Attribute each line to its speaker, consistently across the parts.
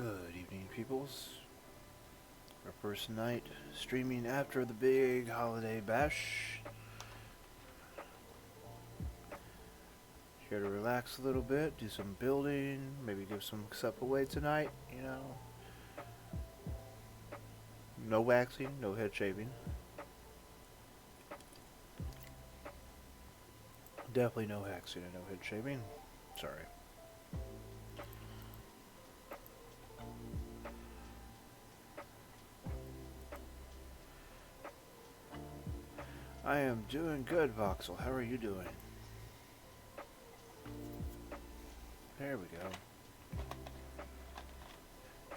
Speaker 1: Good evening, peoples. Our first night streaming after the big holiday bash. Here to relax a little bit, do some building, maybe give some stuff away tonight, you know. No waxing, no head shaving. Definitely no waxing and no head shaving. Sorry. I am doing good, Voxel. How are you doing? There we go.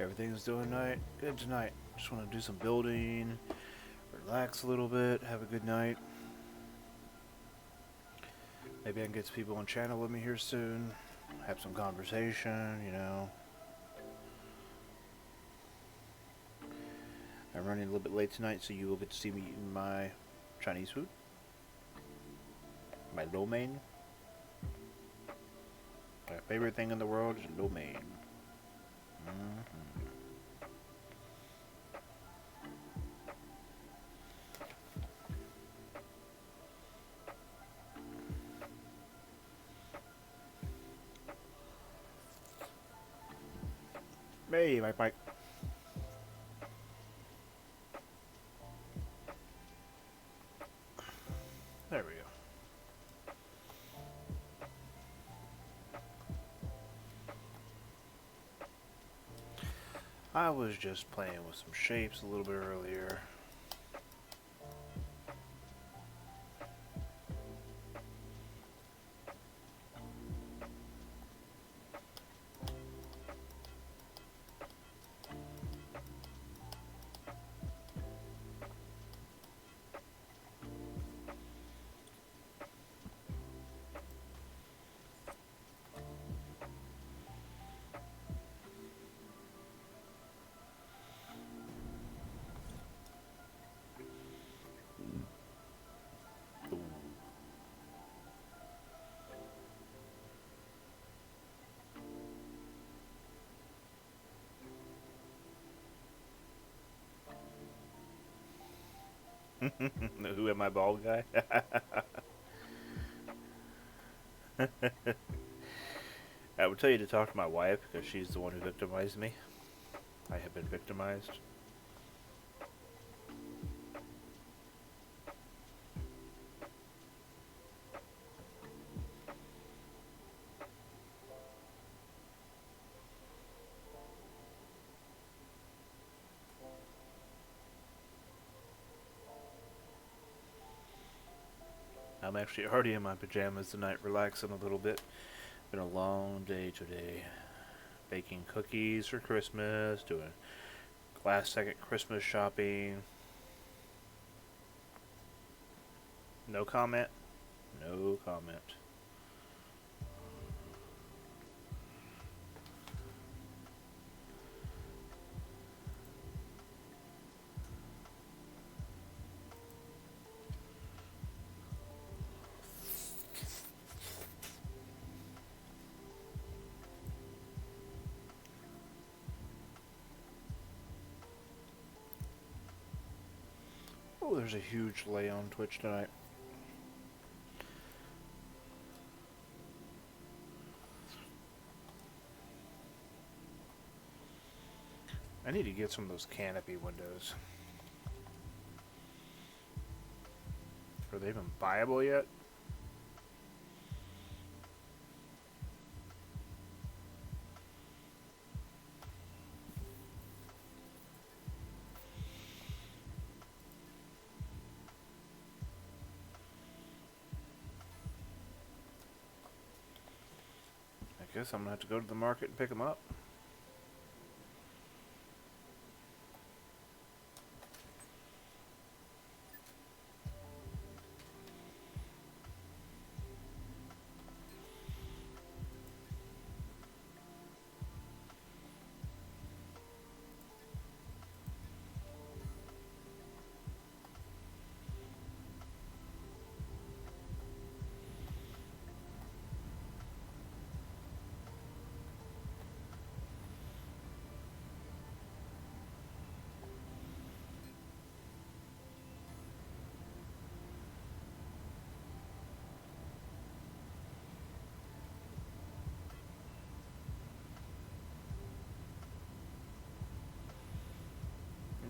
Speaker 1: Everything's doing good tonight. Just want to do some building, relax a little bit, have a good night. Maybe I can get some people on channel with me here soon, have some conversation, you know. I'm running a little bit late tonight, so you will get to see me eating my Chinese food. My lo mein. My favorite thing in the world is lo mein. Hey, my bike. There we go. I was just playing with some shapes a little bit earlier. Who am I, bald guy? I would tell you to talk to my wife because she's the one who victimized me. I have been victimized. I'm actually already in my pajamas tonight, relaxing a little bit. Been a long day today. Baking cookies for Christmas, doing last second Christmas shopping. No comment. No comment. Oh, there's a huge lay on Twitch tonight. I need to get some of those canopy windows. Are they even viable yet? I guess I'm gonna have to go to the market and pick them up.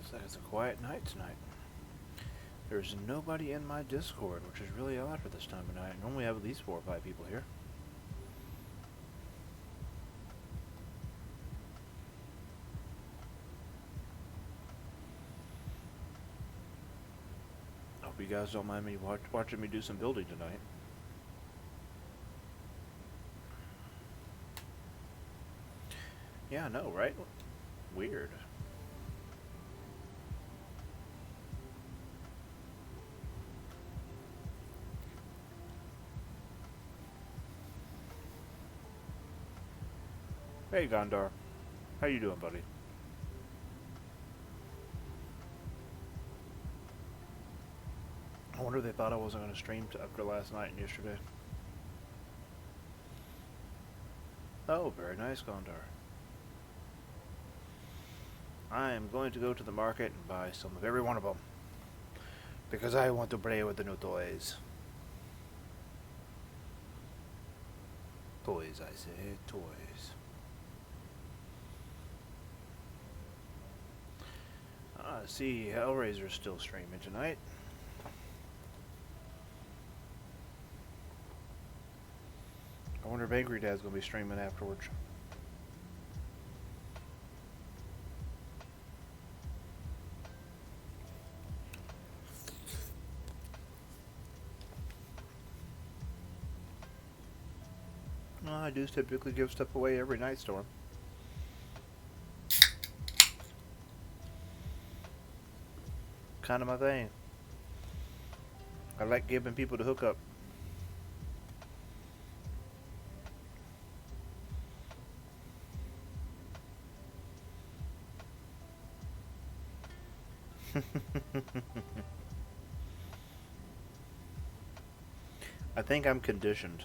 Speaker 1: Looks like it's a quiet night tonight. There's nobody in my Discord, which is really odd for this time of night. Normally I have at least 4 or 5 people here. Hope you guys don't mind me watching me do some building tonight. Yeah, I know, right? Weird. Hey, Gondar. How you doing, buddy? I wonder if they thought I wasn't going to stream after last night and yesterday. Oh, very nice, Gondar. I am going to go to the market and buy some of every one of them. Because I want to play with the new toys. Toys, I say. Toys. See, Hellraiser's still streaming tonight. I wonder if Angry Dad's going to be streaming afterwards. Well, I do typically give stuff away every night, Storm. Kind of my thing. I like giving people the hookup. I think I'm conditioned.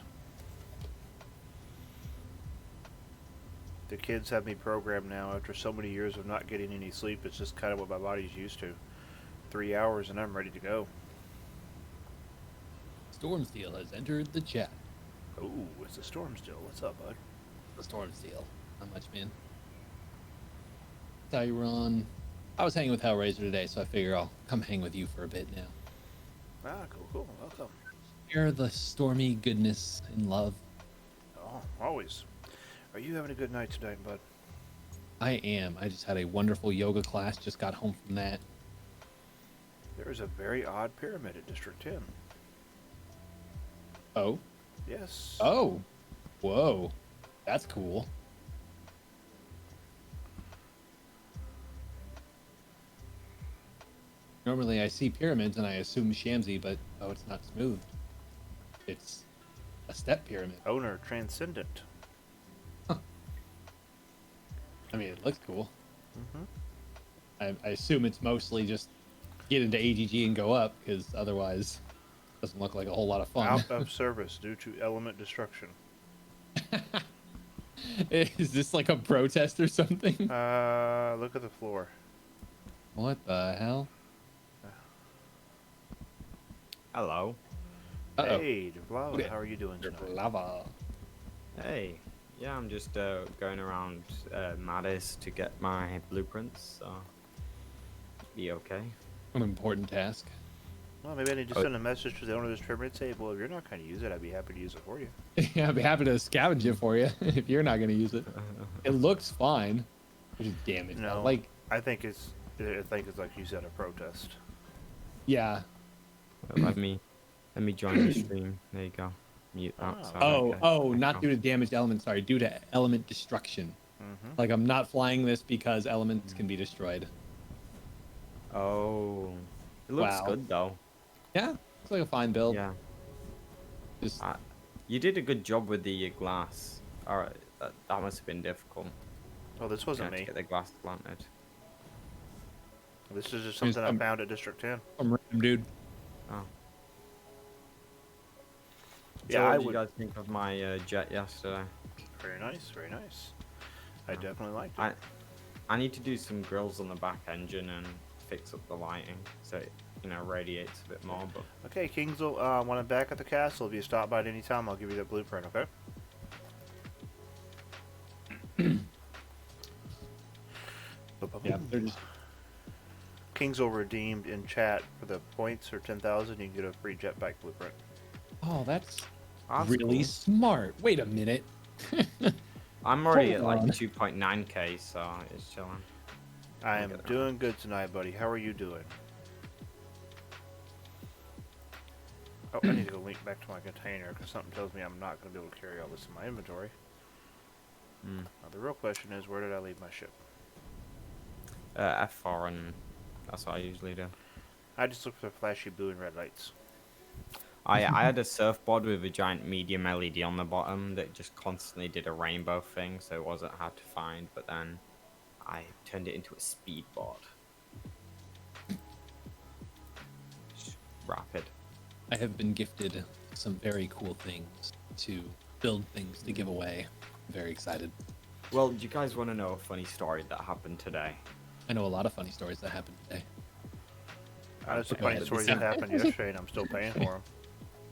Speaker 1: The kids have me programmed now after so many years of not getting any sleep. It's just kind of what my body's used to. 3 hours and I'm ready to go.
Speaker 2: Stormsteel has entered the chat.
Speaker 1: Oh, it's a Stormsteel. What's up, bud?
Speaker 2: The Stormsteel. Not much, man. Tyron. I was hanging with Hellraiser today, so I figure I'll come hang with you for a bit now.
Speaker 1: Ah, cool. Welcome.
Speaker 2: Share the stormy goodness and love.
Speaker 1: Oh, always. Are you having a good night tonight, bud?
Speaker 2: I am. I just had a wonderful yoga class. Just got home from that.
Speaker 1: There's a very odd pyramid at District 10.
Speaker 2: Oh?
Speaker 1: Yes.
Speaker 2: Oh. Whoa. That's cool. Normally I see pyramids and I assume Shamsi, but oh, it's not smooth. It's a step pyramid.
Speaker 1: Owner Transcendent.
Speaker 2: I mean, it looks cool.
Speaker 1: Mm-hmm.
Speaker 2: I assume it's mostly just get into AGG and go up, because otherwise it doesn't look like a whole lot of fun.
Speaker 1: Out of service due to element destruction.
Speaker 2: Is this like a protest or something?
Speaker 1: Look at the floor.
Speaker 2: What the hell?
Speaker 3: Hello.
Speaker 2: Uh-oh.
Speaker 1: Hey, Devlava, how are you doing tonight?
Speaker 2: Lava.
Speaker 3: Hey. Yeah, I'm just going around Maddis to get my blueprints, so be okay.
Speaker 2: An important task.
Speaker 1: Well, maybe I need to send a message to the owner of this pyramid and say, well, if you're not going to use it, I'd be happy to use it for you.
Speaker 2: Yeah, I'd be happy to scavenge it for you if you're not going to use it. It looks fine, which is damaged.
Speaker 1: No,
Speaker 2: Like,
Speaker 1: I think it's like you said, a protest.
Speaker 2: yeah.
Speaker 3: Let me join the stream. There you go. Mute that.
Speaker 1: Oh.
Speaker 3: So,
Speaker 2: Oh, not due to damaged elements. Sorry, due to element destruction.
Speaker 1: Mm-hmm.
Speaker 2: Like, I'm not flying this because elements can be destroyed.
Speaker 3: Oh, it looks
Speaker 2: Wow.
Speaker 3: good though.
Speaker 2: Yeah, it's like a fine build.
Speaker 3: Yeah.
Speaker 2: Just
Speaker 3: You did a good job with the glass. All right, that must have been difficult.
Speaker 1: Oh, this
Speaker 3: You
Speaker 1: wasn't
Speaker 3: had to
Speaker 1: me.
Speaker 3: get the glass planted.
Speaker 1: This is just something I found at District 10.
Speaker 2: some random dude.
Speaker 3: Oh.
Speaker 1: Yeah,
Speaker 3: So
Speaker 1: I
Speaker 3: what did
Speaker 1: would.
Speaker 3: you guys think of my jet yesterday?
Speaker 1: Very nice, very nice. I definitely liked it.
Speaker 3: I need to do some grills on the back engine and fix up the lighting so it, radiates a bit more. But
Speaker 1: Okay, Kingsville, when I'm back at the castle, if you stop by at any time, I'll give you that blueprint, okay?
Speaker 2: Yeah, they're just
Speaker 1: Kingsville redeemed in chat for the points or 10,000. You can get a free jetpack blueprint.
Speaker 2: Oh, that's
Speaker 3: That's
Speaker 2: really
Speaker 3: cool.
Speaker 2: smart. Wait a minute.
Speaker 3: I'm already
Speaker 2: Hold
Speaker 3: at like
Speaker 2: on.
Speaker 3: 2.9k, so it's chilling.
Speaker 1: I
Speaker 3: Look
Speaker 1: am
Speaker 3: at that.
Speaker 1: doing good tonight, buddy. How are you doing? Oh, I need to go link back to my container because something tells me I'm not going to be able to carry all this in my inventory.
Speaker 3: Mm.
Speaker 1: Now, the real question is, where did I leave my ship?
Speaker 3: F4, and that's what I usually do.
Speaker 1: I just look for flashy blue and red lights.
Speaker 3: I had a surfboard with a giant medium LED on the bottom that just constantly did a rainbow thing, so it wasn't hard to find. But then I turned it into a speedboard. Just rapid.
Speaker 2: I have been gifted some very cool things to build things to give away. I'm very excited.
Speaker 3: Well, do you guys want to know a funny story that happened today?
Speaker 2: I know a lot of funny stories that happened today.
Speaker 1: I know some
Speaker 2: Go
Speaker 1: funny
Speaker 2: ahead.
Speaker 1: stories that happened yesterday, and I'm still paying for them.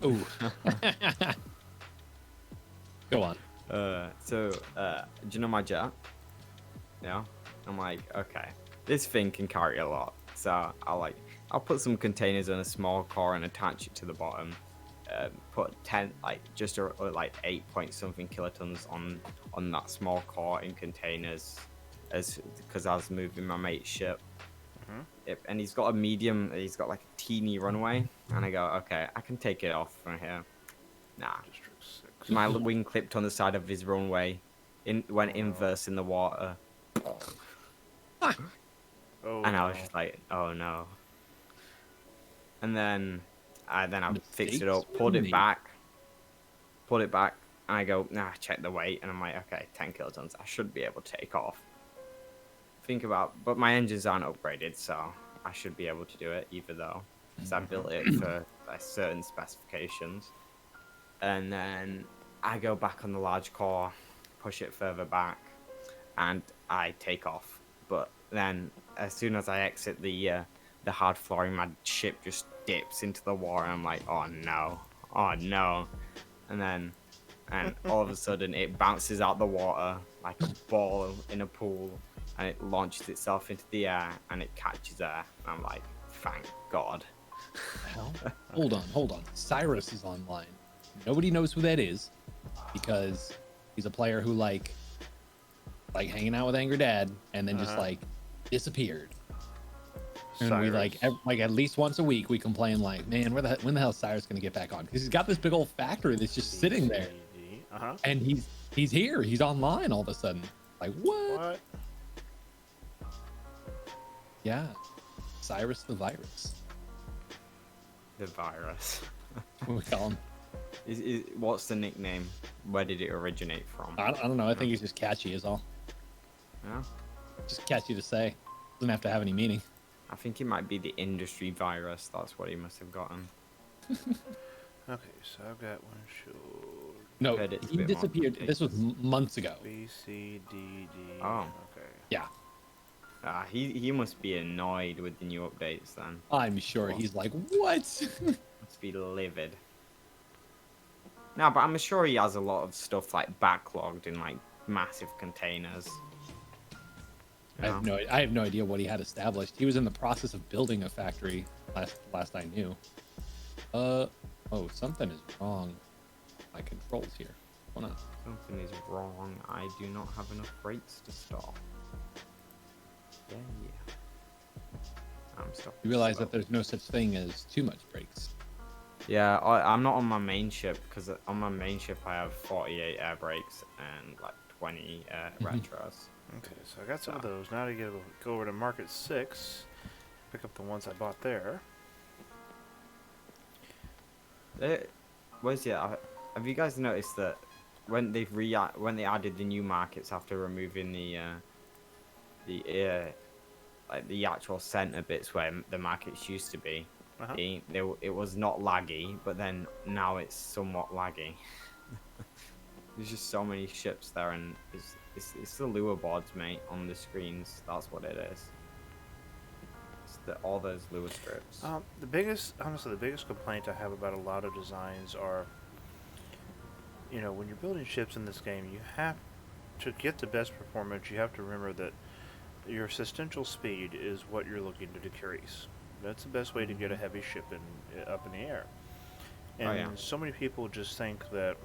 Speaker 2: Ooh. Go on.
Speaker 3: Do you know my jet? Yeah. I'm like, okay, this thing can carry a lot, so I'll put some containers in a small core and attach it to the bottom. Put 10, like 8 point something kilotons on that small core in containers, because I was moving my mate's ship.
Speaker 1: Mhm.
Speaker 3: Yep, and he's got like a teeny runway, and I go, okay, I can take it off from here. Nah,
Speaker 1: District 6.
Speaker 3: my wing clipped on the side of his runway, went inverse in the water,
Speaker 1: Oh,
Speaker 3: and I was
Speaker 1: no.
Speaker 3: just like, oh no. And then I fixed it
Speaker 2: Mistakes
Speaker 3: up,
Speaker 2: were
Speaker 3: pulled it
Speaker 2: made.
Speaker 3: back, and I go, nah, check the weight, and I'm like, okay, 10 kilotons, I should be able to take off. But my engines aren't upgraded, so I should be able to do it, even though, because I built it for like, certain specifications. And then I go back on the large core, push it further back, and I take off. But then, as soon as I exit the hard flooring, my ship just dips into the water. And I'm like, oh no, and all of a sudden it bounces out the water like a ball in a pool, and it launches itself into the air, and it catches air. And I'm like, thank God.
Speaker 2: Hell? Hold on. Cyrus is online. Nobody knows who that is because he's a player who like hanging out with Angry Dad and then just
Speaker 1: Uh-huh.
Speaker 2: like disappeared. And we
Speaker 1: Cyrus.
Speaker 2: like at least once a week we complain like, man, when the hell is Cyrus gonna get back on? Because he's got this big old factory that's just sitting there,
Speaker 1: BCD. Uh-huh.
Speaker 2: and he's here, he's online all of a sudden. Like what?
Speaker 1: What?
Speaker 2: Yeah, Cyrus the virus.
Speaker 3: The virus.
Speaker 2: What we call him.
Speaker 3: What's the nickname? Where did it originate from?
Speaker 2: I don't know. I think he's just catchy, is all.
Speaker 3: Yeah,
Speaker 2: Just catchy to say. Doesn't have to have any meaning.
Speaker 3: I think it might be the industry virus. That's what he must have gotten.
Speaker 1: Okay, so I've got one show.
Speaker 2: No,
Speaker 3: Heard it's a
Speaker 2: he
Speaker 3: bit more
Speaker 2: disappeared. This was months ago.
Speaker 1: B, C, D, D.
Speaker 3: Oh.
Speaker 1: Okay.
Speaker 2: Yeah,
Speaker 3: He must be annoyed with the new updates then.
Speaker 2: I'm sure he's like, what?
Speaker 3: Must be livid. No, but I'm sure he has a lot of stuff like backlogged in like massive containers.
Speaker 2: I have no idea what he had established. He was in the process of building a factory last I knew. Oh, something is wrong. My controls here. Hold on.
Speaker 3: Something is wrong. I do not have enough brakes to stop. Yeah. I'm stopping.
Speaker 2: You realize
Speaker 3: slow.
Speaker 2: that there's no such thing as too much brakes.
Speaker 3: Yeah, I'm not on my main ship because on my main ship I have 48 air brakes and like 20 retros.
Speaker 1: Okay, so I got some of those. Now to go over to Market 6, pick up the ones I bought there.
Speaker 3: Have you guys noticed that when they added the new markets after removing the actual center bits where the markets used to be,
Speaker 1: Uh-huh.
Speaker 3: it was not laggy, but then now it's somewhat laggy. There's just so many ships there, and it's the lure boards, mate, on the screens. That's what it is. It's all those lure strips.
Speaker 1: The biggest complaint I have about a lot of designs are, when you're building ships in this game, you have to get the best performance. You have to remember that your substantial speed is what you're looking to decrease. That's the best way to get a heavy ship up in the air. And
Speaker 3: Oh, yeah.
Speaker 1: so many people just think that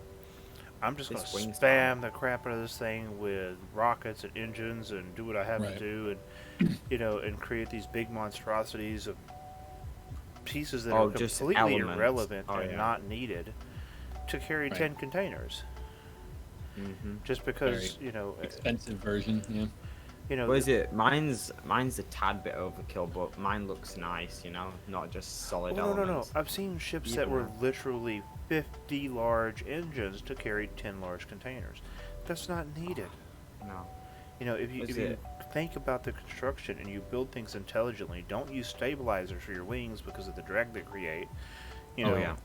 Speaker 1: I'm just going
Speaker 3: This
Speaker 1: to
Speaker 3: wings
Speaker 1: spam the crap out of this thing with rockets and engines and do what I have to
Speaker 2: Right.
Speaker 1: do, and and create these big monstrosities of pieces that are
Speaker 3: Oh, just
Speaker 1: completely
Speaker 3: elements.
Speaker 1: irrelevant
Speaker 3: Oh,
Speaker 1: and
Speaker 3: yeah.
Speaker 1: not needed to carry
Speaker 2: Right.
Speaker 1: 10 containers.
Speaker 3: Mm-hmm.
Speaker 1: Just because,
Speaker 2: Expensive version. Yeah.
Speaker 3: What is it? Mine's a tad bit overkill, but mine looks nice, not just solid
Speaker 1: no, no, no.
Speaker 3: elements.
Speaker 1: I've seen ships
Speaker 3: You
Speaker 1: that were
Speaker 3: know.
Speaker 1: literally 50 large engines to carry 10 large containers. That's not needed.
Speaker 3: No.
Speaker 1: If you think about the construction and you build things intelligently, don't use stabilizers for your wings because of the drag they create.
Speaker 3: Oh, yeah.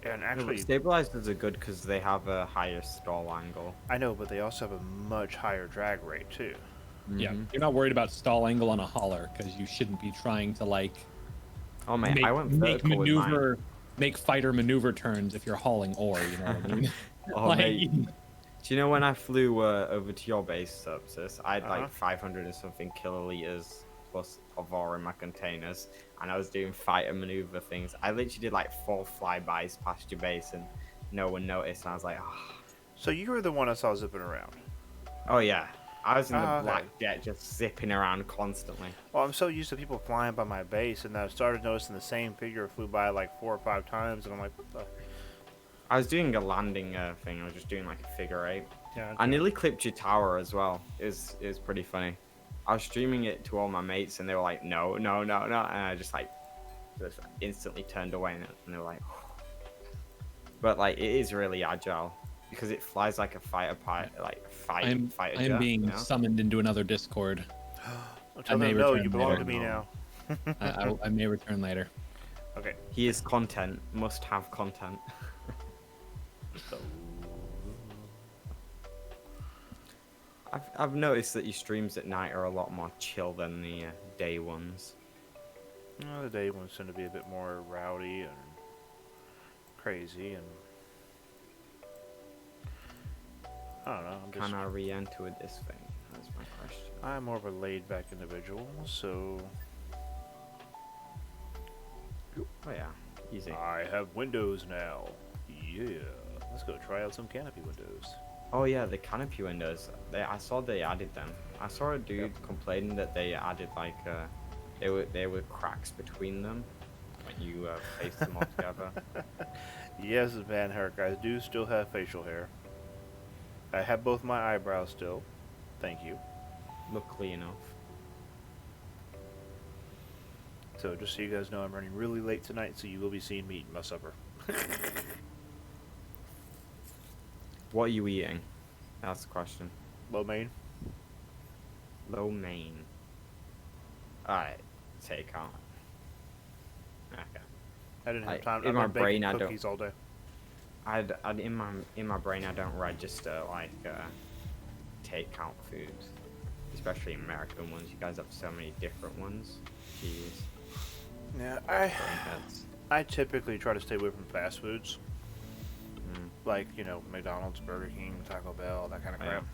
Speaker 1: And
Speaker 3: No, but
Speaker 1: actually,
Speaker 3: stabilizers are good because they have a higher stall angle.
Speaker 1: I know, but they also have a much higher drag rate too.
Speaker 2: Yeah.
Speaker 3: Mhm.
Speaker 2: You're not worried about stall angle on a hauler because you shouldn't be trying to
Speaker 3: Oh man, I went
Speaker 2: make
Speaker 3: vertical with mine.
Speaker 2: maneuver, make fighter maneuver turns if you're hauling ore. You know what I mean?
Speaker 3: Oh mate, do you know when I flew over to your base, Subsys, I had like 500 and something kiloliters plus of ore in my containers, and I was doing fighter maneuver things. I literally did like 4 flybys past your base, and no one noticed. And I was like,
Speaker 1: So you were the one I saw zipping around.
Speaker 3: oh yeah, I was in the
Speaker 1: Okay.
Speaker 3: black jet just zipping around constantly.
Speaker 1: Well, I'm so used to people flying by my base, and I started noticing the same figure flew by like 4 or 5 times, and I'm like, what the?
Speaker 3: I was doing a landing thing. I was just doing like a figure 8.
Speaker 1: Yeah,
Speaker 3: I nearly clipped your tower as well. It was pretty funny. I was streaming it to all my mates, and they were like, no, no, no, no, and I just instantly turned away, and they were like, but like it is really agile because it flies like a fighter pilot, like a fighter jet.
Speaker 2: I'm being summoned into another Discord.
Speaker 1: Tell them, no, you belong to me now.
Speaker 2: I may return later.
Speaker 1: Okay.
Speaker 3: He is content. Must have content. I've noticed that your streams at night are a lot more chill than the day ones.
Speaker 1: The day ones tend to be a bit more rowdy and crazy, and I don't know.
Speaker 3: Can I re-enter with this thing? That's my question.
Speaker 1: I'm more of a laid-back individual, so
Speaker 3: Oh yeah, easy.
Speaker 1: I have windows now. Yeah, let's go try out some canopy windows.
Speaker 3: Oh yeah, the canopy windows. I saw they added them. I saw a dude complaining that they added like there were cracks between them when you placed them all together.
Speaker 1: Yes, Van Herk, I do still have facial hair. I have both my eyebrows still. Thank you.
Speaker 3: Luckily enough.
Speaker 1: So just so you guys know, I'm running really late tonight, so you will be seeing me eating my supper.
Speaker 3: What are you eating? That's the question.
Speaker 1: Lo mein.
Speaker 3: Lo mein. Alright, take out. Okay.
Speaker 1: I didn't have
Speaker 3: Like,
Speaker 1: time.
Speaker 3: in
Speaker 1: I've
Speaker 3: my
Speaker 1: been baking
Speaker 3: brain, I don't-
Speaker 1: cookies all day.
Speaker 3: I'd in my brain I don't register like takeout foods, especially American ones. You guys have so many different ones. Jeez.
Speaker 1: Yeah,
Speaker 3: Brain hurts.
Speaker 1: I typically try to stay away from fast foods,
Speaker 3: Mm.
Speaker 1: like McDonald's, Burger King, Taco Bell, that kind of
Speaker 3: Oh, yeah.
Speaker 1: crap.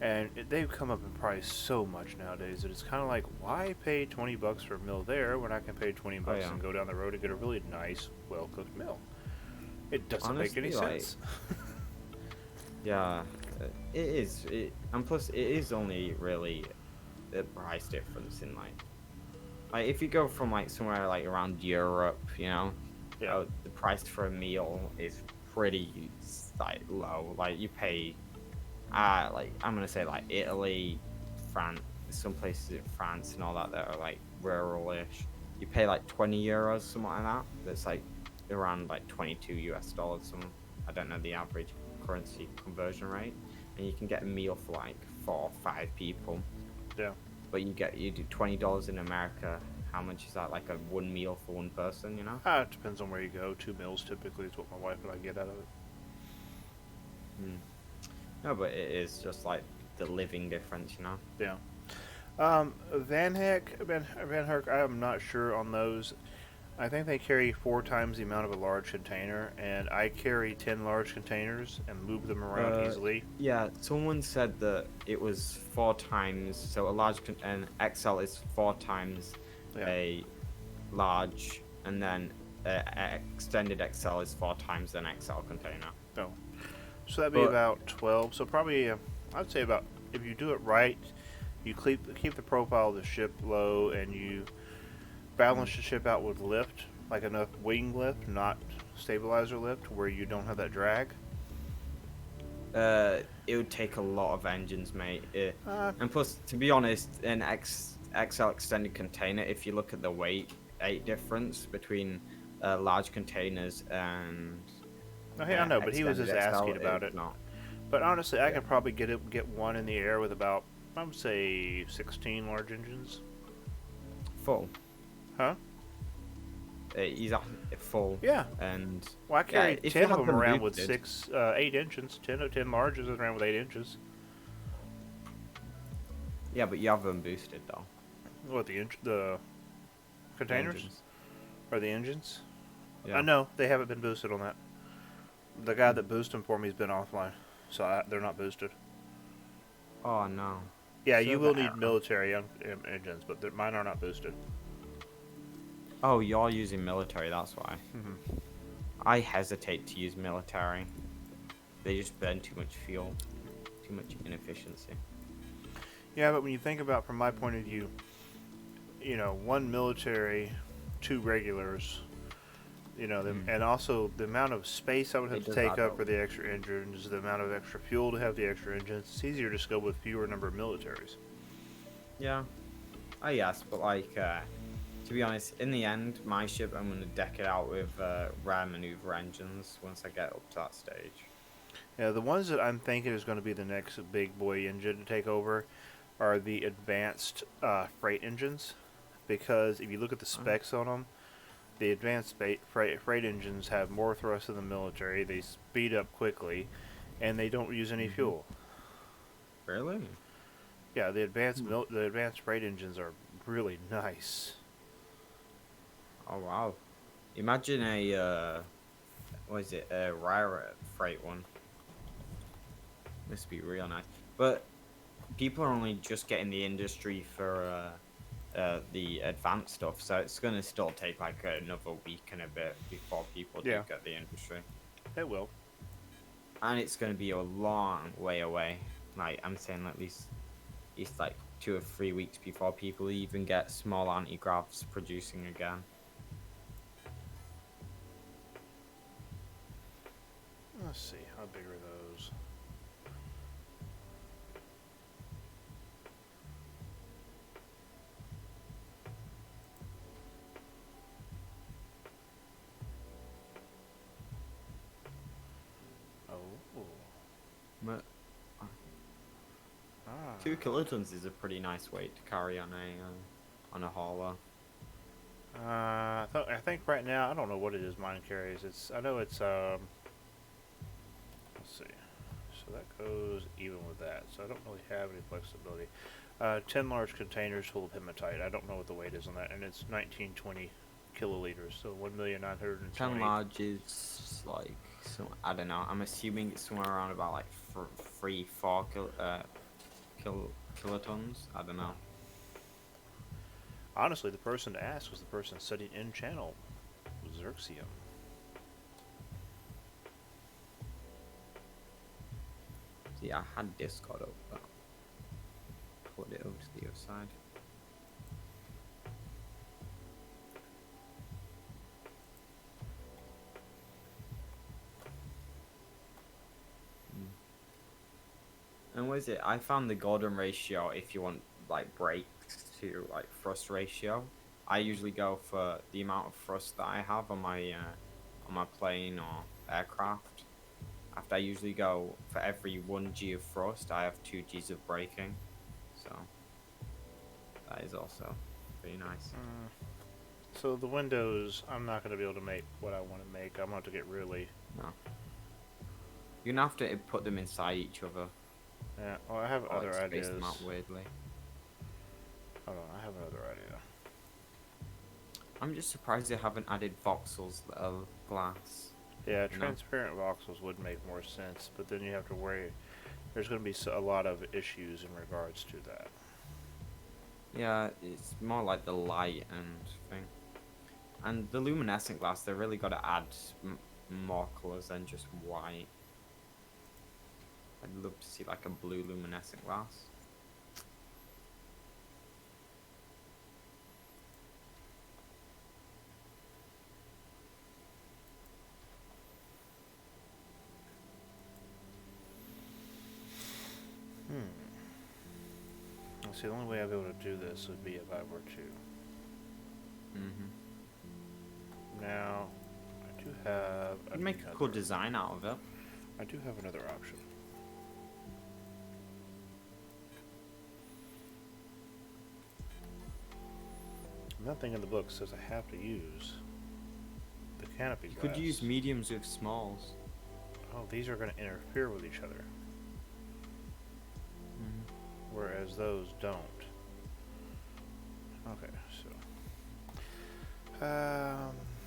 Speaker 1: And they've come up in price so much nowadays that it's kind of like, why pay $20 for a meal there when I can pay $20
Speaker 3: yeah.
Speaker 1: and go down the road and get a really nice, well-cooked meal? It doesn't
Speaker 3: Honestly,
Speaker 1: make any
Speaker 3: like,
Speaker 1: sense.
Speaker 3: Yeah, it is. And plus, it is only really the price difference in like if you go from like somewhere like around Europe,
Speaker 1: Yeah.
Speaker 3: the price for a meal is pretty like low. Like you pay, like I'm gonna say like Italy, France, some places in France and all that are like rural-ish. You pay like 20 euros, something like that. That's like around like $22 US. I don't know the average currency conversion rate, and you can get a meal for like 4 or 5 people.
Speaker 1: Yeah.
Speaker 3: But you do $20 in America. How much is that? Like a one meal for one person, you know?
Speaker 1: It depends on where you go. 2 meals typically is what my wife and I get out of it.
Speaker 3: No, but it is just like the living difference, you know?
Speaker 1: Yeah. Van Herk, I am not sure on those. I think they carry 4 times the amount of a large container, and I carry 10 large containers and move them around easily.
Speaker 3: Yeah, someone said that it was 4 times. So a an XL is 4 times
Speaker 1: Yeah.
Speaker 3: a large, and then extended XL is 4 times an XL container.
Speaker 1: No. So that'd be
Speaker 3: But
Speaker 1: about 12. So probably, I'd say about, if you do it right, you keep the profile of the ship low, and you balance the ship out with lift, like enough wing lift, not stabilizer lift, where you don't have that drag.
Speaker 3: it would take a lot of engines, mate.
Speaker 1: Uh,
Speaker 3: And plus, to be honest, an XL extended container, if you look at the weight difference between large containers and
Speaker 1: hey, I know, but he was
Speaker 3: extended
Speaker 1: just
Speaker 3: XL,
Speaker 1: asking about it.
Speaker 3: not.
Speaker 1: But honestly, I
Speaker 3: Yeah.
Speaker 1: could probably get one in the air with about, I would say, 16 large engines.
Speaker 3: Full.
Speaker 1: Huh?
Speaker 3: He's at full.
Speaker 1: Yeah.
Speaker 3: And
Speaker 1: Well, I carry
Speaker 3: if
Speaker 1: 10
Speaker 3: you
Speaker 1: of
Speaker 3: have
Speaker 1: them
Speaker 3: them
Speaker 1: around with
Speaker 3: boosted-
Speaker 1: 8 engines. 10 larges around with 8 inches.
Speaker 3: Yeah, but you have them boosted though.
Speaker 1: What, the containers?
Speaker 3: Engines.
Speaker 1: Or the engines?
Speaker 3: Yeah.
Speaker 1: I know, they haven't been boosted on that. The guy that boosted them for me has been offline, so they're not boosted.
Speaker 3: Oh no.
Speaker 1: Yeah,
Speaker 3: So
Speaker 1: you will
Speaker 3: the-
Speaker 1: need military engines, but mine are not boosted.
Speaker 3: Oh, you're using military. That's why.
Speaker 1: Mhm.
Speaker 3: I hesitate to use military. They just burn too much fuel, too much inefficiency.
Speaker 1: Yeah, but when you think about, from my point of view, 1 military, 2 regulars, and also the amount of space I would have
Speaker 3: It
Speaker 1: to
Speaker 3: does
Speaker 1: take
Speaker 3: add
Speaker 1: up
Speaker 3: up.
Speaker 1: for the extra engines, the amount of extra fuel to have the extra engines, it's easier to just go with fewer number of militaries.
Speaker 3: Yeah. Oh yes, but to be honest, in the end, my ship, I'm gonna deck it out with rare maneuver engines once I get up to that stage.
Speaker 1: Yeah, the ones that I'm thinking is going to be the next big boy engine to take over are the advanced freight engines, because if you look at the specs on them, the advanced freight engines have more thrust than the military. They speed up quickly, and they don't use any fuel.
Speaker 3: Really?
Speaker 1: Yeah, the advanced freight engines are really nice.
Speaker 3: Oh wow. Imagine what is it? A rare freight one. Must be real nice. But people are only just getting the industry for the advanced stuff, so it's gonna still take like another week and a bit before people do
Speaker 1: Yeah.
Speaker 3: get the industry.
Speaker 1: It will.
Speaker 3: And it's gonna be a long way away. Like I'm saying, at least it's like 2 or 3 weeks before people even get small anti-gravs producing again.
Speaker 1: Let's see, how big are those? Oh.
Speaker 3: But
Speaker 1: Ah.
Speaker 3: 2 kilotons is a pretty nice weight to carry on a hauler.
Speaker 1: I think right now, I don't know what it is mine carries. I know it's let's see. So that goes even with that. So I don't really have any flexibility. 10 large containers full of hematite. I don't know what the weight is on that, and it's 1920 kiloliters. So 1,920.
Speaker 3: 10 large is like, so I don't know. I'm assuming it's somewhere around about like 3-4 kilotons. I don't know.
Speaker 1: Honestly, the person to ask was the person sitting in channel, Xerxium.
Speaker 3: See, I had Discord up, but put it over to the other side. And what is it? I found the golden ratio if you want like brakes to like thrust ratio. I usually go for the amount of thrust that I have on my plane or aircraft. After I usually go for every 1G of thrust, I have 2Gs of braking. So that is also pretty nice.
Speaker 1: So the windows, I'm not going to be able to make what I want to make. I'm going to have to get really...
Speaker 3: No. You're gonna have to put them inside each other.
Speaker 1: Yeah, well, I have
Speaker 3: Or
Speaker 1: other
Speaker 3: like space
Speaker 1: ideas.
Speaker 3: them out weirdly.
Speaker 1: Hold on, I have another idea.
Speaker 3: I'm just surprised they haven't added voxels that are glass.
Speaker 1: Yeah,
Speaker 3: You know?
Speaker 1: transparent voxels would make more sense, but then you have to worry. There's going to be a lot of issues in regards to that.
Speaker 3: Yeah, it's more like the light and thing. And the luminescent glass, they really got to add more colors than just white. I'd love to see like a blue luminescent glass.
Speaker 1: See, the only way I'd be able to do this would be if I were to. Now, I do have.
Speaker 3: You'd make a cool design out of it.
Speaker 1: I do have another option. Nothing in the book says I have to use the canopy
Speaker 3: You
Speaker 1: glass.
Speaker 3: could use mediums with smalls.
Speaker 1: Oh, these are going to interfere with each other, whereas those don't. Okay, so.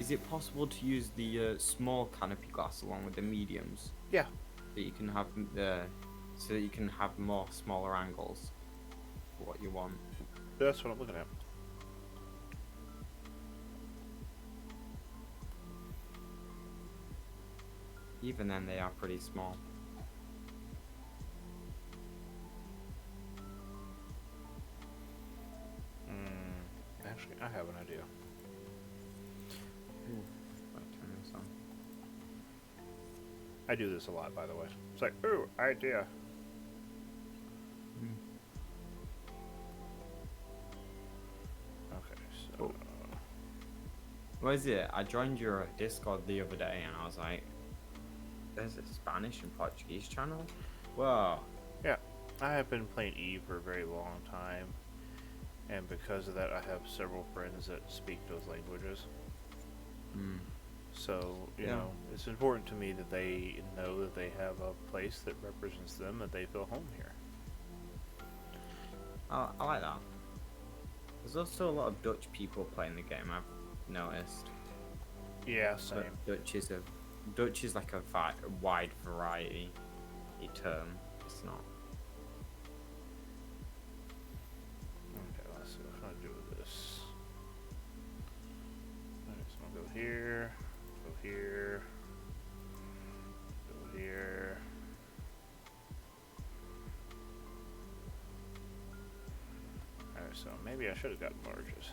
Speaker 3: Is it possible to use the small canopy glass along with the mediums?
Speaker 1: Yeah.
Speaker 3: So you can have so that you can have more smaller angles for what you want.
Speaker 1: That's what I'm looking at.
Speaker 3: Even then, they are pretty small.
Speaker 1: Actually, I have an idea.
Speaker 3: Ooh, if I turn this on.
Speaker 1: I do this a lot, by the way. It's like, ooh, idea. Okay, so.
Speaker 3: What is it? I joined your Discord the other day and I was like, there's a Spanish and Portuguese channel? Whoa.
Speaker 1: Yeah, I have been playing Eve for a very long time, and because of that, I have several friends that speak those languages. So, you know, it's important to me that they know that they have a place that represents them, that they feel home here.
Speaker 3: I like that. There's also a lot of Dutch people playing the game, I've noticed.
Speaker 1: Yeah, same.
Speaker 3: But Dutch is like a wide variety term. It's not.
Speaker 1: Okay, let's see what I'm gonna do with this. Alright, so I'm gonna go here, go here, go here. Alright, so maybe I should have gotten marges.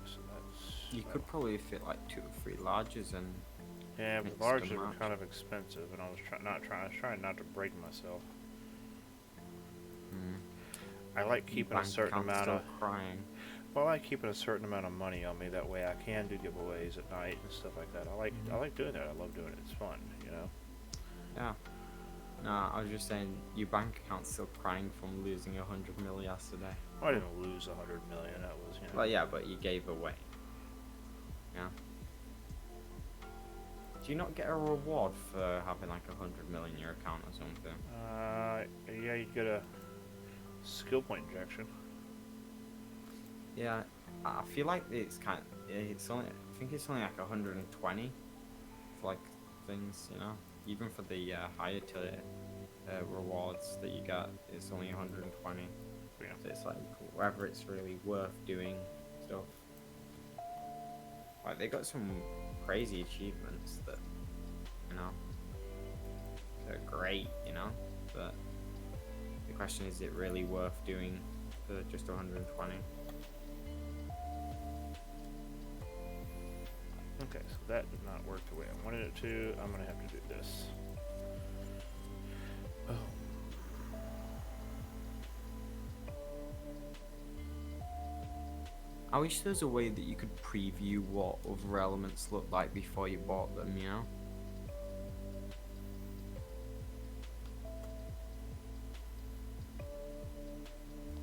Speaker 1: So that's.
Speaker 3: You could probably fit like 2 or 3 larges and.
Speaker 1: Yeah, but
Speaker 3: mix
Speaker 1: larges
Speaker 3: them
Speaker 1: were
Speaker 3: up.
Speaker 1: kind of expensive, and I was trying not to break myself. I like keeping a
Speaker 3: Bank
Speaker 1: certain
Speaker 3: account's
Speaker 1: amount
Speaker 3: still
Speaker 1: of.
Speaker 3: crying.
Speaker 1: Well, I like keeping a certain amount of money on me. That way, I can do giveaways at night and stuff like that. I like doing that. I love doing it. It's fun, you know.
Speaker 3: Yeah. No, I was just saying, your bank account's still crying from losing 100 mil yesterday.
Speaker 1: I didn't lose 100 million. That was, you know.
Speaker 3: Well, yeah, but you gave away. Yeah. Do you not get a reward for having like 100 mil in your account or something?
Speaker 1: Yeah, you get a skill point injection.
Speaker 3: Yeah, I feel like it's I think it's only like 120 for like things, you know. Even for the higher tier rewards that you get, it's only 120.
Speaker 1: Yeah.
Speaker 3: So it's like whether it's really worth doing stuff. Like they got some crazy achievements that, you know, they're great, you know. But the question is it really worth doing for just 120?
Speaker 1: Okay, so that did not work the way I wanted it to. I'm gonna have to do this. Oh.
Speaker 3: I wish there was a way that you could preview what other elements look like before you bought them, you know?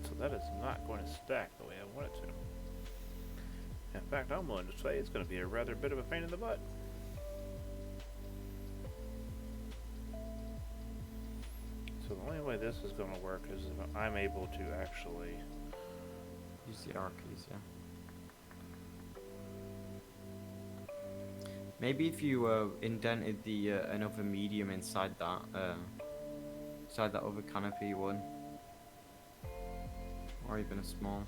Speaker 1: So that is not going to stack the way I want it to. In fact, I'm willing to say it's going to be a rather bit of a pain in the butt. So the only way this is going to work is if I'm able to actually
Speaker 3: Use the R keys, yeah. Maybe if you indented the another medium inside that other canopy one, or even a small.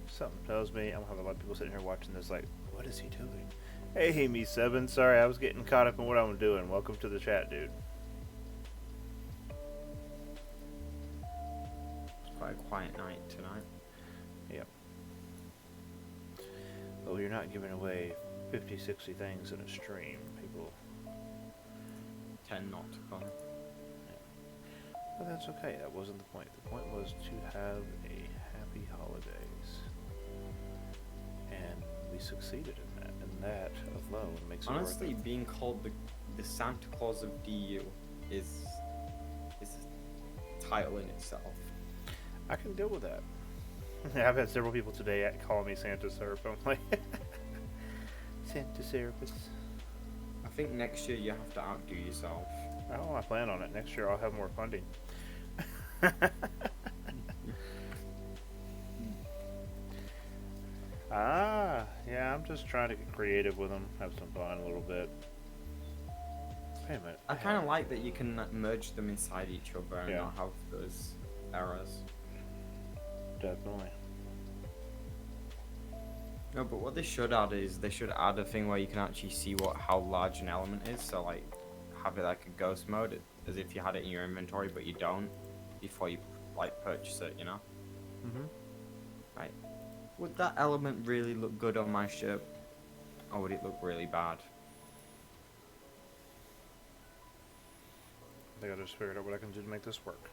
Speaker 1: Something tells me I'm gonna have a lot of people sitting here watching this like, what is he doing? Hey, me seven. Sorry, I was getting caught up in what I'm doing. Welcome to the chat, dude.
Speaker 3: It's quite a quiet night tonight.
Speaker 1: Yep. Oh, you're not giving away 50, 60 things in a stream. People.
Speaker 3: Tend not to come.
Speaker 1: But that's okay. That wasn't the point. The point was to have a happy holidays. And we succeeded in that. And that alone makes it
Speaker 3: Honestly,
Speaker 1: worth it.
Speaker 3: being called the Santa Claus of DU is a title in itself.
Speaker 1: I can deal with that. I've had several people today call me Santa Serp. I'm like, Santa Serapis.
Speaker 3: I think next year you have to outdo yourself.
Speaker 1: Oh, I plan on it. Next year I'll have more funding. Yeah, I'm just trying to get creative with them, have some fun a little bit. Wait a minute.
Speaker 3: I kind of like that you can merge them inside each other and
Speaker 1: Yeah.
Speaker 3: not have those errors.
Speaker 1: Definitely.
Speaker 3: No, but what they should add is they should add a thing where you can actually see how large an element is. So like, have it like a ghost mode, as if you had it in your inventory, but you don't before you like purchase it. You know?
Speaker 1: Mm-hmm.
Speaker 3: Right. Would that element really look good on my ship, or would it look really bad?
Speaker 1: I think I just figured out what I can do to make this work.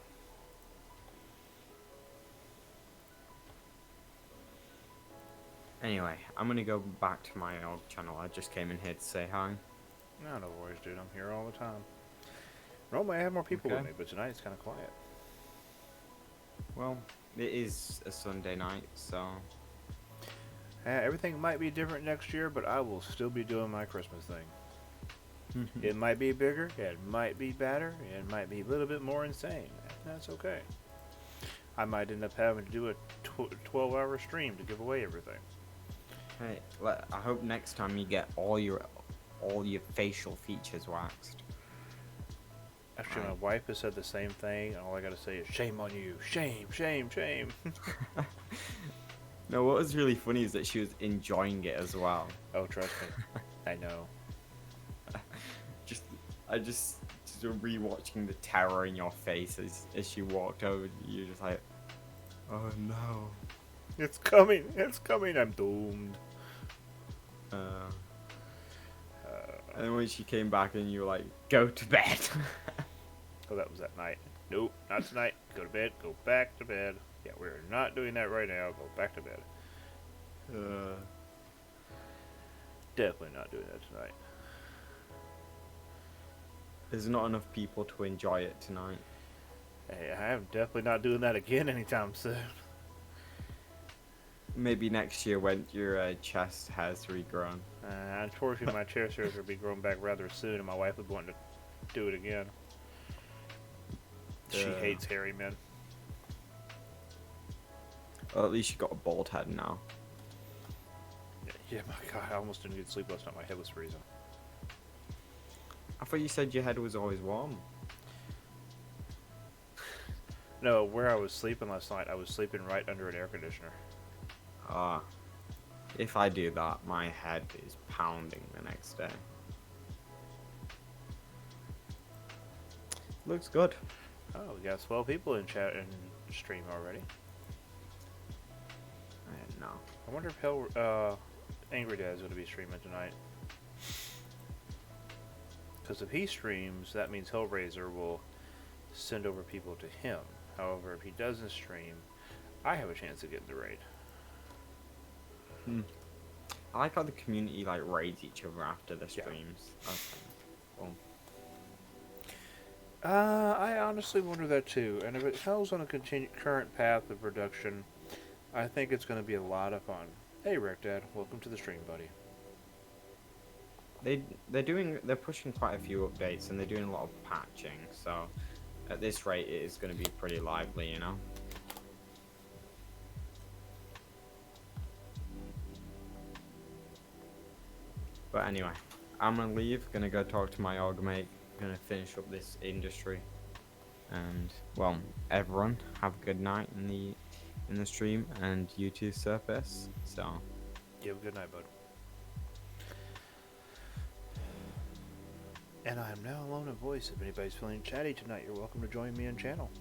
Speaker 3: Anyway, I'm gonna go back to my old channel. I just came in here to say hi.
Speaker 1: No worries, dude. I'm here all the time. Normally I have more people with
Speaker 3: Okay.
Speaker 1: me, but tonight it's kind of quiet.
Speaker 3: Well, it is a Sunday night, so
Speaker 1: Everything might be different next year, but I will still be doing my Christmas thing. It might be bigger, it might be better, it might be a little bit more insane. That's okay. I might end up having to do a 12-hour stream to give away everything.
Speaker 3: hey, I hope next time you get all your facial features waxed.
Speaker 1: Actually, my wife has said the same thing, and all I gotta say is, shame on you. Shame, shame, shame.
Speaker 3: No, what was really funny is that she was enjoying it as well.
Speaker 1: Oh, trust me. I know.
Speaker 3: I just rewatching the terror in your face as she walked over to you, just like, oh no.
Speaker 1: It's coming, I'm doomed.
Speaker 3: And then when she came back and you were like, go to bed.
Speaker 1: Oh, that was that night. Nope, not tonight. Go to bed, go back to bed. Yeah, we're not doing that right now. Go back to bed. Definitely not doing that tonight.
Speaker 3: There's not enough people to enjoy it tonight.
Speaker 1: Hey, I am definitely not doing that again anytime soon.
Speaker 3: Maybe next year when your chest has regrown.
Speaker 1: Unfortunately, my chest hairs will be growing back rather soon, and my wife would want to do it again. She hates hairy men.
Speaker 3: Well, at least you got a bald head now.
Speaker 1: Yeah, my God, I almost didn't get sleep last night. My head was freezing.
Speaker 3: I thought you said your head was always warm.
Speaker 1: No, where I was sleeping last night, I was sleeping right under an air conditioner.
Speaker 3: Ah. If I do that, my head is pounding the next day. Looks good.
Speaker 1: Oh, we got 12 people in chat and stream already.
Speaker 3: I don't know.
Speaker 1: I wonder if Angry Dad's going to be streaming tonight. Because if he streams, that means Hellraiser will send over people to him. However, if he doesn't stream, I have a chance to get in the raid.
Speaker 3: Hmm. I like how the community like raids each other after the
Speaker 1: Yeah.
Speaker 3: streams. That's kind of cool.
Speaker 1: I honestly wonder that too. And if it goes on a current path of production, I think it's going to be a lot of fun. Hey, Rick Dad, welcome to the stream, buddy.
Speaker 3: They're pushing quite a few updates and they're doing a lot of patching. So at this rate, it is going to be pretty lively, you know. But anyway, I'm gonna leave. Gonna go talk to my org mate. Gonna finish up this industry. And well, everyone have a good night in the stream, and you too, Surface. So
Speaker 1: You have a good night, bud. And I am now alone in voice. If anybody's feeling chatty tonight, you're welcome to join me on channel.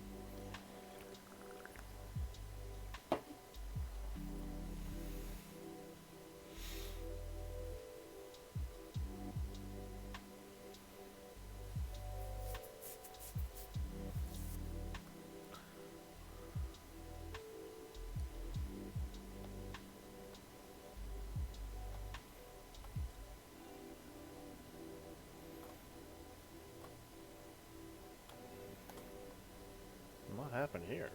Speaker 1: What happened here?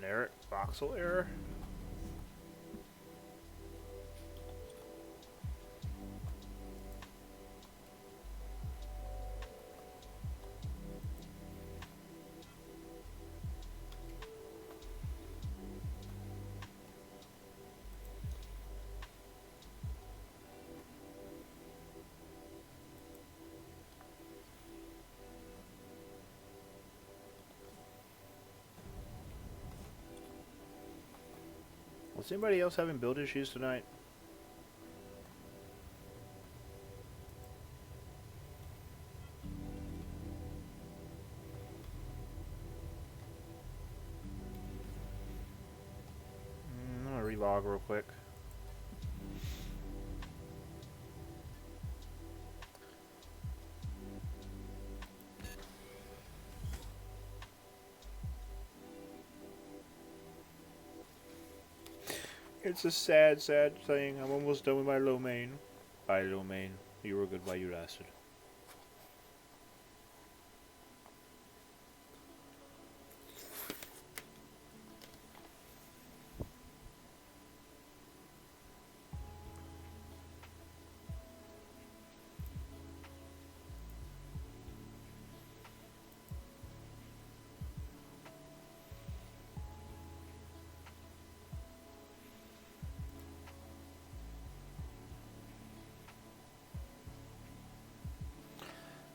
Speaker 1: Generic voxel error? Was anybody else having build issues tonight? I'm gonna relog real quick. It's a sad, sad thing. I'm almost done with my low main. Bye, low main. You were good while you lasted.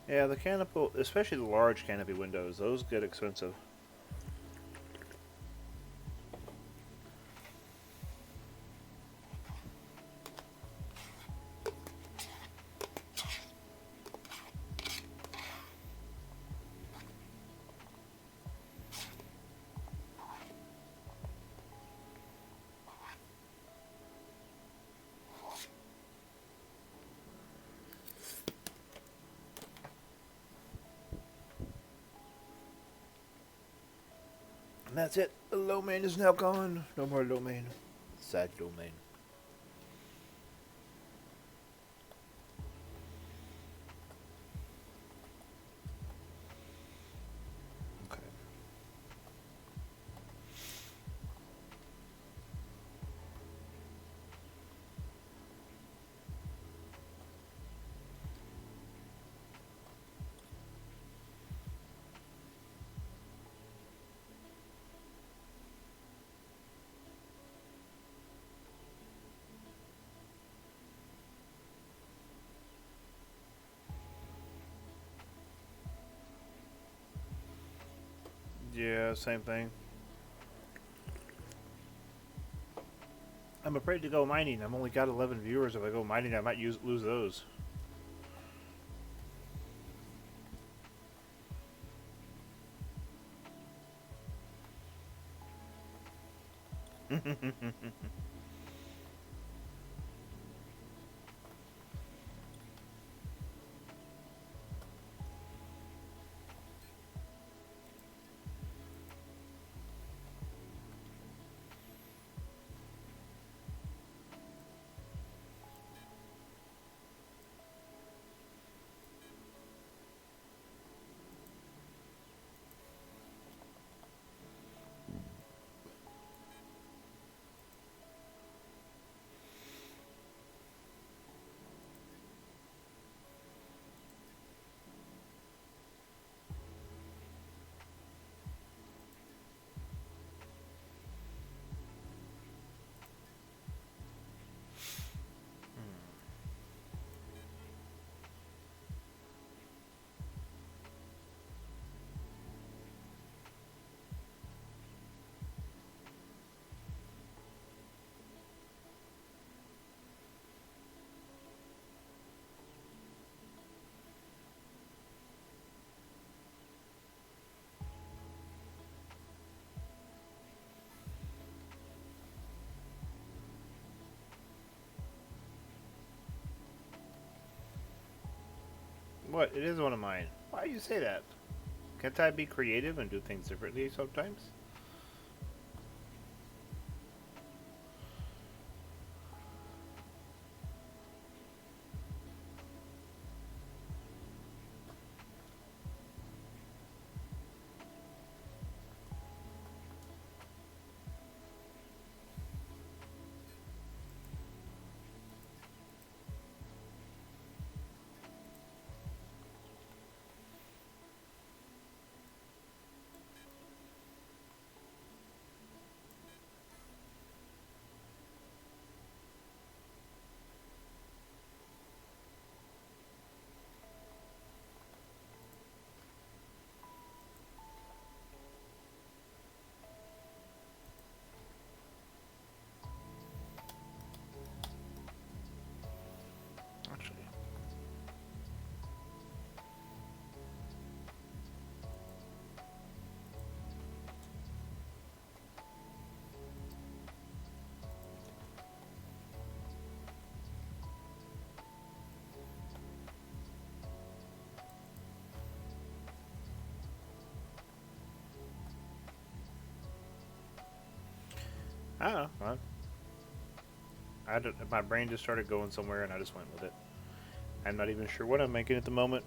Speaker 1: Yeah, the canopy, especially the large canopy windows, those get expensive. And that's it. The low main is now gone. No more low main. Sad low main. Okay. Yeah, same thing. I'm afraid to go mining. I've only got 11 viewers. If I go mining, I might lose those. What? It is one of mine. Why do you say that? Can't I be creative and do things differently sometimes? Actually. I don't know. My brain just started going somewhere and I just went with it. I'm not even sure what I'm making at the moment.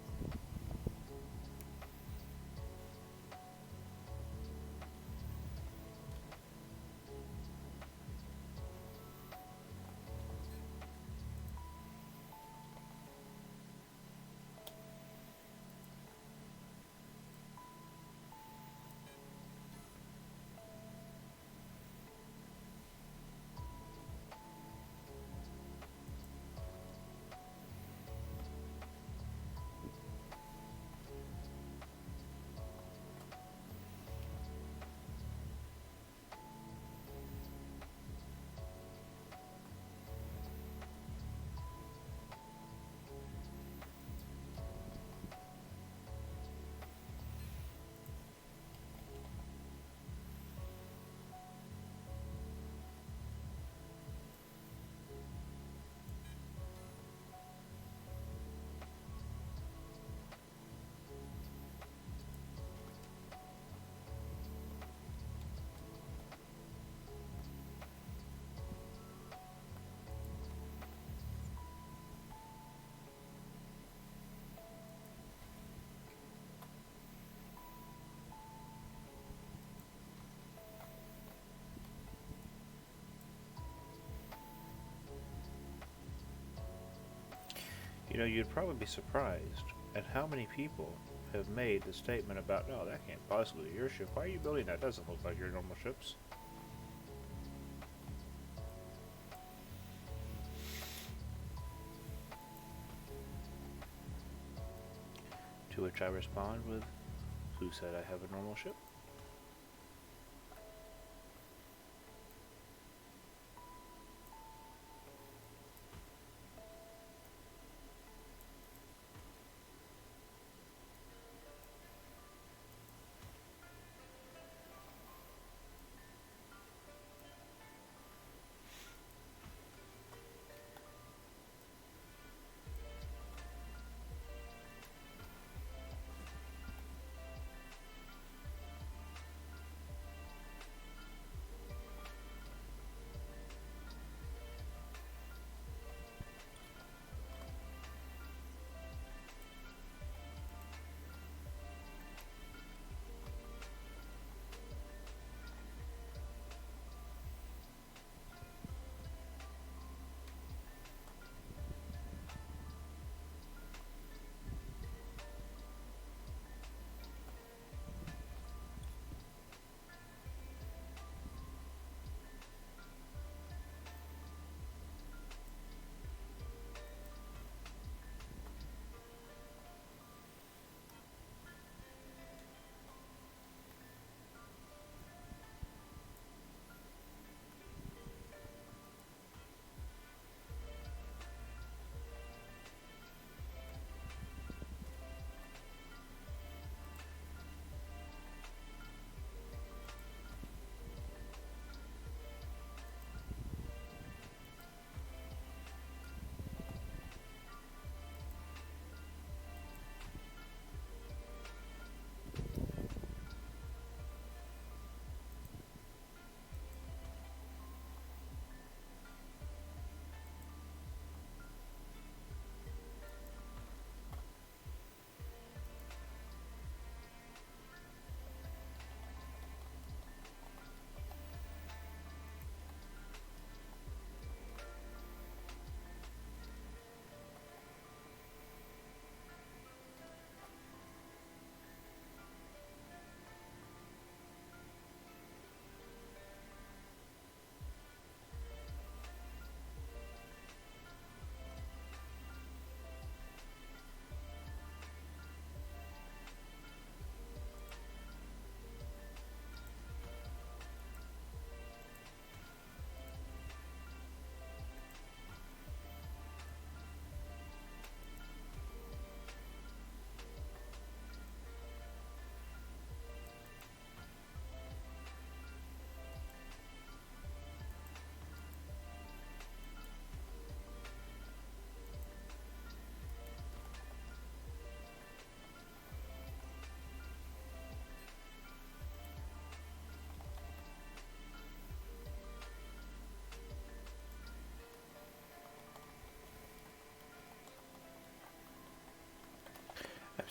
Speaker 1: You know, you'd probably be surprised at how many people have made the statement about, no, that can't possibly be your ship. Why are you building that? Doesn't look like your normal ships. To which I respond with, who said I have a normal ship?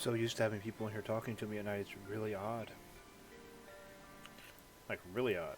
Speaker 1: so used to having people in here talking to me at night. It's really odd. Like, really odd.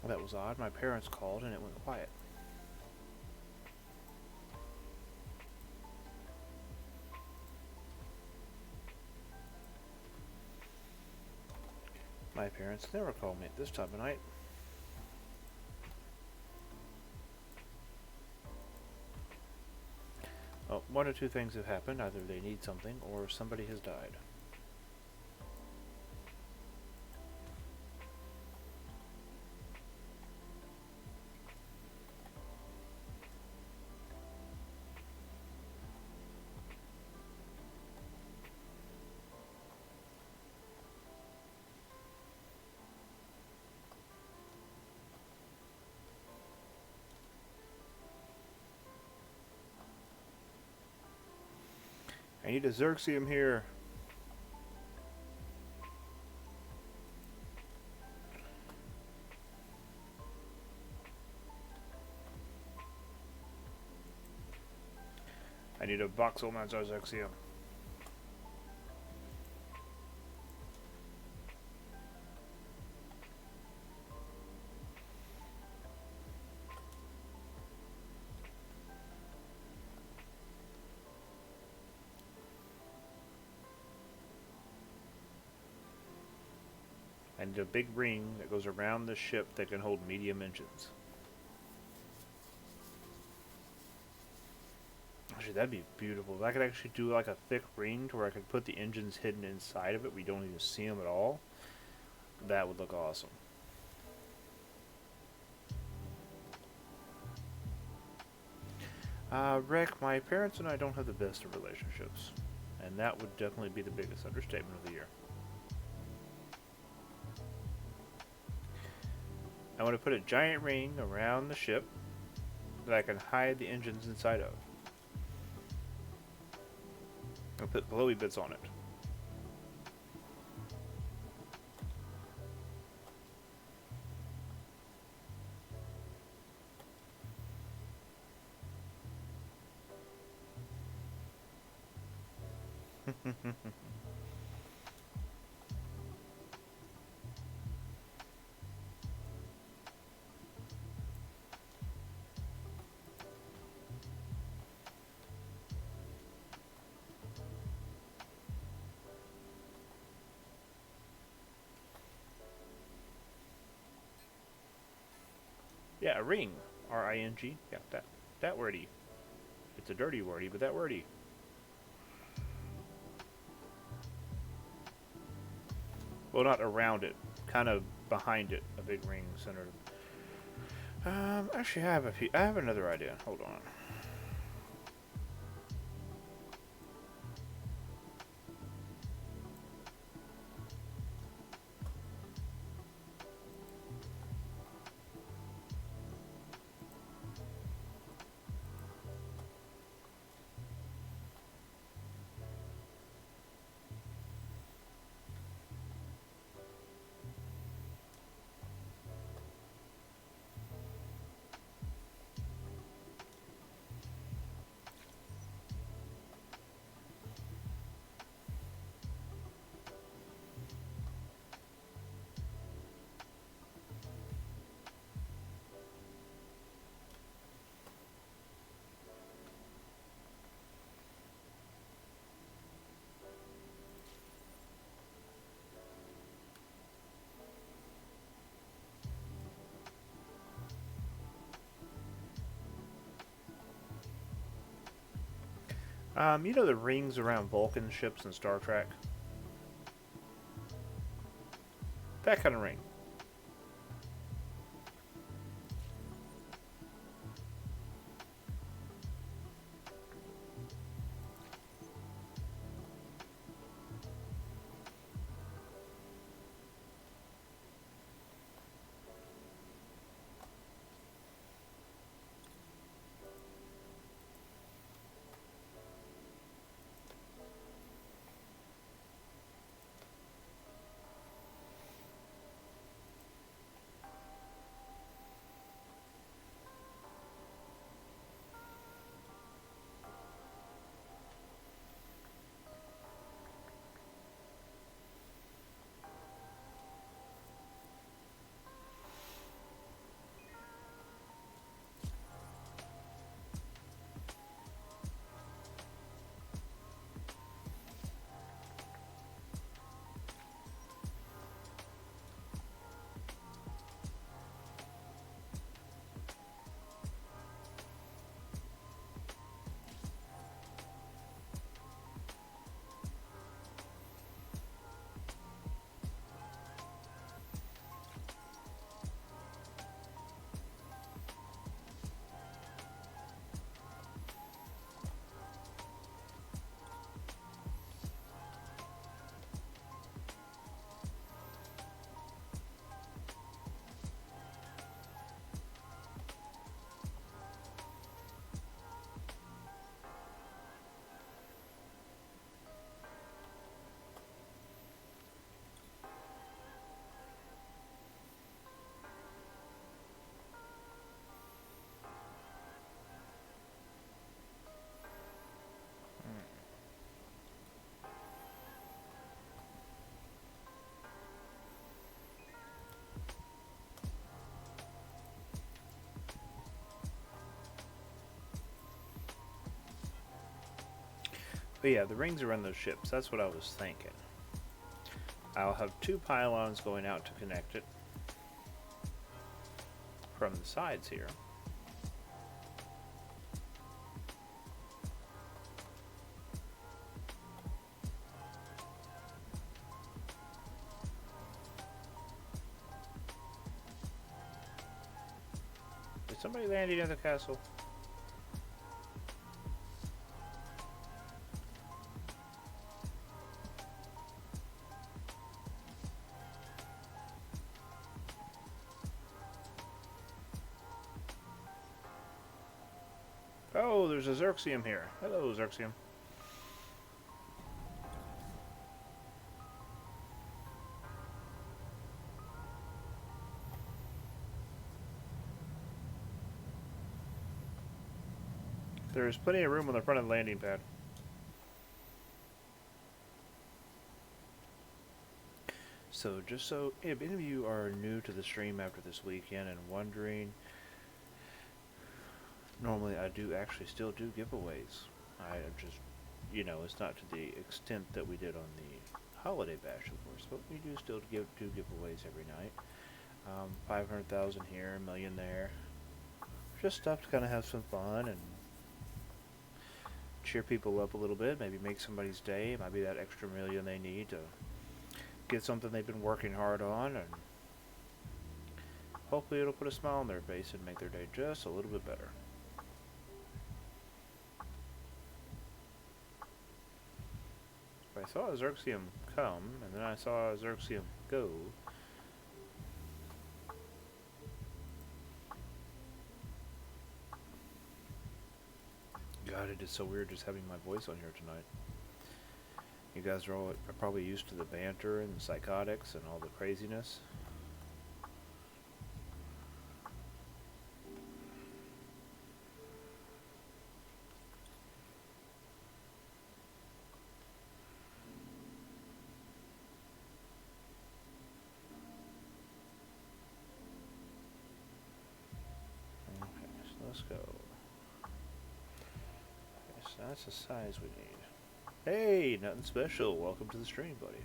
Speaker 1: Well, that was odd. My parents called and it went quiet. My parents never call me at this time of night. Well, one or two things have happened. Either they need something or somebody has died. I need a Xerxium here. I need a voxel Manzo Xerxium. I need a big ring that goes around the ship that can hold medium engines. Actually, that'd be beautiful. If I could actually do like a thick ring to where I could put the engines hidden inside of it, we don't even see them at all. That would look awesome. Rick, my parents and I don't have the best of relationships. And that would definitely be the biggest understatement of the year. I want to put a giant ring around the ship that I can hide the engines inside of. I'll put glowy bits on it. Yeah, a ring. R-I-N-G. Yeah, that wordy. It's a dirty wordy, but that wordy. Well, not around it. Kind of behind it. A big ring centered. Actually, I have another idea. Hold on. You know the rings around Vulcan ships in Star Trek? That kind of ring. But yeah, the rings around those ships, that's what I was thinking. I'll have 2 pylons going out to connect it from the sides here. Is somebody landing in the castle? Oh, there's a Xerxium here. Hello, Xerxium. There's plenty of room on the front of the landing pad. So, just so if any of you are new to the stream after this weekend and wondering, normally I do actually still do giveaways. I just, you know, it's not to the extent that we did on the holiday bash, of course, but we do still do giveaways every night. 500,000 here, a million there. Just stuff to kind of have some fun and cheer people up a little bit, maybe make somebody's day. It might be that extra million they need to get something they've been working hard on, and hopefully it'll put a smile on their face and make their day just a little bit better. I saw a Xerxium come, and then I saw a Xerxium go. God, it is so weird just having my voice on here tonight. You guys are all are probably used to the banter and the psychotics and all the craziness. Okay, so let's go. Okay, so that's the size we need. Hey, nothing special. Welcome to the stream, buddy.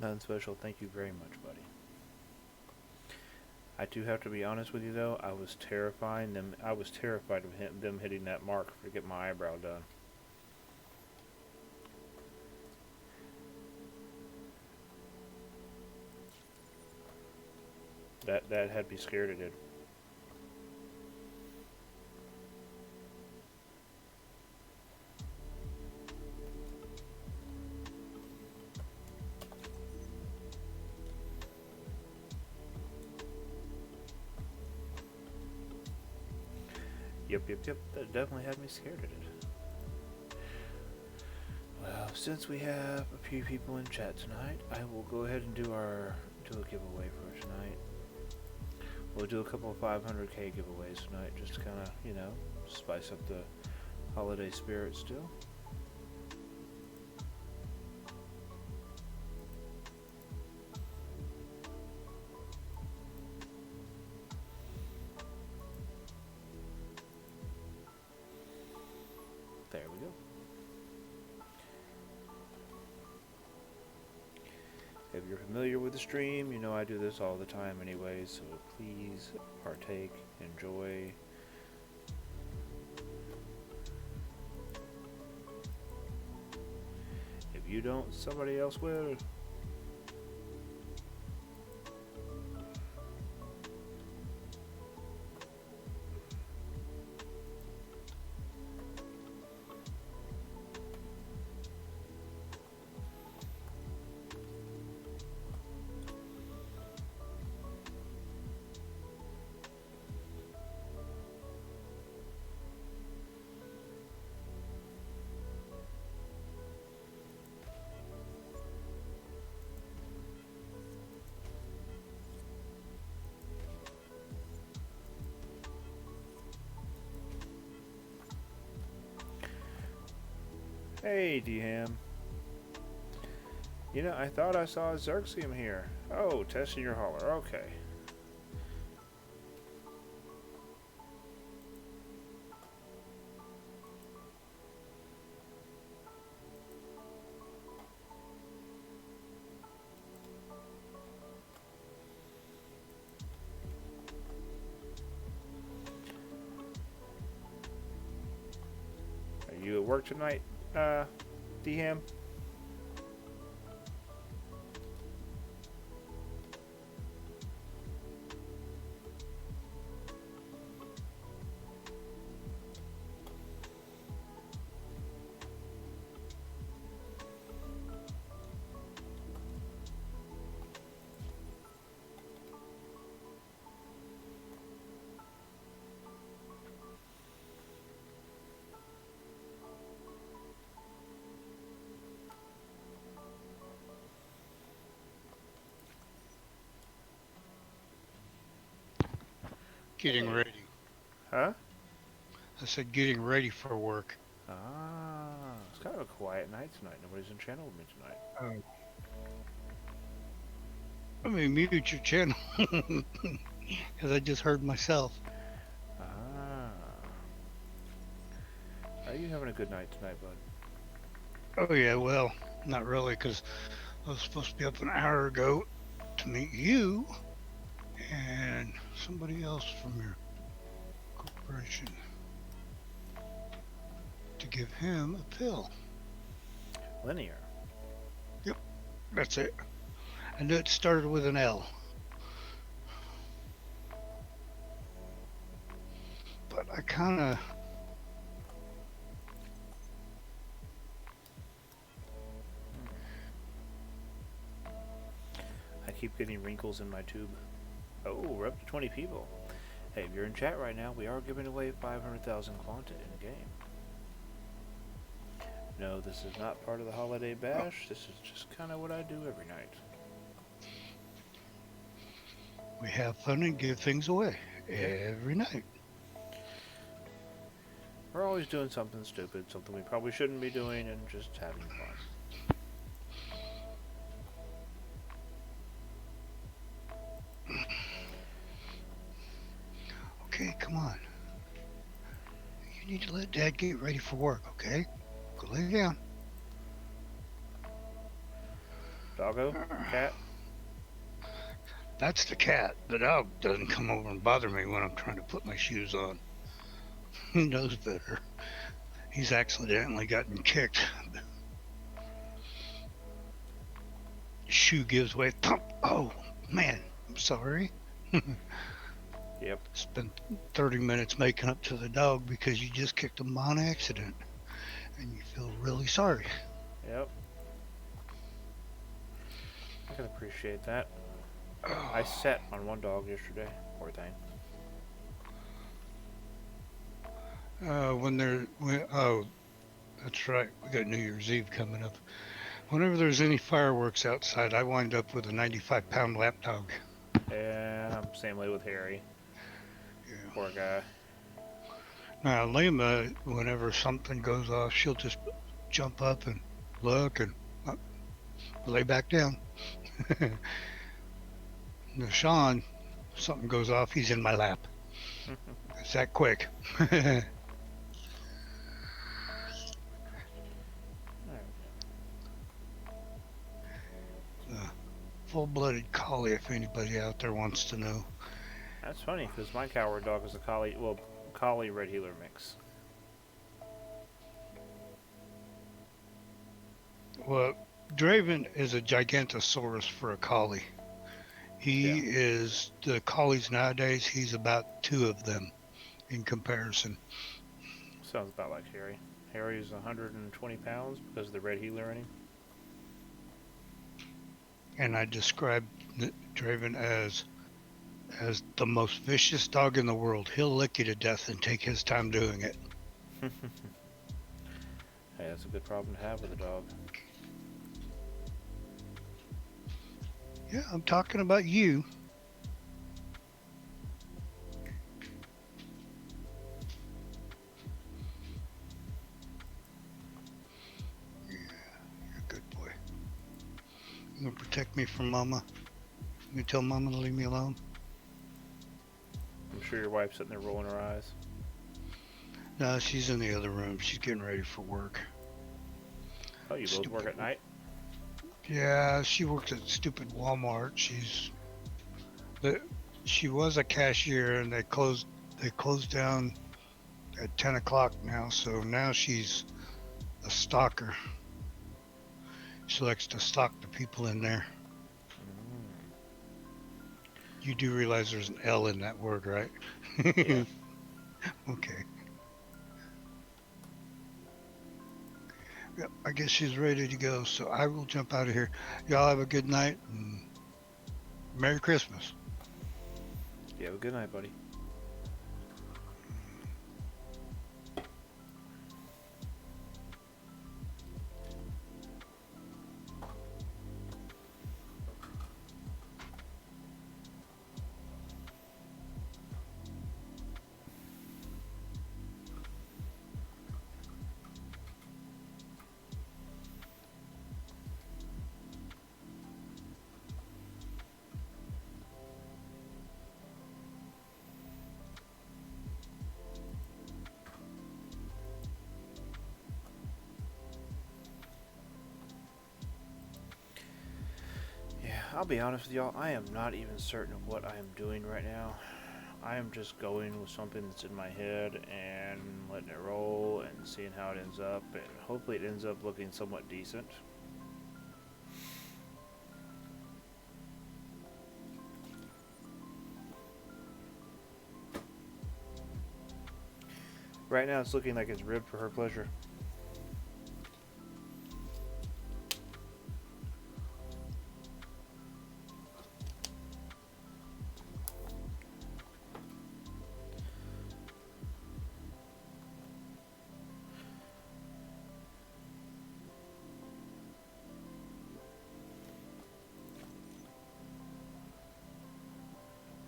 Speaker 1: Nothing special. Thank you very much, buddy. I do have to be honest with you though. I was terrified of them hitting that mark to get my eyebrow done. That had me scared. It did. Yep. That definitely had me scared. It did. Well, since we have a few people in chat tonight, I will go ahead and do a giveaway for tonight. We'll do a couple of 500k giveaways tonight, just to kind of, spice up the holiday spirit still. There we go. If you're familiar with the stream, you know I do this all the time anyways, so please partake, enjoy. If you don't, somebody else will. Hey, D-Ham. I thought I saw a Xerxium here. Oh, testing your hauler. Okay. Are you at work tonight, D-Ham?
Speaker 4: Getting ready.
Speaker 1: Huh?
Speaker 4: I said getting ready for work.
Speaker 1: Ah, it's kind of a quiet night tonight. Nobody's in channel with me tonight.
Speaker 4: Let me mute your channel because I just heard myself.
Speaker 1: Ah. Are you having a good night tonight, bud?
Speaker 4: Oh yeah, well, not really, because I was supposed to be up an hour ago to meet you and somebody else from your corporation to give him a pill.
Speaker 1: Linear.
Speaker 4: Yep, that's it. I knew it started with an L. But I kind of...
Speaker 1: I keep getting wrinkles in my tube. Oh, we're up to 20 people. Hey, if you're in chat right now, we are giving away 500,000 quanta in game. No, this is not part of the holiday bash. This is just kind of what I do every night.
Speaker 4: We have fun and give things away every night.
Speaker 1: We're always doing something stupid, something we probably shouldn't be doing, and just having fun.
Speaker 4: Okay, come on. You need to let Dad get ready for work, okay? Go lay down.
Speaker 1: Doggo? Cat?
Speaker 4: That's the cat. The dog doesn't come over and bother me when I'm trying to put my shoes on. He knows better. He's accidentally gotten kicked. Shoe gives way. Thump. Oh, man. I'm sorry.
Speaker 1: Yep.
Speaker 4: Spent 30 minutes making up to the dog because you just kicked him on accident. And you feel really sorry.
Speaker 1: Yep. I can appreciate that.
Speaker 4: Oh,
Speaker 1: I sat on one dog yesterday. Poor thing.
Speaker 4: oh, that's right. We got New Year's Eve coming up. Whenever there's any fireworks outside, I wind up with a 95-pound lapdog.
Speaker 1: Yeah, same way with Harry.
Speaker 4: Yeah.
Speaker 1: Poor guy.
Speaker 4: Now, Lima, whenever something goes off, she'll just jump up and look and lay back down. Now, Sean, something goes off, he's in my lap. It's that quick. Full-blooded collie, if anybody out there wants to know.
Speaker 1: That's funny because my coward dog is a collie red heeler mix.
Speaker 4: Well, Draven is a gigantosaurus for a collie. He
Speaker 1: Yeah.
Speaker 4: is, the collies nowadays, he's about 2 of them in comparison.
Speaker 1: Sounds about like Harry. Harry's 120 pounds because of the red heeler in him.
Speaker 4: And I describe Draven as the most vicious dog in the world. He'll lick you to death and take his time doing it.
Speaker 1: Hey, that's a good problem to have with a dog.
Speaker 4: Yeah, I'm talking about you. Yeah, you're a good boy. You gonna protect me from Mama? You tell Mama to leave me alone?
Speaker 1: I'm sure your wife's sitting there rolling her eyes.
Speaker 4: No, she's in the other room. She's getting ready for work.
Speaker 1: Oh, you both work at night?
Speaker 4: Yeah, she works at stupid Walmart. She was a cashier, and they closed down at 10 o'clock now. So now she's a stalker. She likes to stalk the people in there. You do realize there's an L in that word, right?
Speaker 1: Yeah.
Speaker 4: Okay. Yep, I guess she's ready to go, so I will jump out of here. Y'all have a good night and Merry Christmas.
Speaker 1: You have a good night, buddy. I'll be honest with y'all, I am not even certain of what I am doing right now. I am just going with something that's in my head and letting it roll and seeing how it ends up, and hopefully it ends up looking somewhat decent. Right now it's looking like it's ribbed for her pleasure.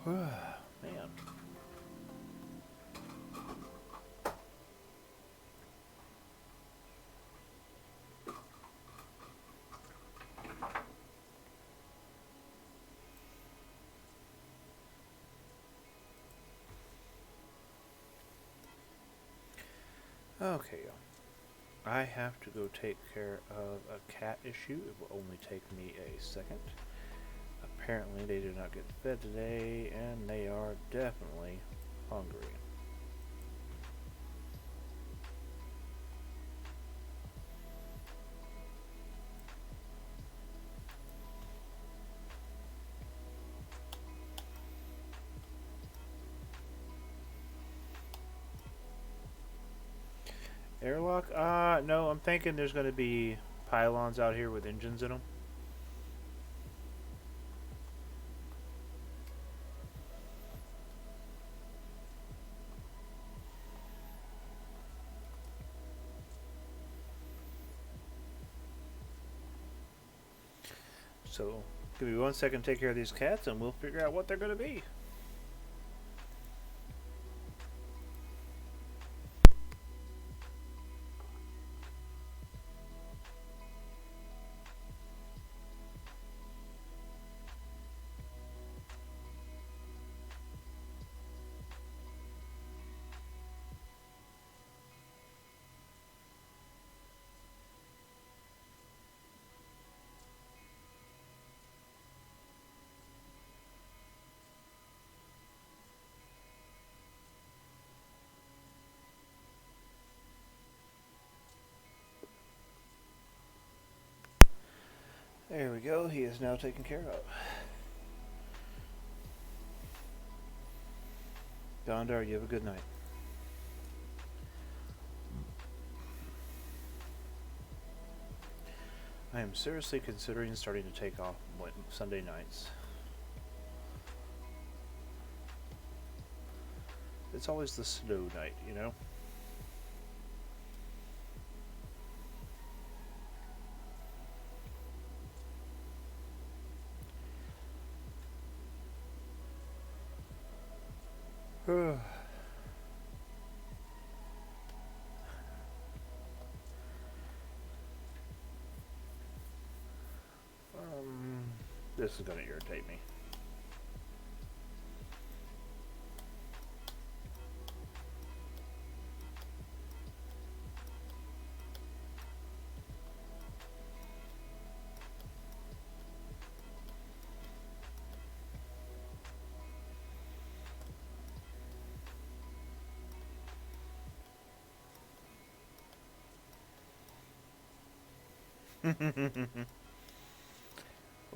Speaker 1: Man. Okay, y'all. I have to go take care of a cat issue. It will only take me a second. Apparently, they did not get fed today, and they are definitely hungry. Airlock? No, I'm thinking there's going to be pylons out here with engines in them. So, give me 1 second to take care of these cats, and we'll figure out what they're going to be. There we go. He is now taken care of. Gondar, you have a good night. I am seriously considering starting to take off Sunday nights. It's always the snow night, you know? This is going to irritate me.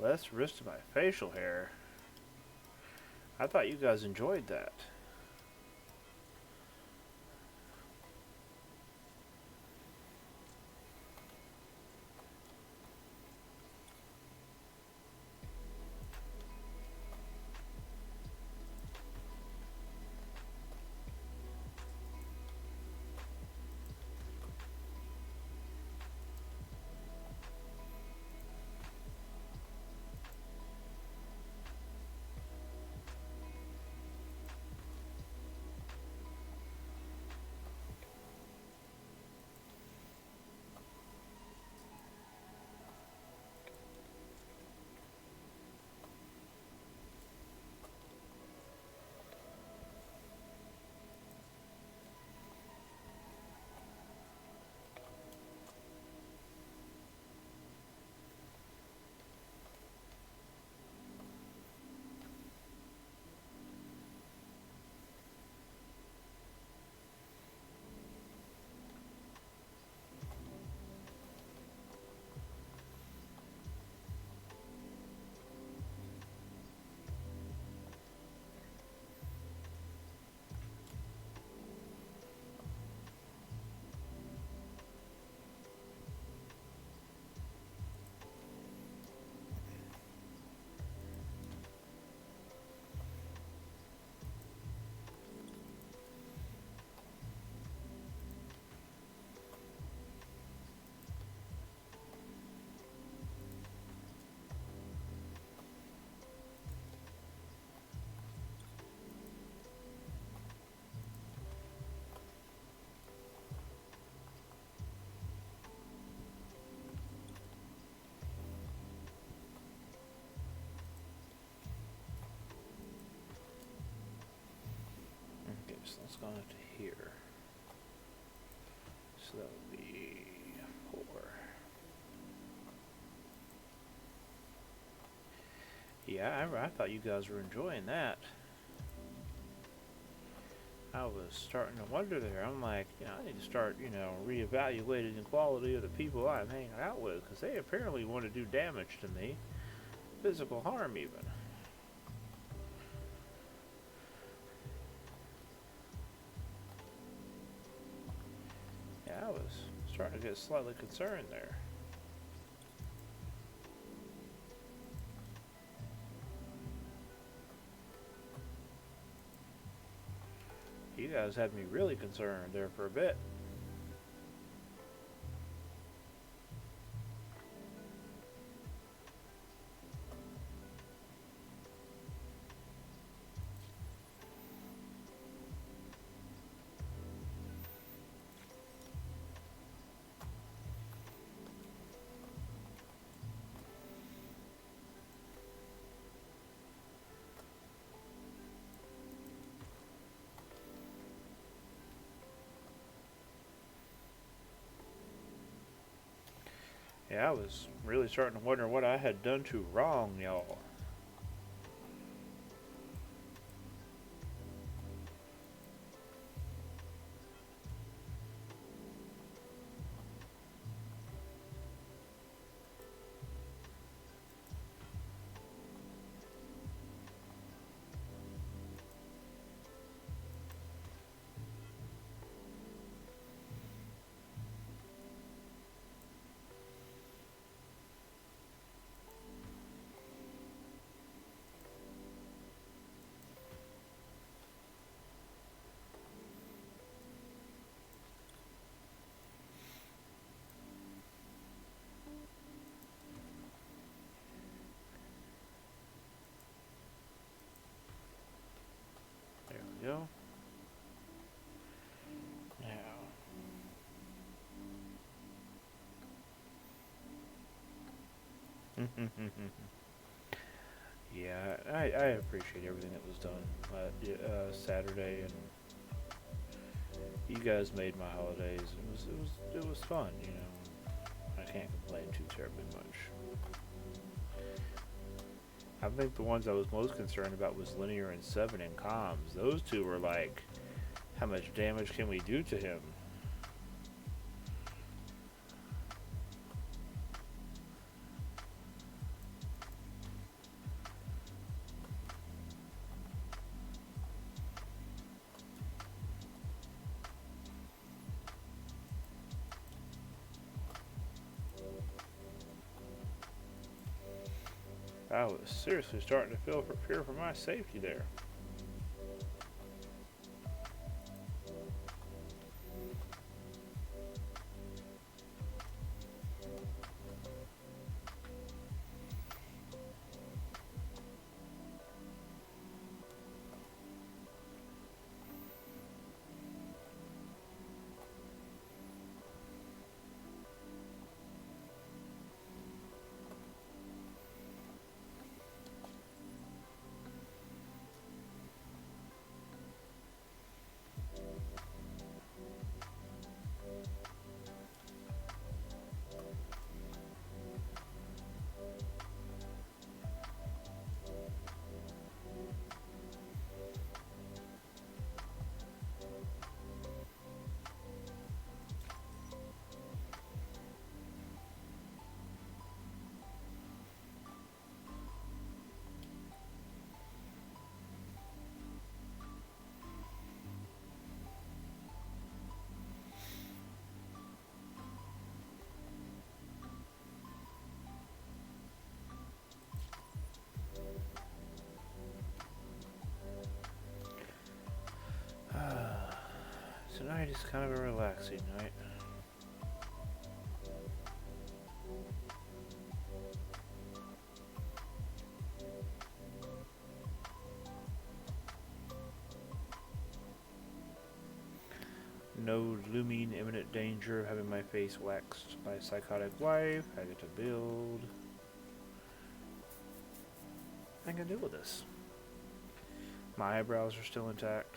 Speaker 1: Less risk to my facial hair. I thought you guys enjoyed that. Okay, so let's go into here. So that would be Yeah, I thought you guys were enjoying that. I was starting to wonder there. I'm like, I need to start, reevaluating the quality of the people I'm hanging out with, because they apparently want to do damage to me, physical harm even. Yeah, I was starting to get slightly concerned there. You guys had me really concerned there for a bit. Yeah, I was really starting to wonder what I had done to wrong y'all. There we go. Now. Yeah, I appreciate everything that was done Saturday, and you guys made my holidays. It was fun, I can't complain too terribly much. I think the ones I was most concerned about was Linear and Seven and Comms. Those two were like, how much damage can we do to him? I was seriously starting to fear for my safety there. Tonight is kind of a relaxing night. No looming imminent danger of having my face waxed by a psychotic wife. I get to build. I can deal with this. My eyebrows are still intact.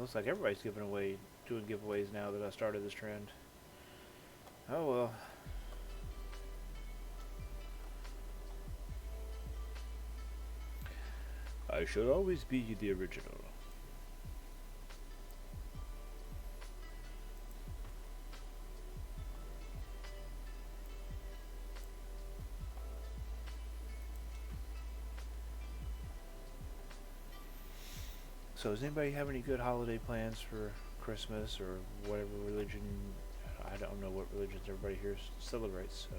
Speaker 1: Looks like everybody's doing giveaways now that I started this trend. Oh well. I should always be the original. So does anybody have any good holiday plans for Christmas or whatever religion? I don't know what religions everybody here celebrates, so.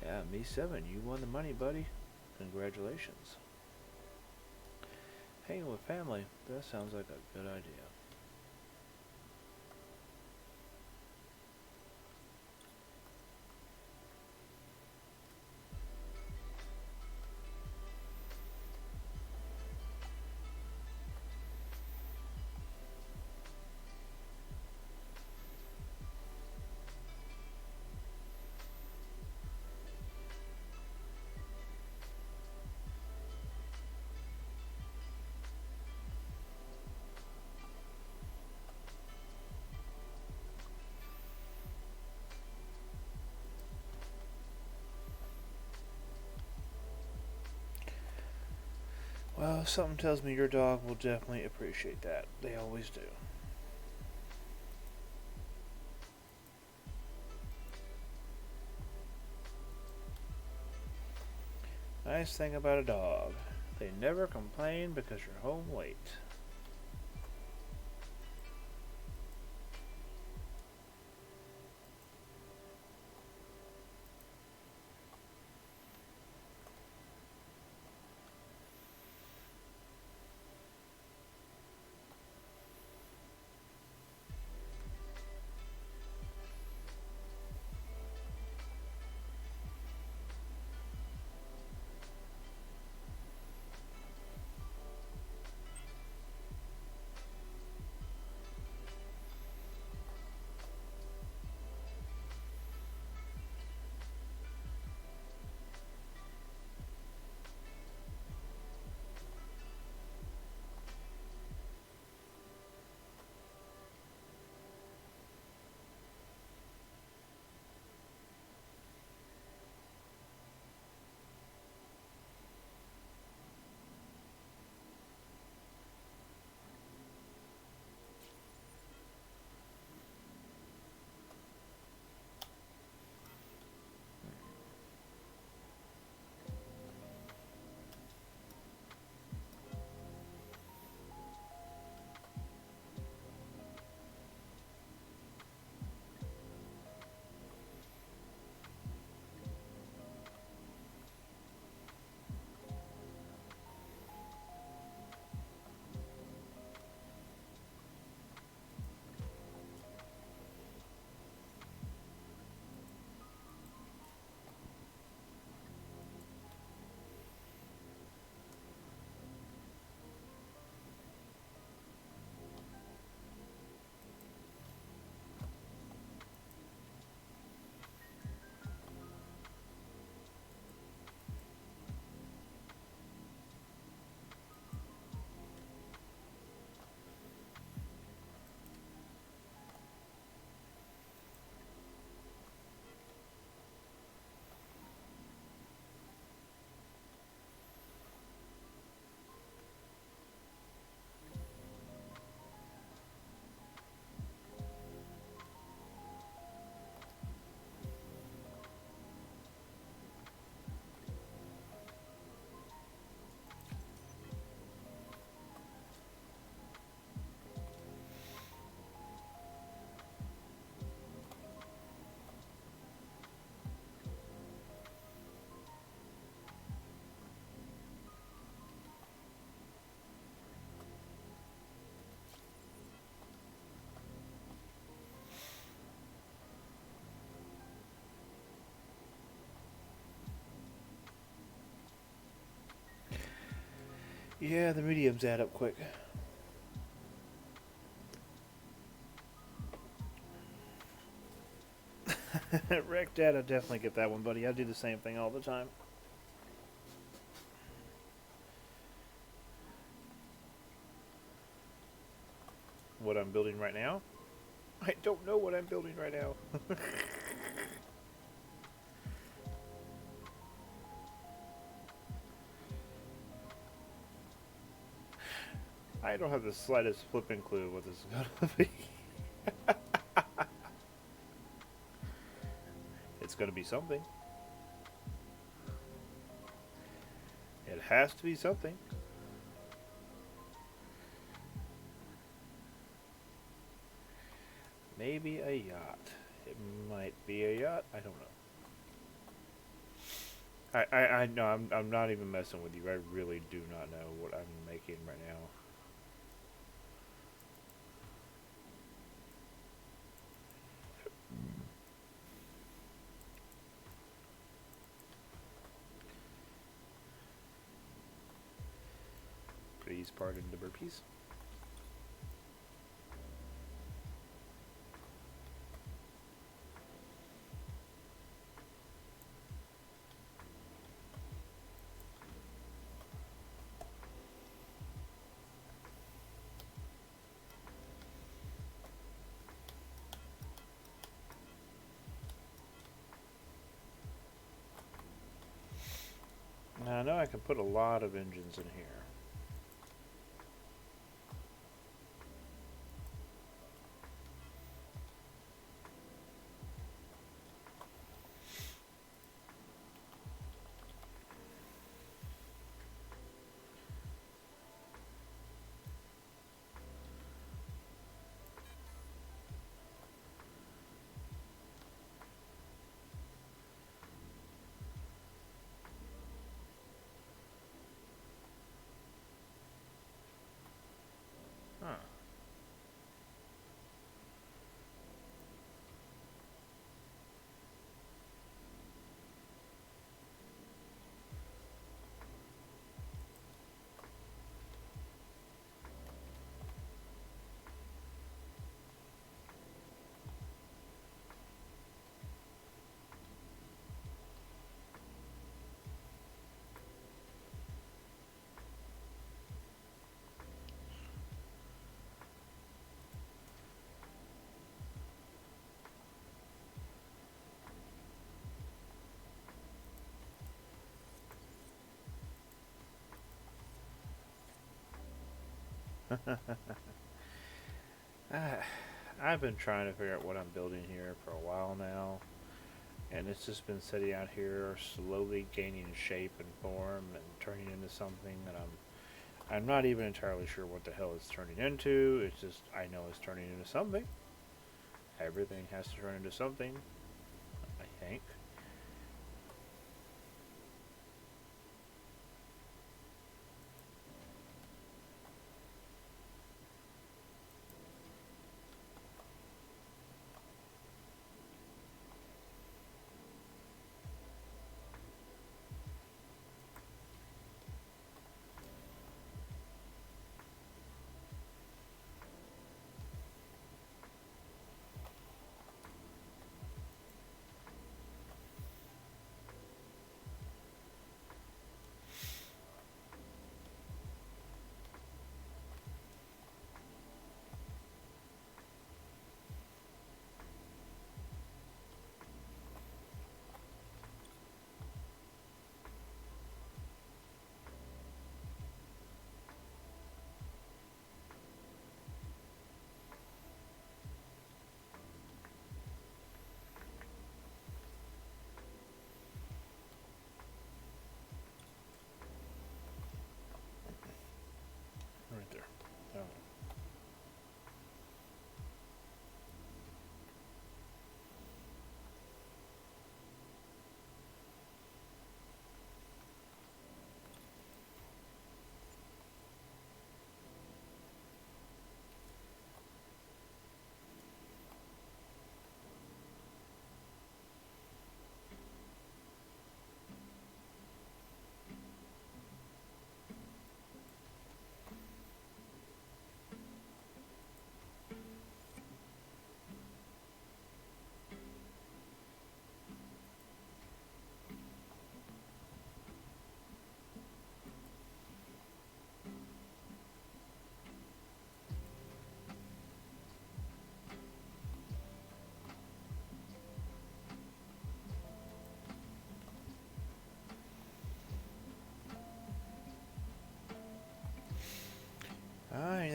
Speaker 1: Yeah, me 7, you won the money, buddy. Congratulations. Hanging with family, that sounds like a good idea. Well, something tells me your dog will definitely appreciate that. They always do. Nice thing about a dog, they never complain because you're home late. Yeah, the mediums add up quick. Wreck Dad, I definitely get that one, buddy. I do the same thing all the time. What I'm building right now? I don't know what I'm building right now. I don't have the slightest flipping clue what this is going to be. It's going to be something. It has to be something. Maybe a yacht. It might be a yacht. I don't know. I know. I'm not even messing with you. I really do not know what I'm making right now. Please pardon the burpees. Now I know I can put a lot of engines in here. Huh. Ah, I've been trying to figure out what I'm building here for a while now, and it's just been sitting out here slowly gaining shape and form and turning into something that I'm not even entirely sure what the hell it's turning into. It's just I know it's turning into something. Everything has to turn into something, I think.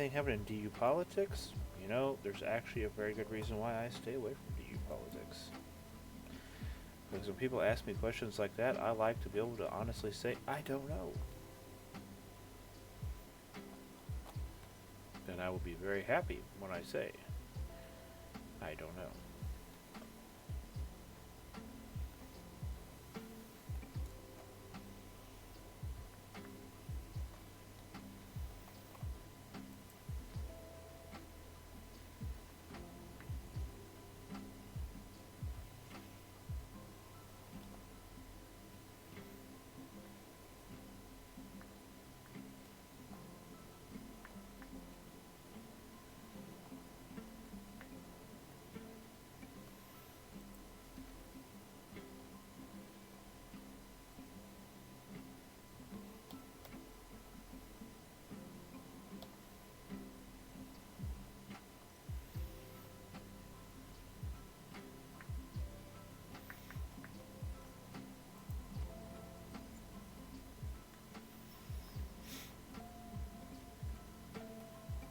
Speaker 1: anything happening in DU politics, you know, there's actually a very good reason why I stay away from DU politics. Because when people ask me questions like that, I like to be able to honestly say, I don't know. And I will be very happy when I say, I don't know.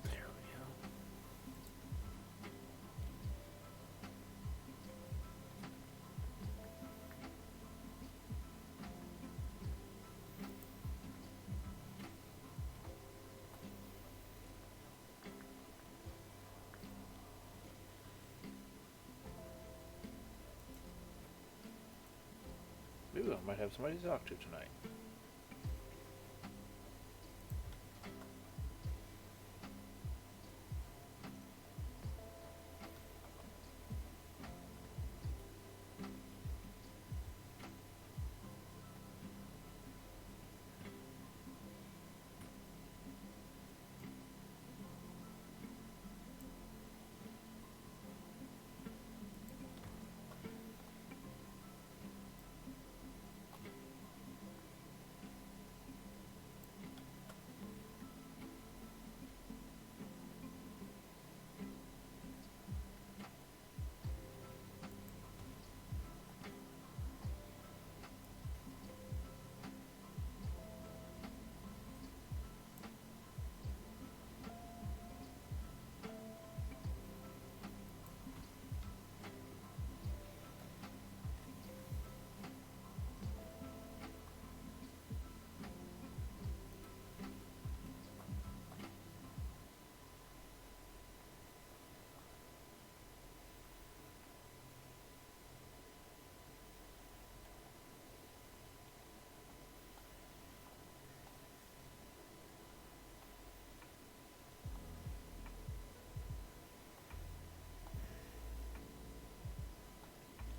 Speaker 1: There we go. Ooh, I might have somebody to talk to tonight.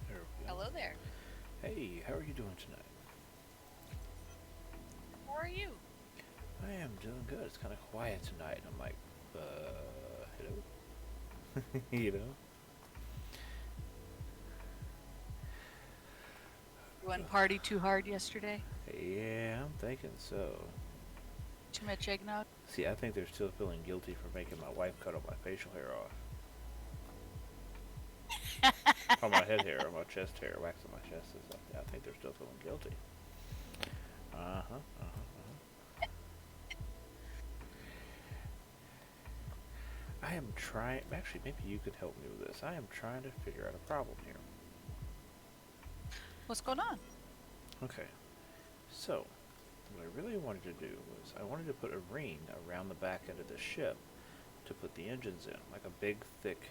Speaker 1: There we go.
Speaker 5: Hello there.
Speaker 1: Hey, how are you doing tonight?
Speaker 5: How are you?
Speaker 1: I am doing good. It's kind of quiet tonight. I'm like, hello? You know?
Speaker 5: You went party too hard yesterday?
Speaker 1: Yeah, I'm thinking so.
Speaker 5: Too much eggnog?
Speaker 1: See, I think they're still feeling guilty for making my wife cut all my facial hair off. On my head hair, on my chest hair, waxing my chest and stuff. I think they're still feeling guilty. I am trying, actually, maybe you could help me with this. I am trying to figure out a problem here.
Speaker 5: What's going on?
Speaker 1: Okay, so, what I really wanted to do was, I wanted to put a ring around the back end of the ship to put the engines in, like a big, thick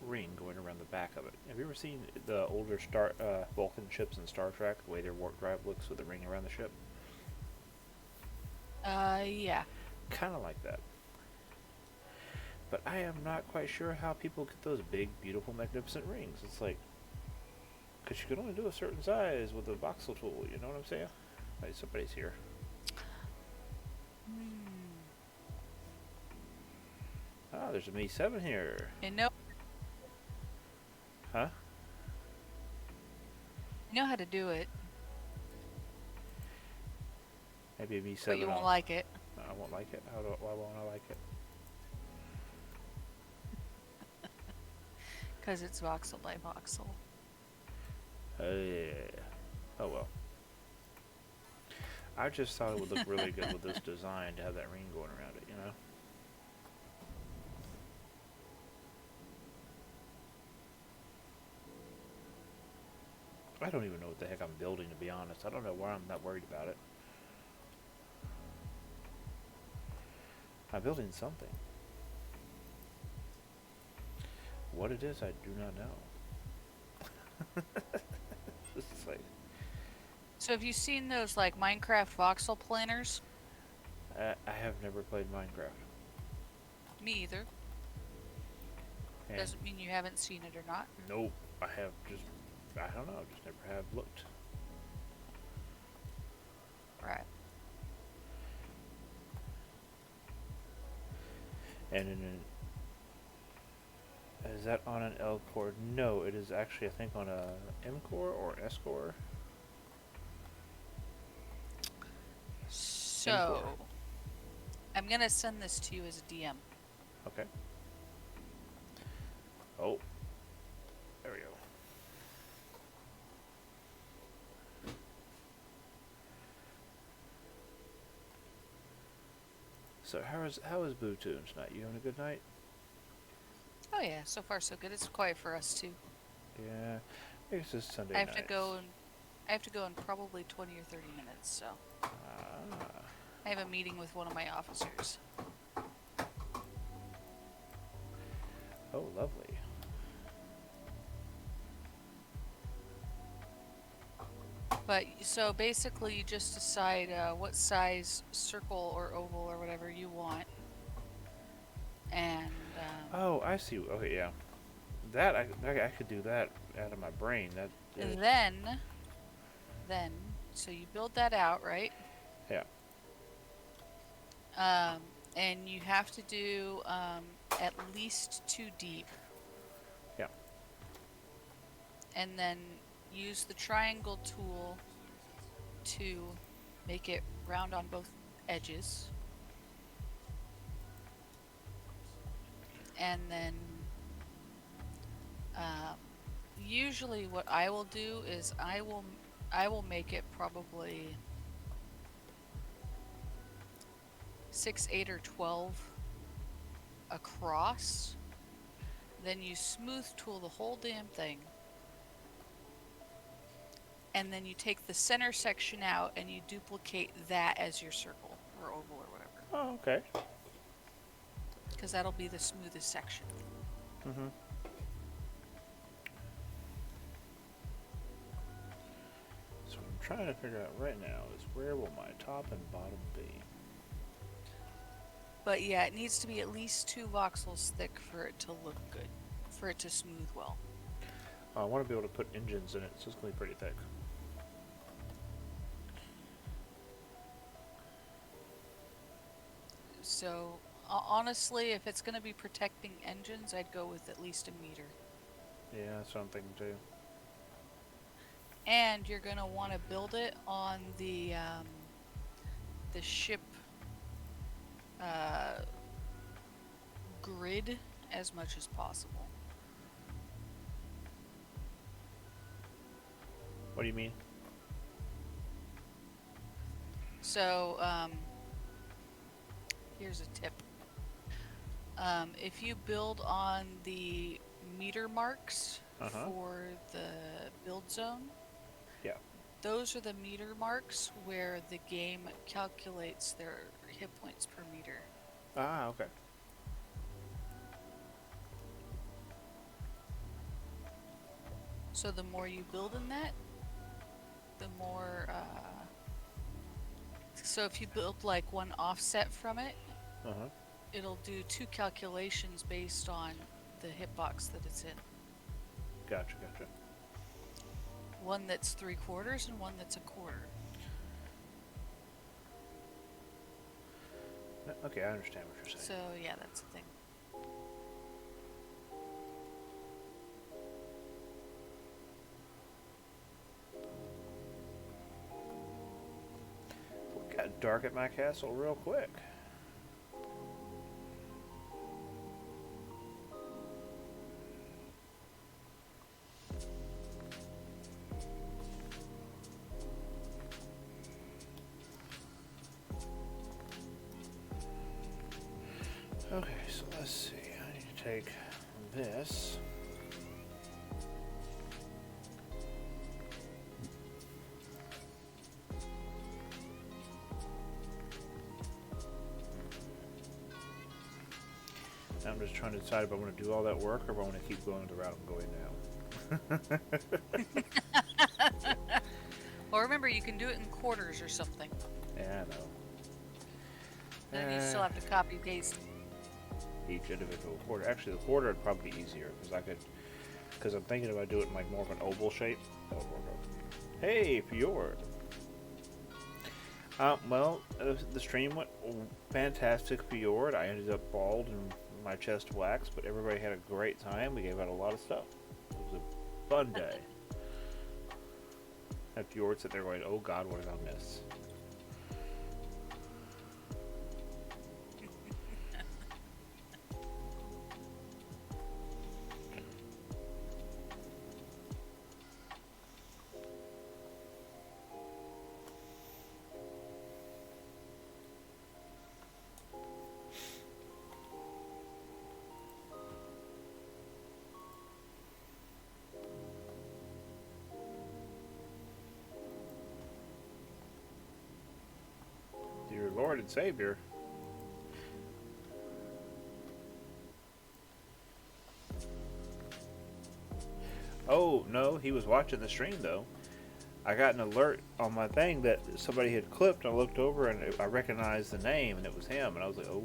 Speaker 1: ring going around the back of it. Have you ever seen the older Vulcan ships in Star Trek, the way their warp drive looks with the ring around the ship?
Speaker 5: Yeah.
Speaker 1: Kind of like that. But I am not quite sure how people get those big, beautiful, magnificent rings. It's like, because you can only do a certain size with a voxel tool, you know what I'm saying? Wait, somebody's here. Ah, there's a Me-7 here.
Speaker 5: You know
Speaker 1: Huh?
Speaker 5: how to do it,
Speaker 1: Maybe a Me-7.
Speaker 5: but you won't like it.
Speaker 1: I won't like it. Why won't I like it?
Speaker 5: Because it's voxel by voxel.
Speaker 1: Oh, yeah. Oh, well. I just thought it would look really good with this design to have that ring going around it, you know? I don't even know what the heck I'm building, to be honest. I don't know why I'm not worried about it. I'm building something. What it is, I do not know. It's like,
Speaker 5: So have you seen those like Minecraft voxel planners?
Speaker 1: I have never played Minecraft.
Speaker 5: Me either.
Speaker 1: And
Speaker 5: Doesn't mean you haven't seen it or not.
Speaker 1: nope, I have just, I don't know, just never have looked.
Speaker 5: Right.
Speaker 1: And is that on an L core? No, it is actually, I think, on a M core or S core.
Speaker 5: So, I'm gonna send this to you as a DM.
Speaker 1: Okay. Oh, there we go. So how is Boo Tunes tonight? You having a good night?
Speaker 5: Oh yeah, so far so good. It's quiet for us too.
Speaker 1: Yeah, I guess it's Sunday
Speaker 5: I have
Speaker 1: night.
Speaker 5: I have to go in probably 20 or 30 minutes. So
Speaker 1: Ah,
Speaker 5: I have a meeting with one of my officers.
Speaker 1: oh, lovely.
Speaker 5: But so basically, you just decide what size circle or oval or whatever you want, and
Speaker 1: Oh, I see. Okay, yeah. That I could do that out of my brain. That
Speaker 5: then so you build that out, right?
Speaker 1: yeah.
Speaker 5: And you have to do at least 2 deep,
Speaker 1: Yeah.
Speaker 5: and then use the triangle tool to make it round on both edges. And then usually what I will do is I will make it probably 6, 8, or 12 across. Then you smooth tool the whole damn thing. And then you take the center section out and you duplicate that as your circle or oval or whatever.
Speaker 1: Oh, okay.
Speaker 5: Because that'll be the smoothest section.
Speaker 1: Mm-hmm. So what I'm trying to figure out right now is where will my top and bottom be?
Speaker 5: But yeah, it needs to be at least 2 voxels thick for it to look good, for it to smooth well.
Speaker 1: I want to be able to put engines in it, so it's going to be pretty thick.
Speaker 5: So honestly, if it's going to be protecting engines, I'd go with at least 1 meter.
Speaker 1: Yeah, that's what I'm thinking too.
Speaker 5: And you're going to want to build it on the ship grid as much as possible.
Speaker 1: What do you mean?
Speaker 5: So here's a tip. If you build on the meter marks for the build zone,
Speaker 1: Yeah.
Speaker 5: those are the meter marks where the game calculates their hit points per meter.
Speaker 1: Ah, okay.
Speaker 5: So the more you build in that, the more so if you build like one offset from it, it'll do 2 calculations based on the hitbox that it's in.
Speaker 1: Gotcha.
Speaker 5: One that's 3/4 and one that's 1/4.
Speaker 1: Okay, I understand what you're saying.
Speaker 5: So yeah, that's the thing.
Speaker 1: It got dark at my castle real quick. Okay, so let's see. I need to take this. I'm just trying to decide if I want to do all that work or if I want to keep going the route I'm going now.
Speaker 5: Well, remember, you can do it in quarters or something.
Speaker 1: Yeah, I know.
Speaker 5: Then you still have to copy paste.
Speaker 1: Each individual quarter. Actually, the quarter would probably be easier because I'm thinking about doing it in like more of an oval shape. That would work out. Hey, Fjord. Well, the stream went fantastic, Fjord. I ended up bald and my chest waxed, but everybody had a great time. We gave out a lot of stuff. It was a fun day. And Fjord sitting there going, "Oh God, what did I miss?" Dear Lord and Savior. Oh, no, he was watching the stream, though. I got an alert on my thing that somebody had clipped. I looked over and I recognized the name, and it was him. And I was like, oh.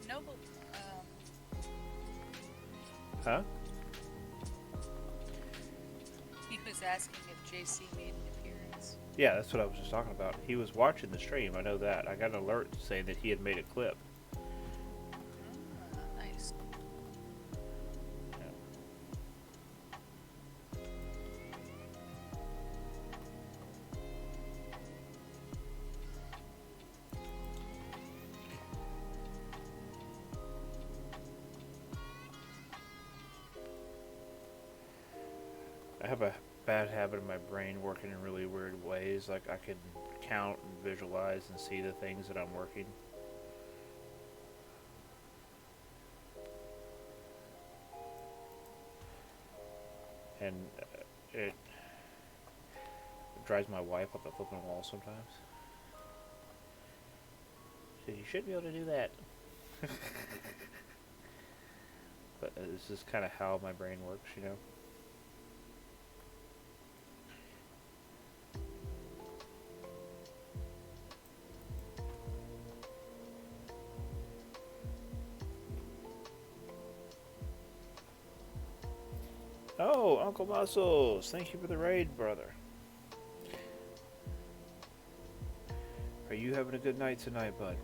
Speaker 5: Noble.
Speaker 1: Huh?
Speaker 5: He was asking if JC made an appearance.
Speaker 1: Yeah, that's what I was just talking about. He was watching the stream. I know that. I got an alert saying that he had made a clip.
Speaker 5: Nice.
Speaker 1: I have a bad habit of my brain working in really weird ways. Like I can count and visualize and see the things that I'm working. And it drives my wife up a flipping wall sometimes. So you should be able to do that. But this is kind of how my brain works, you know? Oh, Uncle Muscles, thank you for the raid, brother. Are you having a good night tonight, bud?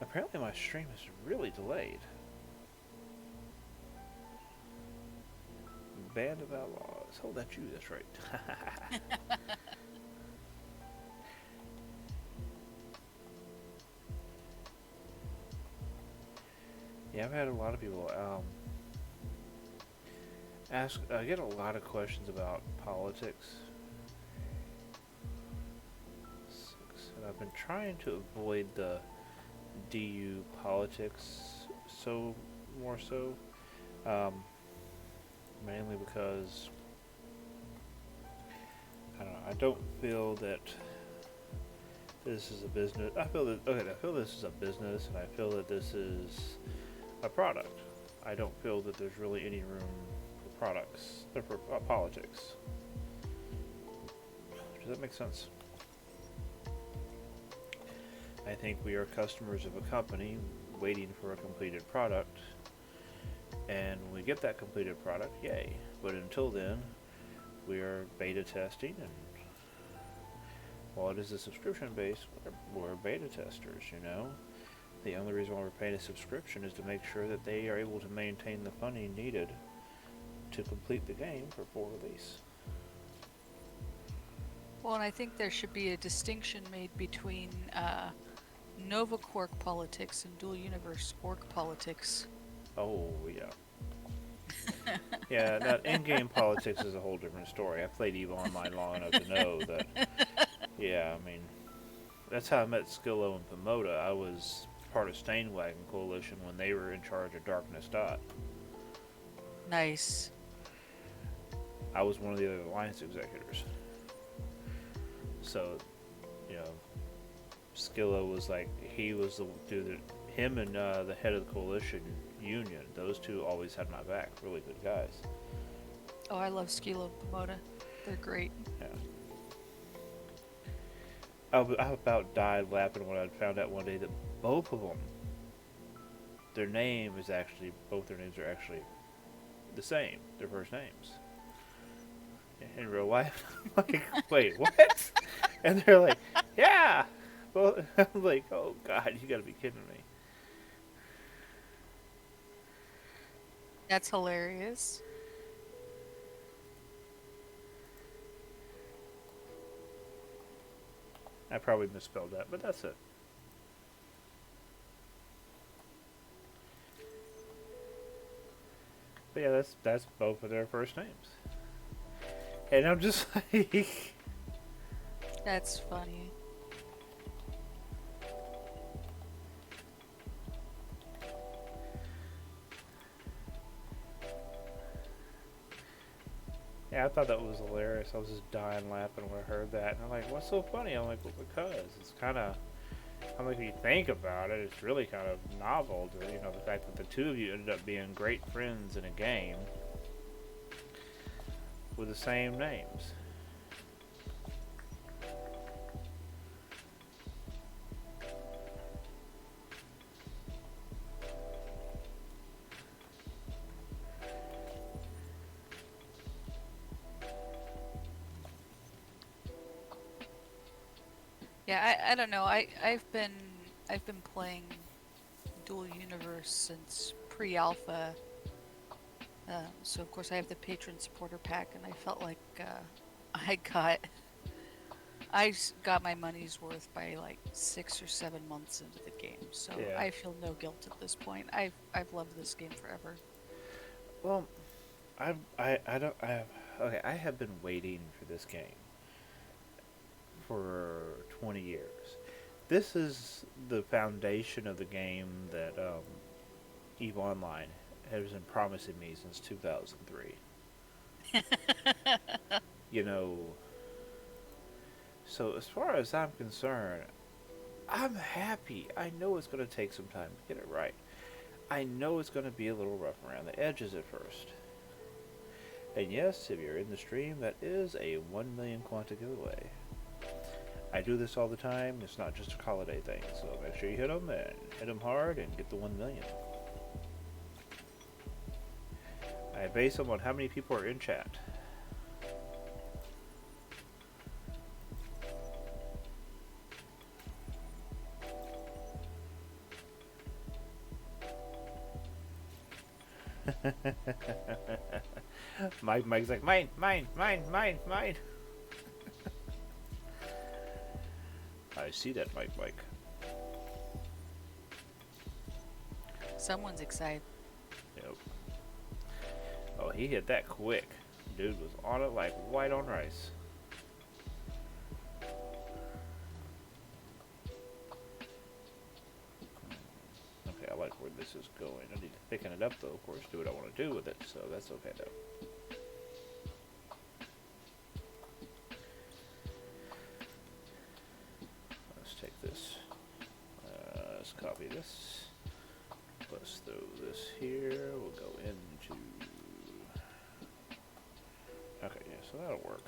Speaker 1: Apparently my stream is really delayed. Band of Outlaws. Oh, that's you, that's right. Yeah, I've had a lot of people I get a lot of questions about politics. And I've been trying to avoid the DU politics more so. Mainly because I don't know, I don't feel that this is a business. I feel this is a business, and I feel that this is a product. I don't feel that there's really any room for politics. Does that make sense? I think we are customers of a company waiting for a completed product, and when we get that completed product, yay. But until then, we are beta testing, and while it is a subscription base, we're beta testers, you know? The only reason why we're paying a subscription is to make sure that they are able to maintain the funding needed to complete the game for full release.
Speaker 5: Well, and I think there should be a distinction made between Nova Quark politics and dual universe orc politics.
Speaker 1: Oh, yeah. Yeah, that in-game politics is a whole different story. I played EVE Online long enough to know that, yeah, I mean, that's how I met Skillo and Pomoda. I was part of Stainwagon Coalition when they were in charge of Darkness Dot.
Speaker 5: Nice.
Speaker 1: I was one of the other alliance executors. So, you know, Skillo was like, he was the dude that, him and the head of the coalition union, those two always had my back. Really good guys.
Speaker 5: Oh, I love Skilo and Pomoda. They're great.
Speaker 1: Yeah. I about died laughing when I found out one day that both of them, their name is actually, both their names are actually the same, their first names. In real life. I'm like, wait, what? And they're like, yeah. Well, I'm like, oh God, you gotta be kidding me.
Speaker 5: That's hilarious.
Speaker 1: I probably misspelled that, but that's it. But yeah, that's both of their first names. And I'm just like,
Speaker 5: That's funny.
Speaker 1: yeah, I thought that was hilarious. I was just dying laughing when I heard that. And I'm like, what's so funny? I'm like, well, because it's kind of, I'm like, if you think about it, it's really kind of novel to, you know, the fact that the two of you ended up being great friends in a game with the same names.
Speaker 5: Yeah, I don't know. I've been playing Dual Universe since pre-alpha. So of course I have the patron supporter pack, and I felt like I got my money's worth by like 6 or 7 months into the game. So
Speaker 1: Yeah.
Speaker 5: I feel no guilt at this point. I've loved this game forever.
Speaker 1: Well, I have been waiting for this game for 20 years. This is the foundation of the game that EVE Online has been promising me since 2003. You know, so as far as I'm concerned, I'm happy. I know it's going to take some time to get it right. I know it's going to be a little rough around the edges at first. And yes, if you're in the stream, that is a 1 million Quanta giveaway. I do this all the time. It's not just a holiday thing. So make sure you hit them and hit them hard and get the 1 million. I base them on how many people are in chat. Mike's like, mine. I see that, Mike.
Speaker 5: Someone's excited.
Speaker 1: Yep. Oh, he hit that quick. Dude was on it like white on rice. Okay, I like where this is going. I need to thicken it up, though, of course, do what I want to do with it, so that's okay, though. Let's take this. Let's copy this. Let's throw this here. We'll go into... Okay, yeah, so that'll work.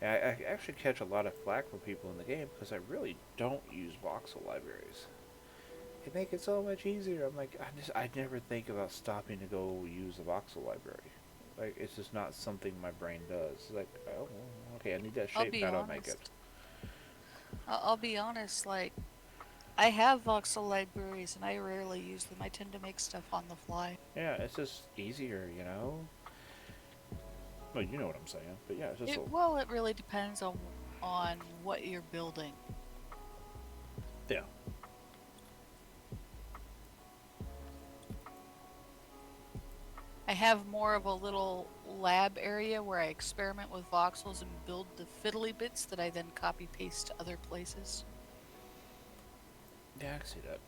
Speaker 1: Yeah, I actually catch a lot of flack from people in the game because I really don't use voxel libraries. They make it so much easier. I'm like, I never think about stopping to go use a voxel library. Like, it's just not something my brain does. It's like, oh, okay, I need that shape. How do I make it?
Speaker 5: I'll be honest, like, I have voxel libraries and I rarely use them. I tend to make stuff on the fly.
Speaker 1: Yeah, it's just easier, you know? Well, you know what I'm saying, but yeah, it's just
Speaker 5: Well, it really depends on what you're building.
Speaker 1: Yeah.
Speaker 5: I have more of a little lab area where I experiment with voxels and build the fiddly bits that I then copy paste to other places.
Speaker 1: Yeah, I can see that.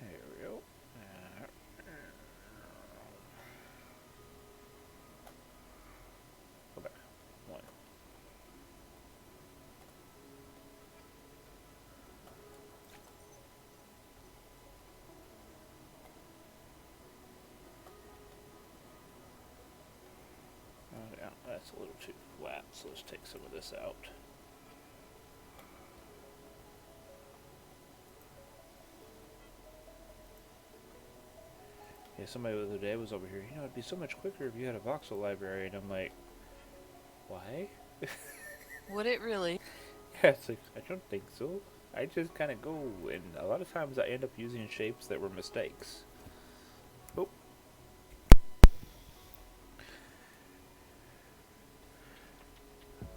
Speaker 1: There we go. Go back. One. Oh, yeah, that's a little too flat, so let's take some of this out. Yeah, somebody the other day was over here, it'd be so much quicker if you had a voxel library, and I'm like, why?
Speaker 5: Would it really?
Speaker 1: Yeah, it's like, I don't think so. I just kind of go, and a lot of times I end up using shapes that were mistakes. Oh.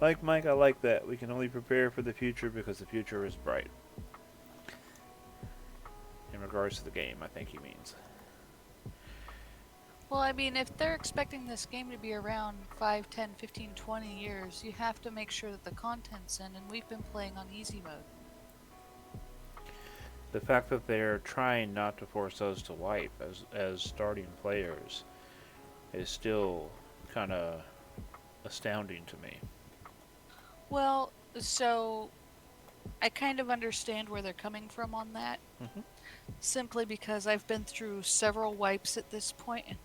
Speaker 1: Like Mike, I like that. We can only prepare for the future because the future is bright. In regards to the game, I think he means.
Speaker 5: Well, I mean, if they're expecting this game to be around 5, 10, 15, 20 years, you have to make sure that the content's in, and we've been playing on easy mode.
Speaker 1: The fact that they're trying not to force us to wipe as starting players is still kind of astounding to me.
Speaker 5: Well, so I kind of understand where they're coming from on that.
Speaker 1: Mm-hmm.
Speaker 5: Simply because I've been through several wipes at this point, and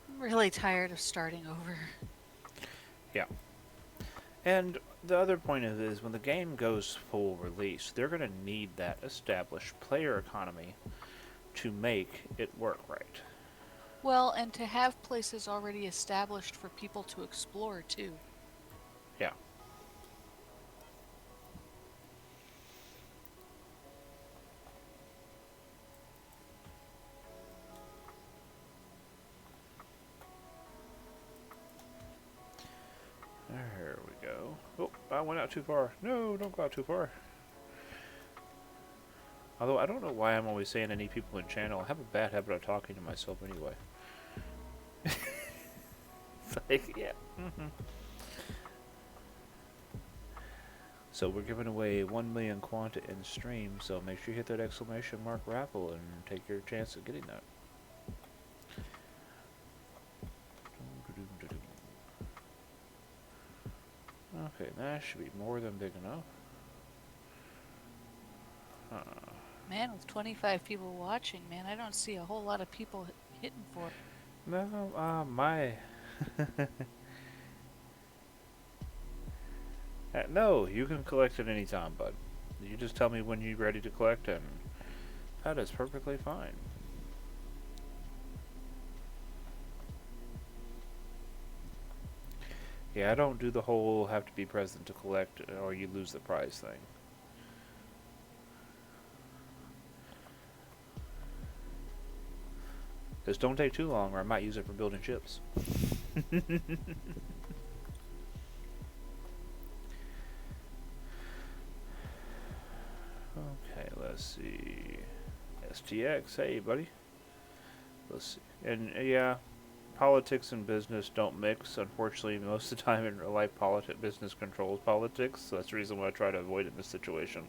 Speaker 5: I'm really tired of starting over.
Speaker 1: Yeah. And the other point is when the game goes full release, they're going to need that established player economy to make it work right.
Speaker 5: Well, and to have places already established for people to explore, too.
Speaker 1: Yeah. There we go. Oh, I went out too far. No, don't go out too far. Although I don't know why I'm always saying I need people in channel. I have a bad habit of talking to myself anyway. It's like, yeah. Mm-hmm. So we're giving away 1 million quanta in stream, so make sure you hit that exclamation mark raffle and take your chance at getting that. Okay, that should be more than big enough.
Speaker 5: Man, with 25 people watching, man, I don't see a whole lot of people hitting for it.
Speaker 1: No, my... no, you can collect at any time, bud. You just tell me when you're ready to collect, and that is perfectly fine. Yeah, I don't do the whole have to be present to collect or you lose the prize thing. Just don't take too long or I might use it for building ships. Okay, let's see. STX, hey buddy. Let's see. And yeah, politics and business don't mix. Unfortunately, most of the time in real life, business controls politics. So that's the reason why I try to avoid it in this situation.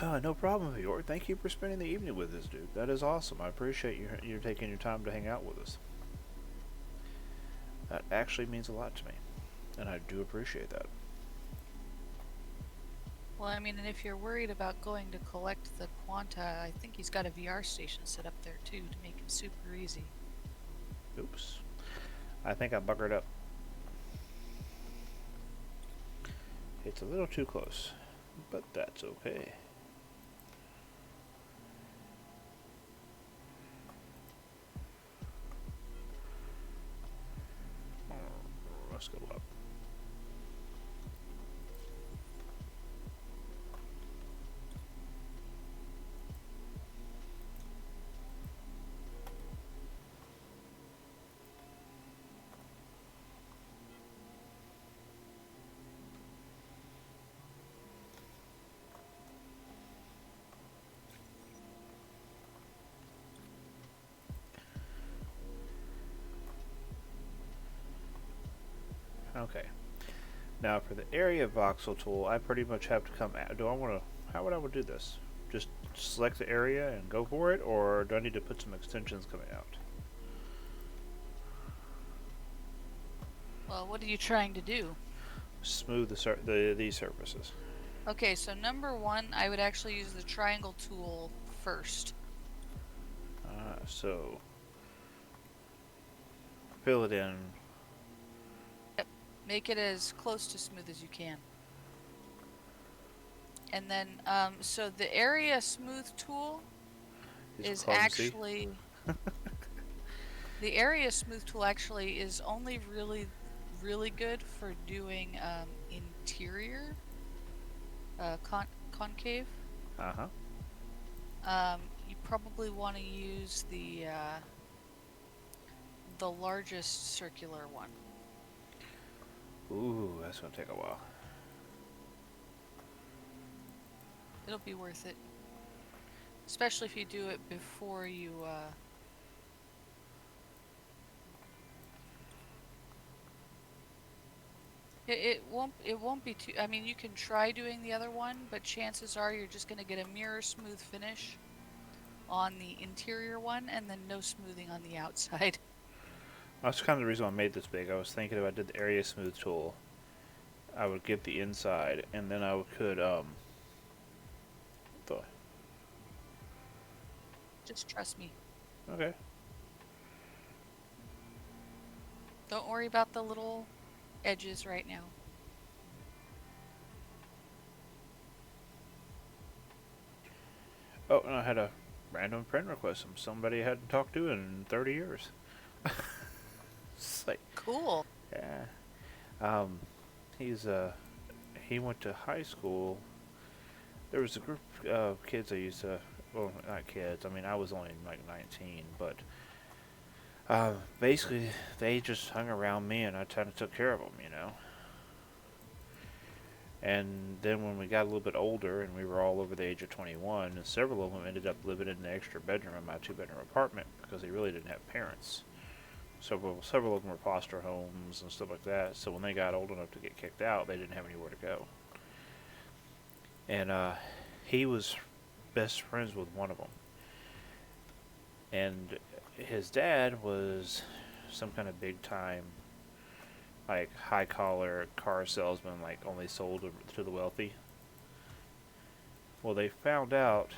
Speaker 1: No problem, Vior. Thank you for spending the evening with us, dude. That is awesome. I appreciate you taking your time to hang out with us. That actually means a lot to me, and I do appreciate that.
Speaker 5: Well, I mean, and if you're worried about going to collect the quanta, I think he's got a VR station set up there too to make it super easy.
Speaker 1: Oops. I think I buggered up. It's a little too close, but that's okay. Let's go up. Okay. Now for the area voxel tool, I pretty much have to come out. Do I want to? How would I do this? Just select the area and go for it, or do I need to put some extensions coming out?
Speaker 5: Well, what are you trying to do?
Speaker 1: Smooth these surfaces.
Speaker 5: Okay, so number one, I would actually use the triangle tool first.
Speaker 1: So fill it in.
Speaker 5: Yep. Make it as close to smooth as you can. And then, so the area smooth tool is
Speaker 1: clumsy.
Speaker 5: actually the area smooth tool actually is only really good for doing interior concave. You probably want to use the largest circular one.
Speaker 1: Ooh, that's gonna take a while.
Speaker 5: It'll be worth it, especially if you do it before you. It won't be too. I mean, you can try doing the other one, but chances are you're just gonna get a mirror smooth finish on the interior one, and then no smoothing on the outside.
Speaker 1: That's kind of the reason I made this big. I was thinking if I did the area smooth tool, I would get the inside, and then I could
Speaker 5: Just trust me.
Speaker 1: Okay.
Speaker 5: Don't worry about the little edges right now.
Speaker 1: Oh, and I had a random friend request from somebody I hadn't talked to in 30 years. It's like,
Speaker 5: Cool.
Speaker 1: yeah. He's he went to high school. There was a group of kids I used to, well, not kids. I mean, I was only like 19, but basically they just hung around me, and I kind of took care of them, you know. And then when we got a little bit older and we were all over the age of 21, and several of them ended up living in the extra bedroom in my 2-bedroom apartment because they really didn't have parents. Several of them were foster homes and stuff like that. So when they got old enough to get kicked out, they didn't have anywhere to go. And he was best friends with one of them. And his dad was some kind of big time, like high collar car salesman, like only sold to the wealthy. Well, they found out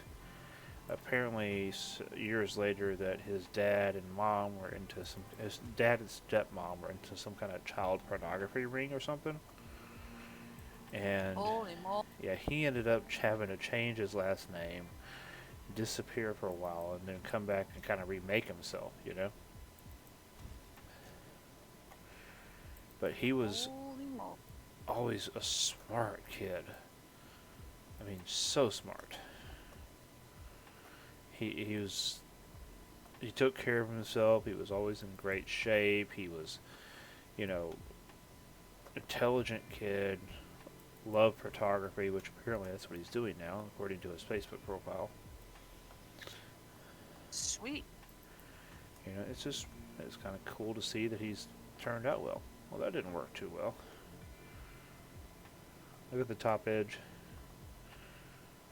Speaker 1: apparently years later that his dad and mom were into his dad and stepmom were into some kind of child pornography ring or something. And
Speaker 5: Holy moly.
Speaker 1: yeah, he ended up having to change his last name, disappear for a while, and then come back and kind of remake himself, you know. But he was
Speaker 5: Holy moly.
Speaker 1: always a smart kid. I mean, so smart. He took care of himself. He was always in great shape. He was, you know, intelligent kid. Loved photography, which apparently that's what he's doing now, according to his Facebook profile.
Speaker 5: Sweet.
Speaker 1: You know, it's kind of cool to see that he's turned out well. Well, that didn't work too well. Look at the top edge.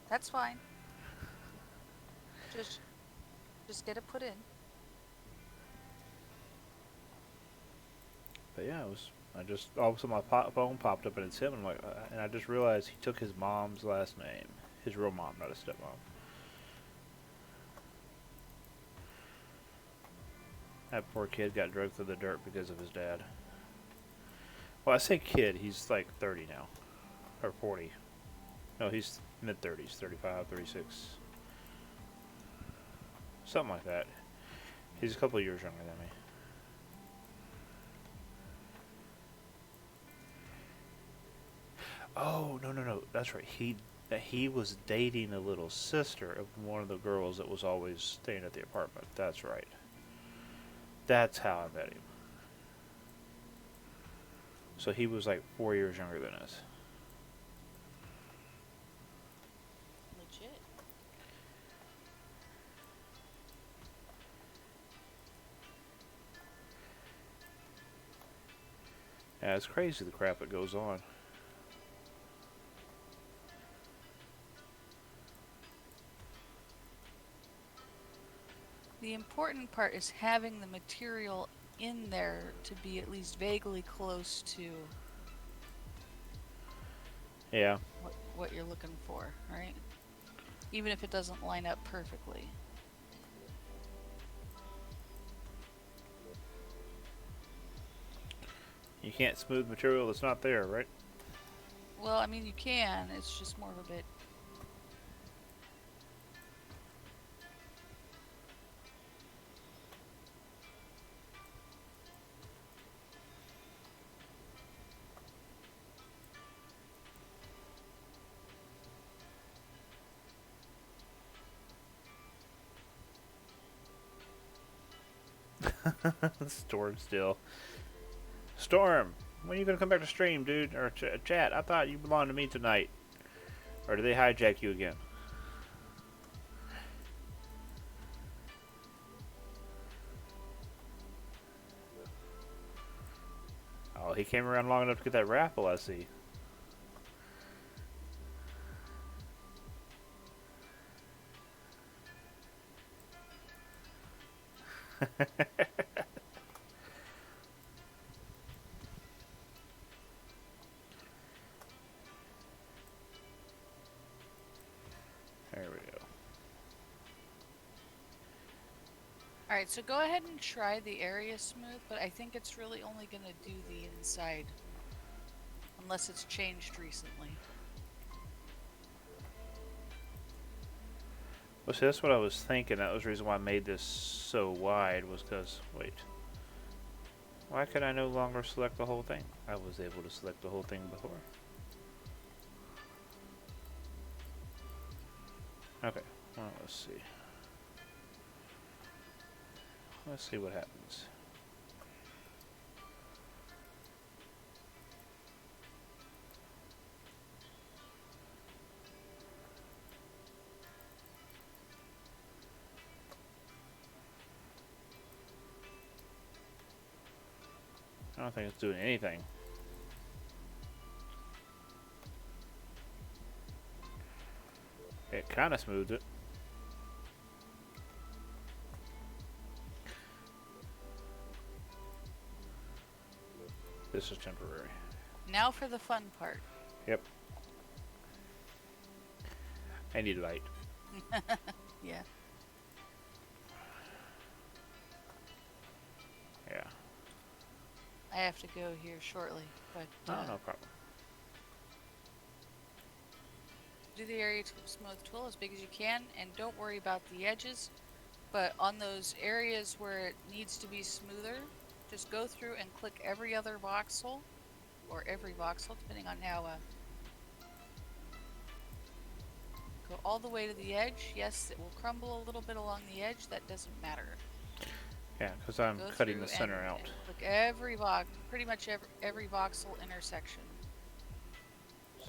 Speaker 5: That's fine. Just get it put in.
Speaker 1: But yeah, all of a sudden my phone popped up and it's him, and I'm like, and I just realized he took his mom's last name, his real mom, not his stepmom. That poor kid got dragged through the dirt because of his dad. Well, I say kid, he's like 30 now, or 40. No, he's mid-30s, 35, 36. Something like that. He's a couple of years younger than me. Oh, no. That's right. He was dating the little sister of one of the girls that was always staying at the apartment. That's right. That's how I met him. So he was like 4 years younger than us.
Speaker 5: Legit.
Speaker 1: Yeah, it's crazy the crap that goes on.
Speaker 5: The important part is having the material in there to be at least vaguely close to
Speaker 1: Yeah.
Speaker 5: what you're looking for, right? Even if it doesn't line up perfectly.
Speaker 1: You can't smooth material that's not there, right?
Speaker 5: Well, I mean, you can. It's just more of a bit.
Speaker 1: Storm still. Storm, when are you gonna come back to stream, dude? Or chat? I thought you belonged to me tonight. Or did they hijack you again? Oh, he came around long enough to get that raffle, I see. There we go.
Speaker 5: Alright, so go ahead and try the area smooth, but I think it's really only going to do the inside. Unless it's changed recently.
Speaker 1: Well, see, that's what I was thinking. That was the reason why I made this so wide, was because, wait. Why could I no longer select the whole thing? I was able to select the whole thing before. Okay, well, let's see. Let's see what happens. I don't think it's doing anything. It kind of smoothed it. This is temporary.
Speaker 5: Now for the fun part.
Speaker 1: Yep. I need light.
Speaker 5: Yeah.
Speaker 1: Yeah.
Speaker 5: I have to go here shortly, but
Speaker 1: Oh, no problem.
Speaker 5: do the area smooth tool as big as you can, and don't worry about the edges. But on those areas where it needs to be smoother, just go through and click every other voxel, or every voxel, depending on how. Go all the way to the edge. Yes, it will crumble a little bit along the edge. That doesn't matter.
Speaker 1: Yeah, because I'm
Speaker 5: Go
Speaker 1: cutting
Speaker 5: through
Speaker 1: the center
Speaker 5: and,
Speaker 1: out.
Speaker 5: and click every pretty much every voxel intersection.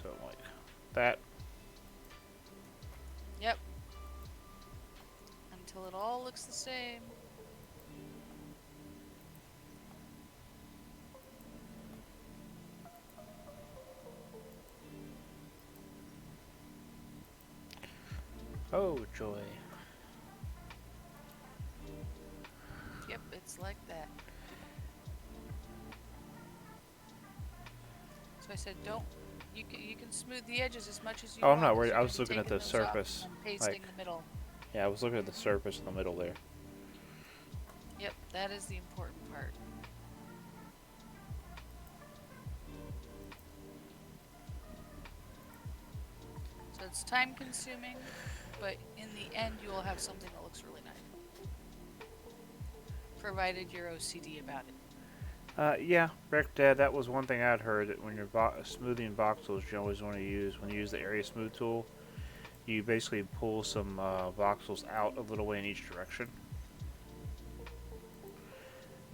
Speaker 1: So, like that.
Speaker 5: Yep. Until it all looks the same.
Speaker 1: Oh, joy.
Speaker 5: Yep, it's like that. So I said, don't. You can smooth the edges as much as you
Speaker 1: Oh,
Speaker 5: want.
Speaker 1: I'm not
Speaker 5: 'cause
Speaker 1: worried.
Speaker 5: you're
Speaker 1: I
Speaker 5: gonna
Speaker 1: was
Speaker 5: be
Speaker 1: looking at
Speaker 5: taking
Speaker 1: the
Speaker 5: those off
Speaker 1: surface.
Speaker 5: and pasting
Speaker 1: Like,
Speaker 5: the middle.
Speaker 1: yeah, I was looking at the surface in the middle there.
Speaker 5: Yep, that is the important part. So it's time consuming, but in the end you will have something that looks really nice. Provided you're OCD about it.
Speaker 1: Yeah, Rick, Dad, that was one thing I'd heard, that when you're smoothing voxels, you always want to use, when you use the area smooth tool, you basically pull some voxels out a little way in each direction.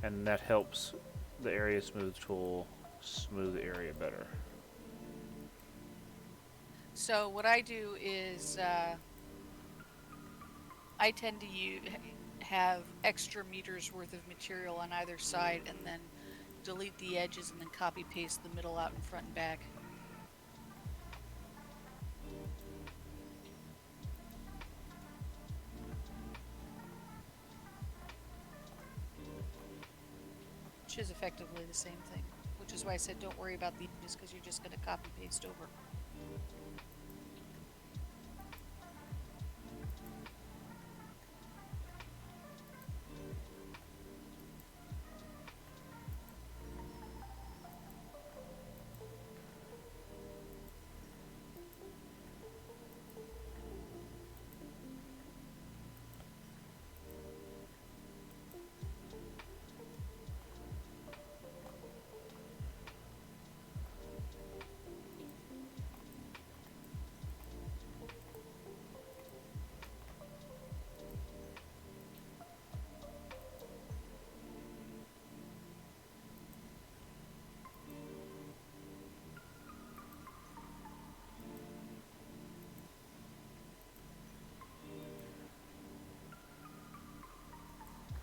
Speaker 1: And that helps the area smooth tool smooth the area better.
Speaker 5: So what I do is I tend to have extra meters worth of material on either side and then delete the edges and then copy paste the middle out in front and back. Which is effectively the same thing. Which is why I said don't worry about the edges, because you're just going to copy paste over.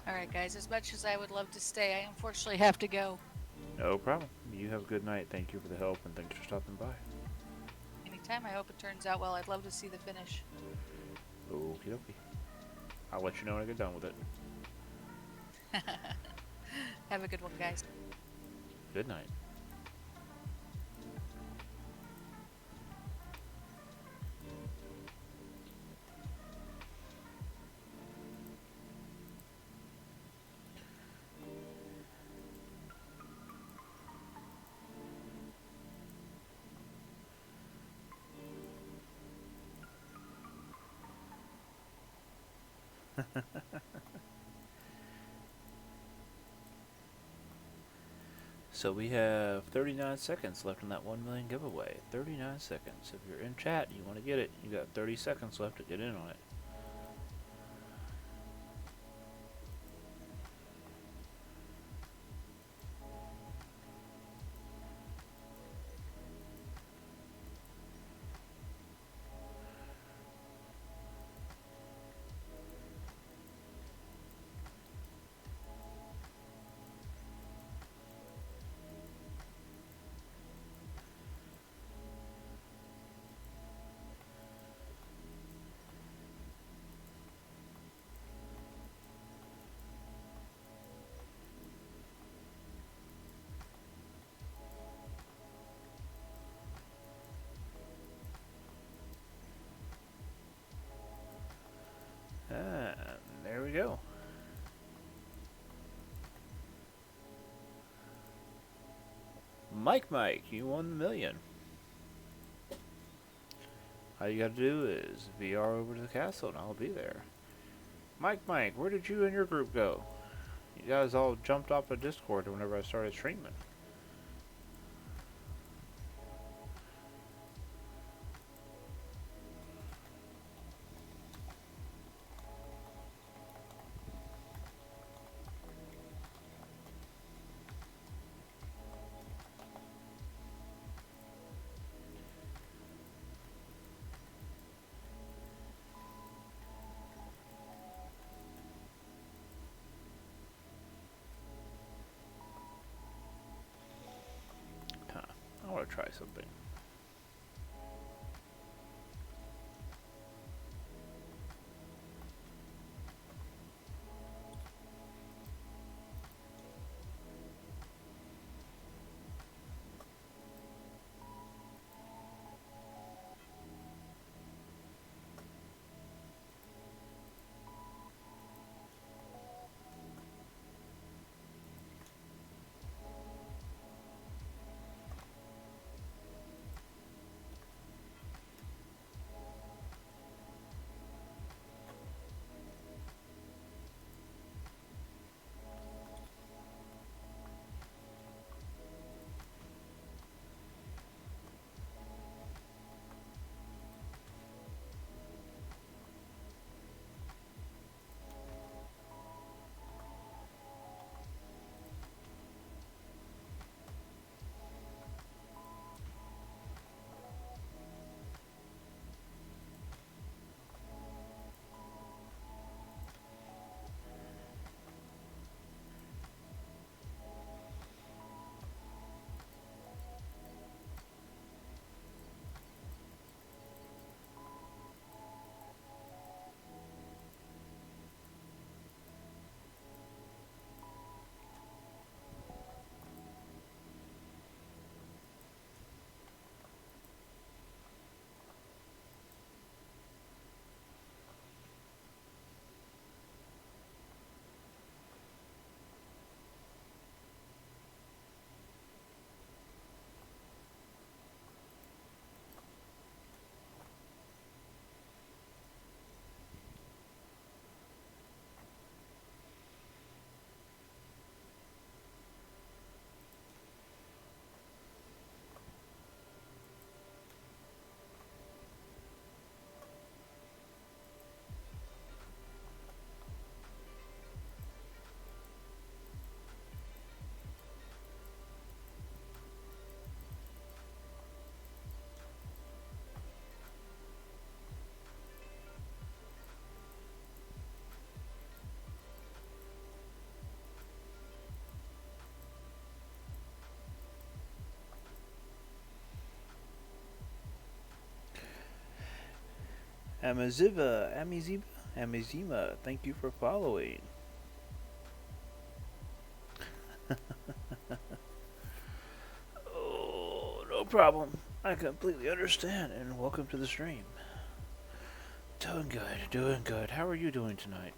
Speaker 5: Alright guys, as much as I would love to stay, I unfortunately have to go.
Speaker 1: No problem. You have a good night. Thank you for the help, and thanks for stopping by.
Speaker 5: Anytime, I hope it turns out well. I'd love to see the finish.
Speaker 1: Okie dokie. I'll let you know when I get done with it.
Speaker 5: Have a good one, guys.
Speaker 1: Good night. So we have 39 seconds left in that 1 million giveaway. 39 seconds. If you're in chat and you want to get it, you got 30 seconds left to get in on it. There we go. Mike, you won the million. All you gotta do is VR over to the castle and I'll be there. Mike, where did you and your group go? You guys all jumped off of Discord whenever I started streaming. I want to try something. Amazima, thank you for following. Oh, no problem. I completely understand, and welcome to the stream. Doing good, doing good. How are you doing tonight?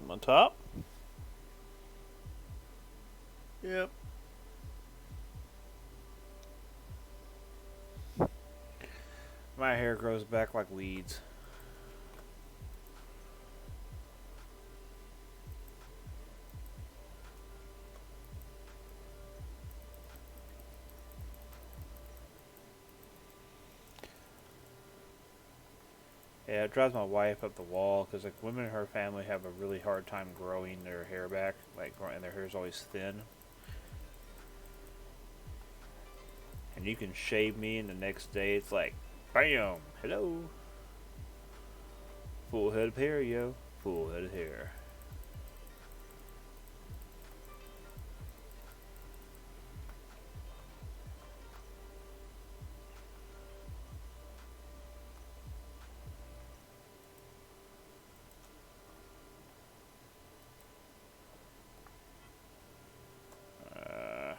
Speaker 1: I'm on top? Yep. My hair grows back like weeds. Yeah, it drives my wife up the wall because like women in her family have a really hard time growing their hair back, and their hair is always thin. And you can shave me, and the next day it's like, bam, hello, full head of hair, yo, full head of hair. Uh,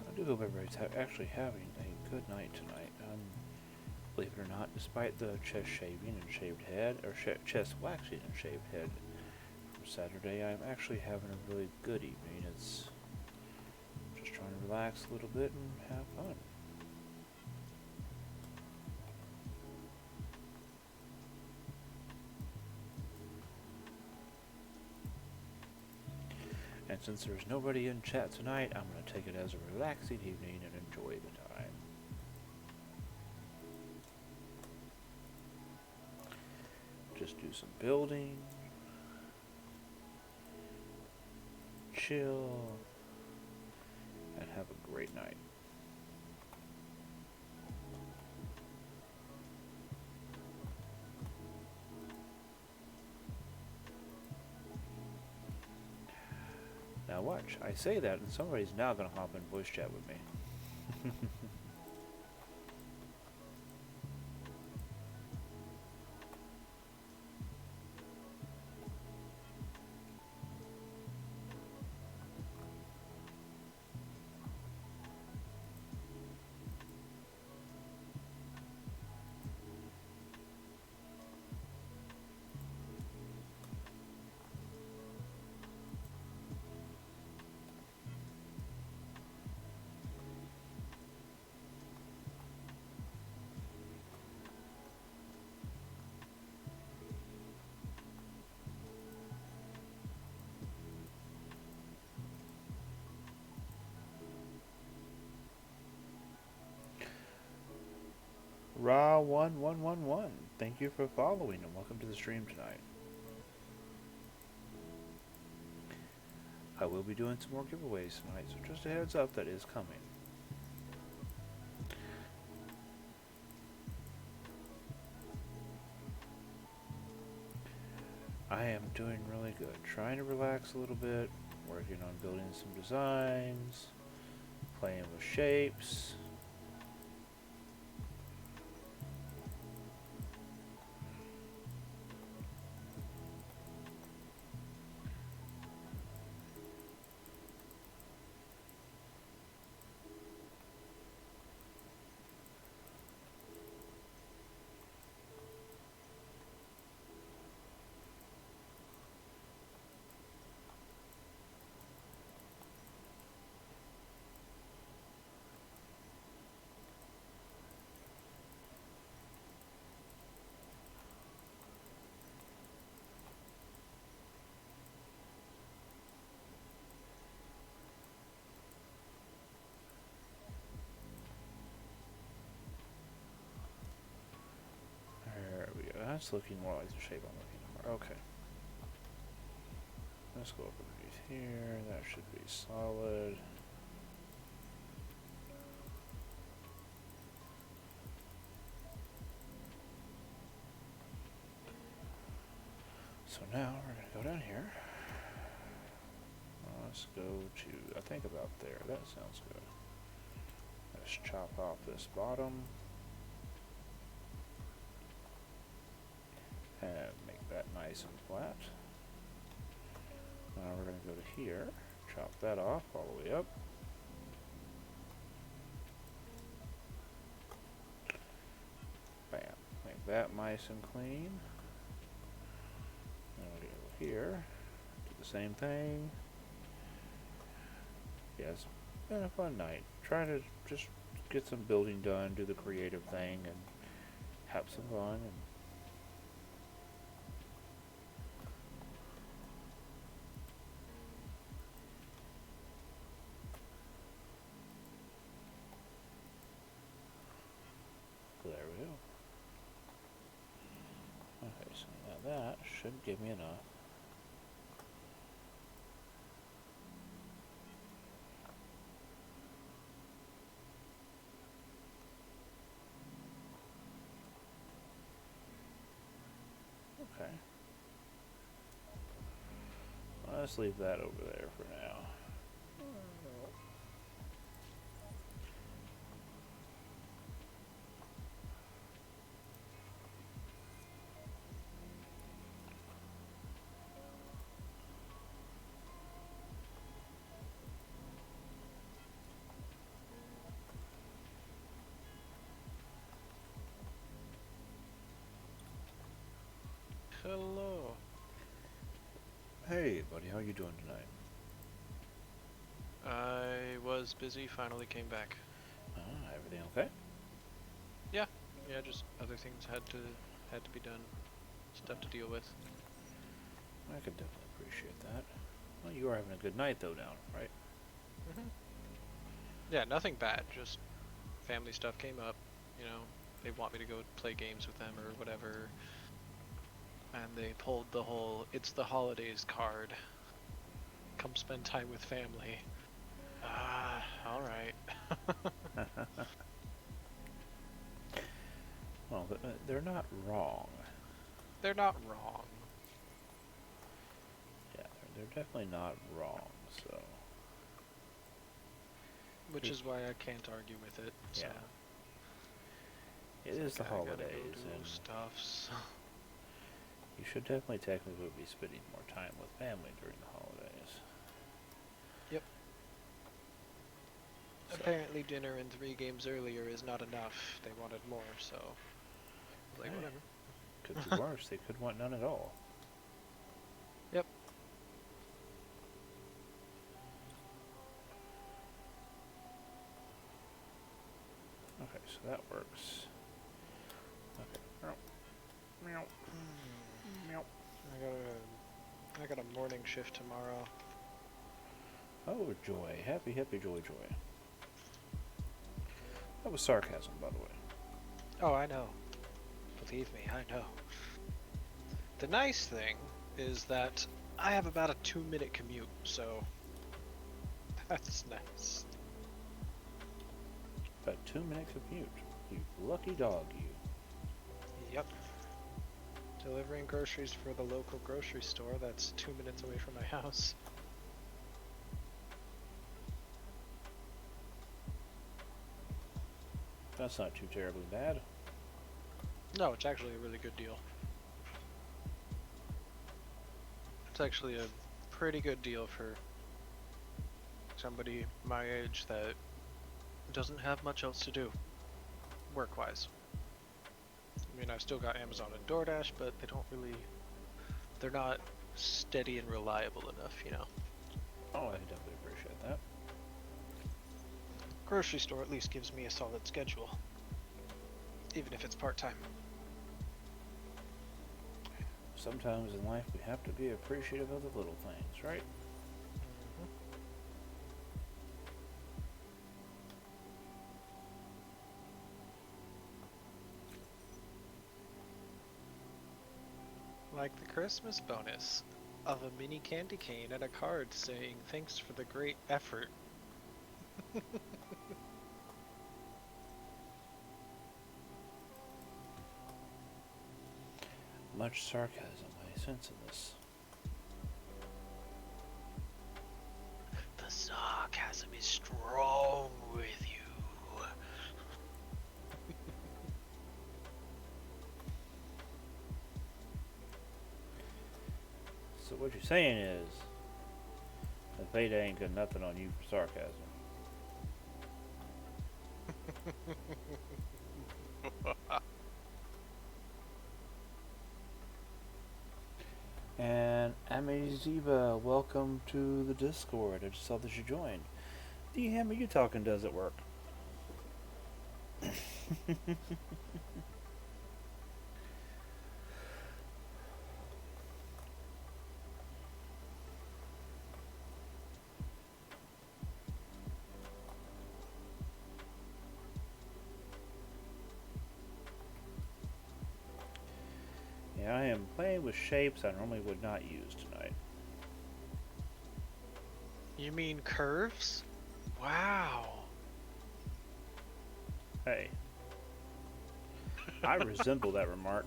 Speaker 1: I do hope everybody's actually having a good night tonight. Believe it or not, despite the chest shaving and shaved head, or chest waxing and shaved head for Saturday, I'm actually having a really good evening. It's just trying to relax a little bit and have fun. And since there's nobody in chat tonight, I'm going to take it as a relaxing evening and enjoy the time. Just do some building, chill, and have a great night. Now watch, I say that and somebody's now going to hop in voice chat with me. Ra1111, thank you for following and welcome to the stream tonight. I will be doing some more giveaways tonight, so just a heads up that is coming. I am doing really good. Trying to relax a little bit, working on building some designs, playing with shapes. That's looking more like the shape I'm looking for. Okay. Let's go over here. That should be solid. So now we're going to go down here. Let's go to, I think about there. That sounds good. Let's chop off this bottom. And make that nice and flat. Now we're going to go to here. Chop that off all the way up. Bam. Make that nice and clean. Now we go here. Do the same thing. Yeah, it's been a fun night. Trying to just get some building done, do the creative thing, and have some fun. And there we go. Okay, so now that should give me enough. Okay. Let's leave that over there for now.
Speaker 6: Hello.
Speaker 1: Hey, buddy, how you doing tonight?
Speaker 6: I was busy, finally came back.
Speaker 1: Everything okay?
Speaker 6: Yeah, just other things had to be done. Stuff to deal with.
Speaker 1: I could definitely appreciate that. Well, you are having a good night though down, right?
Speaker 6: Yeah, nothing bad, just family stuff came up, you know, they want me to go play games with them or whatever. And they pulled the whole "it's the holidays" card. Come spend time with family. Alright.
Speaker 1: Well, they're not wrong.
Speaker 6: They're not wrong.
Speaker 1: Yeah, they're definitely not wrong, so...
Speaker 6: Which is why I can't argue with it. So.
Speaker 1: Yeah. It is the
Speaker 6: I gotta go
Speaker 1: holidays,
Speaker 6: do
Speaker 1: and
Speaker 6: stuffs.
Speaker 1: you should definitely technically be spending more time with family during the holidays.
Speaker 6: Yep.
Speaker 1: So,
Speaker 6: Apparently dinner and 3 games earlier is not enough. They wanted more, so... I was like,
Speaker 1: Hey.
Speaker 6: whatever.
Speaker 1: could be worse. They could want none at all.
Speaker 6: Yep.
Speaker 1: Okay, so that works. Okay. Meow. Meow. Meow.
Speaker 6: I got a morning shift tomorrow.
Speaker 1: Oh, joy. Happy, happy, joy, joy. That was sarcasm, by the way.
Speaker 6: Oh, I know. Believe me, I know. The nice thing is that I have about a 2-minute commute, so that's nice.
Speaker 1: About 2 minute commute. You lucky dog, you.
Speaker 6: Yep. Delivering groceries for the local grocery store that's 2 minutes away from my house.
Speaker 1: That's not too terribly bad.
Speaker 6: No, it's actually a really good deal. It's actually a pretty good deal for somebody my age that doesn't have much else to do, work-wise. I mean, I've still got Amazon and DoorDash, but they're not steady and reliable enough, you know.
Speaker 1: Oh, I definitely appreciate that.
Speaker 6: Grocery store at least gives me a solid schedule, even if it's part-time.
Speaker 1: Sometimes in life we have to be appreciative of the little things, right?
Speaker 6: like the Christmas bonus of a mini candy cane and a card saying thanks for the great effort.
Speaker 1: Much sarcasm I sense in this.
Speaker 6: The sarcasm is strong with you.
Speaker 1: So what you're saying is, the payday ain't got nothing on you for sarcasm. And Amaziva, welcome to the Discord. I just saw that you joined. The Hammer you talking does it work? Yeah, I am playing with shapes I normally would not use tonight.
Speaker 6: You mean curves? Wow.
Speaker 1: Hey. I resemble that remark.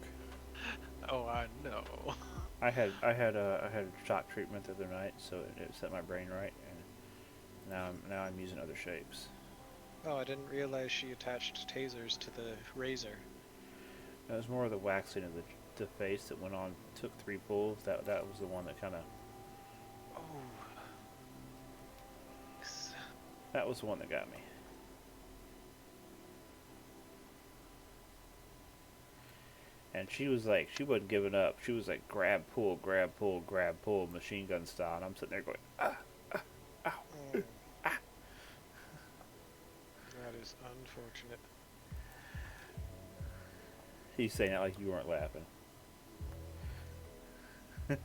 Speaker 6: Oh, I know.
Speaker 1: I had a shock treatment the other night, so it set my brain right, and now I'm using other shapes.
Speaker 6: Oh, I didn't realize she attached tasers to the razor.
Speaker 1: It was more of the waxing of the face that went on. Took 3 pulls. That was the one that kind of.
Speaker 6: Oh.
Speaker 1: That was the one that got me. And she was like, she wasn't giving up. She was like, grab, pull, machine gun style. And I'm sitting there going, ah, ow, ah.
Speaker 6: That is unfortunate.
Speaker 1: He's saying it like you weren't laughing.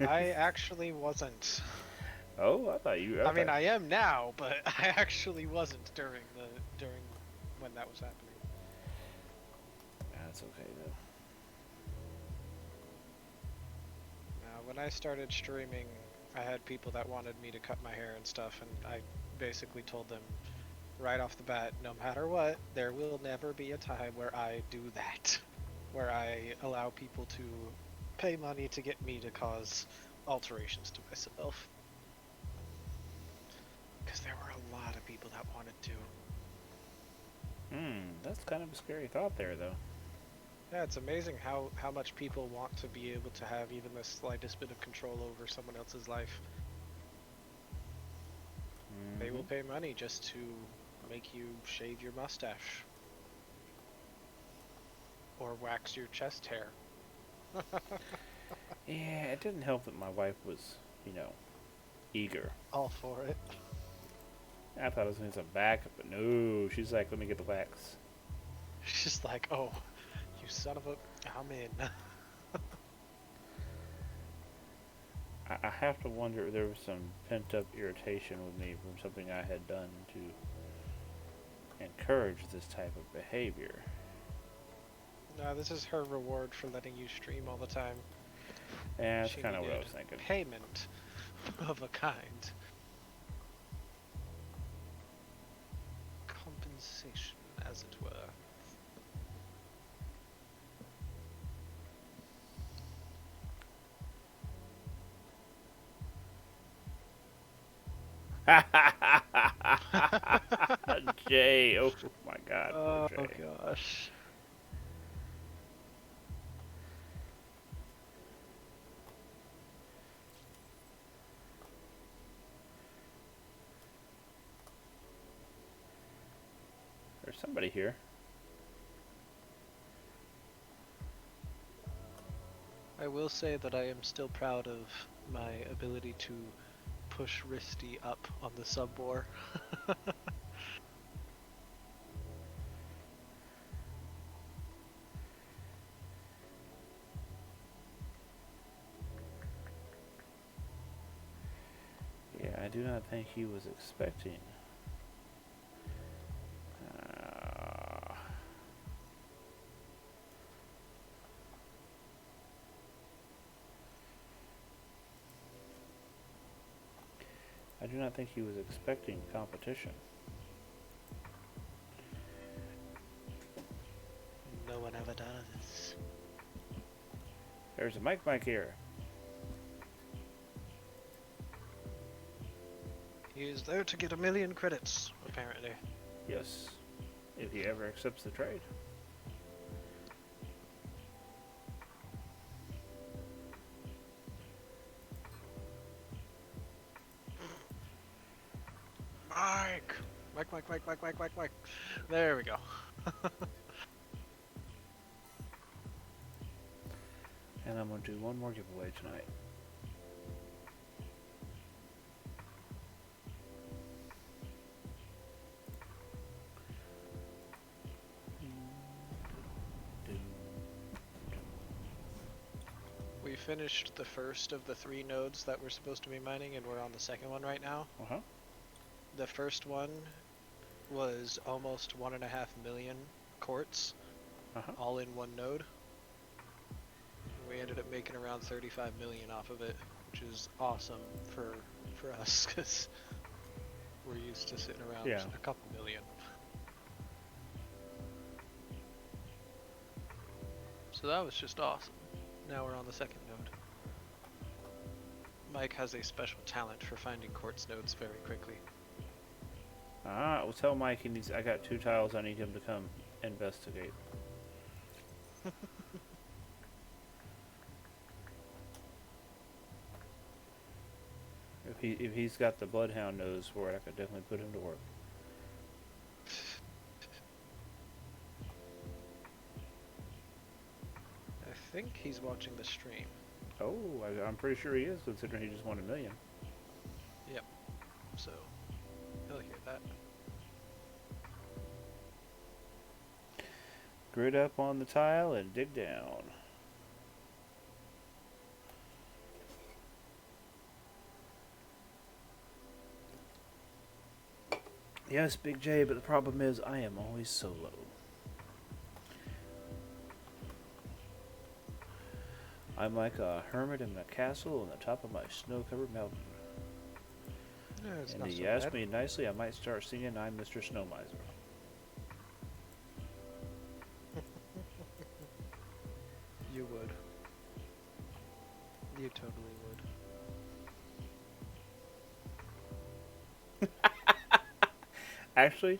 Speaker 6: I actually wasn't.
Speaker 1: Oh, I thought you.
Speaker 6: I mean, I am now, but I actually wasn't during when that was happening.
Speaker 1: That's okay though.
Speaker 6: When I started streaming, I had people that wanted me to cut my hair and stuff, and I basically told them right off the bat, no matter what, there will never be a time where I do that, where I allow people to pay money to get me to cause alterations to myself. Because there were a lot of people that wanted to.
Speaker 1: That's kind of a scary thought there though.
Speaker 6: Yeah, it's amazing how much people want to be able to have even the slightest bit of control over someone else's life. They will pay money just to make you shave your mustache. Or wax your chest hair.
Speaker 1: Yeah, it didn't help that my wife was, eager.
Speaker 6: All for it.
Speaker 1: I thought it was going to be some backup, but no. She's like, let me get the wax.
Speaker 6: She's like, oh, you son of a... I'm in.
Speaker 1: I have to wonder if there was some pent-up irritation with me from something I had done to encourage this type of behavior.
Speaker 6: No, this is her reward for letting you stream all the time.
Speaker 1: Yeah, that's
Speaker 6: She
Speaker 1: kind of what I
Speaker 6: needed
Speaker 1: was thinking.
Speaker 6: Payment of a kind. Compensation, as it were.
Speaker 1: Jay, oh my God,
Speaker 6: Oh
Speaker 1: poor Jay.
Speaker 6: gosh.
Speaker 1: There's somebody here.
Speaker 6: I will say that I am still proud of my ability to push Risty up on the sub war.
Speaker 1: Yeah, I do not think he was expecting. do not think he was expecting competition.
Speaker 6: No one ever does.
Speaker 1: There's a Mike here.
Speaker 6: He is there to get 1,000,000 credits, apparently.
Speaker 1: Yes, if he ever accepts the trade.
Speaker 6: Mike! Mike. There we go.
Speaker 1: And I'm going to do one more giveaway tonight.
Speaker 6: We finished the first of the 3 nodes that we're supposed to be mining, and we're on the second one right now.
Speaker 1: Uh-huh.
Speaker 6: The first one was almost 1.5 million quartz,
Speaker 1: Uh-huh.
Speaker 6: all in one node. We ended up making around 35 million off of it, which is awesome for us, because we're used to sitting around
Speaker 1: Yeah.
Speaker 6: a couple million. So that was just awesome. Now we're on the second node. Mike has a special talent for finding quartz nodes very quickly.
Speaker 1: Ah, well, tell Mike he needs. I got 2 tiles. I need him to come investigate. If he's got the bloodhound nose for it, I could definitely put him to work.
Speaker 6: I think he's watching the stream.
Speaker 1: Oh, I'm pretty sure he is, considering he just won 1,000,000.
Speaker 6: So he'll hear that.
Speaker 1: Grid up on the tile and dig down. Yes, Big J, but the problem is I am always solo. I'm like a hermit in a castle on the top of my snow-covered mountain.
Speaker 6: Yeah, it's
Speaker 1: And
Speaker 6: not
Speaker 1: if
Speaker 6: so
Speaker 1: you ask
Speaker 6: bad.
Speaker 1: me nicely, I might start singing I'm Mr. Snow Miser.
Speaker 6: You would. You totally would.
Speaker 1: Actually,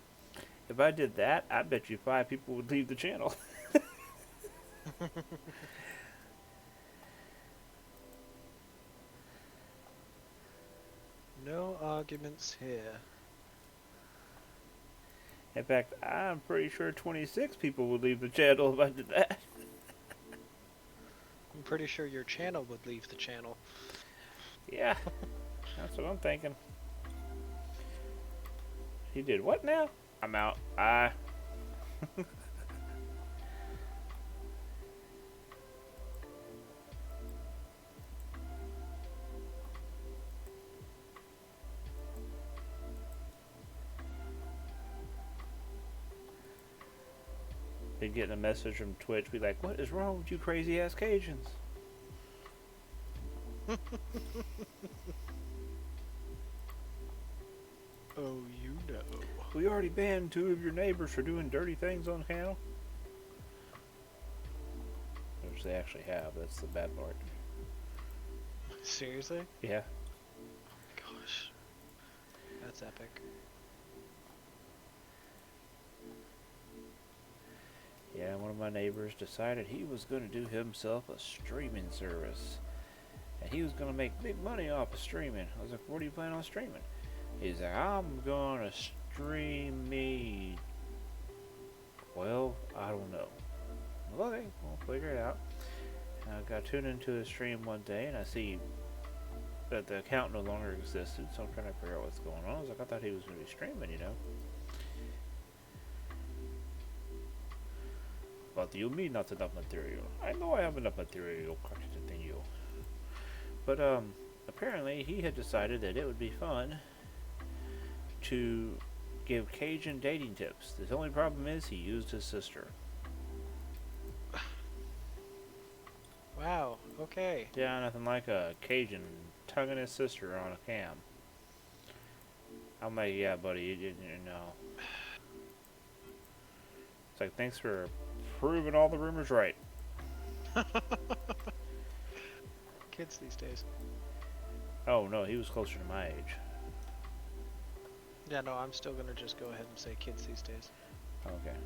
Speaker 1: if I did that, I bet you 5 people would leave the channel.
Speaker 6: No arguments here.
Speaker 1: In fact, I'm pretty sure 26 people would leave the channel if I did that.
Speaker 6: I'm pretty sure your channel would leave the channel.
Speaker 1: Yeah, that's what I'm thinking. He did what now? I'm out. Bye. Been getting a message from Twitch, be like, "What is wrong with you crazy ass Cajuns?"
Speaker 6: Oh, you know.
Speaker 1: We already banned 2 of your neighbors for doing dirty things on channel. Which they actually have. That's the bad part.
Speaker 6: Seriously?
Speaker 1: Yeah.
Speaker 6: Gosh. That's epic.
Speaker 1: Yeah, one of my neighbors decided he was going to do himself a streaming service. And he was going to make big money off of streaming. I was like, what do you plan on streaming? He's like, I'm going to stream me. Well, I don't know. Well, okay, we'll figure it out. And I got tuned into his stream one day and I see that the account no longer existed. So I'm trying to figure out what's going on. I was like, I thought he was going to be streaming, you know. But you mean not enough material? I know I have enough material to continue. But apparently he had decided that it would be fun to give Cajun dating tips. The only problem is he used his sister.
Speaker 6: Wow, okay.
Speaker 1: Yeah, nothing like a Cajun tugging his sister on a cam. I'm like, yeah, buddy, you didn't know. It's like, thanks for proving all the rumors right.
Speaker 6: Kids these days.
Speaker 1: Oh no, he was closer to my age.
Speaker 6: Yeah, no, I'm still gonna just go ahead and say kids these days.
Speaker 1: Okay,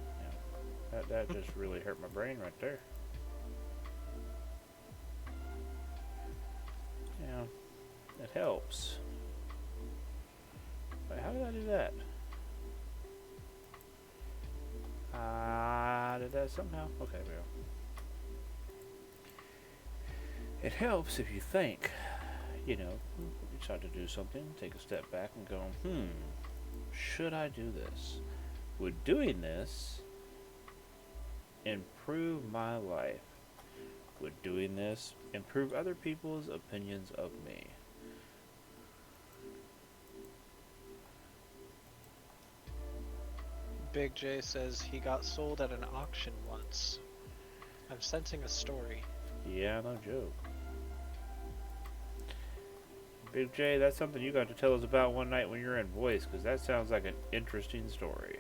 Speaker 1: yeah. That just really hurt my brain right there. Yeah, it helps. Wait, how did I do that? I did that somehow. Okay, there we go. It helps if you think, you know, you decide to do something, take a step back and go, should I do this? Would doing this improve my life? Would doing this improve other people's opinions of me?
Speaker 6: Big J says he got sold at an auction once. I'm sensing a story.
Speaker 1: Yeah, no joke. Big J, that's something you got to tell us about one night when you're in voice, because that sounds like an interesting story.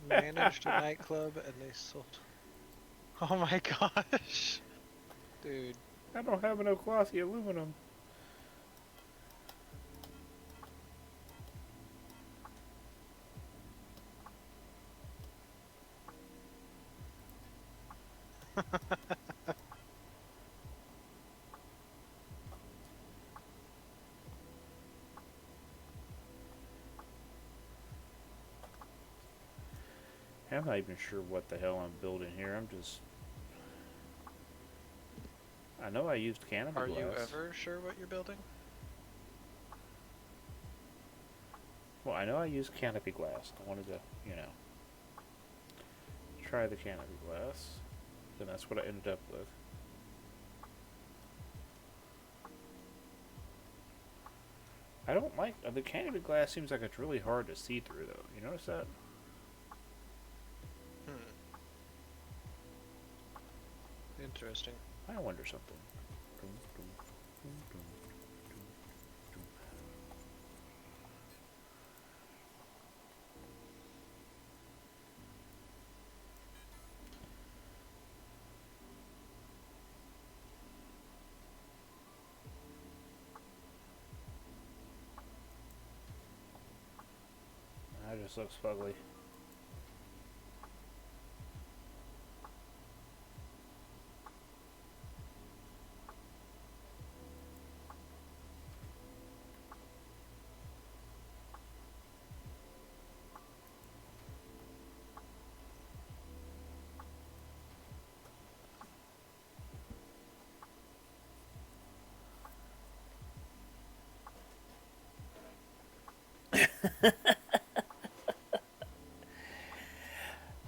Speaker 6: Managed a nightclub and they sold. Oh my gosh. Dude.
Speaker 1: I don't have enough glossy aluminum. I'm not even sure what the hell I'm building here. I'm just... I know I used canopy
Speaker 6: Are
Speaker 1: glass.
Speaker 6: you ever sure what you're building?
Speaker 1: Well, I know I used canopy glass. I wanted to, you know, try the canopy glass. Then that's what I ended up with. I don't like... the canopy glass seems like it's really hard to see through, though. You notice that?
Speaker 6: Interesting.
Speaker 1: I wonder something. That just looks fugly.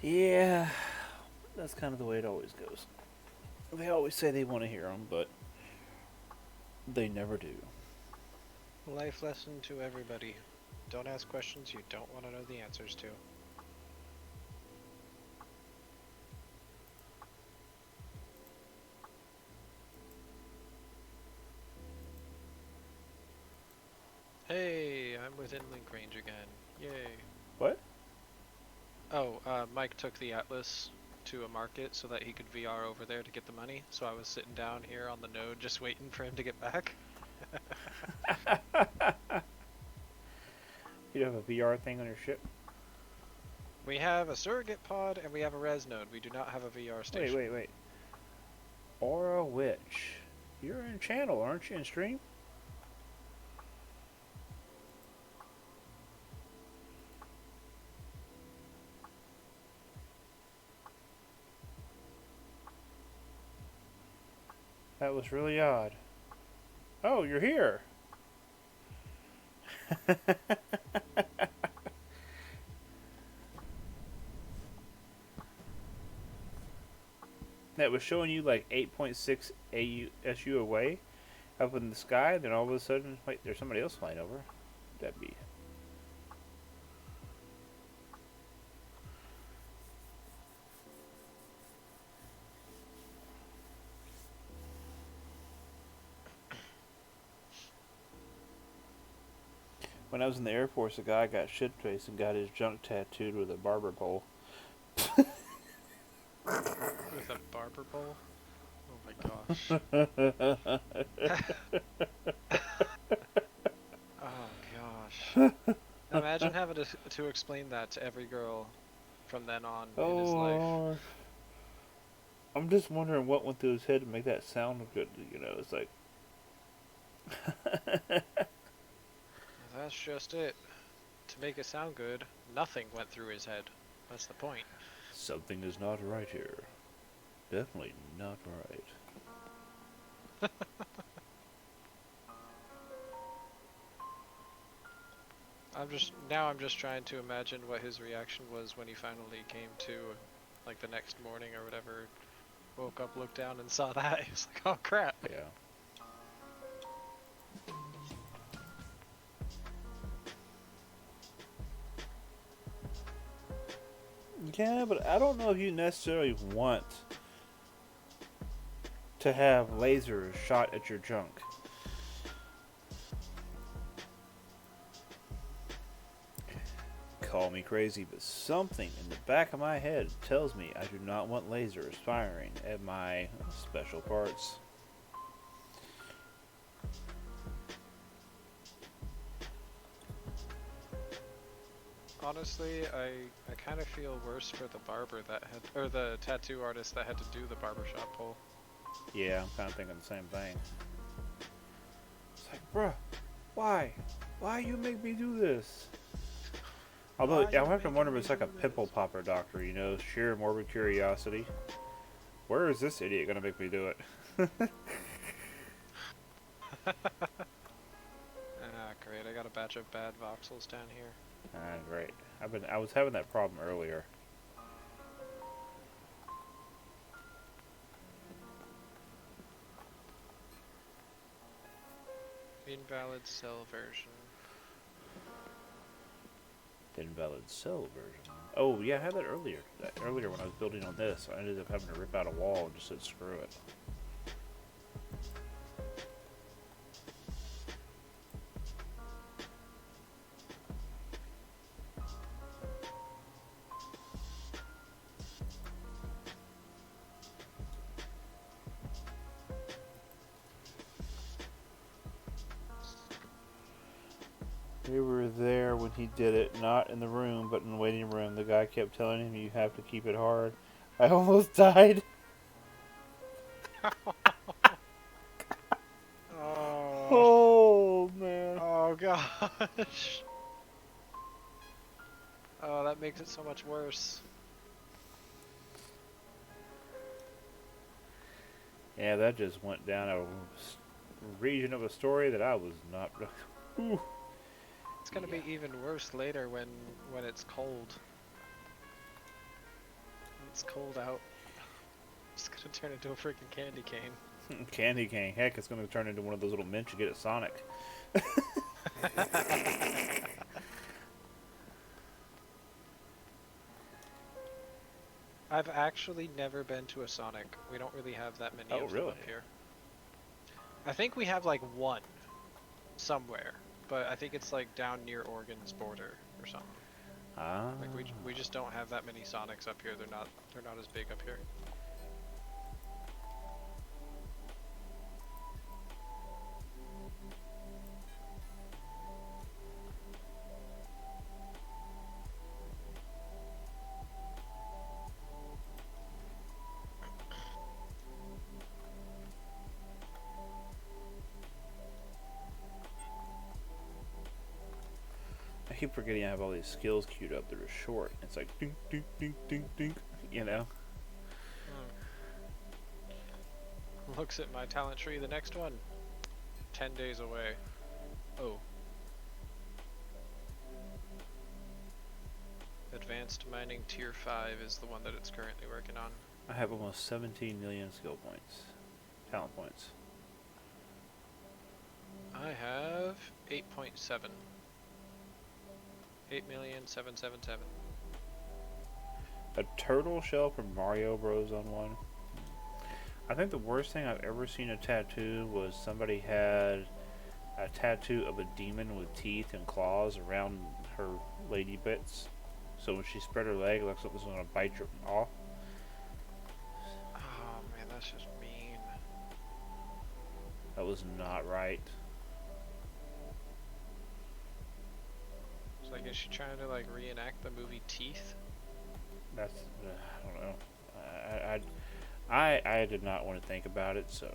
Speaker 1: Yeah, that's kind of the way it always goes. They always say they want to hear them, but they never do.
Speaker 6: Life lesson to everybody. Don't ask questions you don't want to know the answers to. Hey, I'm within link range again. Yay.
Speaker 1: What?
Speaker 6: Oh, Mike took the Atlas to a market so that he could VR over there to get the money. So I was sitting down here on the node just waiting for him to get back.
Speaker 1: You have a VR thing on your ship?
Speaker 6: We have a surrogate pod and we have a res node. We do not have a VR station.
Speaker 1: Wait. Aura Witch. You're in channel, aren't you, in stream? That was really odd. Oh, you're here. That was showing you like 8.6 ASU away, up in the sky, then all of a sudden, wait, there's somebody else flying over. That'd be. When I was in the Air Force, a guy got shit-faced and got his junk tattooed with a barber pole.
Speaker 6: With a barber pole? Oh my gosh. Oh gosh. Imagine having to explain that to every girl from then on in his life.
Speaker 1: Lord. I'm just wondering what went through his head to make that sound good. You know, it's like.
Speaker 6: That's just it. To make it sound good, nothing went through his head. That's the point.
Speaker 1: Something is not right here. Definitely not right.
Speaker 6: I'm just trying to imagine what his reaction was when he finally came to, like the next morning or whatever. Woke up, looked down, and saw that. He was like, "Oh crap!"
Speaker 1: Yeah. Yeah, but I don't know if you necessarily want to have lasers shot at your junk. Call me crazy, but something in the back of my head tells me I do not want lasers firing at my special parts.
Speaker 6: Honestly, I kind of feel worse for the barber that had, or the tattoo artist that had to do the barbershop pole.
Speaker 1: Yeah, I'm kind of thinking the same thing. It's like, bruh, why? Why you make me do this? Although, I have to wonder if it's like a pimple popper doctor, you know, sheer morbid curiosity. Where is this idiot gonna make me do it?
Speaker 6: Ah, great! I got a batch of bad voxels down here.
Speaker 1: Ah, great. I was having that problem earlier.
Speaker 6: Invalid cell version.
Speaker 1: Invalid cell version. Oh yeah, I had that earlier. Earlier when I was building on this, I ended up having to rip out a wall and just said screw it. We were there when he did it, not in the room, but in the waiting room. The guy kept telling him, you have to keep it hard. I almost died.
Speaker 6: Oh.
Speaker 1: Oh, man.
Speaker 6: Oh gosh. Oh, that makes it so much worse.
Speaker 1: Yeah, that just went down a region of a story that I was not... Ooh.
Speaker 6: It's gonna be even worse later when it's cold. When it's cold out. It's gonna turn into a freaking candy cane.
Speaker 1: Candy cane. Heck, it's going to turn into one of those little mints you get at Sonic.
Speaker 6: I've actually never been to a Sonic. We don't really have that many
Speaker 1: Oh,
Speaker 6: of them
Speaker 1: really?
Speaker 6: up here. I think we have like one somewhere, but I think it's like down near Oregon's border or something.
Speaker 1: Ah.
Speaker 6: Like we just don't have that many Sonics up here. They're not as big up here.
Speaker 1: I keep forgetting I have all these skills queued up that are short. It's like dink, dink, dink, dink, dink, you know?
Speaker 6: Looks at my talent tree. The next one, 10 days away. Oh. Advanced Mining Tier 5 is the one that it's currently working on.
Speaker 1: I have almost 17 million skill points. Talent points.
Speaker 6: I have 8.7. 8,777,000.
Speaker 1: A turtle shell from Mario Bros. On one. I think the worst thing I've ever seen a tattoo was somebody had a tattoo of a demon with teeth and claws around her lady bits. So when she spread her leg, it looks like it was going to bite her off.
Speaker 6: Oh man, that's just mean.
Speaker 1: That was not right.
Speaker 6: It's like, is she trying to like reenact the movie Teeth?
Speaker 1: That's I don't know. I did not want to think about it, so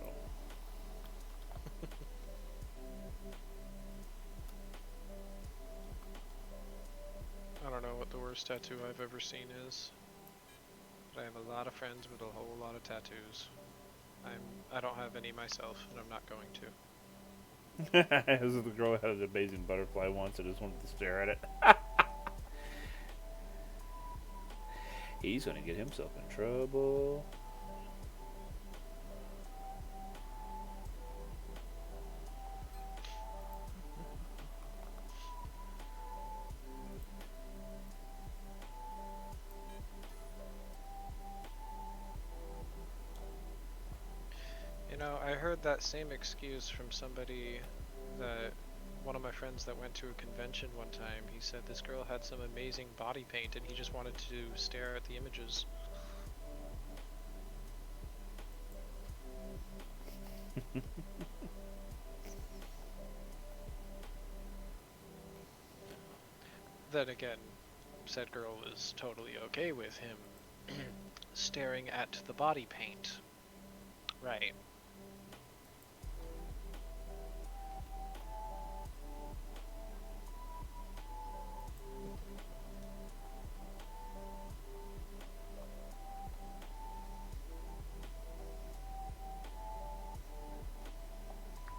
Speaker 6: I don't know what the worst tattoo I've ever seen is. But I have a lot of friends with a whole lot of tattoos. I don't have any myself, and I'm not going to.
Speaker 1: this is the girl that had an amazing butterfly once. I just wanted to stare at it. He's gonna get himself in trouble.
Speaker 6: You know, I heard that same excuse from somebody that one of my friends that went to a convention one time. He said this girl had some amazing body paint and he just wanted to stare at the images. Then again, said girl was totally okay with him staring at the body paint. Right.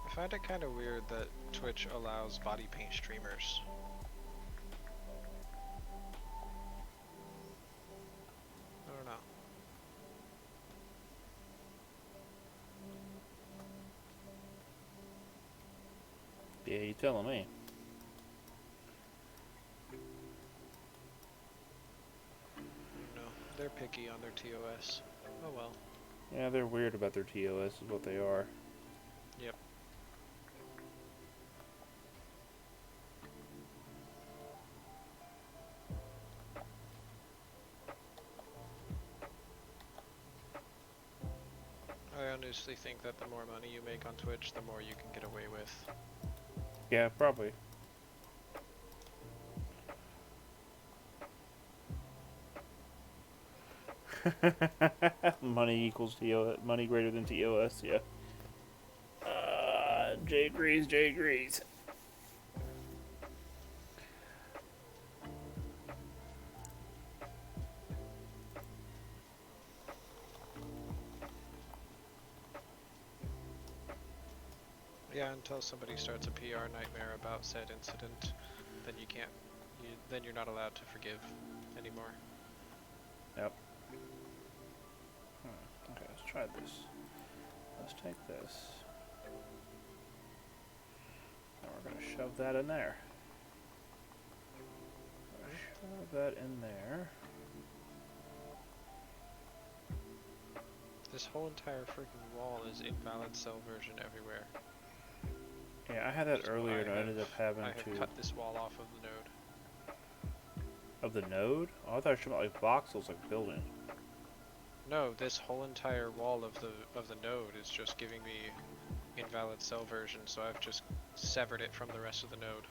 Speaker 6: I find it kind of weird that Twitch allows body paint streamers. I don't know.
Speaker 1: Yeah, you telling me.
Speaker 6: No, they're picky on their TOS. Oh well.
Speaker 1: Yeah, they're weird about their TOS, is what they are.
Speaker 6: Yep. I honestly think that the more money you make on Twitch, the more you can get away with.
Speaker 1: Yeah, probably. Money equals TOS. Money greater than TOS, yeah. Jay agrees, Jay agrees.
Speaker 6: Yeah, until somebody starts a PR nightmare about said incident, then you can't. Then you're not allowed to forgive anymore.
Speaker 1: Yep. Okay, let's try this. Let's take this. And we're going to shove that in there. Shove that in there.
Speaker 6: This whole entire freaking wall is invalid cell version everywhere.
Speaker 1: Yeah, I had that
Speaker 6: So
Speaker 1: earlier, and I
Speaker 6: have-
Speaker 1: ended up having
Speaker 6: I have
Speaker 1: to...
Speaker 6: cut this wall off of the node.
Speaker 1: Of the node? Oh, I thought you were talking about like voxels, like building.
Speaker 6: No, this whole entire wall of the node is just giving me invalid cell version, so I've just severed it from the rest of the node.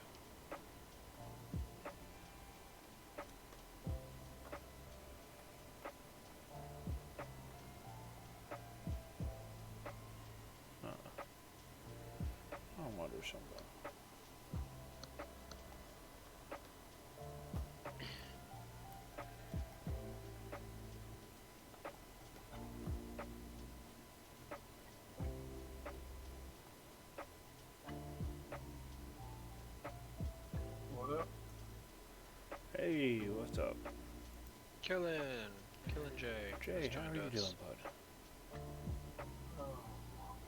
Speaker 1: I wonder something.
Speaker 7: What up?
Speaker 1: Hey, what's up?
Speaker 6: Killin' Jay.
Speaker 1: Jay,
Speaker 6: just
Speaker 1: how are
Speaker 6: joined
Speaker 1: you
Speaker 6: us.
Speaker 1: doing, bud?
Speaker 7: Oh,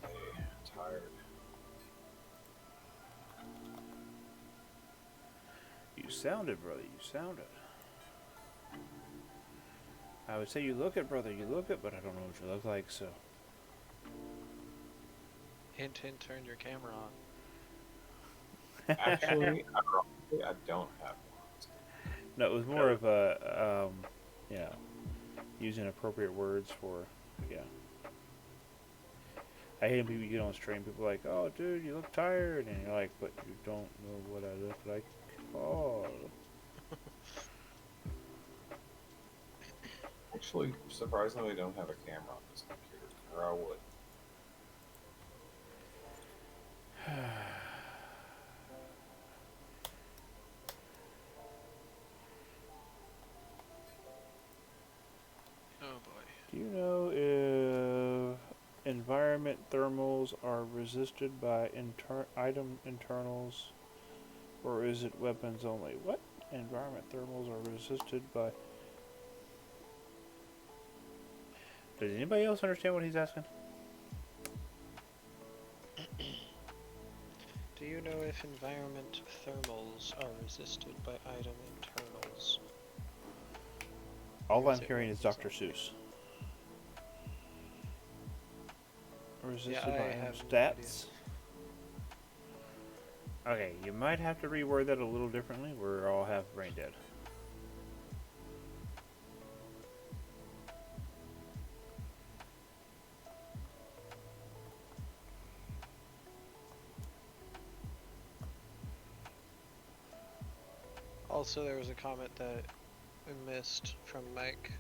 Speaker 7: hey, tired.
Speaker 1: sounded, brother. You sounded. I would say you look it, brother. You look it, but I don't know what you look like, so.
Speaker 6: Hint, hint, turn your camera on.
Speaker 7: Actually, ironically, I don't have one.
Speaker 1: No, it was more of a, yeah, using appropriate words for, yeah. I hate when people get on stream. People are like, "Oh, dude, you look tired," and you're like, "But you don't know what I look like." Oh,
Speaker 7: Actually, surprisingly, I don't have a camera on this computer, or I would.
Speaker 6: Oh boy.
Speaker 1: do you know if environment thermals are resisted by item internals, or is it weapons only? What? Environment thermals are resisted by. Does anybody else understand what he's asking?
Speaker 6: Do you know if environment thermals are resisted by item internals?
Speaker 1: All
Speaker 6: Or
Speaker 1: I'm
Speaker 6: it
Speaker 1: hearing is
Speaker 6: weapons
Speaker 1: Dr.
Speaker 6: only?
Speaker 1: Seuss. Resisted
Speaker 6: Yeah,
Speaker 1: by
Speaker 6: I
Speaker 1: item
Speaker 6: have no idea.
Speaker 1: stats. Okay, you might have to reword that a little differently. We're all half brain dead.
Speaker 6: Also, there was a comment that I missed from Mike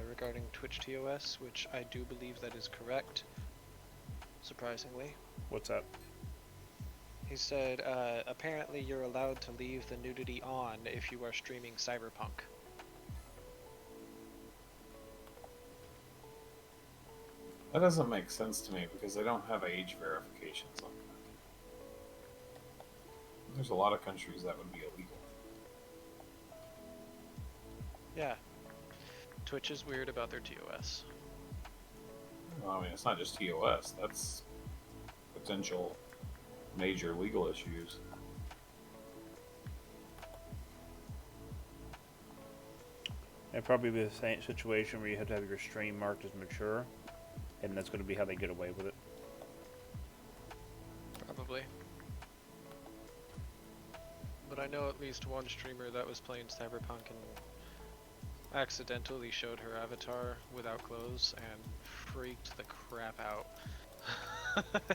Speaker 6: regarding Twitch TOS, which I do believe that is correct, surprisingly.
Speaker 1: What's up?
Speaker 6: He said, apparently you're allowed to leave the nudity on if you are streaming Cyberpunk.
Speaker 7: That doesn't make sense to me because they don't have age verifications on that. There's a lot of countries that would be illegal.
Speaker 6: Yeah. Twitch is weird about their TOS.
Speaker 7: Well, I mean, it's not just TOS. That's potential major legal issues.
Speaker 1: It'd probably be the same situation where you have to have your stream marked as mature, and that's going to be how they get away with it.
Speaker 6: Probably. But I know at least one streamer that was playing Cyberpunk and accidentally showed her avatar without clothes and freaked the crap out.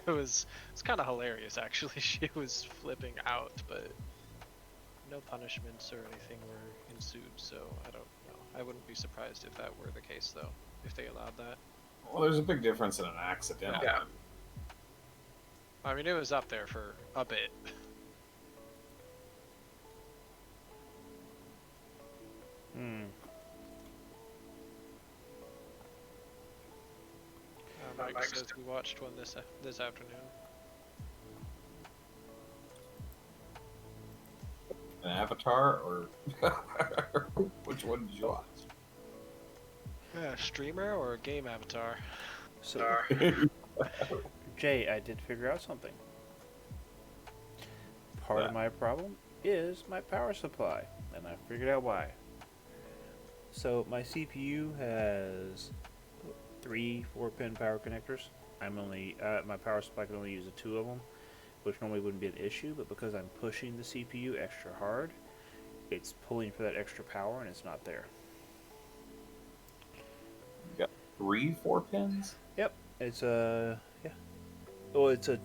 Speaker 6: It's kind of hilarious actually. She was flipping out, but no punishments or anything were ensued, so I don't know. I wouldn't be surprised if that were the case though, if they allowed that.
Speaker 7: Well, there's a big difference in an accidental.
Speaker 6: Yeah. I mean, it was up there for a bit. Mike says we watched one this afternoon.
Speaker 7: An avatar, or which one did you watch?
Speaker 6: Streamer or game avatar?
Speaker 1: So, Jay, I did figure out something. Part of my problem is my power supply, and I figured out why. So my CPU has 3 4-pin power connectors. I'm only my power supply can only use 2 of them, which normally wouldn't be an issue, but because I'm pushing the CPU extra hard, it's pulling for that extra power and it's not there.
Speaker 7: You got 3 4-pins?
Speaker 1: Yep, it's yeah. Well, it's a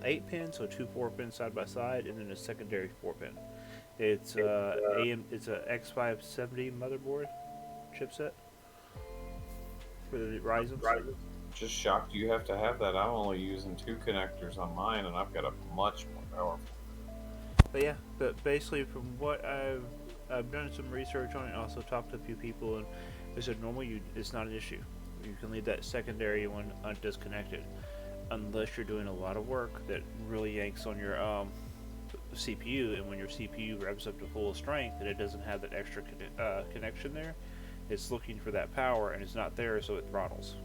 Speaker 1: 8-pin, so 2 4-pins side by side, and then a secondary 4-pin. It's it's a X570 motherboard chipset for the Ryzen.
Speaker 7: Just shocked you have to have that. I'm only using 2 connectors on mine, and I've got a much more powerful.
Speaker 1: But yeah, but basically from what I've done some research on it, and also talked to a few people, and they said normally it's not an issue. You can leave that secondary one disconnected, unless you're doing a lot of work that really yanks on your CPU, and when your CPU revs up to full strength and it doesn't have that extra connection there, it's looking for that power and it's not there, so it throttles.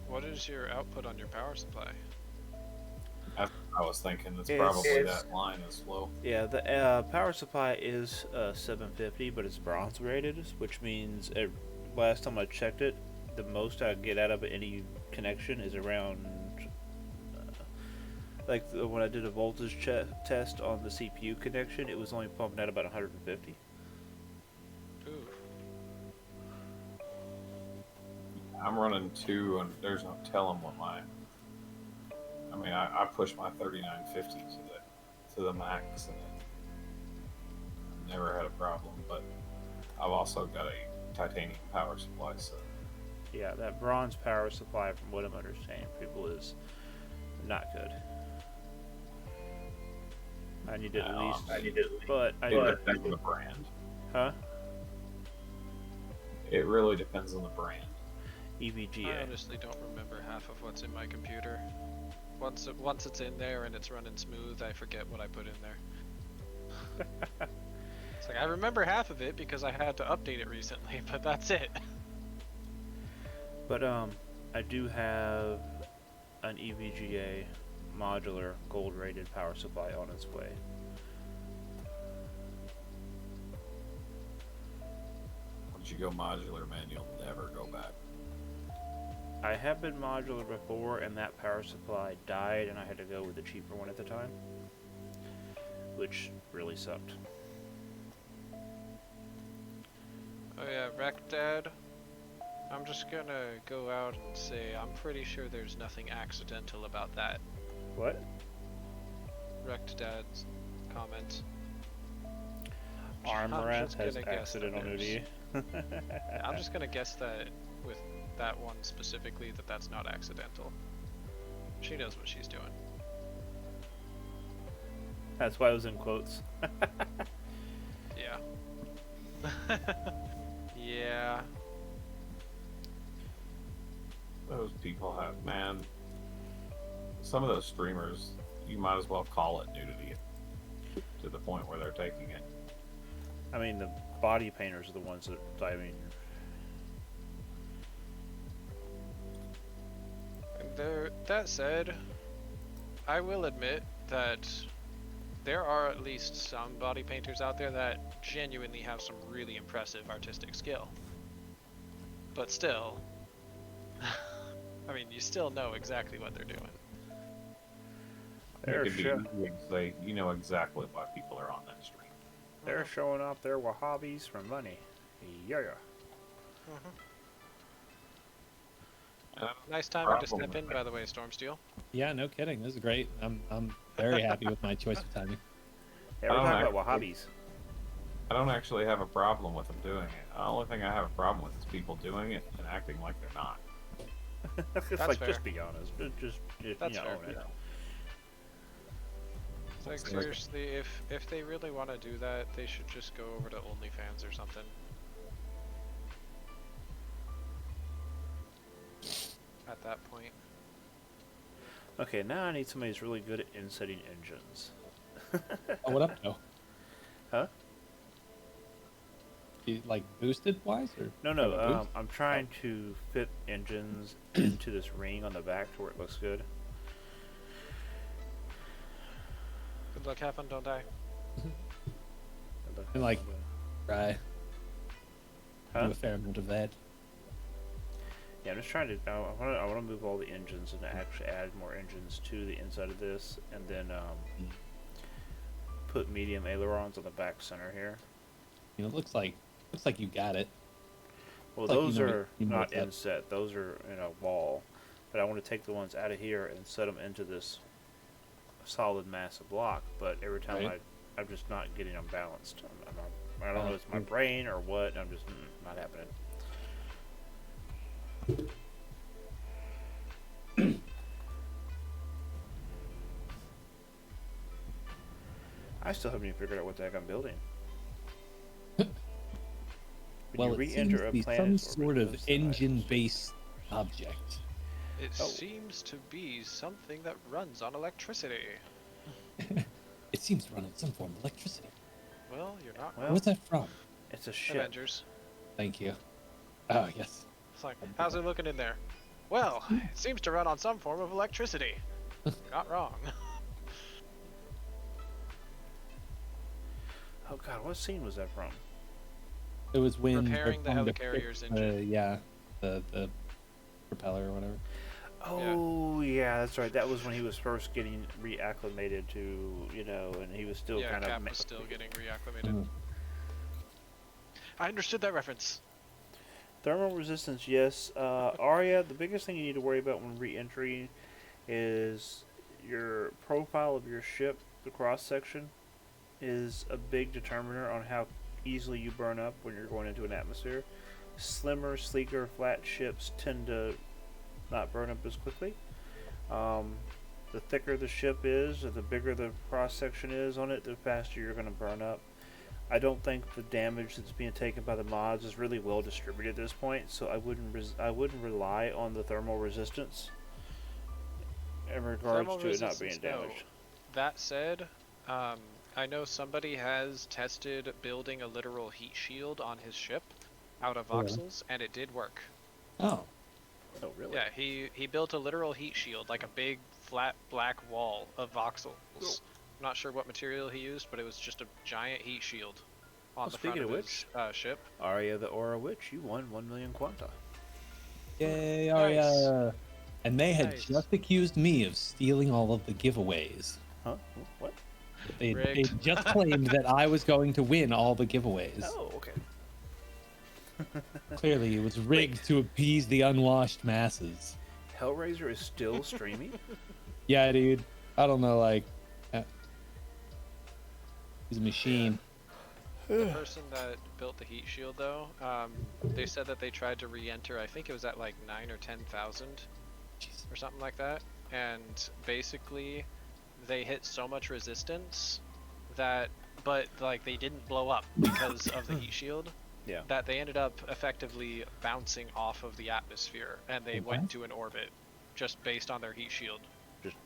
Speaker 6: What is your output on your power supply?
Speaker 7: I've I was thinking it's
Speaker 1: It's-
Speaker 7: probably that line is low.
Speaker 1: Yeah, the power supply is 750, but it's bronze rated, which means last time I checked it, the most I get out of any connection is around, when I did a voltage test on the CPU connection, it was only pumping out about 150.
Speaker 6: Ooh.
Speaker 7: I'm running 2, and there's no telling what my. I mean, I push my 3950 to the max, and I've never had a problem. But I've also got a titanium power supply, so
Speaker 1: Yeah, that bronze power supply, from what I'm understanding, people is not good. I need at least, but I
Speaker 7: it
Speaker 1: need,
Speaker 7: depends on the brand.
Speaker 1: huh?
Speaker 7: It really depends on the brand.
Speaker 6: I
Speaker 1: EVGA.
Speaker 6: honestly don't remember half of what's in my computer. Once it's in there and it's running smooth, I forget what I put in there. It's like I remember half of it because I had to update it recently, but that's it.
Speaker 1: But I do have an EVGA modular gold rated power supply on its way.
Speaker 7: Once you go modular, man, you'll never go back.
Speaker 1: I have been modular before, and that power supply died, and I had to go with the cheaper one at the time, which really sucked.
Speaker 6: Oh yeah, Wreck Dad. I'm just gonna go out and say I'm pretty sure there's nothing accidental about that.
Speaker 1: What?
Speaker 6: Wrecked Dad's comment.
Speaker 1: Armoreth
Speaker 6: just
Speaker 1: has
Speaker 6: gonna guess that
Speaker 1: accidental nudity.
Speaker 6: I'm just gonna guess that with that one specifically that's not accidental. She knows what she's doing.
Speaker 1: That's why it was in quotes.
Speaker 6: Yeah. Yeah.
Speaker 7: Those people have, man. Some of those streamers, you might as well call it nudity to the point where they're taking it.
Speaker 1: I mean, the body painters are the ones that, I mean,
Speaker 6: That said, I will admit that there are at least some body painters out there that genuinely have some really impressive artistic skill. But still, I mean, you still know exactly what they're doing.
Speaker 1: they're,
Speaker 7: It could be
Speaker 1: sho-
Speaker 7: easy to say, you know exactly why people are on that stream.
Speaker 1: they're showing off their Wahhabis for money. Yeah.
Speaker 6: Nice timing to step in, by the way, Stormsteel.
Speaker 2: Yeah, no kidding. This is great. I'm very happy with my choice of timing.
Speaker 1: Yeah, we're
Speaker 7: Oh,
Speaker 1: talking about
Speaker 7: actually-
Speaker 1: Wahhabis.
Speaker 7: I don't actually have a problem with them doing it. The only thing I have a problem with is people doing it and acting like they're not.
Speaker 1: It's
Speaker 6: That's
Speaker 1: like,
Speaker 6: fair.
Speaker 1: just be honest. Just
Speaker 6: That's
Speaker 1: you know,
Speaker 6: fair.
Speaker 1: own it.
Speaker 6: It's like,
Speaker 7: It's like-
Speaker 6: seriously, if they really want to do that, they should just go over to OnlyFans or something. At that point.
Speaker 1: Okay, now I need somebody who's really good at insetting engines.
Speaker 2: Oh, what up, Joe?
Speaker 1: Huh?
Speaker 2: You, like boosted wise or?
Speaker 1: No,
Speaker 2: have a boost?
Speaker 1: I'm trying to fit engines into this ring on the back to where it looks good.
Speaker 6: Good luck, have fun, don't die.
Speaker 2: And, like, Right.
Speaker 1: Huh?
Speaker 2: Do a fair amount of that.
Speaker 1: Yeah, I'm just trying to. I want to move all the engines and actually add more engines to the inside of this, and then put medium ailerons on the back center here.
Speaker 2: You know, it looks like you got it.
Speaker 1: Well,
Speaker 2: It's like
Speaker 1: those
Speaker 2: you know
Speaker 1: are
Speaker 2: you know
Speaker 1: not
Speaker 2: what's up.
Speaker 1: inset; those are in a wall. But I want to take the ones out of here and set them into this solid mass of block. But every time
Speaker 2: Right.
Speaker 1: I'm just not getting them balanced. I don't know if it's my brain or what. I'm just not happening. I still haven't even figured out what the heck I'm building. When
Speaker 2: Well,
Speaker 1: you
Speaker 2: it seems
Speaker 1: re-enter
Speaker 2: to
Speaker 1: a
Speaker 2: be some
Speaker 1: planet's
Speaker 2: sort
Speaker 1: orbit,
Speaker 2: of
Speaker 1: notice the items.
Speaker 2: engine-based object.
Speaker 6: It
Speaker 1: Oh.
Speaker 6: seems to be something that runs on electricity.
Speaker 2: It seems to run on some form of electricity.
Speaker 6: Well, you're not
Speaker 1: Well,
Speaker 6: wrong.
Speaker 2: Where's that from?
Speaker 1: It's a ship.
Speaker 6: Avengers.
Speaker 2: Thank you. Oh, yes.
Speaker 6: It's like, how's it looking in there? Well, it seems to run on some form of electricity. You're not wrong.
Speaker 1: Oh God, what scene was that from?
Speaker 2: It was when they're
Speaker 6: Repairing the
Speaker 2: trying to fix
Speaker 6: helicarrier's engine.
Speaker 2: the propeller or whatever.
Speaker 1: Oh yeah, that's right. That was when he was first getting reacclimated to, and he was still
Speaker 6: Yeah,
Speaker 1: kind
Speaker 6: Cap
Speaker 1: of.
Speaker 6: was still getting reacclimated.
Speaker 2: Mhm.
Speaker 6: I understood that reference.
Speaker 1: Thermal resistance, yes. Arya, the biggest thing you need to worry about when re-entry is your profile of your ship. The cross section is a big determiner on how easily you burn up when you're going into an atmosphere. Slimmer, sleeker, flat ships tend to not burn up as quickly. The thicker the ship is, or the bigger the cross section is on it, the faster you're going to burn up. I don't think the damage that's being taken by the mods is really well distributed at this point, so I wouldn't rely on the thermal resistance in regards
Speaker 6: Thermal
Speaker 1: to it not
Speaker 6: resistance,
Speaker 1: being
Speaker 6: no.
Speaker 1: damaged.
Speaker 6: That said, I know somebody has tested building a literal heat shield on his ship out of
Speaker 2: Oh, really?
Speaker 6: voxels, and it did work.
Speaker 2: Oh,
Speaker 1: Oh, really?
Speaker 6: Yeah, he built a literal heat shield, like a big flat black wall of voxels.
Speaker 1: Cool.
Speaker 6: I'm not sure what material he used, but it was just a giant heat shield on
Speaker 1: Well,
Speaker 6: the front
Speaker 1: speaking
Speaker 6: of
Speaker 1: of
Speaker 6: his ship.
Speaker 1: Arya the Aura Witch, you won 1 million Quanta.
Speaker 2: yay,
Speaker 6: Nice.
Speaker 2: Arya! And they had
Speaker 6: Nice.
Speaker 2: just accused me of stealing all of the giveaways.
Speaker 1: Huh? What?
Speaker 2: They
Speaker 6: Rigged.
Speaker 2: just claimed that I was going to win all the giveaways.
Speaker 1: Oh, okay.
Speaker 2: Clearly, it was rigged to appease the unwashed masses.
Speaker 1: Hellraiser is still streaming?
Speaker 2: Yeah, dude. I don't know, he's a machine.
Speaker 6: The person that built the heat shield, though, they said that they tried to re-enter. I think it was at like 9 or 10,000
Speaker 2: Jeez.
Speaker 6: or something like that, and basically they hit so much resistance but like they didn't blow up because of the heat shield.
Speaker 1: Yeah.
Speaker 6: That they ended up effectively bouncing off of the atmosphere, and they
Speaker 2: What?
Speaker 6: went to an orbit just based on their heat shield.
Speaker 1: Just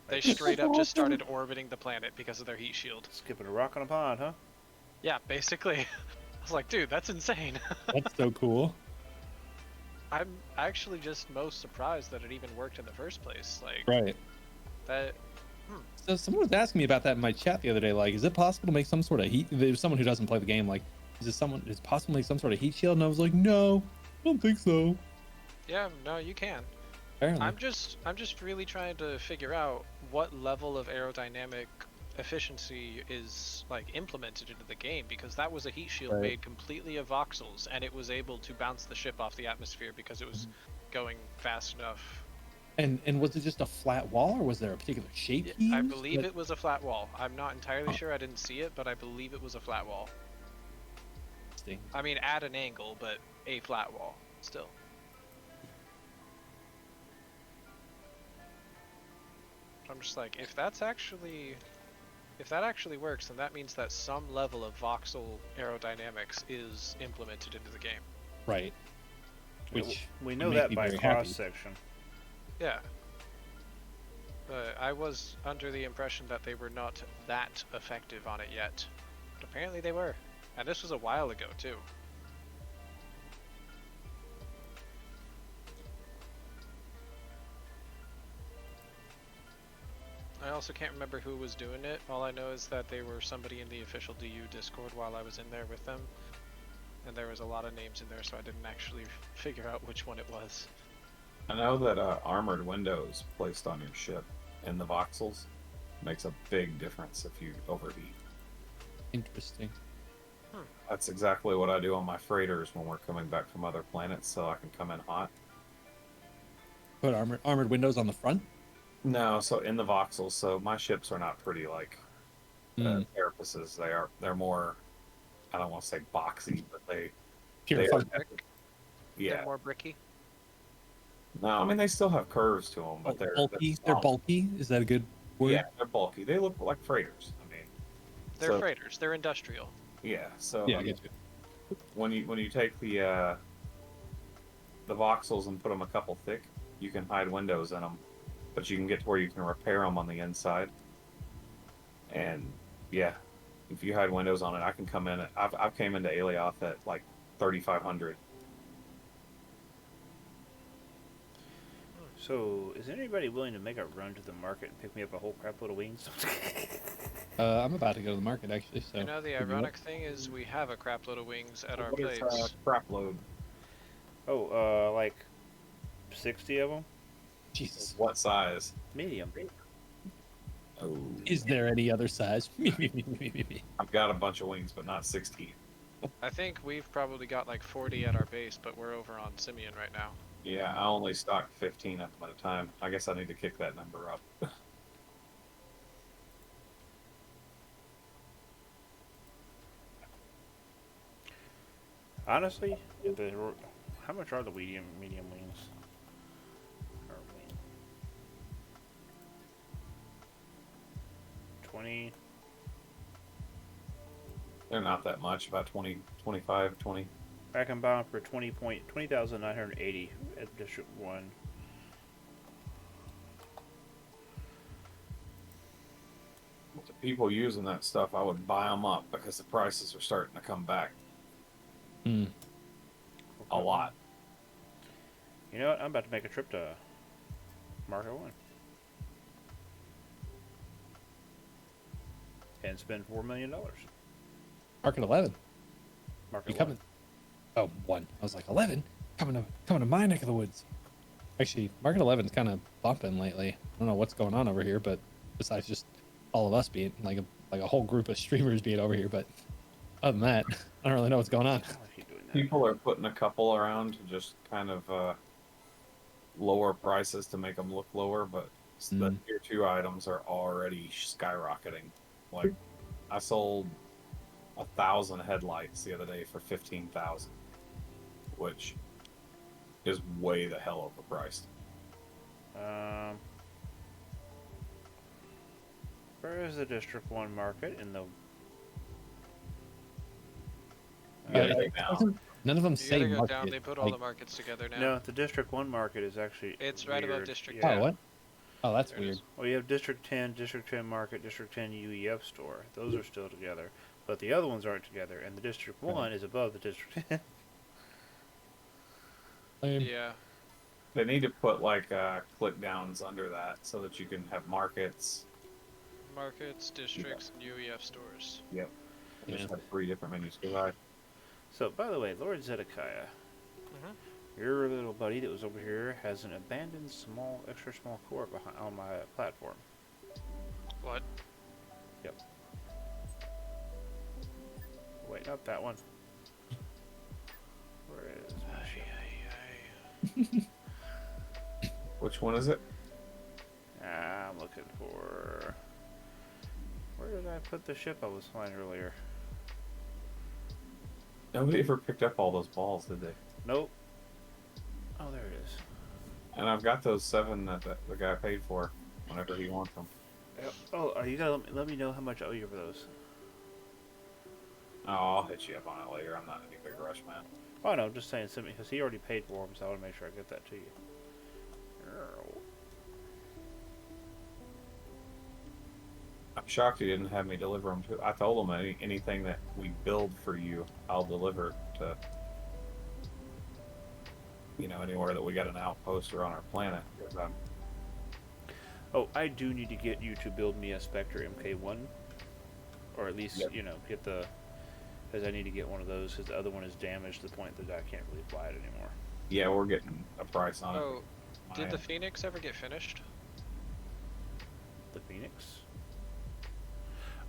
Speaker 6: They straight up just started orbiting the planet because of their heat shield.
Speaker 1: skipping a rock on a pond, huh?
Speaker 6: Yeah, basically. I was like, dude, that's insane.
Speaker 2: That's so cool.
Speaker 6: I'm actually just most surprised that it even worked in the first place. Like,
Speaker 2: Right.
Speaker 6: that.
Speaker 2: So someone was asking me about that in my chat the other day. Like, is it possible to make some sort of heat? There's someone who doesn't play the game. Like, is it possible to make some sort of heat shield? And I was like, no, I don't think so.
Speaker 6: Yeah, no, you can.
Speaker 2: Apparently.
Speaker 6: I'm just really trying to figure out what level of aerodynamic efficiency is like implemented into the game, because that was a heat shield
Speaker 2: Right.
Speaker 6: made completely of voxels, and it was able to bounce the ship off the atmosphere because it was going fast enough.
Speaker 2: And was it just a flat wall, or was there a particular shape? he
Speaker 6: I
Speaker 2: used?
Speaker 6: believe
Speaker 2: Like-
Speaker 6: it was a flat wall. I'm not entirely
Speaker 2: Huh.
Speaker 6: sure. I didn't see it, but I believe it was a flat wall.
Speaker 2: Interesting.
Speaker 6: I mean, at an angle, but a flat wall still. I'm just like, if that actually works, then that means that some level of voxel aerodynamics is implemented into the game.
Speaker 2: Right.
Speaker 1: We-
Speaker 2: Which
Speaker 1: we know
Speaker 2: would make
Speaker 1: that
Speaker 2: me
Speaker 1: by
Speaker 2: very happy.
Speaker 1: cross section.
Speaker 6: Yeah. But I was under the impression that they were not that effective on it yet. But apparently they were. And this was a while ago, too. I also can't remember who was doing it. All I know is that they were somebody in the official DU Discord while I was in there with them. And there was a lot of names in there, so I didn't actually figure out which one it was.
Speaker 7: I know that armored windows placed on your ship in the voxels makes a big difference if you overheat.
Speaker 2: Interesting.
Speaker 7: That's exactly what I do on my freighters when we're coming back from other planets, so I can come in hot.
Speaker 2: Put armored windows on the front.
Speaker 7: No, so in the voxels, so my ships are not pretty like carapaces. They're more, I don't want to say boxy, but
Speaker 2: Pure
Speaker 7: they
Speaker 2: fun.
Speaker 7: are, yeah.
Speaker 6: They're more bricky.
Speaker 7: No, I mean they still have curves to them, but they're
Speaker 2: Bulky. They're
Speaker 7: small.
Speaker 2: bulky. Is that a good word?
Speaker 7: Yeah, they're bulky. They look like freighters. I mean,
Speaker 6: They're
Speaker 7: so-
Speaker 6: freighters. They're industrial.
Speaker 7: Yeah. So
Speaker 2: Yeah, I get you.
Speaker 7: when you take the voxels and put them a couple thick, you can hide windows in them, but you can get to where you can repair them on the inside. And yeah, if you hide windows on it, I can come in. I've came into Alioth at like 3,500.
Speaker 1: So, is anybody willing to make a run to the market and pick me up a whole crap load of wings?
Speaker 2: I'm about to go to the market actually. So
Speaker 6: You know, the
Speaker 2: could you
Speaker 6: ironic thing is we have a crap load of wings at our
Speaker 7: What is
Speaker 6: place.
Speaker 7: crap load?
Speaker 1: Oh, like 60 of them.
Speaker 2: Jesus.
Speaker 7: What size?
Speaker 1: Medium.
Speaker 7: Oh,
Speaker 2: Is there any other size?
Speaker 7: I've got a bunch of wings, but not 16.
Speaker 6: I think we've probably got like 40 at our base, but we're over on Simeon right now.
Speaker 7: Yeah, I only stock 15 of them at a time. I guess I need to kick that number up.
Speaker 1: Honestly, how much are the medium wings? Or wing? 20.
Speaker 7: They're not that much, about 20, 25, 20.
Speaker 1: I can buy them for 20,980 at District 1.
Speaker 7: With the people using that stuff, I would buy them up because the prices are starting to come back
Speaker 2: Hmm.
Speaker 7: a lot.
Speaker 1: You know what? I'm about to make a trip to Market 1. And spend $4 million.
Speaker 2: Market 11.
Speaker 1: Market
Speaker 2: You
Speaker 1: 1.
Speaker 2: coming? Oh, 1. I was like 11. Coming to my neck of the woods. Actually, Market 11 is kind of bumping lately. I don't know what's going on over here, but besides just all of us being like a whole group of streamers being over here, but other than that, I don't really know what's going on.
Speaker 1: I'll keep doing that.
Speaker 7: People are putting a couple around to just kind of lower prices to make them look lower, but the tier 2 items are already skyrocketing. Like, I sold 1,000 headlights the other day for 15,000, which is way the hell overpriced.
Speaker 1: Where is the District 1 market in the...
Speaker 7: Yeah, right now.
Speaker 2: None of them
Speaker 6: You
Speaker 2: say
Speaker 6: gotta go
Speaker 2: market.
Speaker 6: down, they put all
Speaker 2: like-
Speaker 6: the markets together now.
Speaker 1: No, the District 1 market is actually
Speaker 6: It's right above
Speaker 1: weird.
Speaker 6: District
Speaker 1: Yeah.
Speaker 2: Oh, what? Oh, that's
Speaker 6: There it
Speaker 2: weird.
Speaker 6: is.
Speaker 1: Well, you have District 10, District 10 market, District 10 UEF store. Those are still together. But the other ones aren't together, and the District 1 is above the District 10.
Speaker 6: Yeah.
Speaker 7: They need to put like click downs under that so that you can have markets.
Speaker 6: Markets, districts, and UEF stores.
Speaker 7: Yep.
Speaker 2: Yeah.
Speaker 7: Just have 3 different menus. 'Cause
Speaker 1: So, by the way, Lord Zedekiah, your little buddy that was over here has an abandoned extra small core behind on my platform.
Speaker 6: What?
Speaker 1: Yep. Wait, not that one. Where is my ship?
Speaker 7: which one is it?
Speaker 1: I'm looking for... Where did I put the ship I was flying earlier?
Speaker 7: Nobody ever picked up all those balls, did they?
Speaker 1: Nope. Oh, there it is.
Speaker 7: And I've got those 7 that the guy paid for whenever he wants them.
Speaker 1: Oh, are you gonna let me know how much I owe you for those?
Speaker 7: Oh, I'll hit you up on it later. I'm not in any big rush, man.
Speaker 1: Oh no, just saying, send me because he already paid for them, so I want to make sure I get that to you.
Speaker 7: I'm shocked he didn't have me deliver them to. I told him anything that we build for you, I'll deliver to. You know, anywhere that we got an outpost or on our planet. 'Cause
Speaker 1: Oh, I do need to get you to build me a Spectre MK1, or at least
Speaker 7: Yep.
Speaker 1: you know get the, because I need to get one of those because the other one is damaged to the point that I can't really fly it anymore.
Speaker 7: yeah, we're getting a price on it.
Speaker 6: Oh, did the
Speaker 7: Mine.
Speaker 6: Phoenix ever get finished?
Speaker 1: The Phoenix.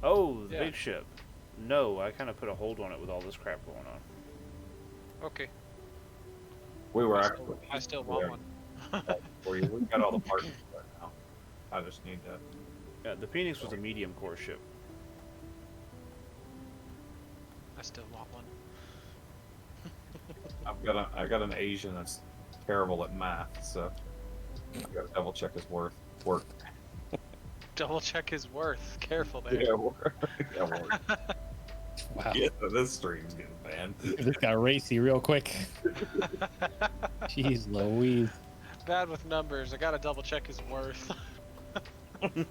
Speaker 1: Oh, the
Speaker 6: Yeah.
Speaker 1: big ship. No, I kind of put a hold on it with all this crap going on.
Speaker 6: Okay.
Speaker 7: We were
Speaker 6: I
Speaker 7: actually.
Speaker 6: still, I still want one.
Speaker 7: For you. We've got all the parts right now. I just need to.
Speaker 1: Yeah, the Phoenix was a medium core ship.
Speaker 6: I still want one.
Speaker 7: I got an Asian that's terrible at math, so I got to double check his work.
Speaker 6: Double check his worth. Careful there.
Speaker 7: Yeah, work. Yeah, work.
Speaker 2: Wow.
Speaker 7: Yeah, this stream's getting banned.
Speaker 2: This got racy real quick. Jeez Louise.
Speaker 6: Bad with numbers. I gotta double check his worth. And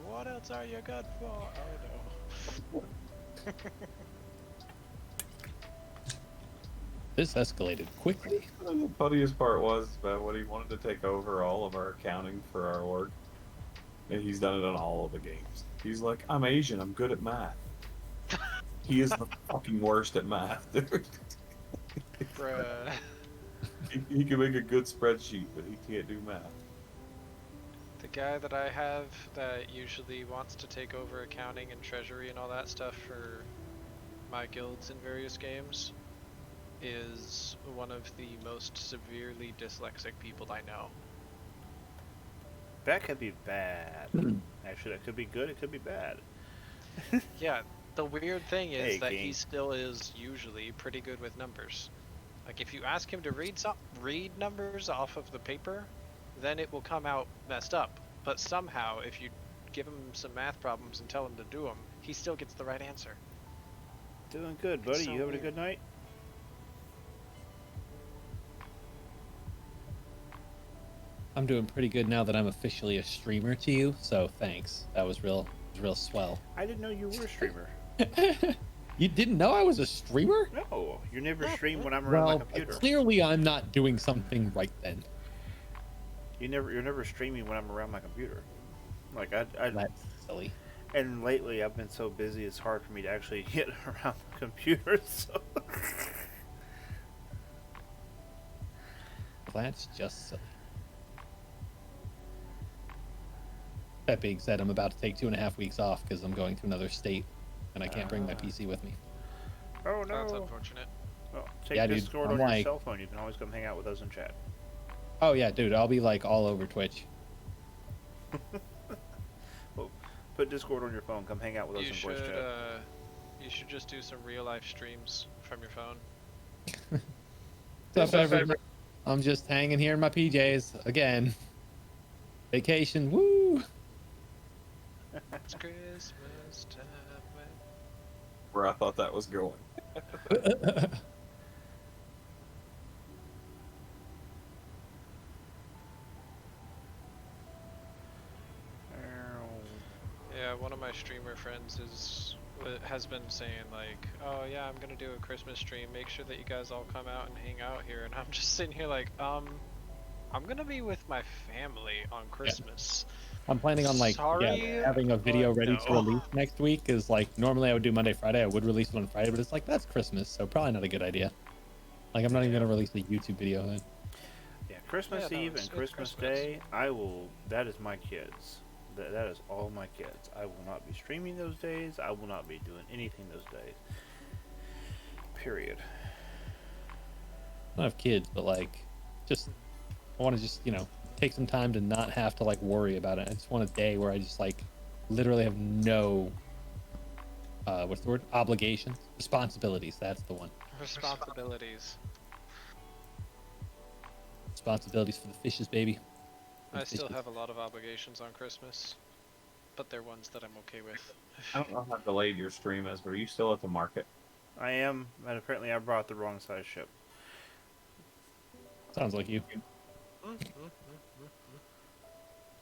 Speaker 6: what else are you good for? Oh no.
Speaker 2: This escalated quickly.
Speaker 7: The funniest part was about when he wanted to take over all of our accounting for our org. And he's done it on all of the games. He's like, I'm Asian, I'm good at math. He is the fucking worst at math, dude.
Speaker 6: Bruh.
Speaker 7: He can make a good spreadsheet, but he can't do math.
Speaker 6: The guy that I have that usually wants to take over accounting and treasury and all that stuff for my guilds in various games is one of the most severely dyslexic people I know.
Speaker 1: That could be bad. Actually, that could be good. It could be bad.
Speaker 6: Yeah, the weird thing is
Speaker 1: Hey,
Speaker 6: that he
Speaker 1: King.
Speaker 6: still is usually pretty good with numbers. Like if you ask him to read numbers off of the paper, then it will come out messed up. But somehow, if you give him some math problems and tell him to do them, he still gets the right answer.
Speaker 1: Doing good, buddy.
Speaker 6: so
Speaker 1: You having a
Speaker 6: weird.
Speaker 1: good night?
Speaker 2: I'm doing pretty good now that I'm officially a streamer to you. So thanks. That was real swell.
Speaker 1: I didn't know you were a streamer.
Speaker 2: You didn't know I was a streamer?
Speaker 1: No, you never stream when I'm around my
Speaker 2: Well,
Speaker 1: computer.
Speaker 2: clearly I'm not doing something right then.
Speaker 1: You're never streaming when I'm around my computer. Like
Speaker 2: That's silly.
Speaker 1: and lately I've been so busy it's hard for me to actually get around the computer. So
Speaker 2: That's just silly. That being said, I'm about to take 2.5 weeks off because I'm going to another state and I can't bring my PC with me.
Speaker 1: oh
Speaker 6: That's
Speaker 1: no.
Speaker 6: unfortunate.
Speaker 1: Well, take
Speaker 2: Yeah, dude,
Speaker 1: Discord
Speaker 2: I'm
Speaker 1: on your
Speaker 2: like-
Speaker 1: cell phone. You can always come hang out with us in chat.
Speaker 2: Oh yeah, dude, I'll be like all over Twitch.
Speaker 1: Put Discord on your phone. Come hang out with us
Speaker 6: You
Speaker 1: in voice
Speaker 6: should
Speaker 1: chat.
Speaker 6: you should just do some real life streams from your phone.
Speaker 2: What's up, everybody? I'm just hanging here in my PJs again. Vacation, woo!
Speaker 6: It's Christmas time.
Speaker 7: Where I thought that was going.
Speaker 6: Yeah, one of my streamer friends has been saying like, oh yeah, I'm gonna do a Christmas stream. Make sure that you guys all come out and hang out here. And I'm just sitting here like, I'm gonna be with my family on Christmas.
Speaker 2: I'm planning on like
Speaker 6: Sorry,
Speaker 2: having a video
Speaker 6: but
Speaker 2: ready to
Speaker 6: no.
Speaker 2: release next week. Is like normally I would do Monday, Friday. I would release it on Friday, but it's like that's Christmas, so probably not a good idea. Like I'm not even gonna release a YouTube video then.
Speaker 1: Yeah, Christmas
Speaker 6: Yeah, no,
Speaker 1: Eve
Speaker 6: it's
Speaker 1: and Christmas
Speaker 6: Christmas.
Speaker 1: Day, I will. That is my kids. That is all my kids. I will not be streaming those days. I will not be doing anything those days. Period.
Speaker 2: I don't have kids, but like, just I want to just take some time to not have to like worry about it. I just want a day where I just like literally have no what's the word? Obligations, responsibilities. That's the one.
Speaker 6: Responsibilities.
Speaker 2: Responsibilities for the fishes, baby. For
Speaker 6: I
Speaker 2: the
Speaker 6: still
Speaker 2: fishes.
Speaker 6: have a lot of obligations on Christmas, but they're ones that I'm okay with.
Speaker 7: I don't know how delayed your stream is, but are you still at the market?
Speaker 1: I am, and apparently I brought the wrong size ship.
Speaker 2: Sounds like you.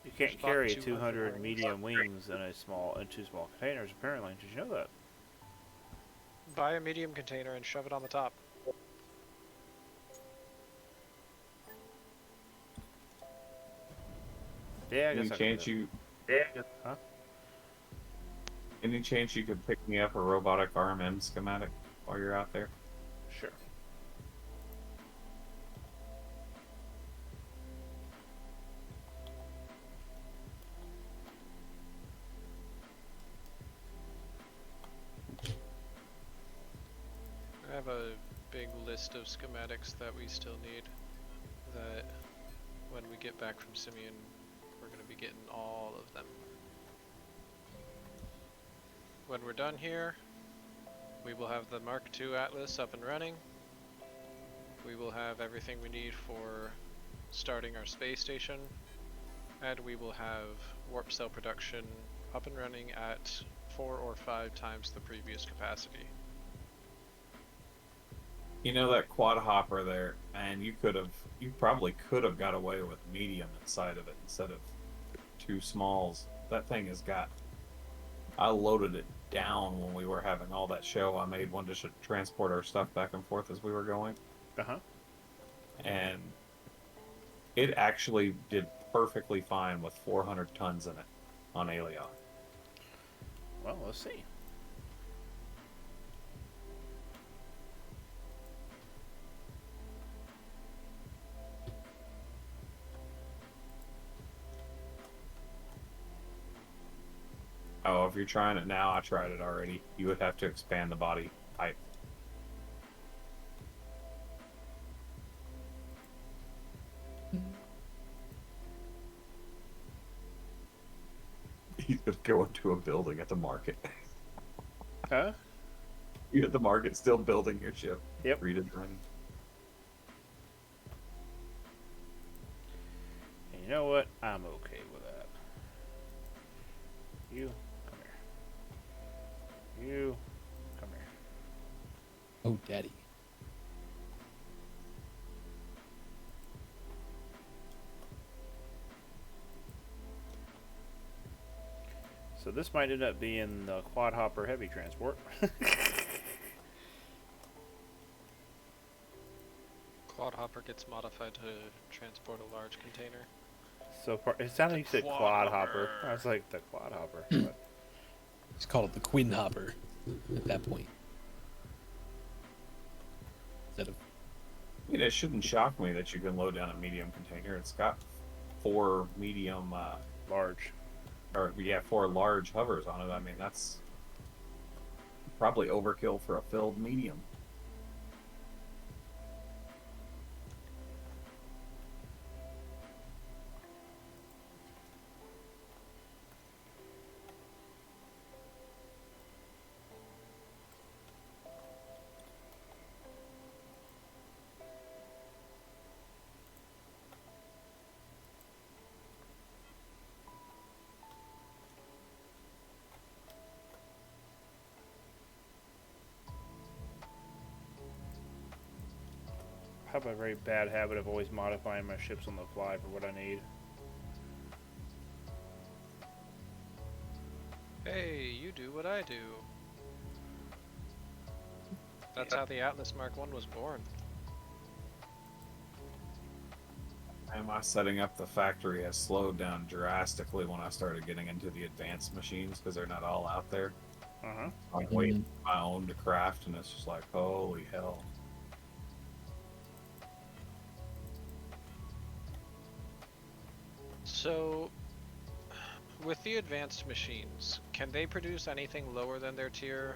Speaker 1: You can't
Speaker 6: Just bought
Speaker 1: carry
Speaker 6: 200
Speaker 1: 200
Speaker 6: wings.
Speaker 1: medium wings in two small containers. Apparently, did you know that?
Speaker 6: Buy a medium container and shove it on the top.
Speaker 1: Yeah, I
Speaker 7: Any
Speaker 1: guess I
Speaker 7: chance
Speaker 1: could.
Speaker 7: you?
Speaker 1: Huh?
Speaker 7: Any chance you could pick me up a robotic RMM schematic while you're out there?
Speaker 1: Sure.
Speaker 6: I have a big list of schematics that we still need. That when we get back from Simeon, we're going to be getting all of them. When we're done here, we will have the Mark II Atlas up and running. We will have everything we need for starting our space station. And we will have warp cell production up and running at 4 or 5 times the previous capacity.
Speaker 7: You know that quad hopper there, and you probably could have got away with medium inside of it instead of 2 smalls. That thing has got. I loaded it down when we were having all that show. I made one to transport our stuff back and forth as we were going, and it actually did perfectly fine with 400 tons in it. on Alien.
Speaker 1: Well, let's see.
Speaker 7: Oh, if you're trying it now, I tried it already. You would have to expand the body height. He's gonna go into a building at the market.
Speaker 1: Huh?
Speaker 7: You at the market still building your ship.
Speaker 1: Yep.
Speaker 7: Redesigning.
Speaker 1: And you know what? I'm okay with that. You, come here. You, come here.
Speaker 2: Oh, daddy.
Speaker 1: So this might end up being the quad hopper heavy transport.
Speaker 6: Quad hopper gets modified to transport a large container.
Speaker 1: So far, it sounded like you said quad hopper. I was like, the quad hopper. But
Speaker 2: Just call it the Queen Hopper at that point. Instead of
Speaker 7: I mean, it shouldn't shock me that you can load down a medium container. It's got 4 medium,
Speaker 1: large.
Speaker 7: or yeah, 4 large hovers on it. I mean, that's probably overkill for a filled medium.
Speaker 1: I have a very bad habit of always modifying my ships on the fly for what I need.
Speaker 6: Hey, you do what I do. That's how the Atlas Mark 1 was born.
Speaker 7: And my setting up the factory has slowed down drastically when I started getting into the advanced machines because they're not all out there.
Speaker 1: Uh-huh.
Speaker 7: I'm waiting for my own to craft, and it's just like, holy hell.
Speaker 6: So, with the advanced machines, can they produce anything lower than their tier?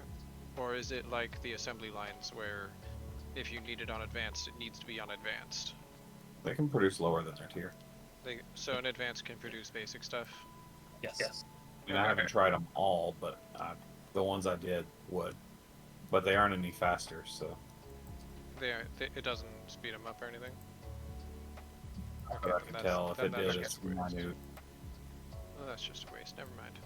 Speaker 6: Or is it like the assembly lines where if you need it on advanced, it needs to be on advanced?
Speaker 7: They can produce lower than their tier.
Speaker 6: So an advanced can produce basic stuff?
Speaker 2: yes.
Speaker 7: I mean, I haven't tried them all, but the ones I did would. But they aren't any faster, so
Speaker 6: It doesn't speed them up or anything?
Speaker 7: but I can tell if it did, it's minute.
Speaker 6: Well, that's just a waste. Never mind.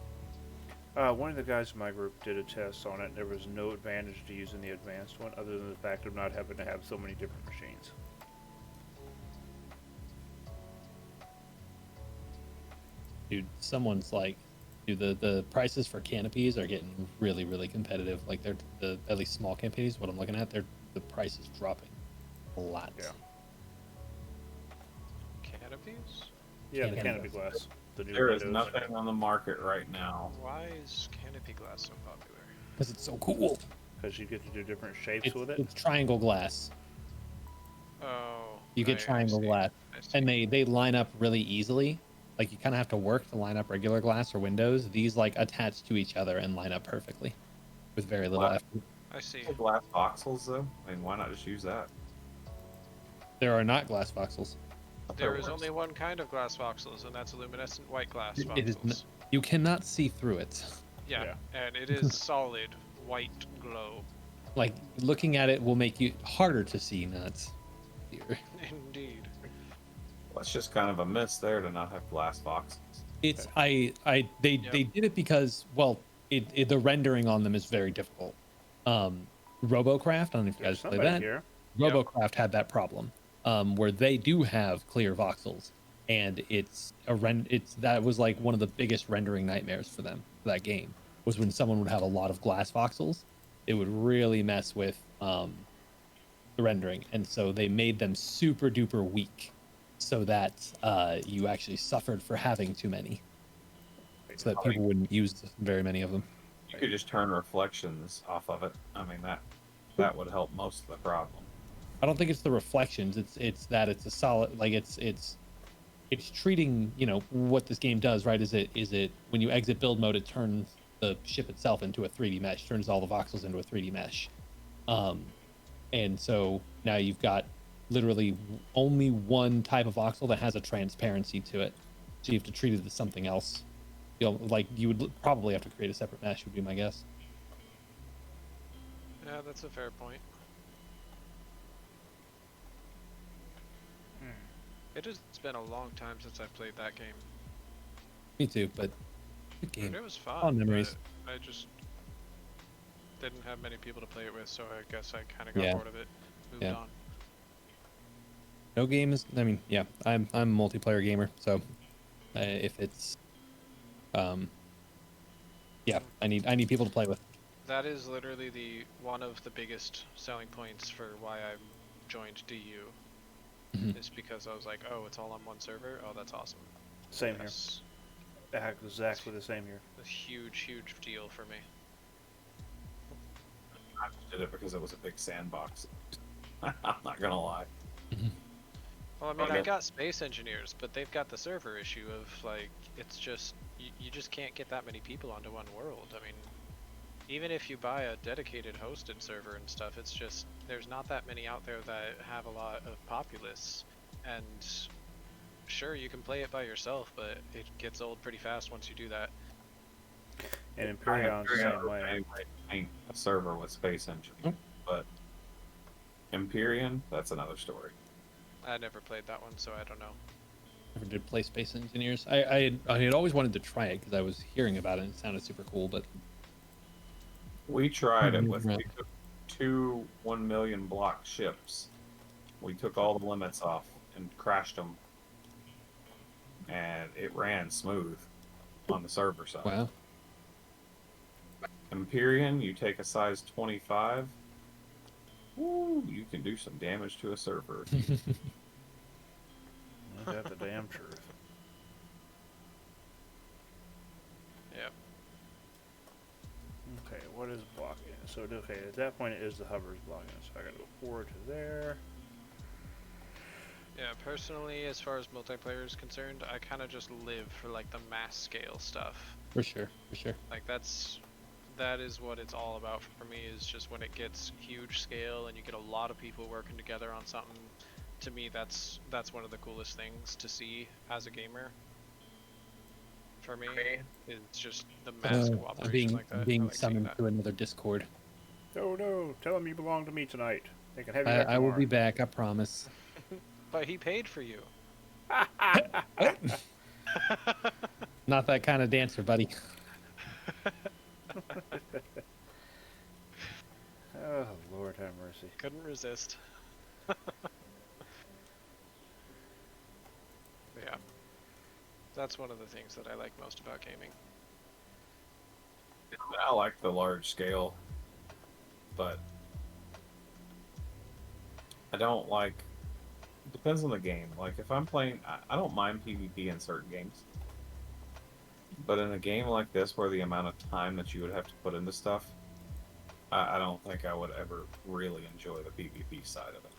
Speaker 1: One of the guys in my group did a test on it, and there was no advantage to using the advanced one other than the fact of not having to have so many different machines.
Speaker 2: Dude, someone's like, dude, the prices for canopies are getting really, really competitive. Like they're at least small canopies. What I'm looking at, the price is dropping a lot.
Speaker 1: Yeah.
Speaker 6: Canopies?
Speaker 1: Yeah, the
Speaker 2: Canopy
Speaker 1: canopy
Speaker 2: glass.
Speaker 1: glass. The new
Speaker 7: There is
Speaker 1: windows.
Speaker 7: nothing on the market right now.
Speaker 6: Why is canopy glass so popular?
Speaker 2: Because it's so cool.
Speaker 1: Because you get to do different shapes with it.
Speaker 2: It's triangle glass.
Speaker 6: Oh.
Speaker 2: You get
Speaker 6: I
Speaker 2: triangle
Speaker 6: see.
Speaker 2: glass,
Speaker 6: I see.
Speaker 2: and they line up really easily. Like you kind of have to work to line up regular glass or windows. These like attach to each other and line up perfectly, with very little
Speaker 7: Wow.
Speaker 2: effort.
Speaker 6: I see.
Speaker 7: Glass voxels, though? I mean, why not just use that?
Speaker 2: There are not glass voxels.
Speaker 6: There is only one kind of glass voxels, and that's luminescent white glass
Speaker 2: It is
Speaker 6: voxels.
Speaker 2: You cannot see through it.
Speaker 6: Yeah, and it is solid white glow.
Speaker 2: Like looking at it will make you harder to see, not clear.
Speaker 6: Indeed.
Speaker 7: Well, it's just kind of a miss there to not have glass voxels.
Speaker 2: It's they did it because the rendering on them is very difficult. Robocraft, I don't know if you
Speaker 1: There's
Speaker 2: guys play
Speaker 1: somebody
Speaker 2: that.
Speaker 1: here.
Speaker 6: Yep.
Speaker 2: Robocraft had that problem, where they do have clear voxels, and that was like one of the biggest rendering nightmares for them for that game, was when someone would have a lot of glass voxels, it would really mess with the rendering, and so they made them super duper weak, so that you actually suffered for having too many. so that
Speaker 7: I
Speaker 2: people
Speaker 7: mean,
Speaker 2: wouldn't use very many of them.
Speaker 7: you could just turn reflections off of it. I mean, that would help most of the problem.
Speaker 2: I don't think it's the reflections. It's that it's a solid, like it's treating, you know, what this game does, right? Is it when you exit build mode, it turns the ship itself into a 3D mesh, turns all the voxels into a 3D mesh. Um, and so now you've got literally only one type of voxel that has a transparency to it. So you have to treat it as something else. You know, like you would probably have to create a separate mesh, would be my guess.
Speaker 6: Yeah, that's a fair point. It has been a long time since I played that game.
Speaker 2: Me too, but good game.
Speaker 6: It was fun.
Speaker 2: Fond memories.
Speaker 6: But I just didn't have many people to play it with, so I guess I kind of got
Speaker 2: Yeah.
Speaker 6: bored of it. Moved
Speaker 2: Yeah.
Speaker 6: on.
Speaker 2: No game is. I mean, yeah, I'm a multiplayer gamer, so if it's, yeah, I need people to play with.
Speaker 6: That is literally one of the biggest selling points for why I joined DU.
Speaker 2: Mhm.
Speaker 6: Is because I was like, oh, it's all on one server. Oh, that's awesome.
Speaker 1: Same
Speaker 6: That's
Speaker 1: here. Exactly the same here.
Speaker 6: a huge deal for me.
Speaker 7: I just did it because it was a big sandbox. I'm not gonna lie.
Speaker 6: Well, I mean,
Speaker 7: Okay.
Speaker 6: I got Space Engineers, but they've got the server issue of like, it's just you just can't get that many people onto one world. I mean, even if you buy a dedicated hosted server and stuff, it's just there's not that many out there that have a lot of populace. And sure, you can play it by yourself, but it gets old pretty fast once you do that.
Speaker 1: And
Speaker 7: I have
Speaker 1: Empyrion's the same way.
Speaker 7: paint a server with Space Engineer, but Empyrean, that's another story.
Speaker 6: I never played that one, so I don't know.
Speaker 2: Never did play Space Engineers. I had always wanted to try it because I was hearing about it and it sounded super cool, but
Speaker 7: We tried it with,
Speaker 2: Right.
Speaker 7: we took 2 1 million block ships. We took all the limits off and crashed them, and it ran smooth on the server side.
Speaker 2: wow.
Speaker 7: Empyrean, you take a size 25, woo, you can do some damage to a server.
Speaker 1: Ain't that the damn truth?
Speaker 6: Yeah.
Speaker 1: Okay, what is blocking? So, okay, at that point it is the hovers blocking it. So I gotta go forward to there.
Speaker 6: Yeah, personally, as far as multiplayer is concerned, I kind of just live for like the mass scale stuff.
Speaker 2: For sure.
Speaker 6: Like that is what it's all about for me, is just when it gets huge scale and you get a lot of people working together on something. To me, that's one of the coolest things to see as a gamer. For me, it's just the mass
Speaker 2: I'm
Speaker 6: cooperation
Speaker 2: being
Speaker 6: like that. I
Speaker 2: being
Speaker 6: like seeing
Speaker 2: summoned
Speaker 6: that.
Speaker 2: to another Discord.
Speaker 1: Oh no, tell them you belong to me tonight. They can have you back
Speaker 2: I will
Speaker 1: tomorrow.
Speaker 2: be back. I promise.
Speaker 6: But he paid for you.
Speaker 2: Not that kind of dancer, buddy.
Speaker 1: Oh, Lord have mercy.
Speaker 6: Couldn't resist. Yeah. That's one of the things that I like most about gaming.
Speaker 7: I like the large scale, but I don't like. Depends on the game. Like if I'm playing, I don't mind PvP in certain games, but in a game like this where the amount of time that you would have to put into stuff, I don't think I would ever really enjoy the PvP side of it.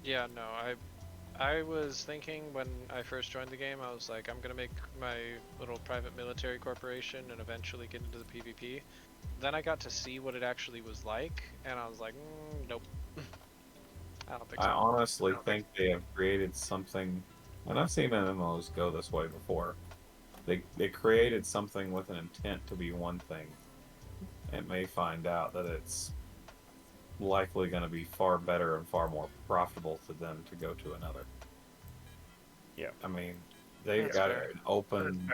Speaker 6: Yeah, no, I was thinking when I first joined the game, I was like, I'm gonna make my little private military corporation and eventually get into the PvP. Then I got to see what it actually was like, and I was like, nope. I don't think so.
Speaker 7: I honestly think they have created something, and I've seen MMOs go this way before. They created something with an intent to be one thing, and may find out that it's likely going to be far better and far more profitable to them to go to another.
Speaker 1: Yeah.
Speaker 7: I mean, they've
Speaker 6: That's
Speaker 7: got
Speaker 6: fair.
Speaker 7: an open,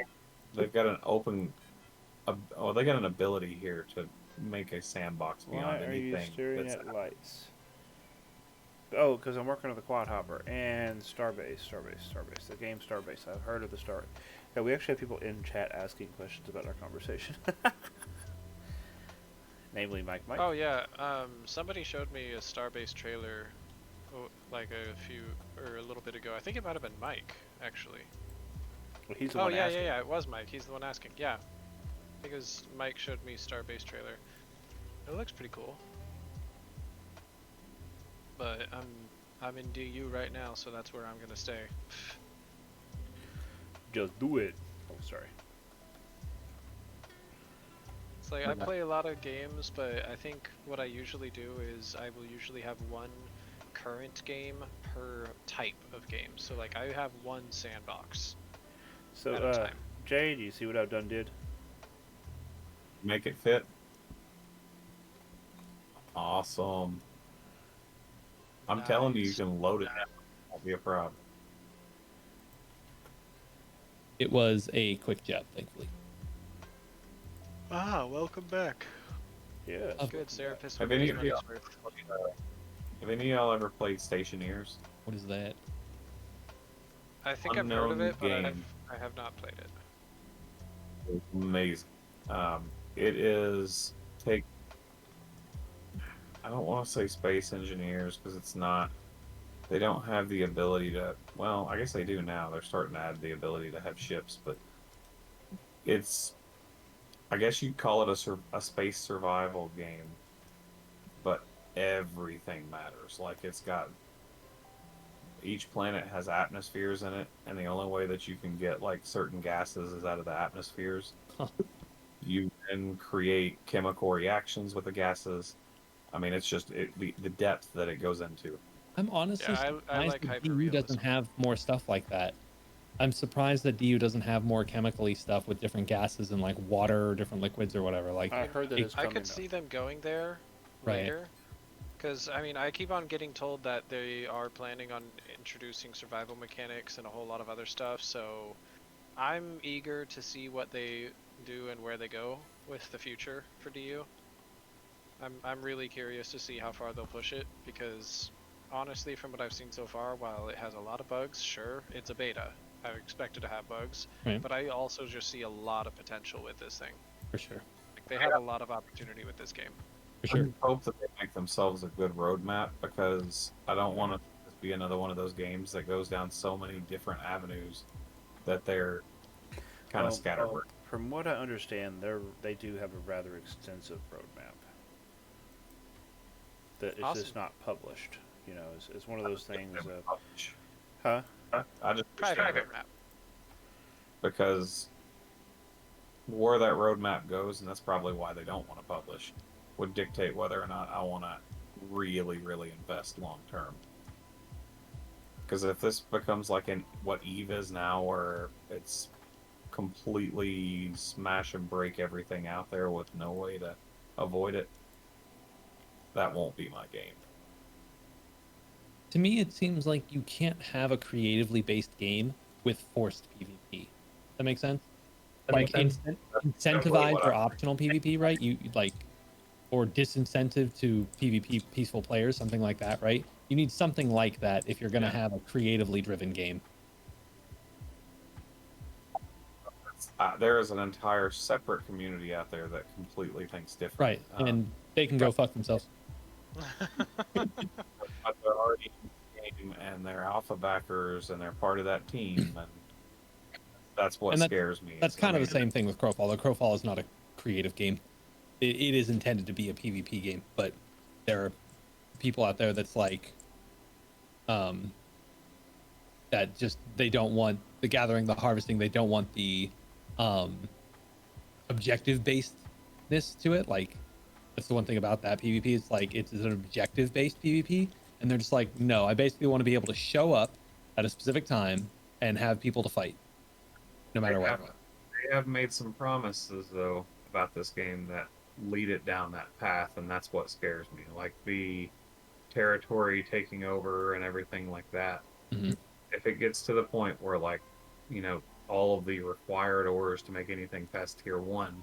Speaker 7: they've got an open, oh, they got an ability here to make a sandbox
Speaker 1: Why
Speaker 7: beyond
Speaker 1: are you
Speaker 7: anything.
Speaker 1: staring
Speaker 7: that's
Speaker 1: at lights? Oh, because I'm working on the quadhopper and Starbase. The game Starbase. I've heard of the Star. Yeah, we actually have people in chat asking questions about our conversation. Namely, Mike.
Speaker 6: Oh yeah, somebody showed me a Starbase trailer, like a little bit ago. I think it might have been Mike, actually.
Speaker 1: Well, he's the
Speaker 6: Oh
Speaker 1: one
Speaker 6: yeah,
Speaker 1: asking.
Speaker 6: yeah, yeah. It was Mike. He's the one asking. Yeah, because Mike showed me Starbase trailer. It looks pretty cool. But I'm in DU right now, so that's where I'm gonna stay.
Speaker 1: Just do it. Oh, sorry.
Speaker 6: It's like I play a lot of games, but I think what I usually do is I will usually have one current game per type of game. So like I have one sandbox
Speaker 1: So,
Speaker 6: at a time.
Speaker 1: Jay, do you see what I've done did?
Speaker 7: Make it fit. Awesome. I'm telling you, you
Speaker 6: Nice.
Speaker 7: can load it. Won't be a problem.
Speaker 2: It was a quick job, thankfully.
Speaker 6: Ah, welcome back.
Speaker 1: Yeah.
Speaker 6: Good, Serapis.
Speaker 7: Have any of y'all ever played Stationeers?
Speaker 2: What is that?
Speaker 6: I think I've heard of
Speaker 7: Unknown
Speaker 6: it, but
Speaker 7: game.
Speaker 6: I have not played it.
Speaker 7: It's amazing. It is take. I don't want to say space engineers because it's not. They don't have the ability to. Well, I guess they do now. They're starting to add the ability to have ships, but it's. I guess you'd call it a space survival game, but everything matters. Like it's got. Each planet has atmospheres in it, and the only way that you can get like certain gases is out of the atmospheres.
Speaker 2: Huh.
Speaker 7: You then create chemical reactions with the gases. I mean, it's just the depth that it goes into.
Speaker 2: I'm honestly
Speaker 6: Yeah, I
Speaker 2: surprised
Speaker 6: like
Speaker 2: that DU
Speaker 6: hyper-realism.
Speaker 2: doesn't have more stuff like that. I'm surprised that DU doesn't have more chemically stuff with different gases and like water or different liquids or whatever. Like,
Speaker 1: I heard that
Speaker 2: it-
Speaker 1: it's
Speaker 6: I
Speaker 1: coming.
Speaker 6: could
Speaker 1: though.
Speaker 6: see them going there
Speaker 2: Right.
Speaker 6: later. Because, I mean, I keep on getting told that they are planning on introducing survival mechanics and a whole lot of other stuff, so I'm eager to see what they do and where they go with the future for DU. I'm really curious to see how far they'll push it, because honestly, from what I've seen so far, while it has a lot of bugs, sure, it's a beta. I expect it to have bugs,
Speaker 2: Right.
Speaker 6: but I also just see a lot of potential with this thing.
Speaker 2: for sure,
Speaker 6: Like, they have a lot of opportunity with this game.
Speaker 2: for sure.
Speaker 7: I hope that they make themselves a good roadmap because I don't want to just be another one of those games that goes down so many different avenues that they're kind of scatterbrained.
Speaker 1: From what I understand, they do have a rather extensive roadmap. That it's
Speaker 6: Awesome.
Speaker 1: just not published. You know, it's one of those things.
Speaker 7: Publish.
Speaker 1: Huh?
Speaker 7: I just
Speaker 6: Private
Speaker 7: respect it
Speaker 6: roadmap.
Speaker 7: because where that roadmap goes, and that's probably why they don't want to publish, would dictate whether or not I want to really, really invest long term. Because if this becomes like what Eve is now, where it's completely smash and break everything out there with no way to avoid it, that won't be my game.
Speaker 2: To me, it seems like you can't have a creatively based game with forced PvP. That makes sense? Like incentivized
Speaker 7: what
Speaker 2: or
Speaker 7: I-
Speaker 2: optional PvP, right? You like, or disincentive to PvP peaceful players, something like that, right? You need something like that if you're going to have a creatively driven game.
Speaker 7: There is an entire separate community out there that completely thinks different.
Speaker 2: Right. And they can go fuck themselves.
Speaker 7: But they're already in the game and they're alpha backers and they're part of that team, and that's what
Speaker 2: And
Speaker 7: scares me.
Speaker 2: That's
Speaker 7: is,
Speaker 2: kind
Speaker 7: I
Speaker 2: of the
Speaker 7: mean,
Speaker 2: same thing with Crowfall. The Crowfall is not a creative game. It is intended to be a PvP game, but there are people out there that's like, that just, they don't want the gathering, the harvesting. They don't want the objective basedness to it. Like, that's the one thing about that PvP. It's like, it's an objective based PvP. And they're just like, no, I basically want to be able to show up at a specific time and have people to fight, no matter what.
Speaker 7: They have made some promises though about this game that lead it down that path, and that's what scares me. Like the territory taking over and everything like that.
Speaker 2: Mhm.
Speaker 7: If it gets to the point where, like, you know, all of the required orders to make anything past tier 1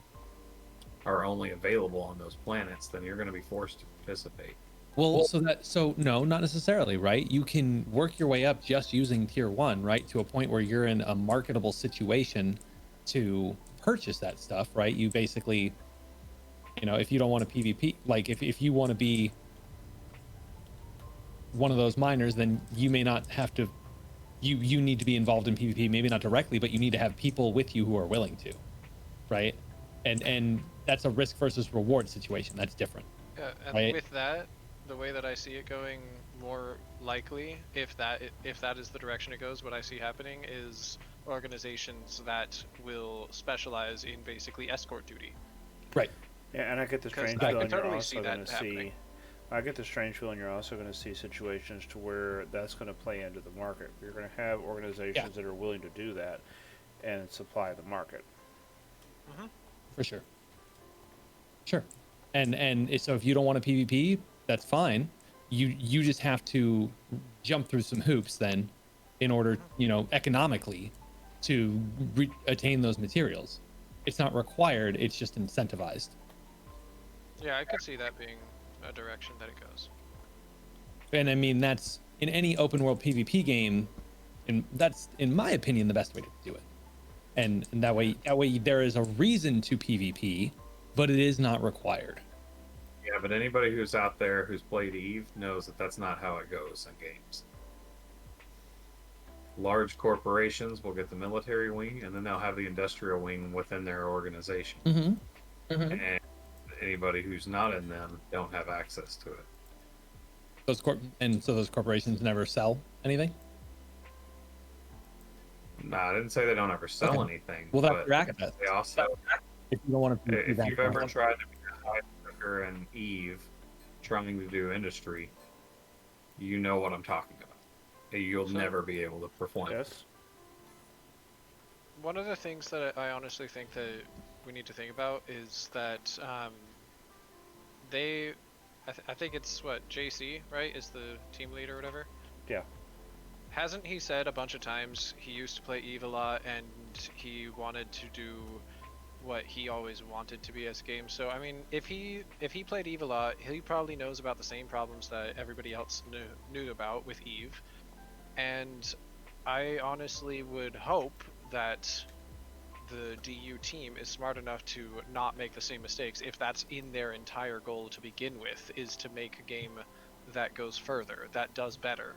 Speaker 7: are only available on those planets, then you're going to be forced to participate.
Speaker 2: Well, so no, not necessarily, right? You can work your way up just using tier 1, right? To a point where you're in a marketable situation to purchase that stuff, right? You basically, you know, if you don't want to PvP, like if you want to be one of those miners, then you may not have to you need to be involved in PvP, maybe not directly, but you need to have people with you who are willing to, right? And that's a risk versus reward situation. That's different.
Speaker 6: Yeah, and
Speaker 2: Right.
Speaker 6: with that, the way that I see it going more likely, if that is the direction it goes, what I see happening is organizations that will specialize in basically escort duty.
Speaker 2: Right.
Speaker 1: Yeah, and I get the
Speaker 6: 'Cause
Speaker 1: strange
Speaker 6: I
Speaker 1: feeling
Speaker 6: can
Speaker 1: you're
Speaker 6: totally see
Speaker 1: also going
Speaker 6: that
Speaker 1: to
Speaker 6: happening.
Speaker 1: see. I get the strange feeling you're also going to see situations to where that's going to play into the market. You're going to have organizations that are willing to do that and supply the market.
Speaker 2: For sure. Sure. And so if you don't want a PvP, that's fine. You just have to jump through some hoops then in order, economically to attain those materials. It's not required, it's just incentivized.
Speaker 6: Yeah, I could see that being a direction that it goes.
Speaker 2: And I mean, that's in any open world PvP game, and that's, in my opinion, the best way to do it. And that way there is a reason to PvP, but it is not required.
Speaker 7: Yeah, but anybody who's out there who's played Eve knows that that's not how it goes in games. Large corporations will get the military wing, and then they'll have the industrial wing within their organization. And anybody who's not in them don't have access to it.
Speaker 2: So those corporations never sell anything.
Speaker 7: Nah, I didn't say they don't ever sell anything.
Speaker 2: Well, that's
Speaker 7: but
Speaker 2: your access.
Speaker 7: they also,
Speaker 2: If you don't want to,
Speaker 7: if you've ever tried to be a high cooker in Eve, trying to do industry, you know what I'm talking about. You'll never be able to perform.
Speaker 1: Yes.
Speaker 6: One of the things that I honestly think that we need to think about is that I think it's what, JC, right, is the team leader or whatever?
Speaker 1: Yeah.
Speaker 6: Hasn't he said a bunch of times he used to play Eve a lot and he wanted to do what he always wanted to be as a game? So I mean, if he played Eve a lot, he probably knows about the same problems that everybody else knew about with Eve. And I honestly would hope that the DU team is smart enough to not make the same mistakes, if that's in their entire goal to begin with, is to make a game that goes further, that does better.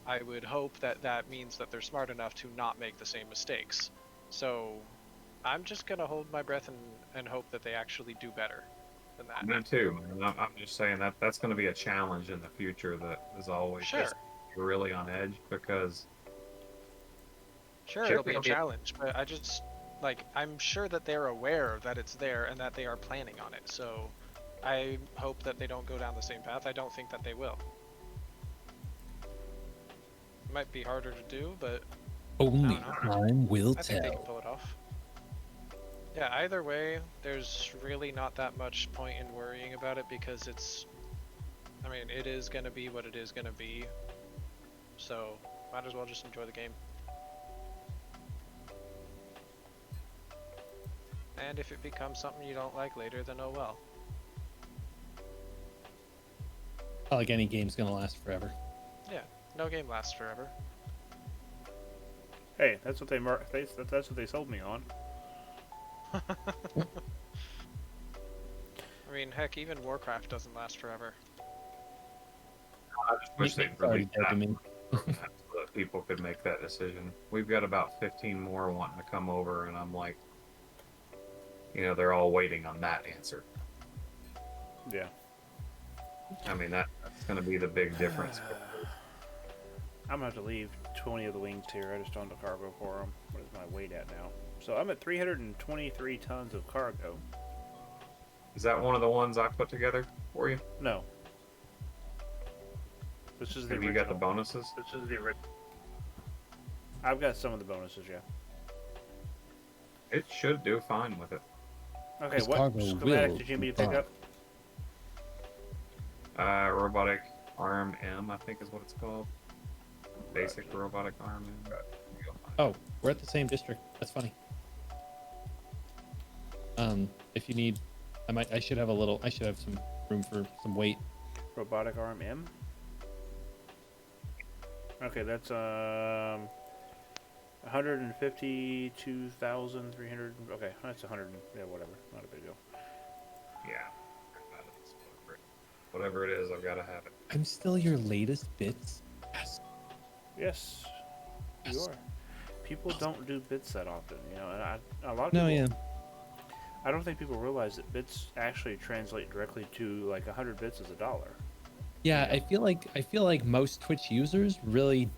Speaker 6: I would hope that that means that they're smart enough to not make the same mistakes. So I'm just going to hold my breath and hope that they actually do better than that.
Speaker 7: Me too. I'm just saying that that's going to be a challenge in the future that is always
Speaker 6: Sure.
Speaker 7: really on edge, because
Speaker 6: Sure, it'll be a challenge, but I just, I'm sure that they're aware that it's there and that they are planning on it. So I hope that they don't go down the same path. I don't think that they will. It might be harder to do, but
Speaker 2: only
Speaker 6: I don't know.
Speaker 2: time will
Speaker 6: I think they can
Speaker 2: tell.
Speaker 6: pull it off. Yeah, either way, there's really not that much point in worrying about it, because it is going to be what it is going to be. So might as well just enjoy the game. And if it becomes something you don't like later, then oh well.
Speaker 2: Not like any game's gonna last forever.
Speaker 6: Yeah, no game lasts forever.
Speaker 1: Hey, that's what that's what they sold me on.
Speaker 6: I mean, heck, even Warcraft doesn't last forever.
Speaker 7: I just wish they'd release that
Speaker 2: Sorry,
Speaker 7: so that people could make that decision. We've got about 15 more wanting to come over, and I'm like, they're all waiting on that answer.
Speaker 1: Yeah.
Speaker 7: I mean, that's going to be the big difference.
Speaker 1: I'm going to have to leave 20 of the wings here. I just don't have the cargo for them. What is my weight at now? So I'm at 323 tons of cargo.
Speaker 7: Is that one of the ones I put together for you?
Speaker 1: No. This is the
Speaker 7: Have
Speaker 1: original.
Speaker 7: you got the bonuses?
Speaker 1: This is the original. I've got some of the bonuses, yeah.
Speaker 7: It should do fine with it.
Speaker 1: Okay,
Speaker 2: This
Speaker 1: what
Speaker 2: cargo
Speaker 1: schematic
Speaker 2: will
Speaker 1: did you need me to
Speaker 2: be
Speaker 1: pick up?
Speaker 7: Robotic arm M, I think is what it's called. Basic robotic arm M. You'll find it.
Speaker 2: Oh, we're at the same district. That's funny. If you need, I should have some room for some weight.
Speaker 1: Robotic arm M? Okay, that's 152,300. Okay, that's 100. Yeah, whatever. Not a big deal.
Speaker 7: Yeah. Whatever it is, I've got to have it.
Speaker 2: I'm still your latest bits. Yes.
Speaker 1: Yes. You are. People don't do bits that often, you know, and a lot of
Speaker 2: No,
Speaker 1: people.
Speaker 2: yeah.
Speaker 1: I don't think people realize that bits actually translate directly to like 100 bits is a dollar.
Speaker 2: Yeah,
Speaker 1: Yeah.
Speaker 2: I feel like most Twitch users really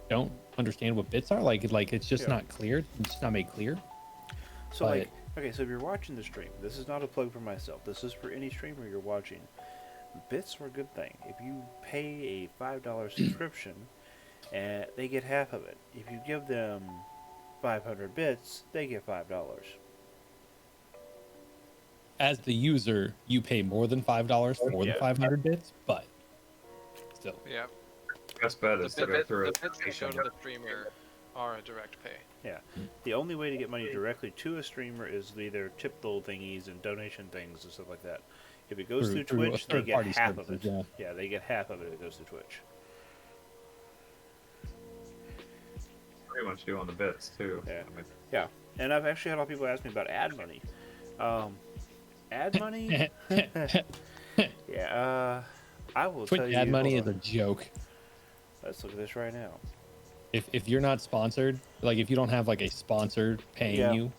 Speaker 2: don't understand what bits are. Like it's just
Speaker 1: Yeah.
Speaker 2: not clear. It's just not made clear.
Speaker 1: So
Speaker 2: But
Speaker 1: like, okay, so if you're watching the stream, this is not a plug for myself. This is for any streamer you're watching. Bits are a good thing. If you pay a $5 subscription, they get half of it. If you give them 500 bits, they get $5.
Speaker 2: as the user, you pay more than $5 for the
Speaker 1: Yeah.
Speaker 2: 500 bits, but still.
Speaker 6: Yeah.
Speaker 7: Best bet
Speaker 6: The,
Speaker 7: is to go through
Speaker 6: the
Speaker 7: a
Speaker 6: bits that go
Speaker 7: station.
Speaker 6: to the streamer are a direct pay.
Speaker 1: Yeah. The only way to get money directly to a streamer is either tip little thingies and donation things and stuff like that. If it goes through
Speaker 2: Through
Speaker 1: Twitch, they get
Speaker 2: third-party
Speaker 1: half of it.
Speaker 2: services, yeah.
Speaker 1: Yeah, they get half of it if it goes to Twitch.
Speaker 7: Pretty much do on the bits too.
Speaker 1: Yeah.
Speaker 7: I mean,
Speaker 1: Yeah. And I've actually had a lot of people ask me about ad money. Ad money? Yeah, I will tell
Speaker 2: Twitch
Speaker 1: you.
Speaker 2: ad money
Speaker 1: hold
Speaker 2: is a
Speaker 1: on.
Speaker 2: joke.
Speaker 1: Let's look at this right now.
Speaker 2: If you're not sponsored, like if you don't have like a sponsor paying
Speaker 1: Yeah.
Speaker 2: you,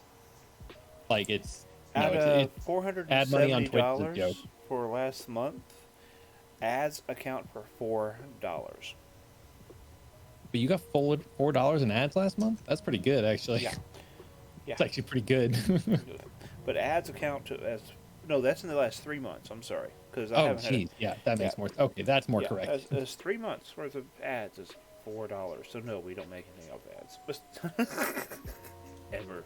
Speaker 2: like it's no,
Speaker 1: At
Speaker 2: it's ad money on Twitch is a
Speaker 1: $470
Speaker 2: joke.
Speaker 1: for last month, ads account for $4.
Speaker 2: But you got $4 in ads last month. That's pretty good, actually.
Speaker 1: Yeah. Yeah.
Speaker 2: It's actually pretty good.
Speaker 1: But ads account to as no, that's in the last 3 months. I'm sorry, because I
Speaker 2: Oh,
Speaker 1: haven't had
Speaker 2: geez.
Speaker 1: it.
Speaker 2: Yeah, that makes
Speaker 1: Yeah.
Speaker 2: more. Okay, that's more
Speaker 1: Yeah,
Speaker 2: correct.
Speaker 1: as 3 months worth of ads is $4. So no, we don't make anything off ads. But ever.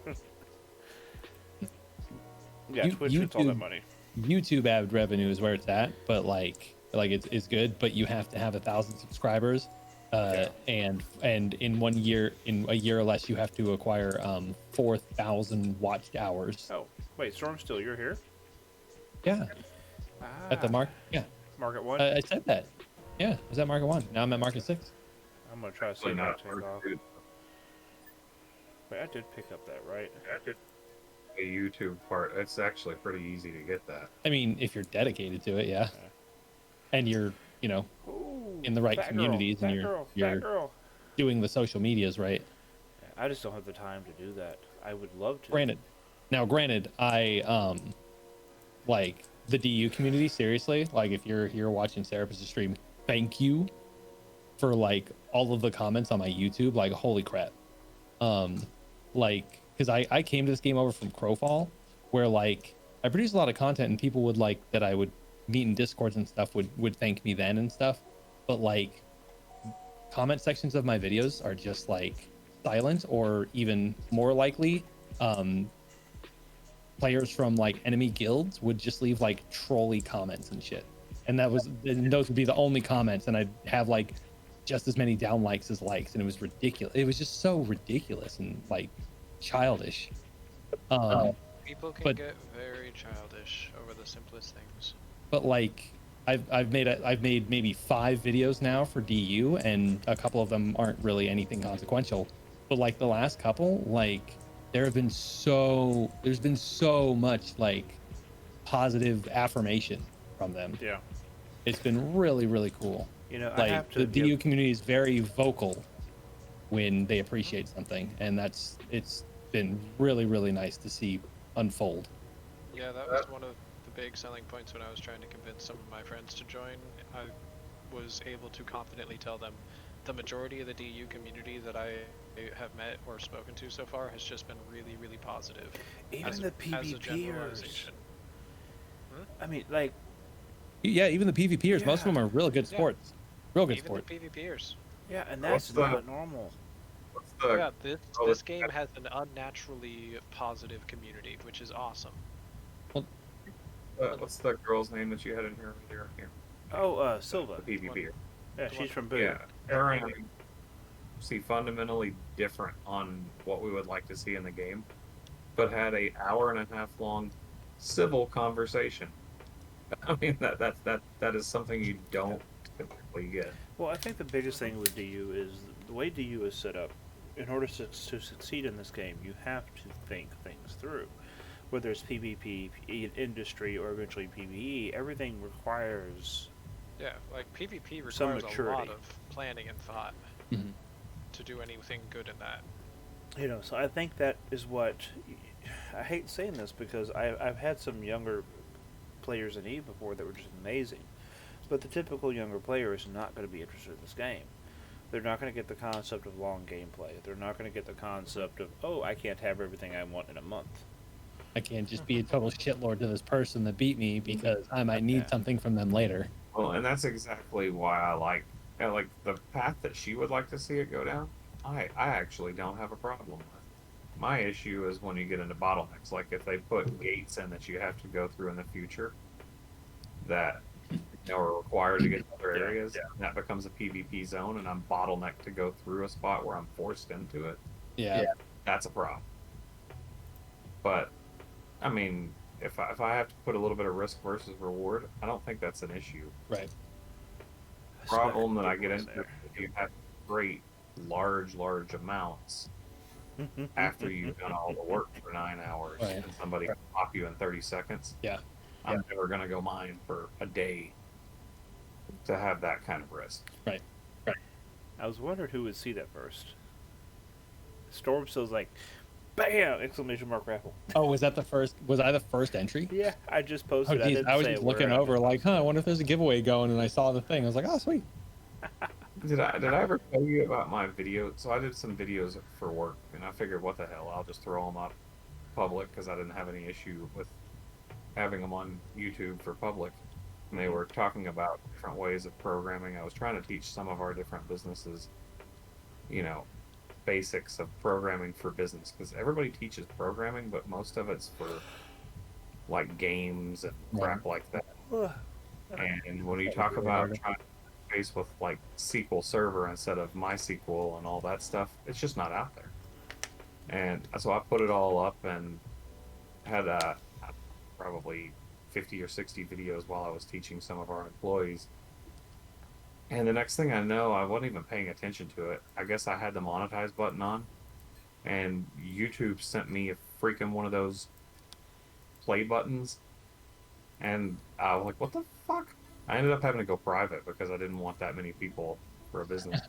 Speaker 1: Yeah, Twitch gets all that money.
Speaker 2: YouTube ad revenue is where it's at, but like it's good, but you have to have 1,000 subscribers, and in a year or less, you have to acquire 4,000 watched hours.
Speaker 1: Oh, wait, Stormstill, you're here?
Speaker 2: Yeah, at the mark. Yeah,
Speaker 1: Market 1?
Speaker 2: I said that. Yeah, I was at market 1. Now I'm at market 6.
Speaker 1: I'm going to try to see
Speaker 7: really
Speaker 1: if I
Speaker 7: not
Speaker 1: take off.
Speaker 7: good.
Speaker 1: Wait, I did pick up that, right?
Speaker 7: The YouTube part, it's actually pretty easy to get that.
Speaker 2: I mean, if you're dedicated to it, yeah, and you're
Speaker 1: Ooh,
Speaker 2: in the right
Speaker 1: fat
Speaker 2: communities
Speaker 1: girl,
Speaker 2: and
Speaker 1: fat girl.
Speaker 2: doing the social medias right.
Speaker 1: I just don't have the time to do that. I would love to.
Speaker 2: Granted, I like the DU community, seriously. Like if you're here watching Serapis' stream, thank you for like all of the comments on my YouTube. Like holy crap. Like because I came to this game over from Crowfall, where like I produced a lot of content and people would like that I would meet in Discords and stuff would thank me then and stuff. But like comment sections of my videos are just like silent, or even more likely players from like enemy guilds would just leave like trolly comments and shit, and those would be the only comments, and I'd have like just as many down likes as likes, and it was ridiculous. It was just so ridiculous and like childish.
Speaker 6: People can
Speaker 2: but-
Speaker 6: get very childish over the simplest things.
Speaker 2: But like I've made maybe 5 videos now for DU, and a couple of them aren't really anything consequential, but like the last couple, like there's been so much like positive affirmation from them.
Speaker 1: Yeah.
Speaker 2: It's been really, really cool.
Speaker 1: You know, I
Speaker 2: Like
Speaker 1: have to
Speaker 2: the DU
Speaker 1: give,
Speaker 2: community is very vocal when they appreciate something, and it's been really, really nice to see unfold.
Speaker 6: Yeah, that was one of the big selling points when I was trying to convince some of my friends to join. I was able to confidently tell them the majority of the DU community that I have met or spoken to so far has just been really, really positive.
Speaker 1: even
Speaker 6: as
Speaker 1: the
Speaker 6: a, as a
Speaker 1: PvPers.
Speaker 6: generalization.
Speaker 1: I mean, like,
Speaker 2: Yeah, even the PvPers, most of
Speaker 1: Yeah.
Speaker 2: them are real good
Speaker 6: Yeah.
Speaker 2: sports. Real good
Speaker 6: Even
Speaker 2: sports.
Speaker 6: the PvPers.
Speaker 1: yeah, and
Speaker 7: What's
Speaker 1: that's
Speaker 7: the-
Speaker 1: not normal.
Speaker 7: What's the
Speaker 6: Yeah, this
Speaker 7: oh,
Speaker 6: this
Speaker 7: it's-
Speaker 6: game has an unnaturally positive community, which is awesome.
Speaker 7: what's the girl's name that you had in here?
Speaker 1: Oh, Silva.
Speaker 7: The PvP.
Speaker 1: Yeah, she's from Boo.
Speaker 7: Yeah, Aaron and I see fundamentally different on what we would like to see in the game, but had a hour and a half long civil conversation. I mean that is something you don't typically get.
Speaker 1: Well, I think the biggest thing with DU is the way DU is set up. In order to succeed in this game, you have to think things through. Whether it's PvP, industry, or eventually PvE, everything requires
Speaker 6: Yeah, like PvP
Speaker 1: Some
Speaker 6: requires a lot
Speaker 1: maturity.
Speaker 6: of planning and thought.
Speaker 2: Mhm.
Speaker 6: to do anything good in that.
Speaker 1: You know, so I think that is what I hate saying this because I've had some younger players in Eve before that were just amazing, but the typical younger player is not going to be interested in this game. They're not going to get the concept of long gameplay. They're not going to get the concept of, oh, I can't have everything I want in a month.
Speaker 2: I can't just be a total shitlord to this person that beat me because I might need something from them later.
Speaker 7: Well, and that's exactly why I like the path that she would like to see it go down. I actually don't have a problem with. My issue is when you get into bottlenecks, like if they put gates in that you have to go through in the future that are required to get to other areas, that becomes a PvP zone, and I'm bottlenecked to go through a spot where I'm forced into it.
Speaker 2: Yeah.
Speaker 7: That's a problem. But I mean, if I have to put a little bit of risk versus reward, I don't think that's an issue.
Speaker 2: Right.
Speaker 7: Problem that I get into is if you have great large amounts after you've done all the work for 9 hours
Speaker 2: Right.
Speaker 7: and somebody can pop you in 30 seconds.
Speaker 2: Yeah.
Speaker 7: I'm never going to go mine for a day to have that kind of risk.
Speaker 2: Right.
Speaker 1: I was wondering who would see that first. Stormstill's like, bam! Exclamation mark raffle.
Speaker 2: Oh, was that the first? Was I the first entry?
Speaker 1: Yeah, I just
Speaker 2: Oh,
Speaker 1: posted.
Speaker 2: geez,
Speaker 1: didn't
Speaker 2: I was
Speaker 1: say
Speaker 2: just
Speaker 1: where
Speaker 2: looking
Speaker 1: I
Speaker 2: over,
Speaker 1: just
Speaker 2: like,
Speaker 1: posted
Speaker 2: I
Speaker 1: it.
Speaker 2: wonder if there's a giveaway going, and I saw the thing. I was like, oh, sweet.
Speaker 7: Did I ever tell you about my video? So I did some videos for work, and I figured, what the hell, I'll just throw them up public because I didn't have any issue with having them on YouTube for public. And they were talking about different ways of programming. I was trying to teach some of our different businesses, you know, basics of programming for business, because everybody teaches programming, but most of it's for like games and crap like that. And when you talk about trying to face with like SQL Server instead of MySQL and all that stuff, it's just not out there. And so I put it all up and had probably 50 or 60 videos while I was teaching some of our employees. And the next thing I know, I wasn't even paying attention to it. I guess I had the monetize button on, and YouTube sent me a freaking one of those play buttons. And I was like, what the fuck? I ended up having to go private because I didn't want that many people for a business.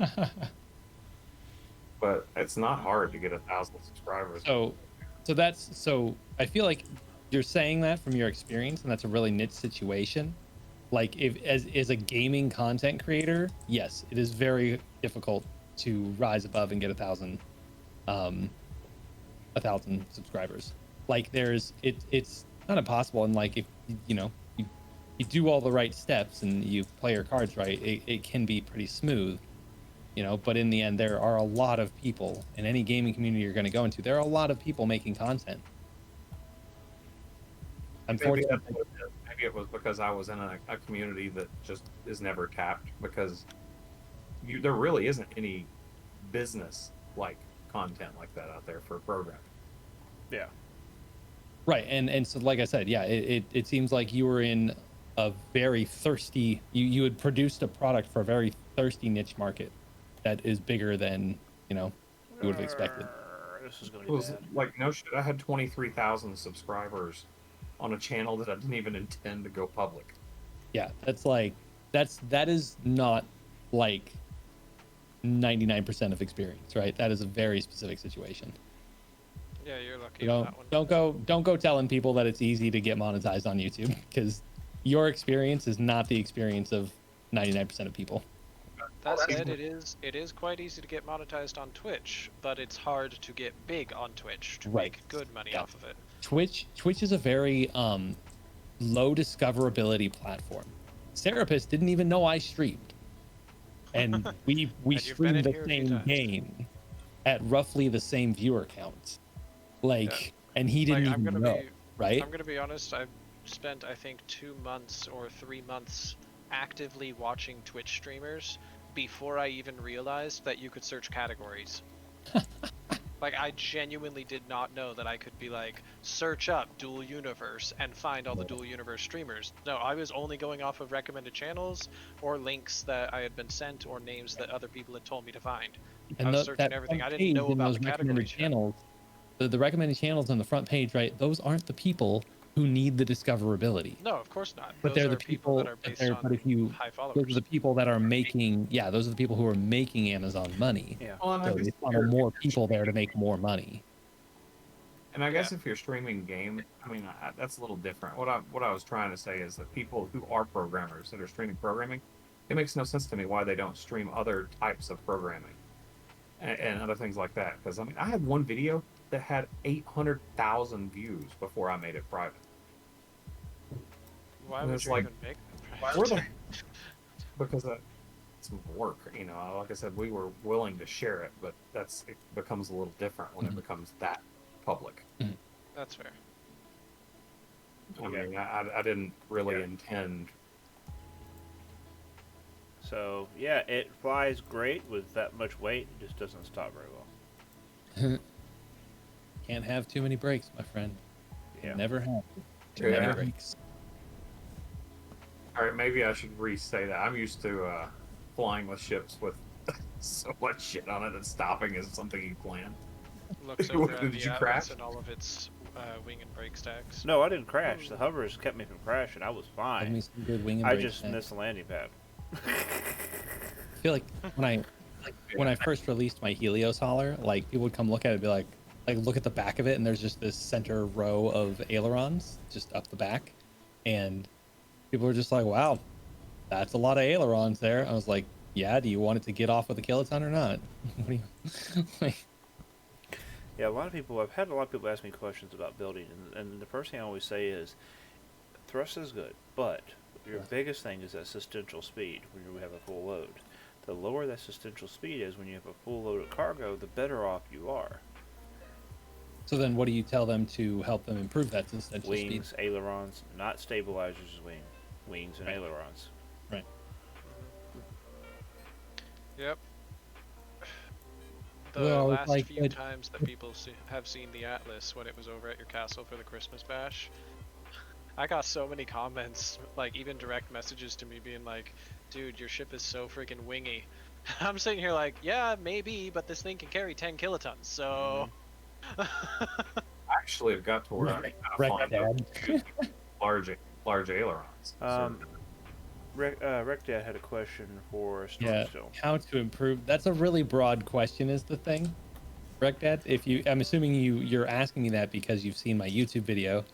Speaker 7: But it's not hard to get 1,000 subscribers.
Speaker 2: So I feel like you're saying that from your experience, and that's a really niche situation. Like, if as a gaming content creator, yes, it is very difficult to rise above and get 1,000 subscribers. Like, it's not impossible, and like, if you do all the right steps and you play your cards right, it can be pretty smooth. But in the end, there are a lot of people in any gaming community you're going to go into. There are a lot of people making content. Unfortunately,
Speaker 7: Maybe it was because I was in a community that just is never tapped, because there really isn't any business like content like that out there for programming.
Speaker 1: Yeah.
Speaker 2: right, and so like I said, yeah, it seems like you were in a very thirsty. You had produced a product for a very thirsty niche market that is bigger than you would have expected.
Speaker 1: This is going
Speaker 7: It
Speaker 1: to be
Speaker 7: was
Speaker 1: bad.
Speaker 7: like, no shit, I had 23,000 subscribers on a channel that I didn't even intend to go public.
Speaker 2: Yeah, that is not like 99% of experience, right? That is a very specific situation.
Speaker 6: Yeah, you're lucky on that one.
Speaker 2: Don't go telling people that it's easy to get monetized on YouTube, because your experience is not the experience of 99% of people.
Speaker 6: That said, it is quite easy to get monetized on Twitch, but it's hard to get big on Twitch to
Speaker 2: Right.
Speaker 6: make good money
Speaker 2: Yeah.
Speaker 6: off of it.
Speaker 2: Twitch is a very low discoverability platform. Serapis didn't even know I streamed, and we
Speaker 6: you've been
Speaker 2: streamed
Speaker 6: in
Speaker 2: the
Speaker 6: here a few
Speaker 2: same
Speaker 6: times.
Speaker 2: game at roughly the same viewer count, and he didn't
Speaker 6: I'm
Speaker 2: even
Speaker 6: gonna
Speaker 2: know,
Speaker 6: be
Speaker 2: right?
Speaker 6: I'm gonna be honest. I've spent, I think, 2 months or 3 months actively watching Twitch streamers before I even realized that you could search categories. Like, I genuinely did not know that I could be like, search up Dual Universe and find all the Dual Universe streamers. No, I was only going off of recommended channels or links that I had been sent or names that other people had told me to find. I was searching everything. I didn't know about the categories yet.
Speaker 2: channels. The recommended channels on the front page, right? Those aren't the people who need the discoverability.
Speaker 6: No, of course not.
Speaker 2: But
Speaker 6: Those
Speaker 2: they're the
Speaker 6: are people that
Speaker 2: people.
Speaker 6: are
Speaker 2: But,
Speaker 6: based on
Speaker 2: if you,
Speaker 6: high
Speaker 2: those
Speaker 6: followers.
Speaker 2: are the people that are making. Yeah, those are the people who are making Amazon money.
Speaker 1: Yeah.
Speaker 7: Well, and I
Speaker 2: So
Speaker 7: guess
Speaker 2: they funnel more people there to make more money.
Speaker 7: And I guess if you're streaming games, I mean, that's a little different. What I was trying to say is that people who are programmers that are streaming programming, it makes no sense to me why they don't stream other types of programming and other things like that. Because I mean, I had one video that had 800,000 views before I made it private.
Speaker 6: Why
Speaker 7: And
Speaker 6: would
Speaker 7: it's
Speaker 6: you
Speaker 7: like,
Speaker 6: even make them?
Speaker 7: where the because it's work, you know. Like I said, we were willing to share it, but it becomes a little different when it becomes that public.
Speaker 6: That's fair.
Speaker 7: I mean, I didn't really intend.
Speaker 1: So yeah, it flies great with that much weight. It just doesn't stop very well.
Speaker 2: Can't have too many breaks, my friend.
Speaker 1: Yeah.
Speaker 2: Never have too
Speaker 7: Yeah.
Speaker 2: many breaks.
Speaker 7: All right, maybe I should re-say that. I'm used to flying with ships with so much shit on it that stopping is something you plan.
Speaker 6: Looks over
Speaker 7: Did
Speaker 6: at the
Speaker 7: you
Speaker 6: Atlas
Speaker 7: crash?
Speaker 6: and all of its wing and brake stacks.
Speaker 1: No, I didn't crash. The hovers kept me from crashing. I was
Speaker 2: Give
Speaker 1: fine.
Speaker 2: me some good wing and
Speaker 1: I
Speaker 2: brake
Speaker 1: just
Speaker 2: snap.
Speaker 1: missed the landing pad.
Speaker 2: I feel like when I first released my Helios hauler, like people would come look at it and be like look at the back of it, and there's just this center row of ailerons just up the back, and people were just like, "Wow, that's a lot of ailerons there." I was like, "Yeah, do you want it to get off with a kiloton or not?" What do you like?
Speaker 1: Yeah, I've had a lot of people ask me questions about building, and the first thing I always say is, thrust is good, but your biggest thing is that sustential speed when you have a full load. The lower that sustential speed is when you have a full load of cargo, the better off you are.
Speaker 2: So then, what do you tell them to help them improve that sustential speed?
Speaker 1: Wings, ailerons, not stabilizers, wings and ailerons.
Speaker 2: Right.
Speaker 6: Yep. The
Speaker 2: Well,
Speaker 6: last
Speaker 2: like,
Speaker 6: few times that people have seen the Atlas when it was over at your castle for the Christmas bash, I got so many comments, like even direct messages to me being like, dude, your ship is so freaking wingy. I'm sitting here like, yeah, maybe, but this thing can carry 10 kilotons, so...
Speaker 7: I actually have got to where I'm
Speaker 2: Wreck Dad.
Speaker 7: large ailerons.
Speaker 1: Rec Dad had a question for
Speaker 2: Yeah,
Speaker 1: Stormstone.
Speaker 2: how to improve? That's a really broad question, is the thing. Correct, Dad? I'm assuming you're asking me that because you've seen my YouTube video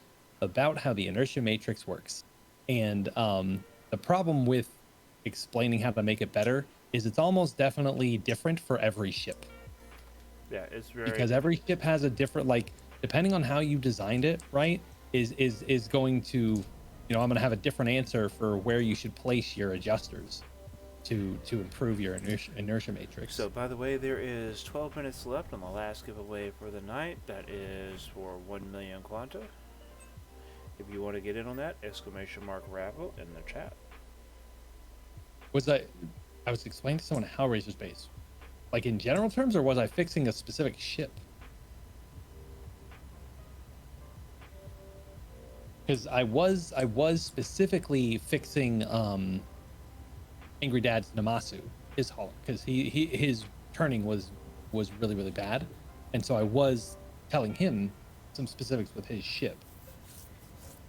Speaker 2: about how the inertia matrix works, and the problem with explaining how to make it better is it's almost definitely different for every ship.
Speaker 1: Yeah, it's very
Speaker 2: Because every ship has a different, like, depending on how you designed it, right, is going to, I'm going to have a different answer for where you should place your adjusters to improve your inertia matrix.
Speaker 1: So, by the way, there is 12 minutes left on the last giveaway for the night. That is for 1 million Quanta. If you want to get in on that, !raffle in the chat.
Speaker 2: I was explaining to someone how Razor's base, like in general terms, or was I fixing a specific ship? Because I was specifically fixing Angry Dad's Namasu, his hauler, because his turning was really, really bad, and so I was telling him some specifics with his ship.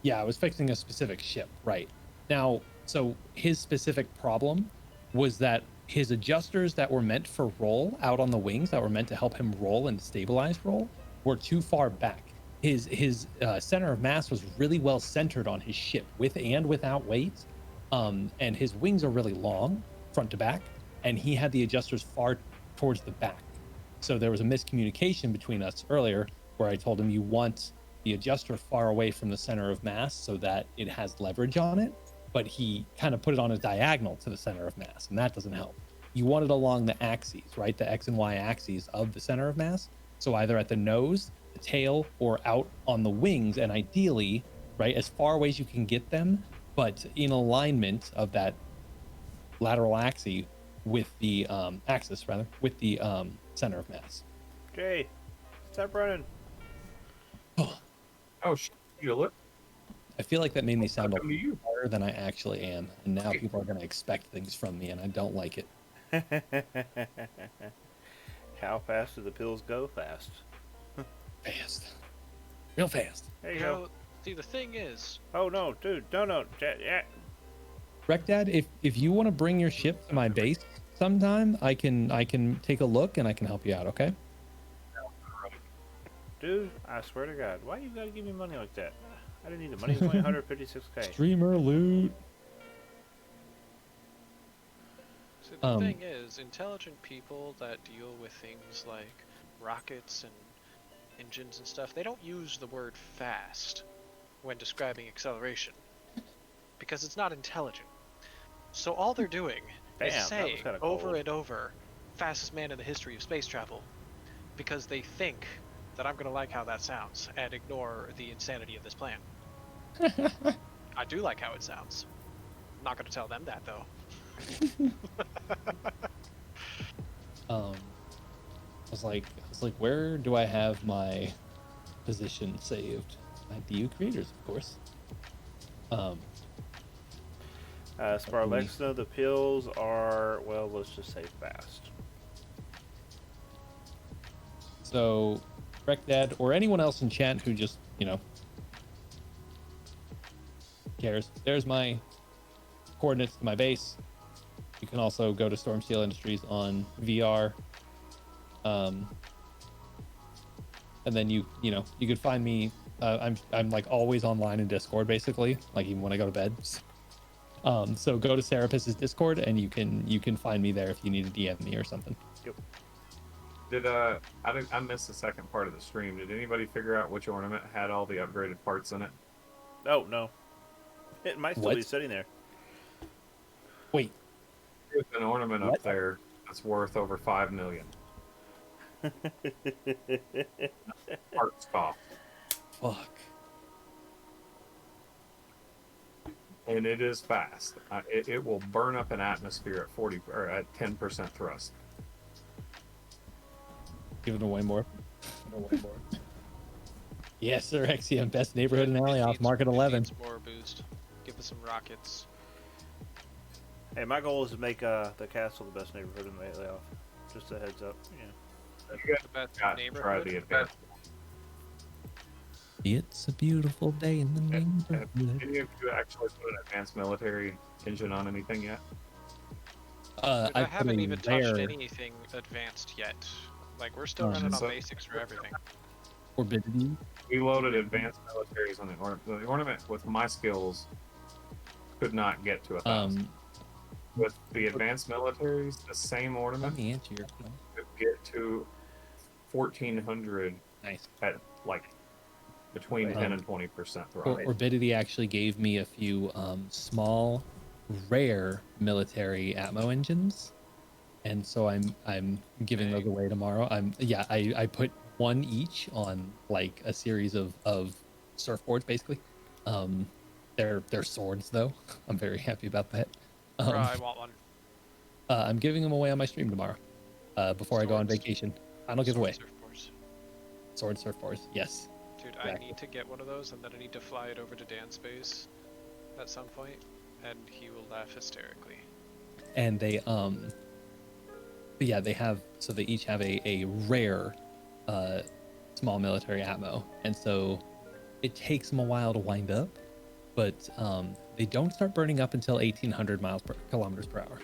Speaker 2: Yeah, I was fixing a specific ship, right. Now, so his specific problem was that his adjusters that were meant for roll out on the wings, that were meant to help him roll and stabilize roll, were too far back. His center of mass was really well centered on his ship, with and without weight, and his wings are really long, front to back, and he had the adjusters far towards the back. So there was a miscommunication between us earlier, where I told him you want the adjuster far away from the center of mass so that it has leverage on it, but he kind of put it on a diagonal to the center of mass, and that doesn't help. You want it along the axes, right? The X and Y axes of the center of mass. So either at the nose, the tail, or out on the wings, and ideally, right, as far away as you can get them, but in alignment of that lateral axis with the with the center of mass.
Speaker 1: Jay, stop running.
Speaker 7: Oh, you look.
Speaker 2: I feel like that made me sound a
Speaker 7: Come to you.
Speaker 2: lot better than I actually am, and now people are going to expect things from me, and I don't like it.
Speaker 1: How fast do the pills go? Fast.
Speaker 2: Fast, real fast.
Speaker 1: There you go.
Speaker 6: See, the thing is,
Speaker 1: Oh no, dude, no, yeah.
Speaker 2: Recdad, if you want to bring your ship to my base sometime, I can take a look and I can help you out. Okay.
Speaker 1: Dude, I swear to God, why you gotta give me money like that? I didn't need the money. It's only 156k.
Speaker 2: Streamer loot.
Speaker 6: see, the thing is, intelligent people that deal with things like rockets and engines and stuff, they don't use the word fast when describing acceleration because it's not intelligent. So all they're doing
Speaker 1: Damn,
Speaker 6: is
Speaker 1: that was
Speaker 6: saying
Speaker 1: kinda
Speaker 6: over
Speaker 1: cold.
Speaker 6: and over, fastest man in the history of space travel, because they think that I'm going to like how that sounds and ignore the insanity of this plan. I do like how it sounds. I'm not going to tell them that though.
Speaker 2: I was like, where do I have my position saved? My DU creators, of course.
Speaker 1: Sparlexna, the pills are, well, let's just say fast.
Speaker 2: So, Recdad or anyone else in chat who just, cares. There's my coordinates to my base. You can also go to Storm Steel Industries on VR. And then you could find me. I'm like always online in Discord, basically, like even when I go to bed. So go to Serapis's Discord and you can find me there if you need to DM me or something.
Speaker 1: Yep.
Speaker 7: I missed the second part of the stream. Did anybody figure out which ornament had all the upgraded parts in it?
Speaker 1: Oh, no. It might still be
Speaker 2: What?
Speaker 1: sitting there.
Speaker 2: Wait,
Speaker 7: There's an ornament
Speaker 2: What?
Speaker 7: up there that's worth over 5 million. Parts cost.
Speaker 2: fuck.
Speaker 7: And it is fast. It will burn up an atmosphere at 40 or at 10% thrust.
Speaker 2: Give it away more. Yes, sir. XCM, best neighborhood in alley off Market 11.
Speaker 6: Needs more boost. Give us some rockets.
Speaker 1: Hey, my goal is to make the castle the best neighborhood in the layoff. Just a heads up. Yeah.
Speaker 7: You
Speaker 6: The best
Speaker 7: got to try
Speaker 6: neighborhood.
Speaker 7: the advanced.
Speaker 2: It's a beautiful day in the
Speaker 7: Have
Speaker 2: neighborhood.
Speaker 7: any of you actually put an advanced military engine on anything yet?
Speaker 6: I
Speaker 2: I
Speaker 6: haven't even touched anything advanced yet. Like, we're still running on
Speaker 7: so-
Speaker 6: basics for everything.
Speaker 2: Forbidden.
Speaker 7: We loaded advanced militaries on the ornament. The ornament with my skills could not get to 1,000. With the advanced militaries, the same
Speaker 2: Let
Speaker 7: ornament
Speaker 2: me answer your question.
Speaker 7: could get to 1,400
Speaker 2: Nice.
Speaker 7: at like between
Speaker 2: Right.
Speaker 7: 10 and 20% thrust.
Speaker 2: Orbidity actually gave me a few small, rare military Atmo engines, and so I'm giving those away tomorrow. I put one each on like a series of surfboards, basically. They're swords though. I'm very happy about that.
Speaker 6: Bro, I want one.
Speaker 2: I'm giving them away on my stream tomorrow, before I go on
Speaker 6: Swords.
Speaker 2: vacation. Final giveaway.
Speaker 6: Surfboards.
Speaker 2: Sword surfboards. Yes.
Speaker 6: Dude, I
Speaker 2: Exactly.
Speaker 6: need to get one of those, and then I need to fly it over to Dan's base at some point, and he will laugh hysterically.
Speaker 2: And they they each have a rare small military atmo, and so it takes them a while to wind up, but they don't start burning up until 1,800 kilometers per hour,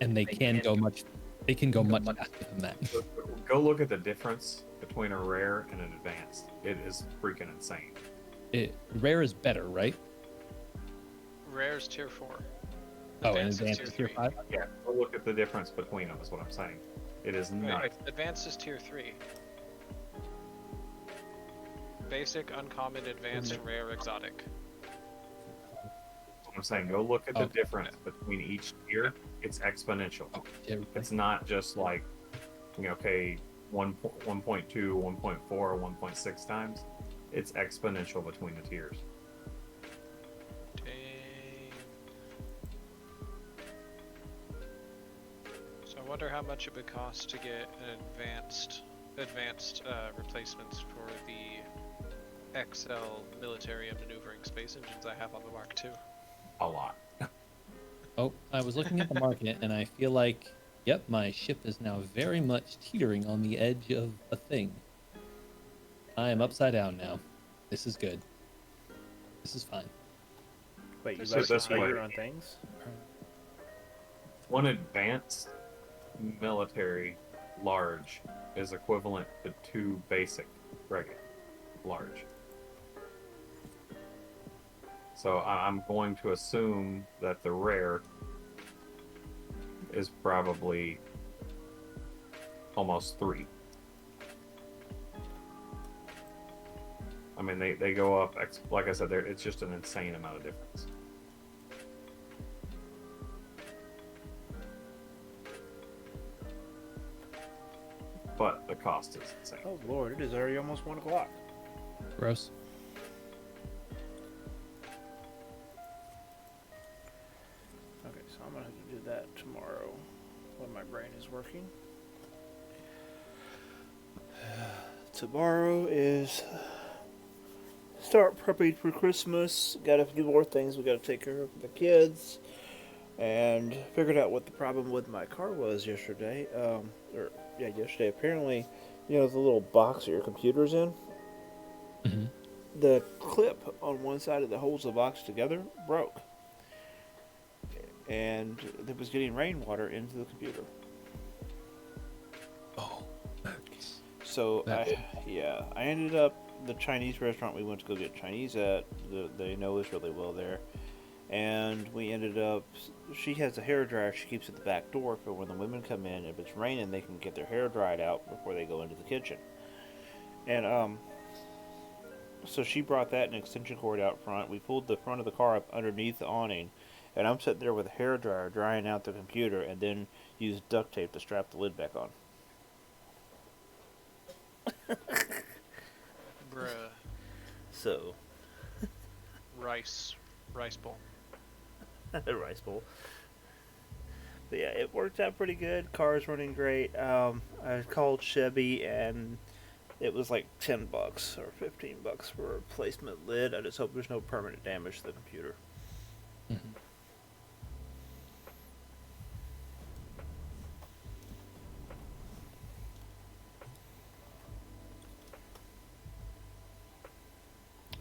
Speaker 2: and they can go much faster than that.
Speaker 7: Go look at the difference between a rare and an advanced. It is freaking insane.
Speaker 2: Rare is better, right?
Speaker 6: Rare's tier 4.
Speaker 2: Oh, and
Speaker 6: Advanced
Speaker 2: advanced is tier
Speaker 6: 3.
Speaker 2: 5.
Speaker 7: Yeah, go look at the difference between them is what I'm saying. It is nuts.
Speaker 6: Wait, advanced is tier 3. Basic, uncommon, advanced, rare, exotic.
Speaker 7: I'm saying go look at the
Speaker 2: Okay.
Speaker 7: difference between each tier. It's exponential. It's not just like, okay, 1.2, 1.4, 1.6 times. It's exponential between the tiers.
Speaker 6: Dang. So I wonder how much it would cost to get an advanced replacements for the XL military and maneuvering space engines I have on the Mark II.
Speaker 7: A lot.
Speaker 2: Oh, I was looking at the market, and I feel like, yep, my ship is now very much teetering on the edge of a thing. I am upside down now. This is good. This is fine.
Speaker 1: Wait, you
Speaker 6: This
Speaker 1: like
Speaker 6: is
Speaker 1: to
Speaker 7: this way.
Speaker 1: figure on things?
Speaker 7: One advanced military large is equivalent to 2 basic regular large. So I'm going to assume that the rare is probably almost 3. I mean, they go up, like I said, it's just an insane amount of difference. But the cost is insane.
Speaker 1: Oh Lord, it is already almost 1 o'clock.
Speaker 2: Gross.
Speaker 1: Okay, so I'm gonna have to do that tomorrow when my brain is working. Tomorrow is start prepping for Christmas. Got a few more things we got to take care of for the kids, and figured out what the problem with my car was yesterday. Yesterday. Apparently, the little box that your computer's in.
Speaker 2: Mm-hmm.
Speaker 1: The clip on one side that holds the box together broke, and it was getting rainwater into the computer.
Speaker 2: Oh.
Speaker 1: So
Speaker 2: That's-
Speaker 1: I ended up the Chinese restaurant we went to go get Chinese at. They know us really well there, and we ended up. She has a hair dryer she keeps at the back door for when the women come in. If it's raining, they can get their hair dried out before they go into the kitchen. And so she brought that and extension cord out front. We pulled the front of the car up underneath the awning, and I'm sitting there with a hair dryer drying out the computer, and then used duct tape to strap the lid back on.
Speaker 6: Bruh.
Speaker 1: So,
Speaker 6: Rice bowl.
Speaker 1: rice bowl. But yeah, it worked out pretty good. Car's running great. I called Chevy, and it was like $10 or $15 for a replacement lid. I just hope there's no permanent damage to the computer.
Speaker 2: Mm-hmm.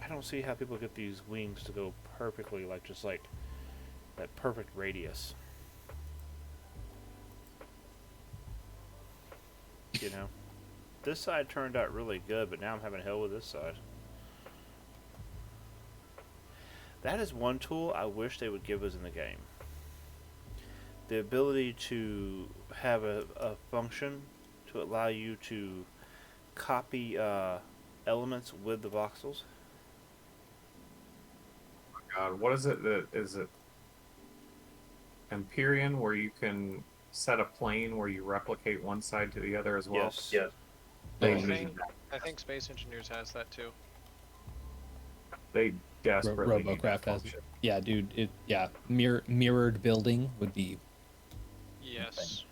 Speaker 1: I don't see how people get these wings to go perfectly, just like that perfect radius. This side turned out really good, but now I'm having hell with this side. That is one tool I wish they would give us in the game. The ability to have a function to allow you to copy elements with the voxels.
Speaker 7: God, what is it? Is it Empyrean, where you can set a plane where you replicate one side to the other as well?
Speaker 1: Yes.
Speaker 7: They
Speaker 2: Oh.
Speaker 7: need
Speaker 6: I think Space Engineers has that too.
Speaker 7: They desperately need that
Speaker 2: Robocraft has
Speaker 7: function.
Speaker 2: it. Yeah, dude. Mirrored building would be.
Speaker 6: Yes.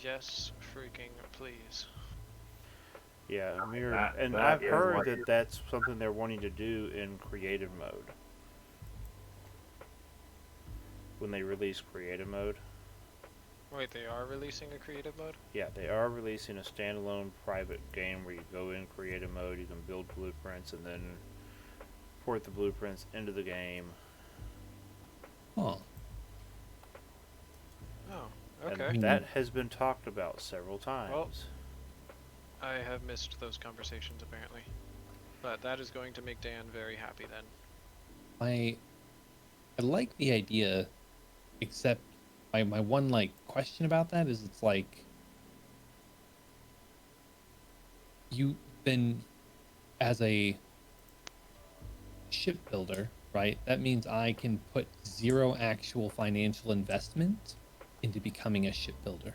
Speaker 6: Yes, freaking please.
Speaker 1: Yeah, mirror.
Speaker 7: That-
Speaker 1: And
Speaker 7: that
Speaker 1: I've
Speaker 7: is
Speaker 1: heard
Speaker 7: what
Speaker 1: that
Speaker 7: you're-
Speaker 1: that's something they're wanting to do in creative mode. When they release creative mode.
Speaker 6: Wait, they are releasing a creative mode?
Speaker 1: Yeah, they are releasing a standalone private game where you go in creative mode, you can build blueprints and then port the blueprints into the game.
Speaker 2: Oh.
Speaker 6: Oh,
Speaker 1: And
Speaker 6: okay.
Speaker 1: that has been talked about several times.
Speaker 6: Well, I have missed those conversations apparently. But that is going to make Dan very happy then.
Speaker 2: I like the idea, except my one question about that is it's like you then as a shipbuilder, right? That means I can put zero actual financial investment into becoming a shipbuilder.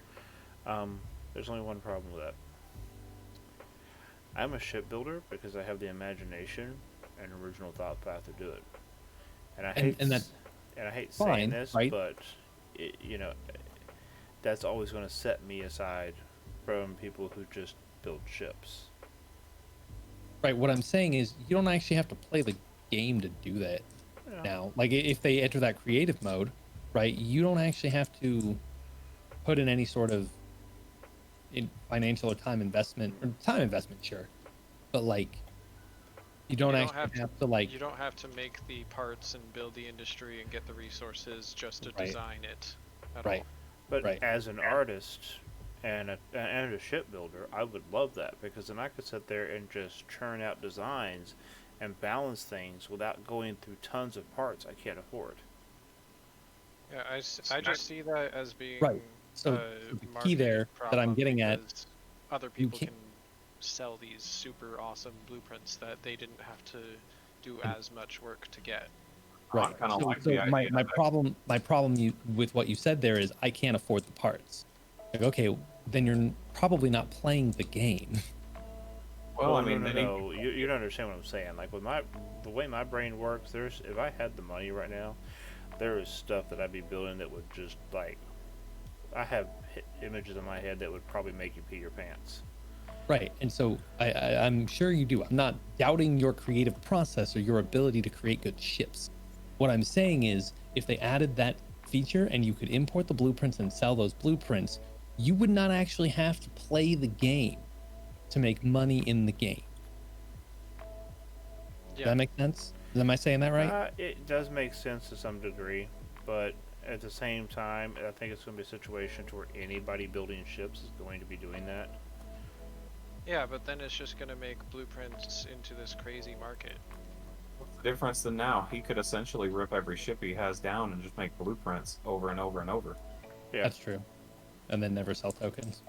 Speaker 1: There's only one problem with that. I'm a shipbuilder because I have the imagination and original thought path to do it. And I hate
Speaker 2: and that's
Speaker 1: I hate
Speaker 2: fine,
Speaker 1: saying this,
Speaker 2: right?
Speaker 1: but that's always going to set me aside from people who just build ships.
Speaker 2: right. What I'm saying is you don't actually have to play the game to do that.
Speaker 1: Yeah.
Speaker 2: Now, like if they enter that creative mode, right, you don't actually have to put in any sort of financial or time investment, sure, but You don't
Speaker 6: You
Speaker 2: actually have to like.
Speaker 6: You don't have to make the parts and build the industry and get the resources just to
Speaker 2: Right.
Speaker 6: design it at
Speaker 2: Right.
Speaker 6: all.
Speaker 1: But
Speaker 2: Right.
Speaker 1: as an artist and a shipbuilder, I would love that because then I could sit there and just churn out designs and balance things without going through tons of parts I can't afford.
Speaker 6: Yeah, I just see that as being
Speaker 2: Right. So,
Speaker 6: a
Speaker 2: so the key
Speaker 6: marketing
Speaker 2: there that I'm
Speaker 6: problem
Speaker 2: getting at,
Speaker 6: because other
Speaker 2: you
Speaker 6: people
Speaker 2: can't.
Speaker 6: can sell these super awesome blueprints that they didn't have to do
Speaker 2: And-
Speaker 6: as much work to get.
Speaker 2: Right.
Speaker 7: I kind of
Speaker 2: So,
Speaker 7: like
Speaker 2: so
Speaker 7: the
Speaker 2: my,
Speaker 7: idea.
Speaker 2: my problem my problem with what you said there is I can't afford the parts. Like, okay, then you're probably not playing the game.
Speaker 7: Well, I mean,
Speaker 1: no. You don't understand what I'm saying. Like with the way my brain works, if I had the money right now, there is stuff that I'd be building that would just like, I have images in my head that would probably make you pee your pants.
Speaker 2: Right. And so I'm sure you do. I'm not doubting your creative process or your ability to create good ships. What I'm saying is if they added that feature and you could import the blueprints and sell those blueprints, you would not actually have to play the game to make money in the game. Does
Speaker 6: Yeah,
Speaker 2: that make sense? Am I saying that right?
Speaker 1: It does make sense to some degree, but at the same time, I think it's going to be a situation to where anybody building ships is going to be doing that.
Speaker 6: yeah, but then it's just gonna make blueprints into this crazy market.
Speaker 7: what's the difference than now? He could essentially rip every ship he has down and just make blueprints over and over and over.
Speaker 1: Yeah.
Speaker 2: That's true. And then never sell tokens.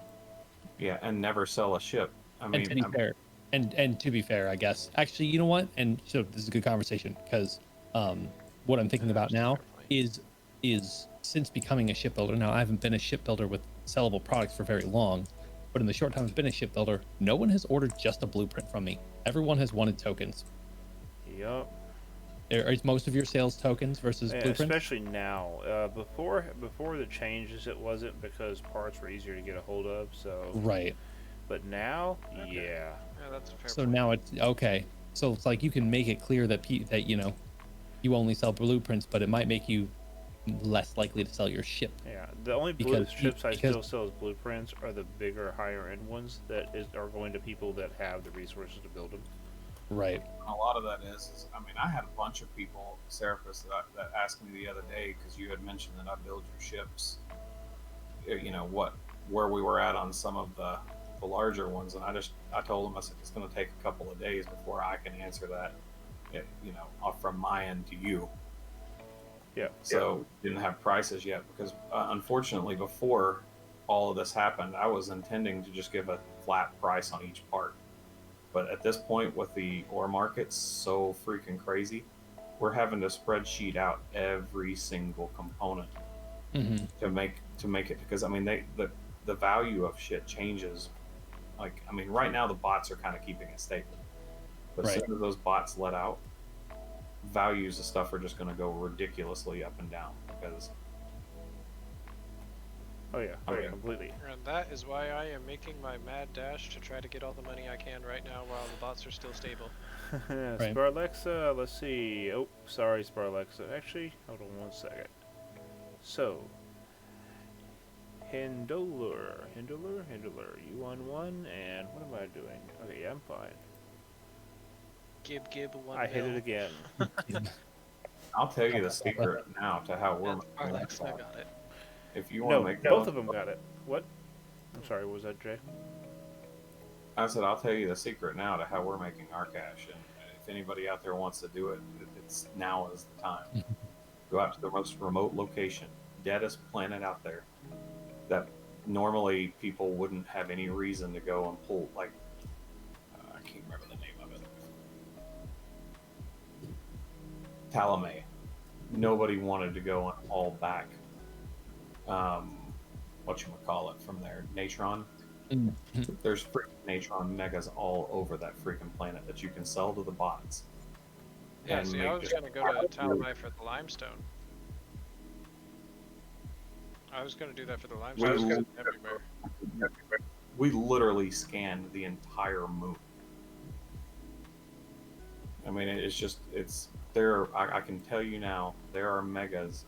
Speaker 7: Yeah, and never sell a ship. I
Speaker 2: And
Speaker 7: mean,
Speaker 2: to be fair, and to be fair, I guess actually, you know what? And so this is a good conversation because what I'm thinking
Speaker 6: Yeah,
Speaker 2: about
Speaker 6: that's a
Speaker 2: now
Speaker 6: fair point.
Speaker 2: is since becoming a shipbuilder. Now I haven't been a shipbuilder with sellable products for very long, but in the short time I've been a shipbuilder, no one has ordered just a blueprint from me. Everyone has wanted tokens.
Speaker 1: Yup.
Speaker 2: Are most of your sales tokens versus
Speaker 1: Yeah,
Speaker 2: blueprints?
Speaker 1: especially now. Before the changes, it wasn't because parts were easier to get a hold of. So,
Speaker 2: Right.
Speaker 1: but now,
Speaker 6: Okay.
Speaker 1: yeah,
Speaker 6: Yeah, that's a fair
Speaker 2: So
Speaker 6: point.
Speaker 2: now it's okay. So it's like you can make it clear that that you only sell blueprints, but it might make you less likely to sell your ship.
Speaker 1: yeah. The only
Speaker 2: Because
Speaker 1: ships I
Speaker 2: because
Speaker 1: still sell as blueprints are the bigger, higher end ones that are going to people that have the resources to build them.
Speaker 2: right.
Speaker 7: a lot of that is I mean, I had a bunch of people, Serapis, that asked me the other day because you had mentioned that I build your ships. You know where we were at on some of the larger ones, and I told them I said it's going to take a couple of days before I can answer that. You know, from my end to you.
Speaker 1: Yeah.
Speaker 7: So didn't have prices yet because unfortunately before all of this happened, I was intending to just give a flat price on each part. But at this point, with the ore markets so freaking crazy, we're having to spreadsheet out every single component
Speaker 2: Mm-hmm.
Speaker 7: to make it because I mean the value of shit changes. Like I mean, right now the bots are kind of keeping it stable, but as
Speaker 2: Right.
Speaker 7: soon as those bots let out, values of stuff are just going to go ridiculously up and down because
Speaker 1: Oh yeah.
Speaker 7: Oh, yeah.
Speaker 1: Completely.
Speaker 6: And that is why I am making my mad dash to try to get all the money I can right now while the bots are still stable.
Speaker 2: Right.
Speaker 1: Sparlexa, let's see. Oh, sorry, Sparlexa. Actually, hold on one second. So, Hindler, you on one, and what am I doing? Okay, yeah, I'm fine.
Speaker 6: Gib 1
Speaker 1: I hit
Speaker 6: mil.
Speaker 1: it again.
Speaker 7: I'll tell you the secret now to how we're
Speaker 6: That's
Speaker 7: making
Speaker 6: Alex, I
Speaker 7: that.
Speaker 6: got it.
Speaker 7: If you want
Speaker 1: No,
Speaker 7: to make
Speaker 1: both of them got it. What? I'm sorry, what was that, Jay?
Speaker 7: I said I'll tell you the secret now to how we're making our cash, and if anybody out there wants to do it, it's now is the time. Go out to the most remote location, deadest planet out there, that normally people wouldn't have any reason to go and pull. Like I can't remember the name of it. Talamay. Nobody wanted to go and haul back. Whatchamacallit from there, Natron.
Speaker 2: Mhm.
Speaker 7: There's freaking Natron megas all over that freaking planet that you can sell to the bots.
Speaker 6: Yeah,
Speaker 7: and
Speaker 6: see, I
Speaker 7: make
Speaker 6: was
Speaker 7: just
Speaker 6: gonna go to Talamai for the limestone. I was gonna do that for the limestone. Everywhere.
Speaker 7: We literally scanned the entire moon. I mean, it's just it's there. I can tell you now, there are megas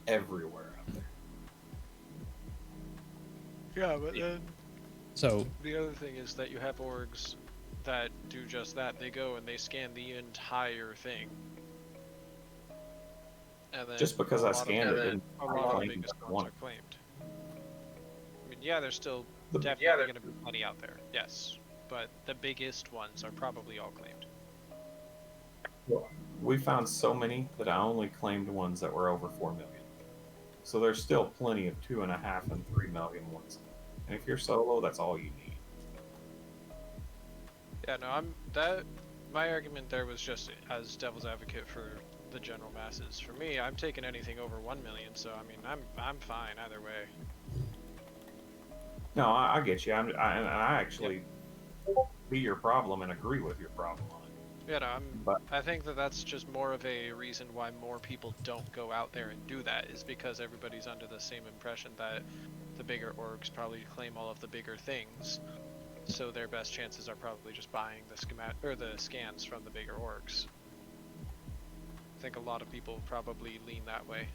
Speaker 7: everywhere out there.
Speaker 6: Yeah, but then
Speaker 2: So
Speaker 6: the other thing is that you have orgs that do just that. They go and they scan the entire thing. And then
Speaker 7: Just because
Speaker 6: a
Speaker 7: I
Speaker 6: lot
Speaker 7: scanned
Speaker 6: of,
Speaker 7: it didn't
Speaker 6: a lot of the
Speaker 7: claim
Speaker 6: biggest
Speaker 7: that
Speaker 6: ones
Speaker 7: one.
Speaker 6: are claimed. I mean, yeah, there's still
Speaker 7: The-
Speaker 6: definitely going to be plenty out there, yes. But the biggest ones are probably all claimed.
Speaker 7: We found so many that I only claimed ones that were over 4 million. So there's still plenty of 2.5 and 3 million ones. And if you're solo, that's all you need.
Speaker 6: Yeah, no, my argument there was just as devil's advocate for the general masses. For me, I'm taking anything over 1 million, so I mean, I'm fine either way.
Speaker 7: No, I get you. And I actually see your problem and agree with your problem on it.
Speaker 6: You know,
Speaker 7: But
Speaker 6: I think that that's just more of a reason why more people don't go out there and do that, is because everybody's under the same impression that the bigger orgs probably claim all of the bigger things, so their best chances are probably just buying the scans from the bigger orgs. I think a lot of people probably lean that way.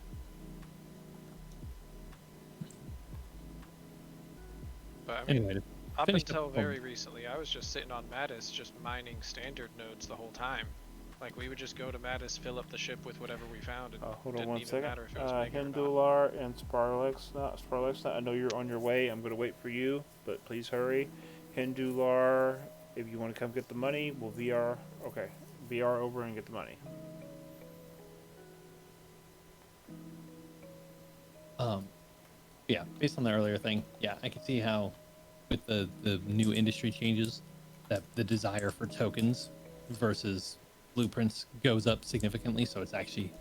Speaker 6: But I mean,
Speaker 2: Anyway,
Speaker 6: up
Speaker 2: finish the
Speaker 6: until
Speaker 2: poem.
Speaker 6: very recently, I was just sitting on Mattis, just mining standard nodes the whole time. Like, we would just go to Mattis, fill up the ship with whatever we found, and
Speaker 1: Hold on
Speaker 6: didn't
Speaker 1: one
Speaker 6: even
Speaker 1: second.
Speaker 6: matter if it was bigger or not.
Speaker 1: Hindular and Sparlex, I know you're on your way. I'm going to wait for you, but please hurry. Hindular, if you want to come get the money, we'll VR. Okay, VR over and get the money.
Speaker 2: Yeah, based on the earlier thing, yeah, I can see how with the new industry changes that the desire for tokens versus blueprints goes up significantly, so it's actually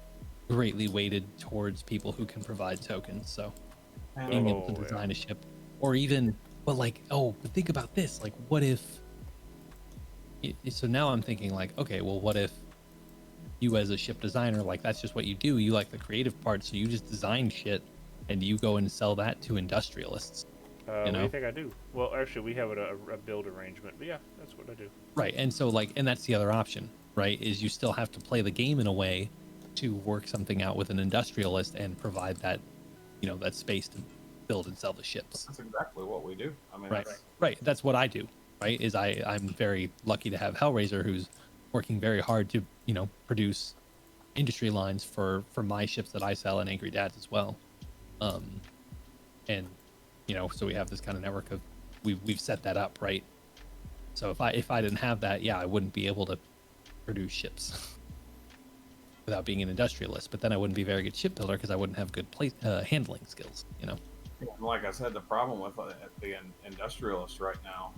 Speaker 2: greatly weighted towards people who can provide tokens. So being able to design a ship, or even, but think about this, like, what if so now I'm thinking, like, okay, well, what if you as a ship designer, like, that's just what you do, you like the creative part, so you just design shit and you go and sell that to industrialists.
Speaker 1: What do you think I do? Well, actually, we have a build arrangement, but yeah, that's what I do.
Speaker 2: Right, and so, like, and that's the other option, right, is you still have to play the game in a way to work something out with an industrialist and provide that, that space to build and sell the ships.
Speaker 7: that's exactly what we do. I mean,
Speaker 2: Right, that's what I do, right, is I'm very lucky to have Hellraiser, who's working very hard to, produce industry lines for my ships that I sell, and Angry Dads as well. And so we have this kind of network of we've set that up, right? So if I didn't have that, yeah, I wouldn't be able to produce ships without being an industrialist. But then I wouldn't be a very good shipbuilder because I wouldn't have good handling skills.
Speaker 7: And like I said, the problem with the industrialist right now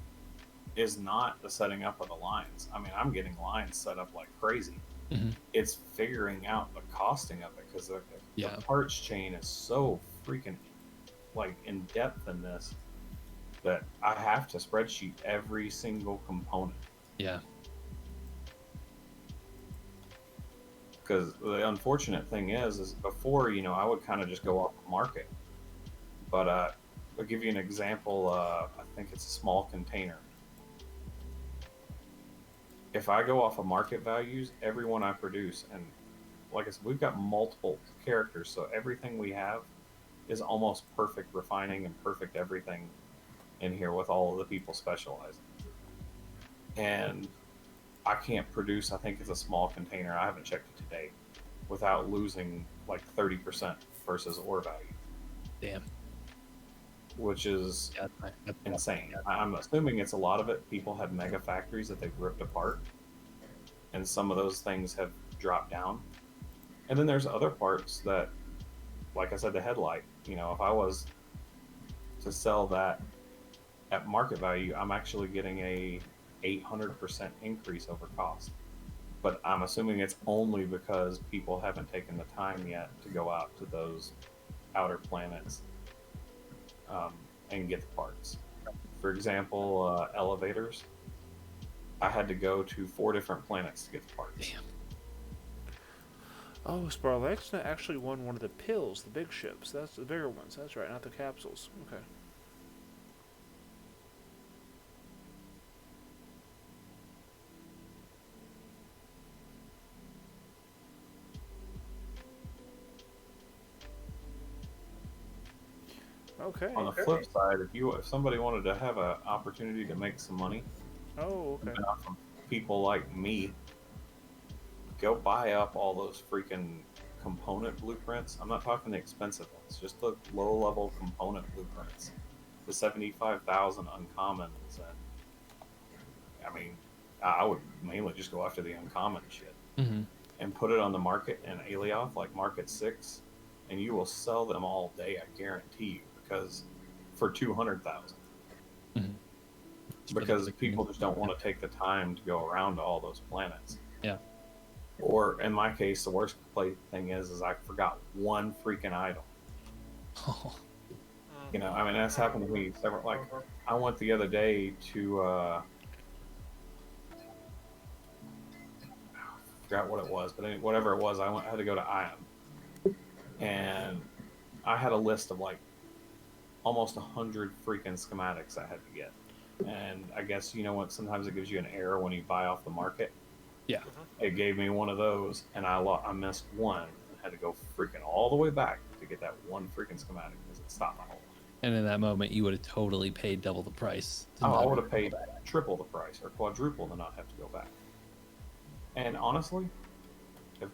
Speaker 7: is not the setting up of the lines. I mean, I'm getting lines set up like crazy.
Speaker 2: Mm-hmm.
Speaker 7: It's figuring out the costing of it, because the parts chain is so freaking like in depth in this that I have to spreadsheet every single component.
Speaker 2: Yeah.
Speaker 7: Because the unfortunate thing is before, I would kind of just go off the market. But I'll give you an example. I think it's a small container. If I go off of market values, every one I produce, and like I said, we've got multiple characters, so everything we have is almost perfect refining and perfect everything in here with all of the people specializing. And I can't produce, I think it's a small container, I haven't checked it today, without losing like 30% versus ore value.
Speaker 2: Damn.
Speaker 7: Which is insane. I'm assuming it's a lot of it. People have mega factories that they've ripped apart, and some of those things have dropped down. And then there's other parts that, like I said, the headlight, if I was to sell that at market value, I'm actually getting a 800% increase over cost. But I'm assuming it's only because people haven't taken the time yet to go out to those outer planets and get the parts. For example, elevators. I had to go to 4 different planets to get the parts.
Speaker 2: Damn.
Speaker 1: Oh, Sparlex actually won one of the pills, the big ships. That's the bigger ones. That's right, not the capsules. Okay. Okay.
Speaker 7: On the flip side, if somebody wanted to have an opportunity to make some money,
Speaker 1: Oh, okay.
Speaker 7: enough from people like me, go buy up all those freaking component blueprints. I'm not talking the expensive ones, just the low level component blueprints. The 75,000 uncommons, and I mean, I would mainly just go after the uncommon shit
Speaker 2: Mm-hmm.
Speaker 7: and put it on the market in Alioth, like Market 6, and you will sell them all day, I guarantee you, because for 200,000.
Speaker 2: Mm-hmm.
Speaker 7: Because people just don't want to take the time to go around to all those planets.
Speaker 2: Yeah.
Speaker 7: Or in my case, the worst play thing is I forgot one freaking item.
Speaker 2: Oh.
Speaker 7: You know, I mean, that's happened to me several. Like, I went the other day to forgot what it was, but whatever it was, I had to go to Ion, and I had a list of like almost 100 freaking schematics I had to get. And I guess you know what? Sometimes it gives you an error when you buy off the market.
Speaker 2: Yeah.
Speaker 7: It gave me one of those, and I missed one and had to go freaking all the way back to get that one freaking schematic because it stopped my whole.
Speaker 2: And in that moment, you would have totally paid double the price.
Speaker 7: Oh, I would have paid triple the price or quadruple to not have to go back. And honestly, if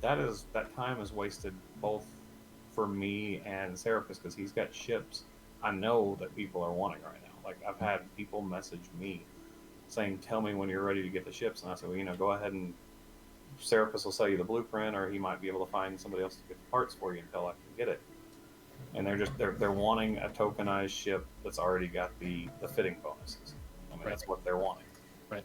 Speaker 7: that time is wasted both for me and Serapis because he's got ships. I know that people are wanting right now. Like I've had people message me saying, "Tell me when you're ready to get the ships," and I said, "Well, you know, go ahead and Serapis will sell you the blueprint, or he might be able to find somebody else to get the parts for you until I can get it." And they're wanting a tokenized ship that's already got the fitting bonuses. I mean, that's what they're wanting.
Speaker 2: Right.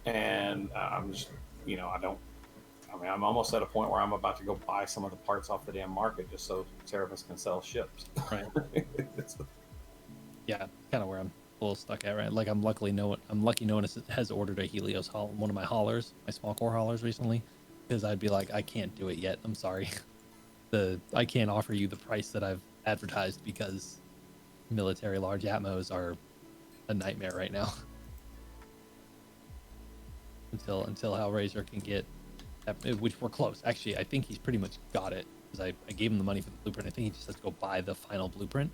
Speaker 7: And I'm just, you know, I'm almost at a point where I'm about to go buy some of the parts off the damn market just so Serapis can sell ships.
Speaker 2: Right. Yeah, kind of where I'm a little stuck at, right? Like I'm lucky no one has ordered a Helios haul, one of my haulers, my small core haulers recently, because I'd be like, I can't do it yet. I'm sorry. I can't offer you the price that I've advertised because military large Atmos are a nightmare right now. until Hellraiser can get, which we're close. Actually, I think he's pretty much got it because I gave him the money for the blueprint. I think he just has to go buy the final blueprint,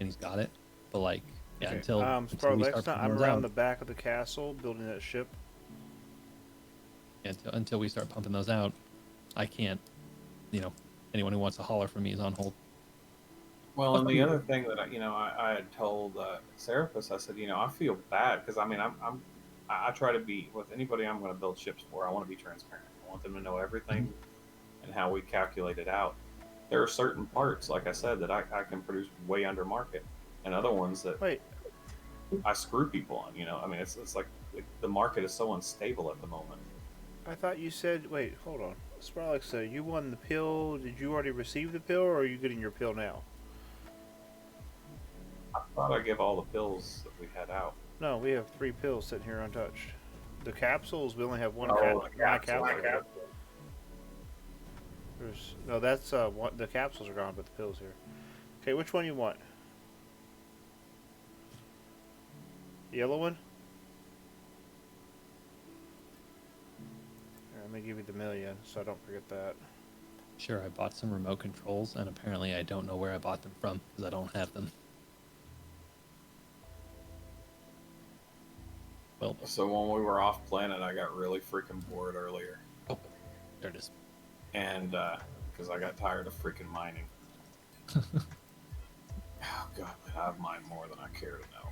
Speaker 2: and he's got it. But like, yeah,
Speaker 1: Okay.
Speaker 2: until we start
Speaker 1: I'm
Speaker 2: pumping those
Speaker 1: around
Speaker 2: out,
Speaker 1: the back of the castle building that ship.
Speaker 2: yeah, until we start pumping those out, I can't. You know, anyone who wants to holler from me is on hold.
Speaker 7: Well, and the other thing that I had told Serapis, I said, you know, I feel bad because I mean, I try to be with anybody I'm going to build ships for. I want to be transparent. I want them to know everything and how we calculate it out. There are certain parts, like I said, that I can produce way under market, and other ones that I screw people on. You know, I mean, it's like the market is so unstable at the moment.
Speaker 1: I thought you said, wait, hold on. Spralex, you won the pill. Did you already receive the pill, or are you getting your pill now?
Speaker 7: I thought I give all the pills that we had out.
Speaker 1: No, we have 3 pills sitting here untouched. The capsules, we only have one capsule. No, that's the capsules are gone, but the pills here. Okay, which one you want? Yellow one? Here, let me give you the million so I don't forget that.
Speaker 2: Sure, I bought some remote controls, and apparently I don't know where I bought them from because I don't have them. Well,
Speaker 7: So when we were off planet, I got really freaking bored earlier.
Speaker 2: oh, there it is.
Speaker 7: And because I got tired of freaking mining. Oh god, man, I've mined more than I care to know.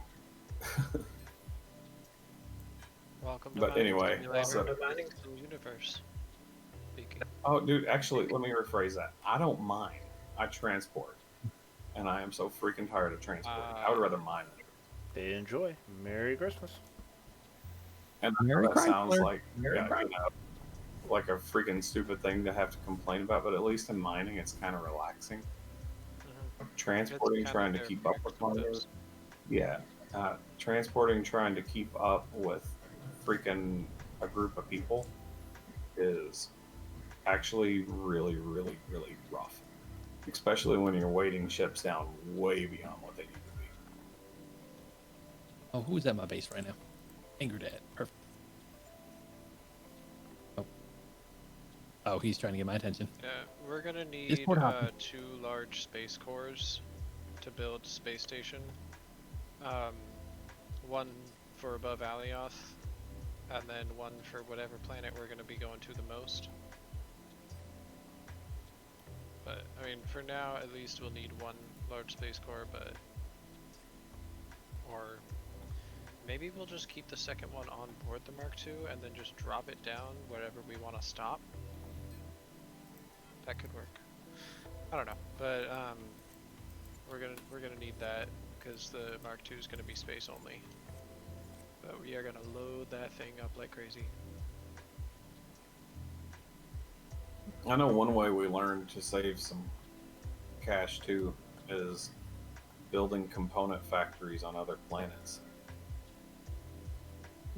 Speaker 6: Welcome to
Speaker 7: But
Speaker 6: Mining
Speaker 7: anyway,
Speaker 6: Simulator,
Speaker 7: so-
Speaker 6: the Mining Sim universe. Speaking.
Speaker 7: Oh, dude, actually, let me rephrase that. I don't mine. I transport, and I am so freaking tired of transporting. I would rather mine.
Speaker 1: Enjoy. Merry Christmas.
Speaker 7: And I know
Speaker 2: Merry
Speaker 7: that sounds
Speaker 2: Chrysler.
Speaker 7: like like a freaking stupid thing to have to complain about, but at least in mining, it's kind of relaxing. Transporting,
Speaker 6: It's
Speaker 7: trying to
Speaker 6: kinda
Speaker 7: keep up with one of those. Yeah, transporting, trying to keep up with freaking a group of people is actually really, really, really rough. Especially when you're weighting ships down way beyond what they need to be.
Speaker 2: Oh, who's at my base right now? Angry Dad. Perfect. Oh, he's trying to get my attention.
Speaker 6: Yeah, we're gonna need
Speaker 2: Port hopping.
Speaker 6: 2 large space cores to build space station. One for above Alioth, and then one for whatever planet we're going to be going to the most. But, I mean, for now, at least we'll need one large space core, but... Or... Maybe we'll just keep the second one on board the Mark II and then just drop it down wherever we want to stop. That could work. I don't know, but we're gonna need that because the Mark II is gonna be space only. But we are gonna load that thing up like crazy.
Speaker 7: I know one way we learned to save some cash too is building component factories on other planets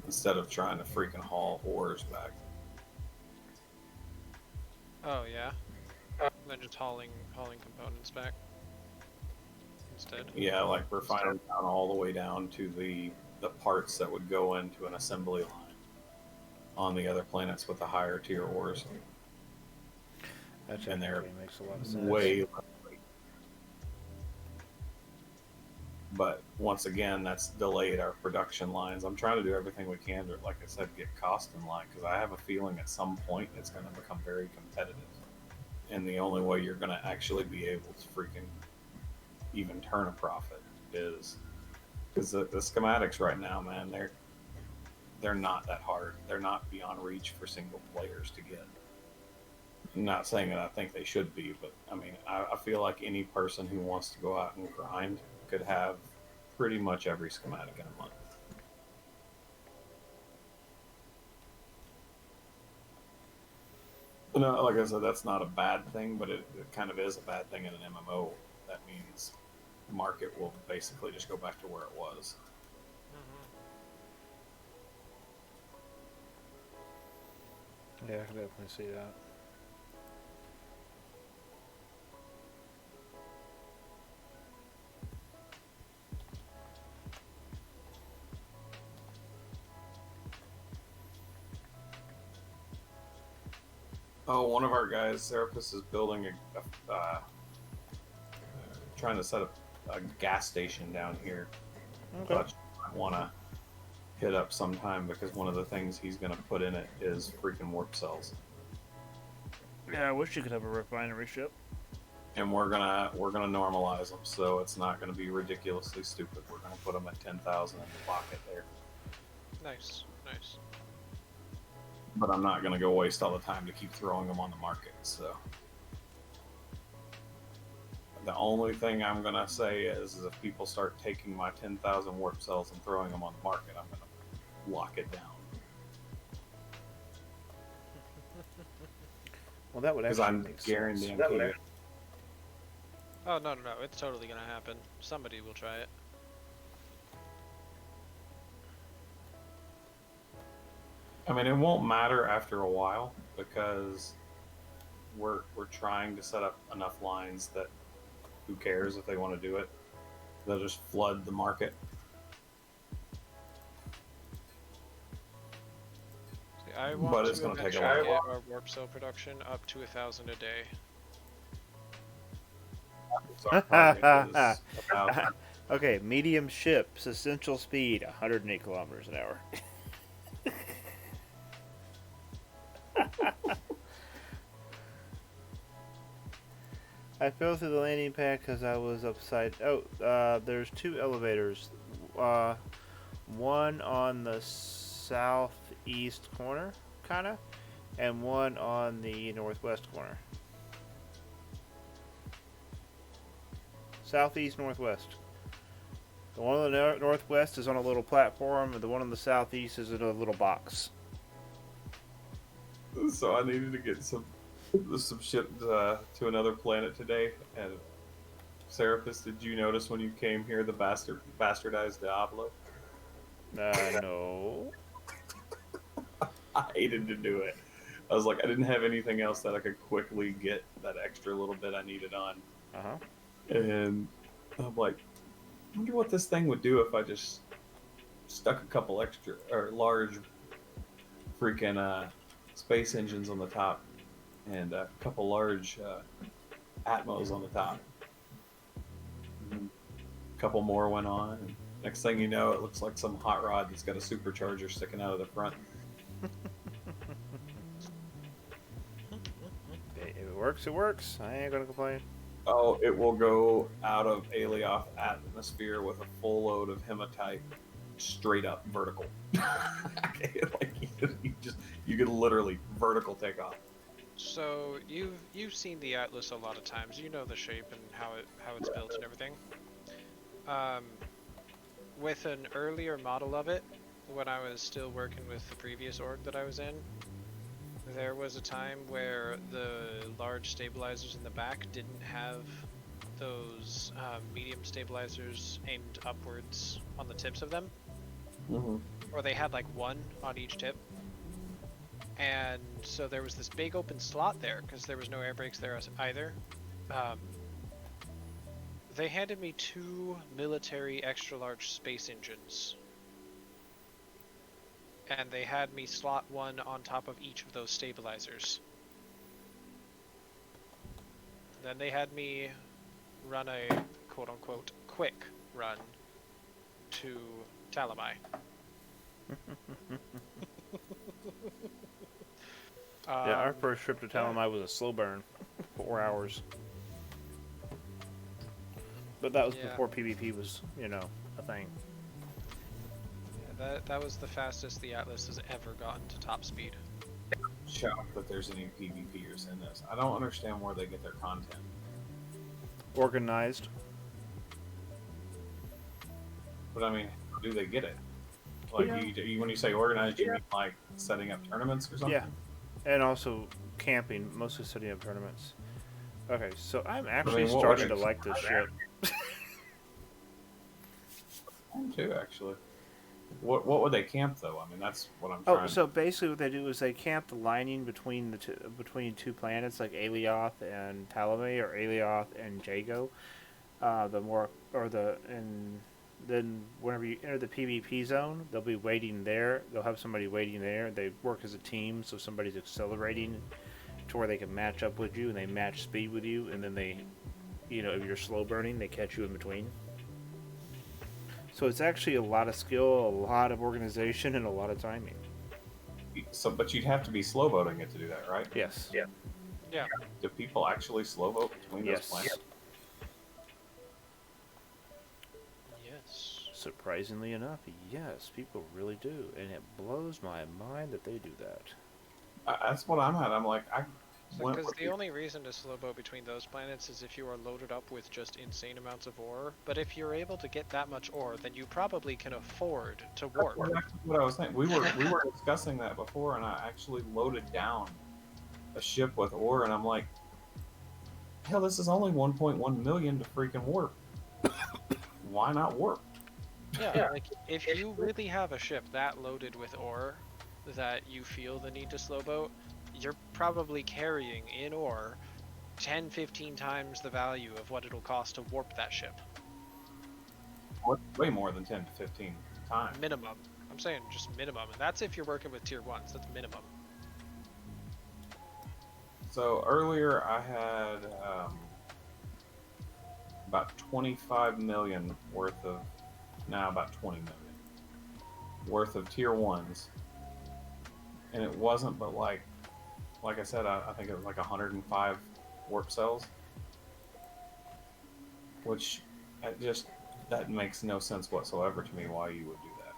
Speaker 7: instead of trying to freaking haul ores back.
Speaker 6: Oh yeah. And then just hauling components back instead.
Speaker 7: Yeah, like refining down all the way down to the parts that would go into an assembly line on the other planets with the higher tier ores.
Speaker 1: That
Speaker 7: And they're
Speaker 1: actually makes a lot of sense.
Speaker 7: way less weight. But once again, that's delayed our production lines. I'm trying to do everything we can to, like I said, get cost in line because I have a feeling at some point it's going to become very competitive. And the only way you're going to actually be able to freaking even turn a profit is because the schematics right now, man, they're not that hard. They're not beyond reach for single players to get. I'm not saying that I think they should be, but I mean, I feel like any person who wants to go out and grind could have pretty much every schematic in a month. No, like I said, that's not a bad thing, but it kind of is a bad thing in an MMO. That means the market will basically just go back to where it was.
Speaker 1: Yeah, I can definitely see that.
Speaker 7: Oh, one of our guys, Serapis, is building trying to set up a gas station down here.
Speaker 1: Okay.
Speaker 7: But I want to hit up sometime because one of the things he's going to put in it is freaking warp cells,
Speaker 1: Yeah, I wish you could have a refinery ship.
Speaker 7: and we're gonna normalize them so it's not going to be ridiculously stupid. We're going to put them at 10,000 in the pocket there.
Speaker 6: Nice, nice.
Speaker 7: But I'm not going to go waste all the time to keep throwing them on the market. So the only thing I'm going to say is if people start taking my 10,000 warp cells and throwing them on the market, I'm going to lock it down.
Speaker 1: Well, that would
Speaker 7: Because
Speaker 1: actually
Speaker 7: I'm
Speaker 1: make sense.
Speaker 7: guaranteeing
Speaker 1: That would
Speaker 7: you.
Speaker 6: Oh no, it's totally gonna happen. Somebody will try it.
Speaker 7: I mean, it won't matter after a while because we're trying to set up enough lines that who cares if they want to do it? They'll just flood the market.
Speaker 6: See, I want
Speaker 7: But it's
Speaker 6: to
Speaker 7: gonna take a
Speaker 6: eventually
Speaker 7: while.
Speaker 6: get our warp cell production up to 1,000 a day.
Speaker 7: So our target is 1,000.
Speaker 1: Okay, medium ships, essential speed, 108 kilometers an hour. I fell through the landing pad because I was upside. There's two elevators. One on the southeast corner, kinda, and one on the northwest corner. Southeast, northwest. The one on the northwest is on a little platform, and the one on the southeast is in a little box.
Speaker 7: So I needed to get some shit to another planet today. And Serapis, did you notice when you came here the bastardized Diablo?
Speaker 1: No.
Speaker 7: I hated to do it. I was like, I didn't have anything else that I could quickly get that extra little bit I needed on.
Speaker 1: Uh-huh.
Speaker 7: And I'm like, I wonder what this thing would do if I just stuck a couple extra or large freaking space engines on the top and a couple large Atmos on the top. A couple more went on, and Next thing you know, it looks like some hot rod that's got a supercharger sticking out of the front.
Speaker 1: If it works, it works. I ain't gonna complain.
Speaker 7: Oh, it will go out of Alioth atmosphere with a full load of hematite, straight up vertical. Like you could literally vertical take off.
Speaker 6: So you've seen the Atlas a lot of times. You know the shape and how it's built and everything. With an earlier model of it, when I was still working with the previous org that I was in, there was a time where the large stabilizers in the back didn't have those medium stabilizers aimed upwards on the tips of them, or they had like one on each tip. And so there was this big open slot there because there was no air brakes there either. They handed me 2 military extra large space engines, and they had me slot one on top of each of those stabilizers. Then they had me run a quote-unquote quick run to Talamai.
Speaker 1: Yeah, our first trip to Talamai was a slow burn, 4 hours. But that was before PvP was, a thing.
Speaker 6: Yeah, that was the fastest the Atlas has ever gotten to top speed.
Speaker 7: Shocked that there's any PvPers in this. I don't understand where they get their content.
Speaker 1: Organized.
Speaker 7: But I mean, how do they get it? Like, when you say organized, you mean like setting up tournaments or something?
Speaker 1: Yeah, and also camping, mostly setting up tournaments. Okay, so I'm actually starting to like this ship.
Speaker 7: I too, actually. What would they camp though? I mean, that's what I'm trying.
Speaker 1: Oh, so basically, what they do is they camp the lining between two planets, like Alioth and Talamay, or Alioth and Jago. Then whenever you enter the PvP zone, they'll be waiting there. They'll have somebody waiting there. They work as a team, so somebody's accelerating to where they can match up with you, and they match speed with you, and then they, if you're slow burning, they catch you in between. So it's actually a lot of skill, a lot of organization, and a lot of timing.
Speaker 7: So, but you'd have to be slow boating it to do that, right?
Speaker 1: Yes.
Speaker 6: Yeah.
Speaker 7: Do people actually slow boat between those planets?
Speaker 6: Yes.
Speaker 1: Surprisingly enough, yes, people really do, and it blows my mind that they do that.
Speaker 7: That's what I'm at. I'm like,
Speaker 6: Because the only reason to slow boat between those planets is if you are loaded up with just insane amounts of ore. But if you're able to get that much ore, then you probably can afford to warp.
Speaker 7: That's exactly what I was saying. We were discussing that before, and I actually loaded down a ship with ore, and I'm like, hell, this is only 1.1 million to freaking warp. Why not warp?
Speaker 6: Yeah, like if you really have a ship that loaded with ore that you feel the need to slow boat, you're probably carrying in ore 10-15 times the value of what it'll cost to warp that ship.
Speaker 7: Way more than 10 to 15 times.
Speaker 6: Minimum. I'm saying just minimum, and that's if you're working with tier 1s, that's minimum.
Speaker 7: So earlier I had about 25 million worth of, now about 20 million worth of tier 1s, and it wasn't but like I said, I think it was like 105 warp cells, which that makes no sense whatsoever to me why you would do that.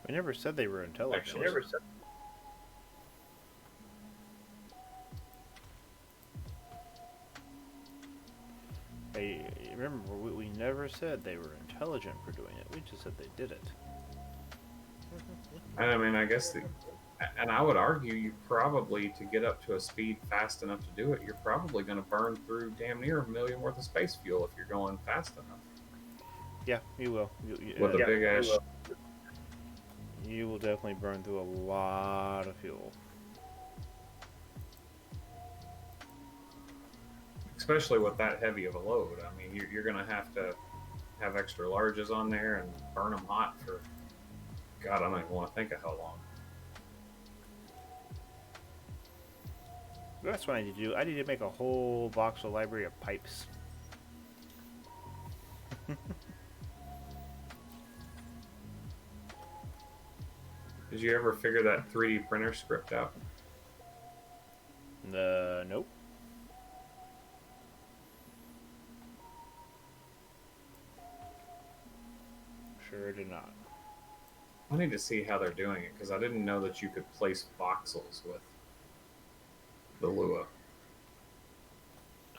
Speaker 1: We never said they were intelligent.
Speaker 7: Actually, never said.
Speaker 1: Hey, remember, we never said they were intelligent for doing it. We just said they did it.
Speaker 7: I mean, I guess and I would argue you probably, to get up to a speed fast enough to do it, you're probably going to burn through damn near 1 million worth of space fuel if you're going fast enough.
Speaker 1: Yeah, you will.
Speaker 7: With a big ass.
Speaker 1: You will definitely burn through a lot of fuel.
Speaker 7: Especially with that heavy of a load. I mean, you're going to have extra larges on there and burn them hot for, God, I don't even want to think of how long.
Speaker 1: That's what I need to do. I need to make a whole voxel library of pipes.
Speaker 7: Did you ever figure that 3D printer script out?
Speaker 1: Nope. Sure did not.
Speaker 7: I need to see how they're doing it because I didn't know that you could place voxels with the Lua.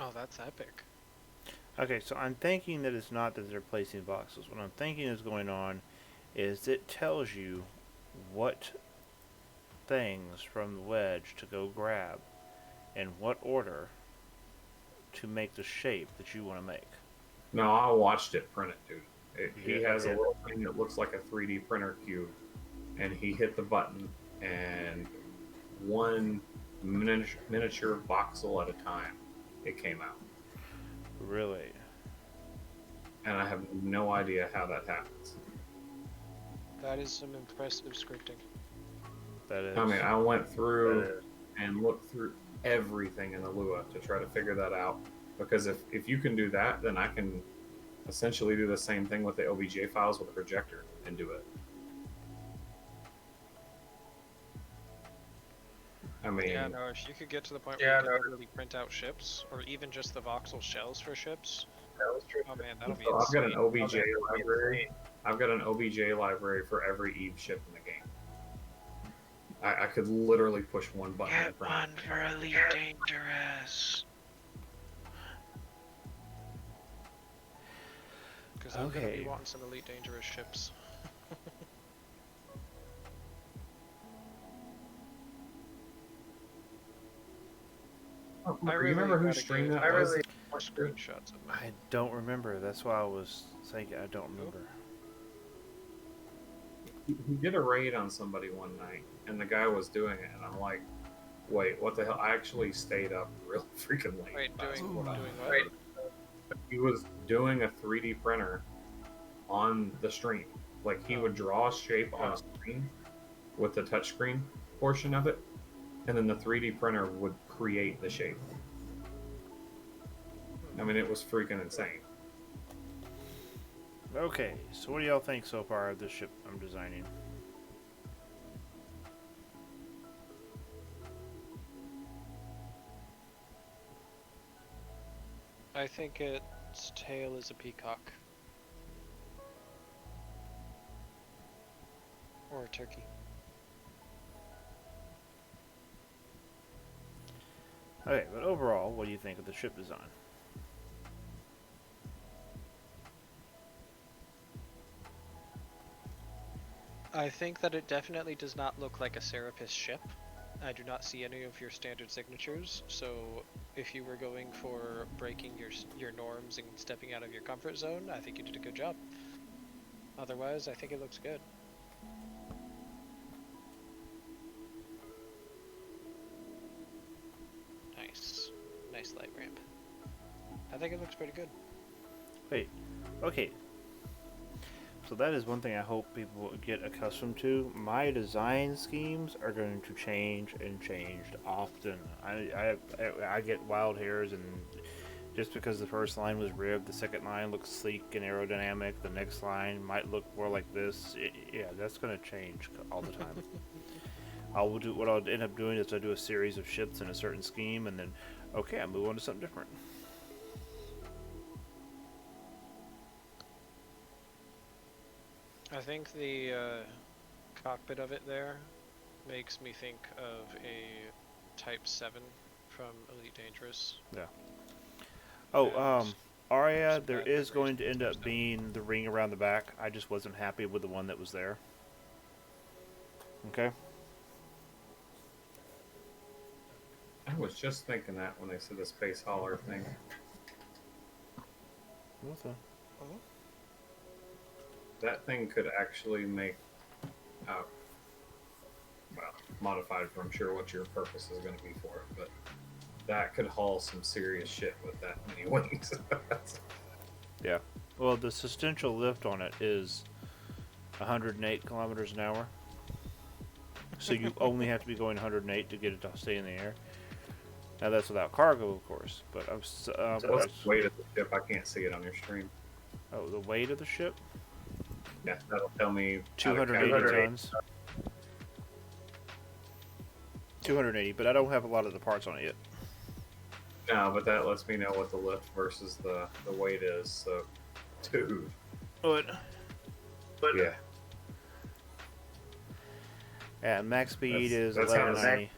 Speaker 6: Oh, that's epic.
Speaker 1: Okay, so I'm thinking that it's not that they're placing voxels. What I'm thinking is going on is it tells you what things from the wedge to go grab and what order to make the shape that you want to make.
Speaker 7: No, I watched it print it, dude. He
Speaker 1: Yeah,
Speaker 7: has a
Speaker 1: yeah.
Speaker 7: little thing that looks like a 3D printer cube, and he hit the button, and one miniature voxel at a time, it came out.
Speaker 1: Really?
Speaker 7: And I have no idea how that happens.
Speaker 6: That is some impressive scripting.
Speaker 1: That is.
Speaker 7: I mean, I went through and looked through everything in the Lua to try to figure that out. Because if you can do that, then I can essentially do the same thing with the OBJ files with a projector and do it. I mean,
Speaker 6: Yeah, no, if you could get to the point where you can literally print out ships, or even just the voxel shells for ships, oh man, that'll be
Speaker 7: so I've got an
Speaker 6: insane.
Speaker 7: OBJ library. I've got an OBJ library for every Eve ship in the game. I could literally push one button.
Speaker 6: Get
Speaker 7: and print
Speaker 6: one
Speaker 7: it.
Speaker 6: for Elite Dangerous. Because I'm gonna
Speaker 1: Okay.
Speaker 6: be wanting some Elite Dangerous ships.
Speaker 7: Oh,
Speaker 6: I
Speaker 7: you
Speaker 6: really
Speaker 7: remember who
Speaker 6: gotta
Speaker 7: streamed
Speaker 6: get
Speaker 7: that was?
Speaker 6: more screenshots of
Speaker 1: I don't remember. That's why I was thinking. I don't remember.
Speaker 7: He did a raid on somebody one night, and the guy was doing it, and I'm like, wait, what the hell? I actually stayed up real freaking late.
Speaker 6: Wait,
Speaker 7: That's
Speaker 6: doing
Speaker 7: what I-
Speaker 6: what?
Speaker 7: He was doing a 3D printer on the stream. Like, he would draw a shape on a screen with the touchscreen portion of it, and then the 3D printer would create the shape. I mean, it was freaking insane.
Speaker 1: Okay, so what do y'all think so far of this ship I'm designing?
Speaker 6: I think its tail is a peacock. Or a turkey.
Speaker 1: Okay, but overall, what do you think of the ship design?
Speaker 6: I think that it definitely does not look like a Serapis ship. I do not see any of your standard signatures, so if you were going for breaking your norms and stepping out of your comfort zone, I think you did a good job. Otherwise, I think it looks good. Nice. Nice light ramp. I think it looks pretty good.
Speaker 1: Wait, okay. So that is one thing I hope people get accustomed to. My design schemes are going to change and changed often. I get wild hairs, and just because the first line was ribbed, the second line looks sleek and aerodynamic. The next line might look more like this. Yeah, that's going to change all the time. What I'll end up doing is I do a series of ships in a certain scheme, and then okay, I move on to something different.
Speaker 6: I think the cockpit of it there makes me think of a Type 7 from Elite Dangerous.
Speaker 1: Oh,
Speaker 6: And
Speaker 1: Arya,
Speaker 6: some
Speaker 1: there
Speaker 6: bad
Speaker 1: is
Speaker 6: memories
Speaker 1: going to
Speaker 6: with
Speaker 1: end
Speaker 6: some
Speaker 1: up
Speaker 6: stuff.
Speaker 1: being the ring around the back. I just wasn't happy with the one that was there. Okay?
Speaker 7: I was just thinking that when they said the space hauler thing.
Speaker 1: What the?
Speaker 7: That thing could actually make, well, modified for I'm sure what your purpose is going to be for it, but that could haul some serious shit with that many wings.
Speaker 1: Yeah. Well, the substantial lift on it is 108 kilometers an hour. So you only have to be going 108 to get it to stay in the air. Now that's without cargo, of course. But
Speaker 7: So what's the weight of the ship? I can't see it on your stream.
Speaker 1: oh, the weight of the ship?
Speaker 7: Yeah, that'll tell me. how to
Speaker 1: 280
Speaker 7: calculate.
Speaker 1: tons. 280, but I don't have a lot of the parts on it yet.
Speaker 7: No, but that lets me know what the lift versus the weight is. So, dude.
Speaker 1: But
Speaker 7: Yeah.
Speaker 1: yeah, max speed is
Speaker 7: That's how it's
Speaker 1: 1190.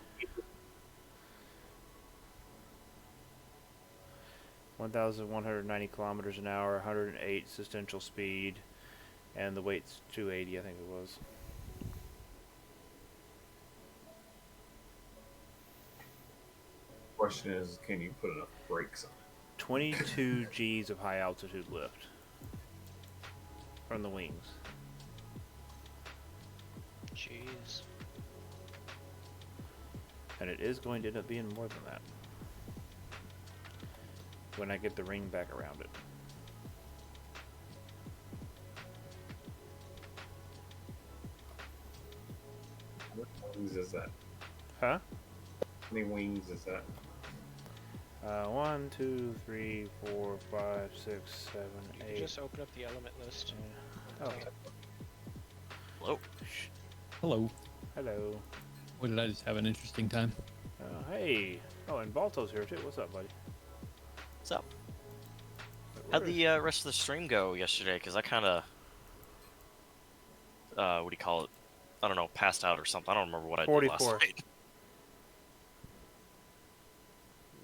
Speaker 1: 1,190 kilometers an hour, 108 existential speed, and the weight's 280, I think it was.
Speaker 7: Question is, can you put enough brakes on it?
Speaker 1: 22 G's of high altitude lift from the wings.
Speaker 6: Jeez.
Speaker 1: And it is going to end up being more than that when I get the ring back around it.
Speaker 7: How many wings is that?
Speaker 1: Huh?
Speaker 7: How many wings is that?
Speaker 1: 1, 2, 3, 4, 5, 6, 7,
Speaker 6: You
Speaker 1: 8.
Speaker 6: can just open up the element list.
Speaker 1: Oh,
Speaker 8: Hello.
Speaker 2: Hello.
Speaker 1: hello.
Speaker 2: What did I just have an interesting time?
Speaker 1: Hey. Oh, and Balto's here too. What's up, buddy?
Speaker 8: What's up?
Speaker 1: Where
Speaker 8: How'd
Speaker 1: is-
Speaker 8: the rest of the stream go yesterday? Because I kind of, what do you call it? I don't know, passed out or something. I don't remember what I did
Speaker 1: 44.
Speaker 8: last night.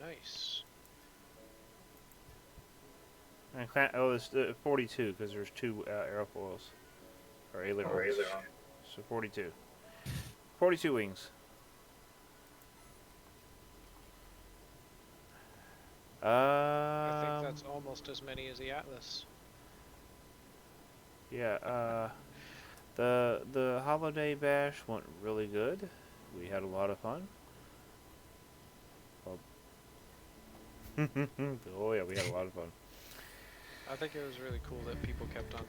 Speaker 6: Nice.
Speaker 1: And it's 42 because there's 2 aerofoils or ailerons. So 42. 42 wings.
Speaker 6: I think that's almost as many as the Atlas.
Speaker 1: Yeah. The holiday bash went really good. We had a lot of fun. Oh yeah, we had a lot of fun.
Speaker 6: I think it was really cool that people kept on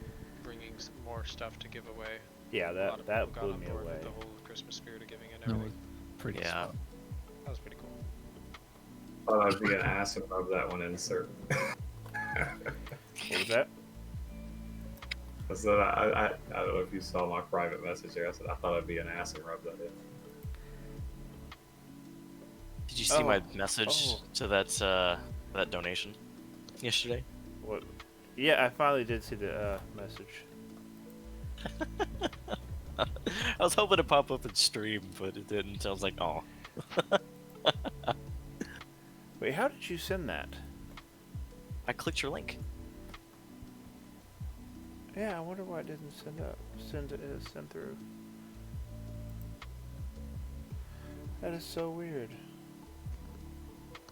Speaker 6: bringing more stuff to give away.
Speaker 1: Yeah,
Speaker 6: A lot of
Speaker 1: that
Speaker 6: people got
Speaker 1: blew
Speaker 6: on
Speaker 1: me
Speaker 6: board
Speaker 1: away.
Speaker 6: with the whole Christmas spirit of giving and
Speaker 2: That
Speaker 6: everything.
Speaker 2: was pretty
Speaker 8: Yeah.
Speaker 2: spot.
Speaker 6: That was pretty cool.
Speaker 7: Thought I'd be an ass and rub that one in, sir.
Speaker 1: What was that?
Speaker 7: I said I don't know if you saw my private message there. I said I thought I'd be an ass and rub that in.
Speaker 8: Did you see my
Speaker 1: Oh.
Speaker 8: message
Speaker 1: Oh.
Speaker 8: to that donation yesterday?
Speaker 1: What? Yeah, I finally did see the message.
Speaker 8: I was hoping to pop up in stream, but it didn't. I was like, oh.
Speaker 1: Wait, how did you send that?
Speaker 8: I clicked your link.
Speaker 1: Yeah, I wonder why it didn't send through. That is so weird.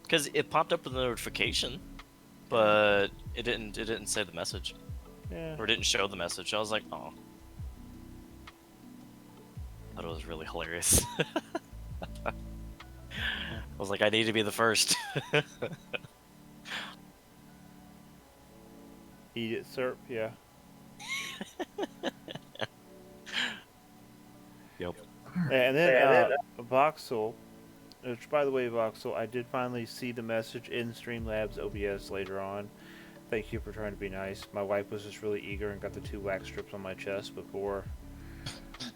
Speaker 8: Because it popped up with a notification, but it didn't say the message.
Speaker 1: Yeah.
Speaker 8: Or didn't show the message. I was like, oh. Thought it was really hilarious. I was like, I need to be the first.
Speaker 1: Eat it, syrup. Yeah.
Speaker 8: Yep.
Speaker 1: And then Voxel, which by the way, Voxel, I did finally see the message in Streamlabs OBS later on. Thank you for trying to be nice. My wife was just really eager and got the 2 wax strips on my chest before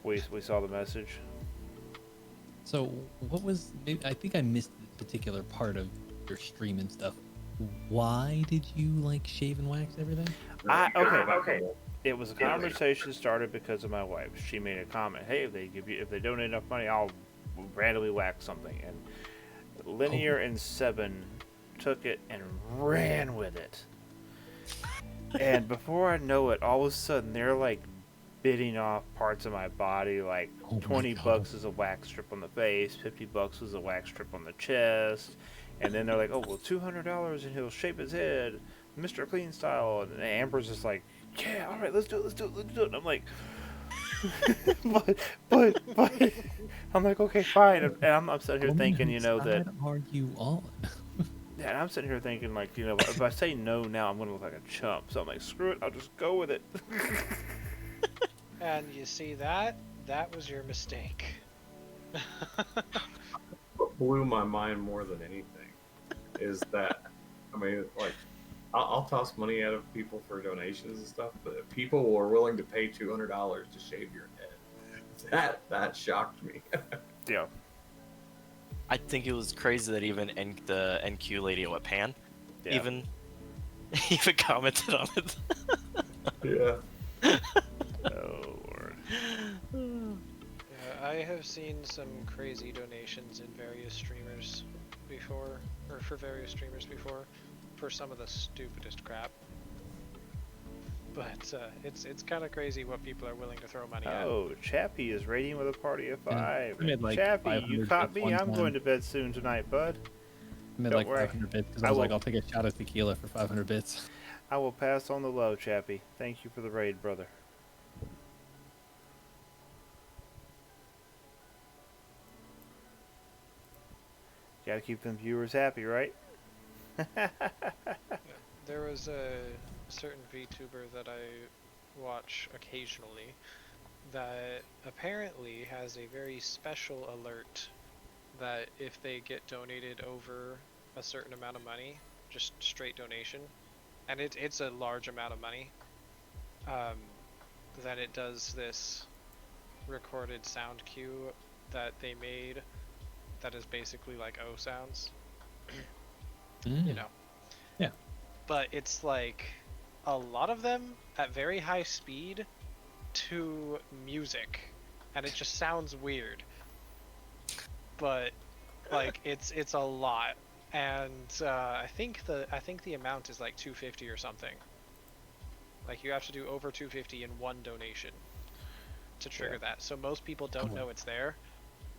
Speaker 1: we saw the message.
Speaker 2: So, what was? I think I missed a particular part of your stream and stuff. Why did you like shave and wax everything?
Speaker 1: Okay. It was a conversation started because of my wife. She made a comment. Hey, if they donate enough money, I'll randomly wax something. And Linear and Seven took it and ran with it. And before I know it, all of a sudden they're like bidding off parts of my body, like
Speaker 2: Oh my
Speaker 1: 20
Speaker 2: God.
Speaker 1: bucks is a wax strip on the face, 50 bucks is a wax strip on the chest. And then they're like, oh, well, $200 and he'll shape his head, Mr. Clean Style. And Amber's just like, yeah, all right, let's do it. And I'm like, but, I'm like, okay, fine. And I'm sitting here thinking, you know, that,
Speaker 2: Are you on?
Speaker 1: yeah, and I'm sitting here thinking, like, you know, if I say no now, I'm going to look like a chump. So I'm like, screw it, I'll just go with it.
Speaker 6: And you see that? That was your mistake.
Speaker 7: What blew my mind more than anything is that, I mean, like, I'll toss money out of people for donations and stuff, but if people were willing to pay $200 to shave your head, that shocked me.
Speaker 1: Yeah.
Speaker 8: I think it was crazy that even the NQ lady at Pan
Speaker 1: Yeah.
Speaker 8: even even commented on it.
Speaker 7: Yeah.
Speaker 1: Oh, Lord.
Speaker 6: Yeah, I have seen some crazy donations in various streamers before, or for various streamers before, for some of the stupidest crap. But it's kind of crazy what people are willing to throw money at.
Speaker 1: Oh, Chappie is raiding with a party of
Speaker 2: Yeah,
Speaker 1: 5.
Speaker 2: I made, like,
Speaker 1: Chappie, you
Speaker 2: 500
Speaker 1: caught
Speaker 2: bits
Speaker 1: me.
Speaker 2: one
Speaker 1: I'm
Speaker 2: time.
Speaker 1: going to bed soon tonight, bud.
Speaker 2: I made
Speaker 1: Don't
Speaker 2: like
Speaker 1: worry.
Speaker 2: 500 bits because
Speaker 1: I
Speaker 2: I was
Speaker 1: will-
Speaker 2: like, I'll take a shot of tequila for 500 bits.
Speaker 1: I will pass on the low, Chappie. Thank you for the raid, brother. Gotta keep them viewers happy, right?
Speaker 6: There was a certain VTuber that I watch occasionally that apparently has a very special alert that if they get donated over a certain amount of money, just straight donation, and it's a large amount of money, then it does this recorded sound cue that they made that is basically like O sounds, you know.
Speaker 2: Yeah.
Speaker 6: But it's like a lot of them at very high speed to music, and it just sounds weird. But like it's a lot, and I think the amount is like 250 or something. Like you have to do over 250 in one donation to trigger
Speaker 1: Yeah.
Speaker 6: that. So most people don't know it's there,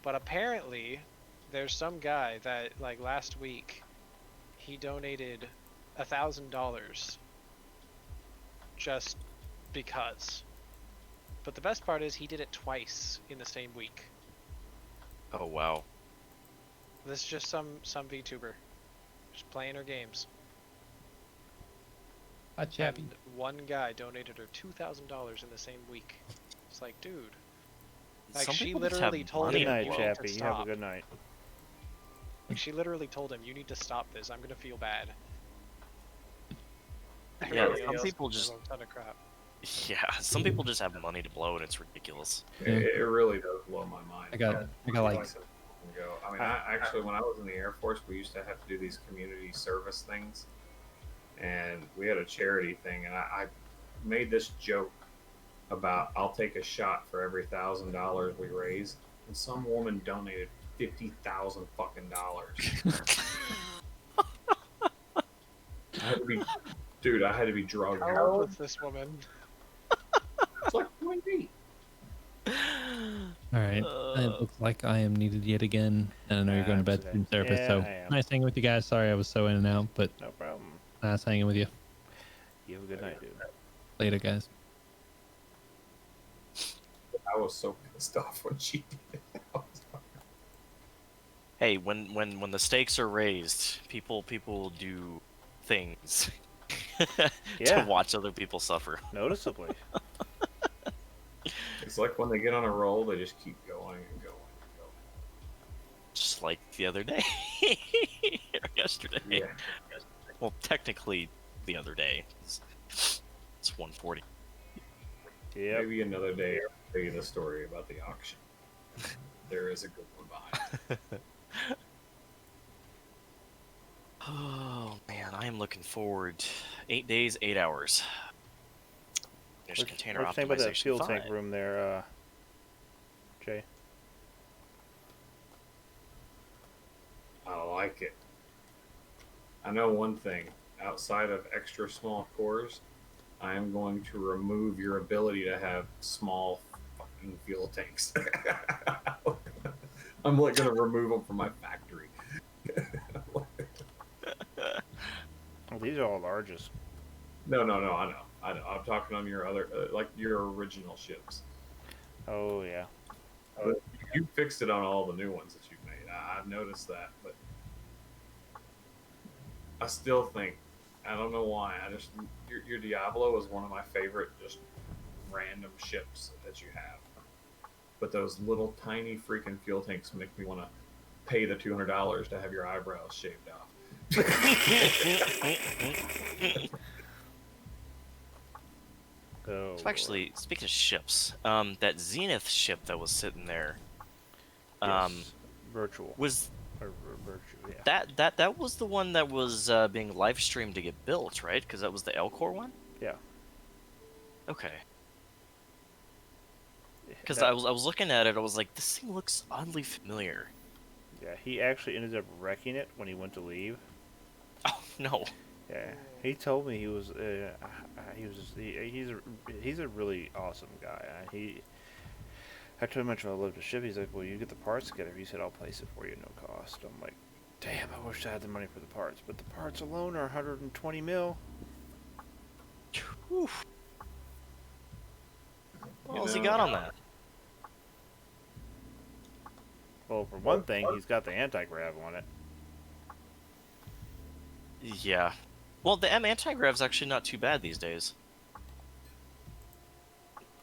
Speaker 6: but apparently there's some guy that like last week he donated $1,000 just because. But the best part is he did it twice in the same week.
Speaker 8: Oh wow.
Speaker 6: This is just some VTuber just playing her games.
Speaker 2: Hi, Chappie.
Speaker 6: And one guy donated her $2,000 in the same week. It's like, dude. Like
Speaker 8: Some
Speaker 6: she
Speaker 8: people just have
Speaker 6: literally told
Speaker 8: money
Speaker 1: Good
Speaker 6: him,
Speaker 8: to
Speaker 1: night,
Speaker 6: "You
Speaker 8: blow.
Speaker 6: need to
Speaker 1: Chappie. You have a
Speaker 6: stop."
Speaker 1: good night.
Speaker 6: Like she literally told him, "You need to stop this. I'm gonna feel bad."
Speaker 8: Yeah,
Speaker 6: Everybody
Speaker 8: some
Speaker 6: else
Speaker 8: people
Speaker 6: gives
Speaker 8: just
Speaker 6: a ton of crap.
Speaker 8: yeah, some people just have money to blow and it's ridiculous.
Speaker 2: Yeah.
Speaker 7: It really does blow my mind.
Speaker 2: I got like
Speaker 7: Go. I mean, I actually, when I was in the Air Force, we used to have to do these community service things, and we had a charity thing, and I made this joke about I'll take a shot for every $1,000 we raise, and some woman donated $50,000 fucking dollars. I had to be, dude, I had to be drugged.
Speaker 6: How old was this woman?
Speaker 7: It's like 28.
Speaker 2: All right.
Speaker 8: Uh,
Speaker 2: It looks like I am needed yet again, and I know you're going to bed
Speaker 1: today.
Speaker 2: soon, therapist.
Speaker 1: Yeah,
Speaker 2: So
Speaker 1: I am.
Speaker 2: nice hanging with you guys. Sorry I was so in and out, but
Speaker 1: No problem.
Speaker 2: nice hanging with you.
Speaker 1: You have a good night, dude.
Speaker 2: Later, guys.
Speaker 7: I was so pissed off when she did it. I was like,
Speaker 8: Hey, when the stakes are raised, people do things
Speaker 1: Yeah.
Speaker 8: to watch other people suffer.
Speaker 1: Noticeably.
Speaker 7: it's like when they get on a roll, they just keep going and going and going.
Speaker 8: Just like the other day, or yesterday.
Speaker 7: Yeah.
Speaker 8: Well, technically, the other day. It's 1:40.
Speaker 1: Yep.
Speaker 7: Maybe another day I'll tell you the story about the auction. There is a good one behind it.
Speaker 8: Oh man, I am looking forward. 8 days, 8 hours. There's container
Speaker 1: What's the name of that
Speaker 8: optimization
Speaker 1: fuel tank
Speaker 8: 5.
Speaker 1: room there, Jay?
Speaker 7: I like it. I know one thing. Outside of extra small cores, I am going to remove your ability to have small fucking fuel tanks. I'm like going to remove them from my factory.
Speaker 1: Oh, these are all largest.
Speaker 7: No, I know. I'm talking on your other, like your original ships.
Speaker 1: Oh, yeah.
Speaker 7: You fixed it on all the new ones that you've made. I've noticed that, but I still think, I don't know why. Your Diablo is one of my favorite, just random ships that you have. But those little tiny freaking fuel tanks make me want to pay the $200 to have your eyebrows shaved off.
Speaker 1: Oh,
Speaker 8: So actually, speaking of ships, that Zenith ship that was sitting there,
Speaker 1: yes. Virtual.
Speaker 8: was
Speaker 1: Or Virtue, yeah.
Speaker 8: That was the one that was being live streamed to get built, right? Because that was the Elcor one.
Speaker 1: Yeah.
Speaker 8: Okay.
Speaker 1: Yeah,
Speaker 8: Because
Speaker 1: that-
Speaker 8: I was looking at it, I was like, this thing looks oddly familiar.
Speaker 1: yeah, he actually ended up wrecking it when he went to leave.
Speaker 8: Oh no.
Speaker 1: Yeah, he told me he's a really awesome guy. I told him how much I love to ship. He's like, well, you get the parts together. He said, I'll place it for you at no cost. I'm like, damn, I wish I had the money for the parts, but the parts alone are 120 mil.
Speaker 8: Oof. What
Speaker 7: You
Speaker 8: else he
Speaker 7: know,
Speaker 8: got on that?
Speaker 1: Well, for one thing, he's got the anti-grav on it.
Speaker 8: Yeah. Well, the M anti-grav's actually not too bad these days.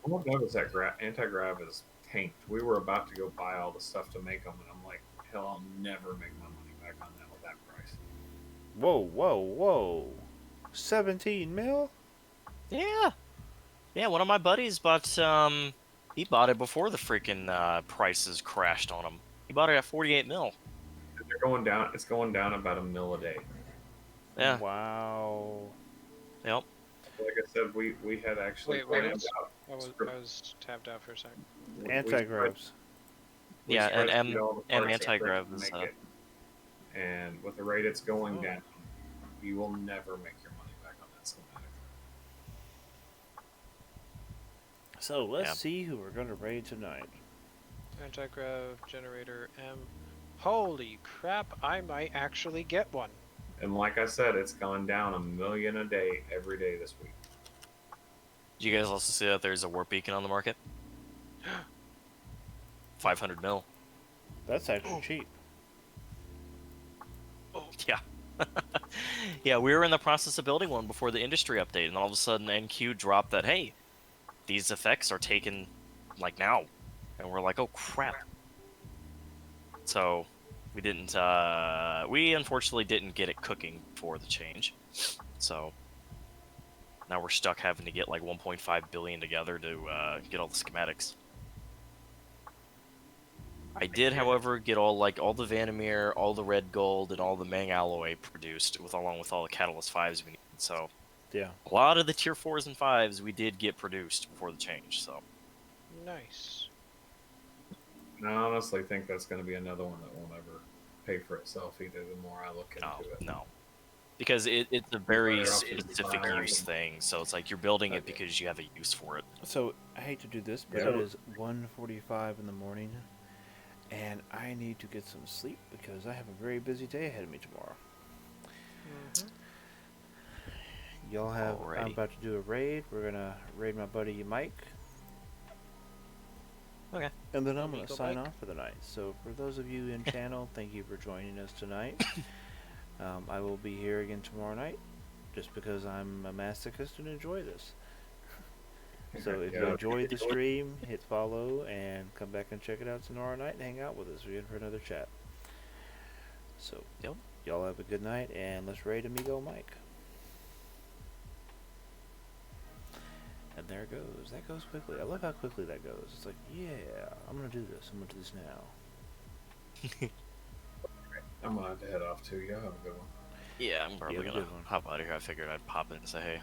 Speaker 7: all I've noticed that anti-grav is tanked. We were about to go buy all the stuff to make them, and I'm like, hell, I'll never make my money back on that with that price.
Speaker 1: Whoa, whoa, whoa. 17 mil?
Speaker 8: Yeah. Yeah, one of my buddies bought he bought it before the freaking prices crashed on him. He bought it at 48 mil.
Speaker 7: They're going down. It's going down about $1 mil a day.
Speaker 8: Yeah.
Speaker 1: Wow.
Speaker 8: Yep.
Speaker 7: Like I said, we had actually
Speaker 6: Wait,
Speaker 7: planned out.
Speaker 6: I was tapped out for a second.
Speaker 7: we
Speaker 1: Anti-gravs.
Speaker 8: Yeah, and
Speaker 7: spreadsheet all the
Speaker 8: M
Speaker 7: parts that
Speaker 8: anti-grav
Speaker 7: make
Speaker 8: is
Speaker 7: it. And with the rate it's going
Speaker 6: Oh.
Speaker 7: down, you will never make your money back on that schematic.
Speaker 1: So let's
Speaker 8: Yeah.
Speaker 1: see who we're going to raid tonight.
Speaker 6: Anti-grav generator M. Holy crap! I might actually get one.
Speaker 7: And like I said, it's gone down $1 million a day every day this week.
Speaker 8: Did you guys also see that there's a warp beacon on the market? 500 mil.
Speaker 1: That's actually cheap.
Speaker 8: Yeah. Yeah, we were in the process of building one before the industry update, and all of a sudden NQ dropped that, hey, these effects are taken, like, now. And we're like, oh, crap. So, we didn't, we unfortunately didn't get it cooking for the change. So, now we're stuck having to get, like, 1.5 billion together to, get all the schematics. I did, however, get all the Vandermeer, all the red gold, and all the Mang alloy produced, along with all the Catalyst 5s we needed. So,
Speaker 1: Yeah.
Speaker 8: a lot of the Tier 4s and 5s we did get produced before the change. So,
Speaker 6: Nice.
Speaker 7: And I honestly think that's going to be another one that won't ever pay for itself either. The more I look into it.
Speaker 8: no, because it's a very
Speaker 7: Better off just
Speaker 8: specific
Speaker 7: buying
Speaker 8: use
Speaker 7: them.
Speaker 8: thing. So it's like you're building it
Speaker 7: Okay.
Speaker 8: because you have a use for it.
Speaker 1: So I hate to do this, but
Speaker 7: Yeah.
Speaker 1: it is 1:45 in the morning, and I need to get some sleep because I have a very busy day ahead of me tomorrow.
Speaker 6: Mm-hmm.
Speaker 1: Y'all have. I'm
Speaker 8: Alrighty.
Speaker 1: about to do a raid. We're gonna raid my buddy Mike.
Speaker 8: Okay.
Speaker 1: And then I'm gonna
Speaker 6: Amigo
Speaker 1: sign
Speaker 6: Mike.
Speaker 1: off for the night. So for those of you in channel, thank you for joining us tonight. I will be here again tomorrow night, just because I'm a masochist and enjoy this. So if you
Speaker 7: Yeah.
Speaker 1: enjoyed the stream, hit follow and come back and check it out tomorrow night and hang out with us. We're in for another chat. So
Speaker 8: Yep.
Speaker 1: y'all have a good night and let's raid Amigo Mike. And there it goes. That goes quickly. I love how quickly that goes. It's like, yeah, I'm gonna do this. I'm gonna do this now.
Speaker 7: I'm going to have to head off too. Y'all have a good one.
Speaker 8: Yeah, I'm probably
Speaker 1: have a
Speaker 8: gonna
Speaker 1: good one.
Speaker 8: hop out of here. I figured I'd pop in and say hey.